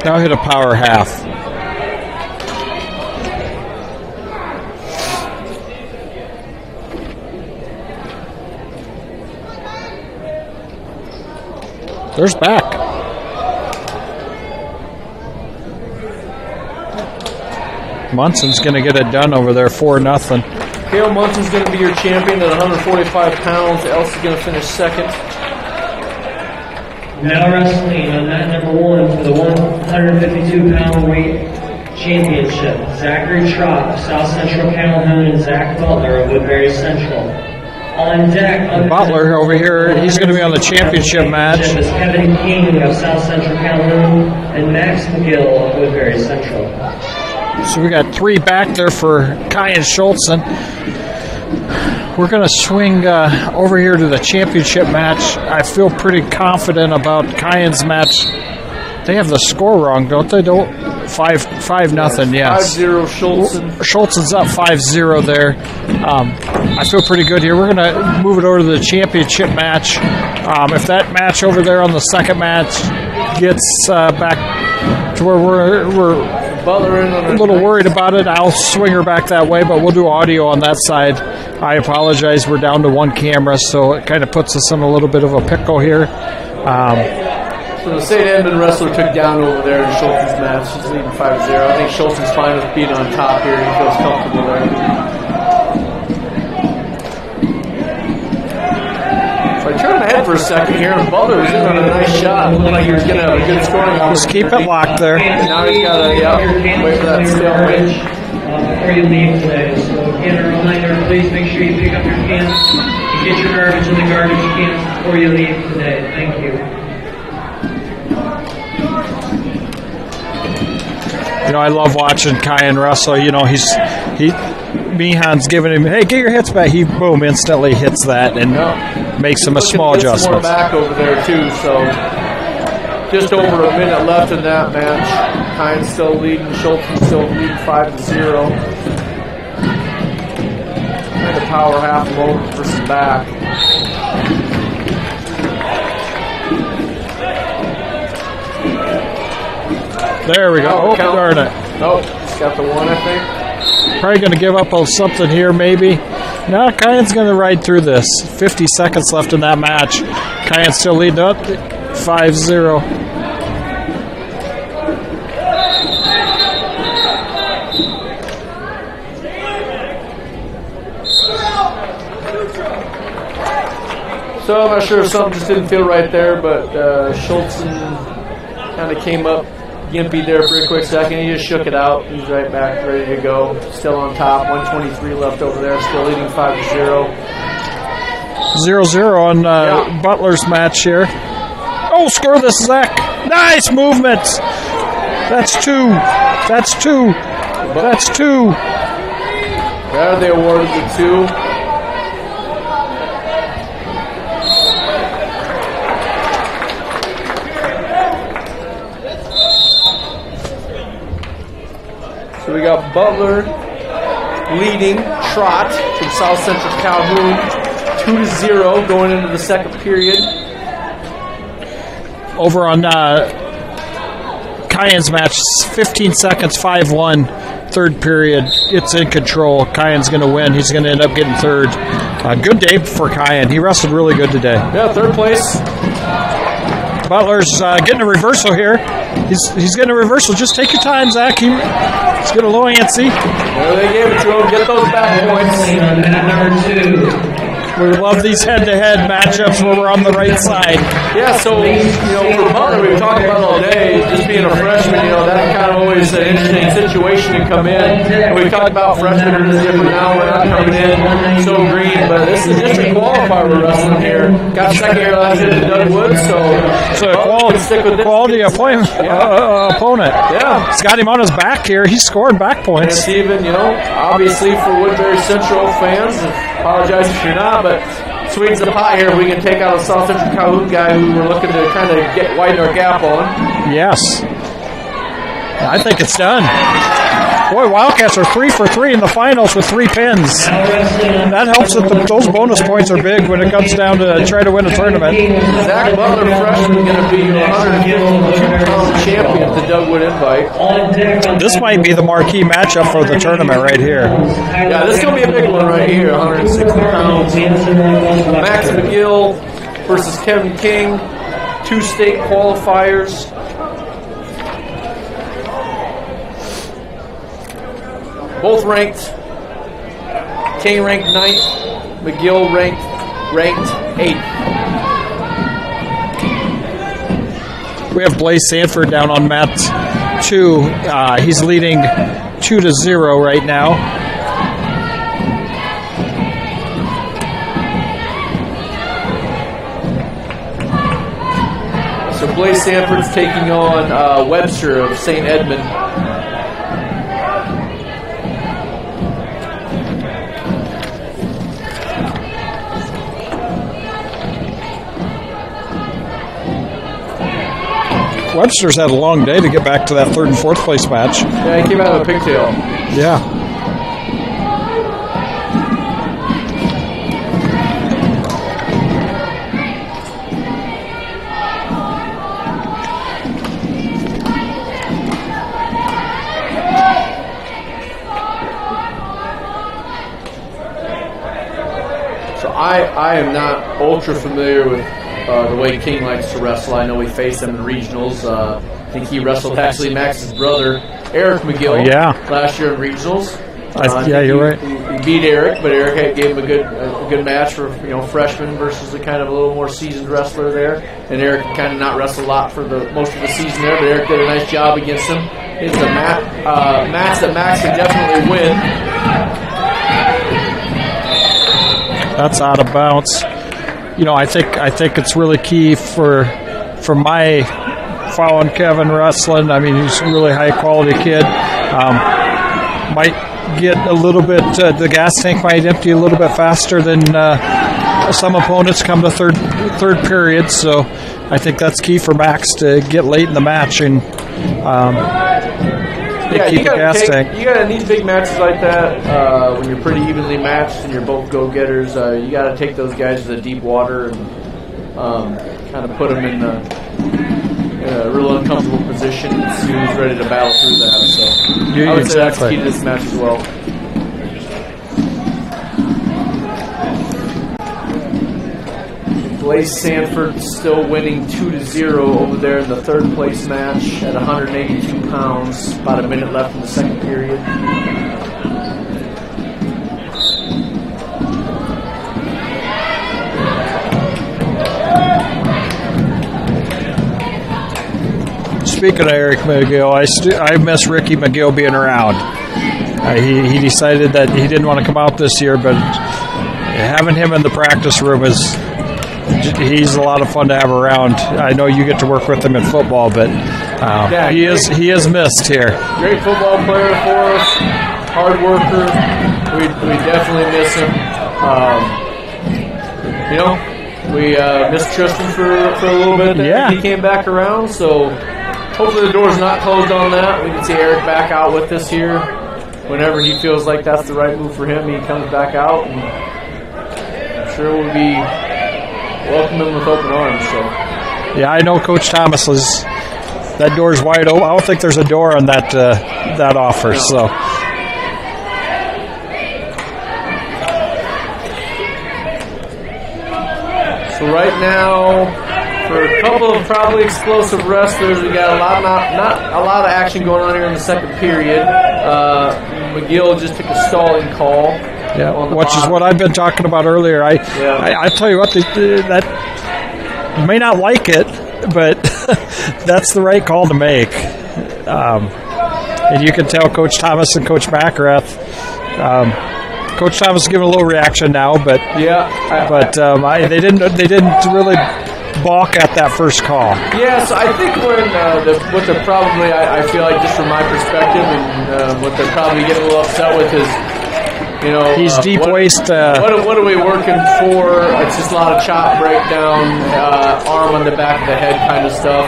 Now hit a power half. There's back. Munson's going to get it done over there, 4-0. Cale Munson's going to be your champion at 145 pounds. Else is going to finish second. Now wrestling on mat number 1 for the 152-pound weight championship, Zachary Trott of South Central Calhoun and Zach Butler of Woodbury Central. On deck, Butler over here, he's going to be on the championship match. Is Kevin King of South Central Calhoun and Max McGill of Woodbury Central. So we got 3 back there for Kyan Schultzen. We're going to swing over here to the championship match. I feel pretty confident about Kyan's match They have the score wrong, don't they? Don't 5-0. Yes. 5-0 Schultzen. Schultzen's up 5-0 there. I feel pretty good here. We're going to move it over to the championship match. If that match over there on the second match gets back to where we're Butler in on a little worried about it, I'll swing her back that way, but we'll do audio on that side. I apologize. We're down to one camera, so it kind of puts us in a little bit of a pickle here. So the St. Edmund wrestler took down over there in Schulten's match. She's leading 5-0. I think Schulten's fine with being on top here. He feels comfortable there. So I turned ahead for a second here, and Butler was in on a nice shot. Looked like he was going to have a good scoring opportunity. Just keep it locked there. Now he's got to wait for that stalemate. Before you leave today. So again, a reminder, please make sure you pick up your cans and get your garbage in the garbage cans before you leave today. Thank you. You know, I love watching Kyan wrestle. You know, Mihan's giving him, hey, get your hits back. He, boom, instantly hits that and makes him a small adjustment. More back over there, too, so just over a minute left in that match. Kyan's still leading. Schultz still leading 5-0. Trying to power half load for some back. There we go. Oh, darn it. Nope, he's got the one, I think. Probably going to give up on something here, maybe. No, Kyan's going to ride through this. 50 seconds left in that match. Kyan's still leading up 5-0. So I'm not sure if something just didn't feel right there, but Schultzen kind of came up gimpy there for a quick second. He just shook it out. He's right back, ready to go. Still on top. 123 left over there. Still leading 5-0. 0-0 on Butler's match here. Oh, score this, Zach. Nice movement. That's two. That's two. That's two. There they awarded the two. So we got Butler leading Trot from South Central Calhoun 2-0 going into the second period. Over on Kyan's match, 15 seconds, 5-1, third period. It's in control. Kyan's going to win. He's going to end up getting third. Good day for Kyan. He wrestled really good today. Yeah, third place. Butler's getting a reversal here. He's getting a reversal. Just take your time, Zach. He's getting a low antsy. There they gave it to him. Get those back points. Number 2. We love these head-to-head matchups where we're on the right side. Yeah, so, for Butler, we've talked about all day, just being a freshman, that's kind of always an interesting situation to come in. And we've talked about freshmen are just different now. We're not coming in so green, but this is district qualifier we're wrestling here. Got second year last year to Doug Woods, so quality opponent. Yeah. He's got him on his back here. He's scoring back points. And Steven, obviously for Woodbury Central fans, apologize if you're not, but sweetens the pot here. We can take out a South Central Calhoun guy who we're looking to kind of widen our gap on. Yes. I think it's done. Boy, Wildcats are 3 for 3 in the finals with 3 pins. That helps that those bonus points are big when it comes down to try to win a tournament. Zach Butler, freshman, going to be 152-pound champion at the Dougwood Invite. This might be the marquee matchup for the tournament right here. Yeah, this is going to be a big one right here, 160 pounds. Max McGill versus Kevin King, 2 state qualifiers. Both ranked. King ranked 9th. McGill ranked 8th. We have Blaze Sanford down on mat 2. He's leading 2-0 right now. So Blaze Sanford's taking on Webster of St. Edmund. Webster's had a long day to get back to that 3rd and 4th place match. Yeah, he came out of a pigtail. Yeah. I am not ultra familiar with the way King likes to wrestle. I know we faced him in regionals. I think he wrestled actually Max's brother, Eric McGill, last year in regionals. You're right. He beat Eric, but Eric gave him a good match for freshman versus a kind of a little more seasoned wrestler there. And Eric kind of not wrestled a lot for most of the season there, but Eric did a nice job against him. It's a match that Max can definitely win. That's out of bounds. I think it's really key for my following Kevin wrestling. I mean, he's a really high quality kid. Might get a little bit. The gas tank might empty a little bit faster than some opponents come to third period. So I think that's key for Max to get late in the match and keep the gas tank. You got in these big matches like that when you're pretty evenly matched and you're both go-getters. You got to take those guys to the deep water and kind of put them in a real uncomfortable position and see who's ready to battle through that. So I would say that's key to this match as well. Blaze Sanford still winning 2-0 over there in the 3rd place match at 182 pounds. About a minute left in the 2nd period. Speaking of Eric McGill, I miss Ricky McGill being around. He decided that he didn't want to come out this year, but having him in the practice room he's a lot of fun to have around. I know you get to work with him in football, but he is missed here. Great football player for us, hard worker. We definitely miss him. We missed Tristan for a little bit there. Yeah. He came back around, so hopefully the door's not closed on that. We can see Eric back out with us here. Whenever he feels like that's the right move for him, he comes back out, and I'm sure we'll be welcoming with open arms. So, yeah, I know Coach Thomas that door's wide open. I don't think there's a door on that offer. No. So right now, for a couple of probably explosive wrestlers, we got not a lot of action going on here in the 2nd period. McGill just took a stalling call. Yeah, which is what I've been talking about earlier. I tell you what, that you may not like it, but that's the right call to make. And you can tell Coach Thomas and Coach McGrath. Coach Thomas is giving a little reaction now, but they didn't really balk at that first call. Yeah, so I think what they're probably, I feel like just from my perspective, and what they're probably getting a little upset with is, he's deep waist. What are we working for? It's just a lot of chop breakdown, arm on the back of the head kind of stuff.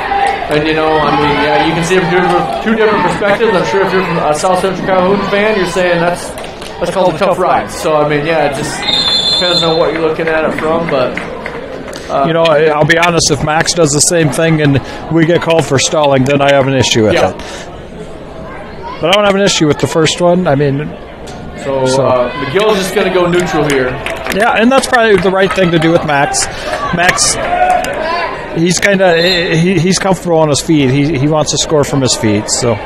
And you can see it from two different perspectives. I'm sure if you're from a South Central Calhoun fan, you're saying that's called a tough ride. So it just depends on what you're looking at it from. But I'll be honest. If Max does the same thing and we get called for stalling, then I have an issue with it. But I don't have an issue with the first one. So McGill's just going to go neutral here. Yeah, and that's probably the right thing to do with Max. Max, he's he's comfortable on his feet. He wants to score from his feet. So.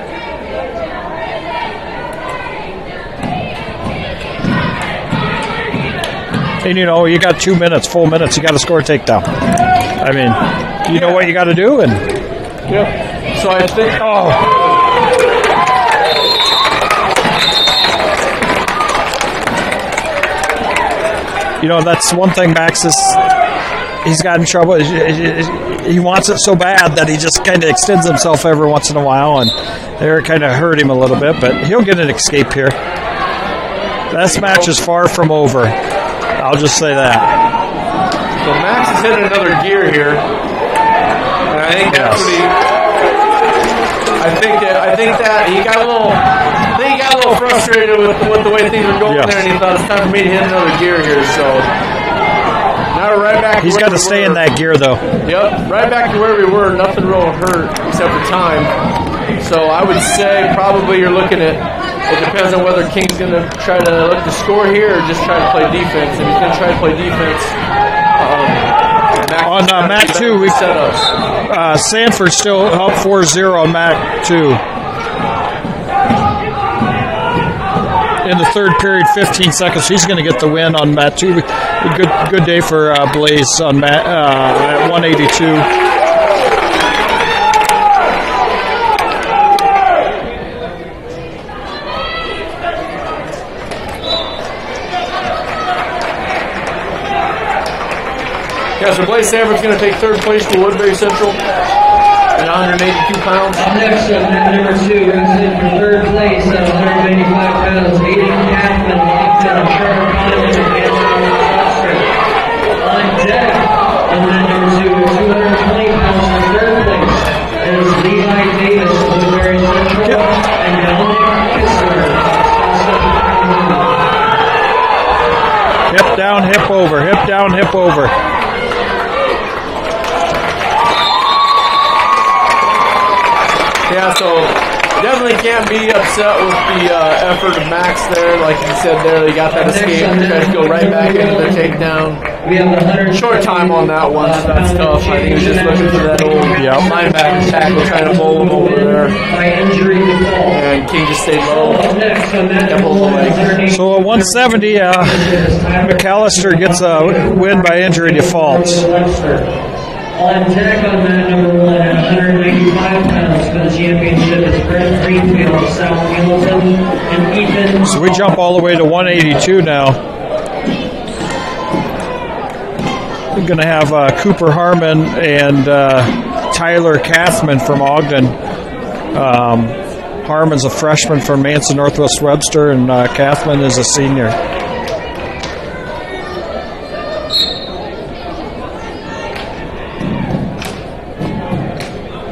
And you got 2 minutes, full minutes. You got to score a takedown. You know what you got to do, and So I think. That's one thing Max he's got in trouble. He wants it so bad that he just kind of extends himself every once in a while, and they're kind of hurt him a little bit, but he'll get an escape here. This match is far from over. I'll just say that. So Max is hitting another gear here. And I think that's what I think that he got a little frustrated with the way things were going there, and he thought it's time for me to hit another gear here. So now we're right back. He's got to stay in that gear, though. Yep, right back to where we were. Nothing real hurt except for time. So I would say probably you're looking at. It depends on whether King's going to try to look to score here or just try to play defense. If he's going to try to play defense, on Mat 2, we set up. Sanford still up 4-0 on Mat 2. In the third period, 15 seconds. He's going to get the win on Mat 2. Good day for Blaze on Mat at 182. Yeah, so Blaze Sanford's going to take third place to Woodbury Central at 182 pounds. Up next, mat number 2, rings in for third place at 185 pounds. Aiden Kathman, Lockton, Trevor Conlon, and Manson Webster. On deck, on mat number 2, 220 pounds for third place is Levi Davis of Woodbury Central and Dominic Kissler. Hip down, hip over. Hip down, hip over. Yeah, so definitely can't be upset with the effort of Max there. Like you said there, they got that escape. Tried to go right back into the takedown. We have 100 short time on that one, so that's tough. I think he was just looking for that old linebacker tackle, trying to bowl him over there. By injury default. And King just stayed low. Next on that So at 170, McAllister gets a win by injury default. On deck on mat number 1 at 195 pounds for the championship is Brent Greenfield of South Hamilton and Ethan. So we jump all the way to 182 now. We're going to have Cooper Harmon and Tyler Kathman from Ogden. Harmon's a freshman from Manson Northwest Webster, and Kathman is a senior.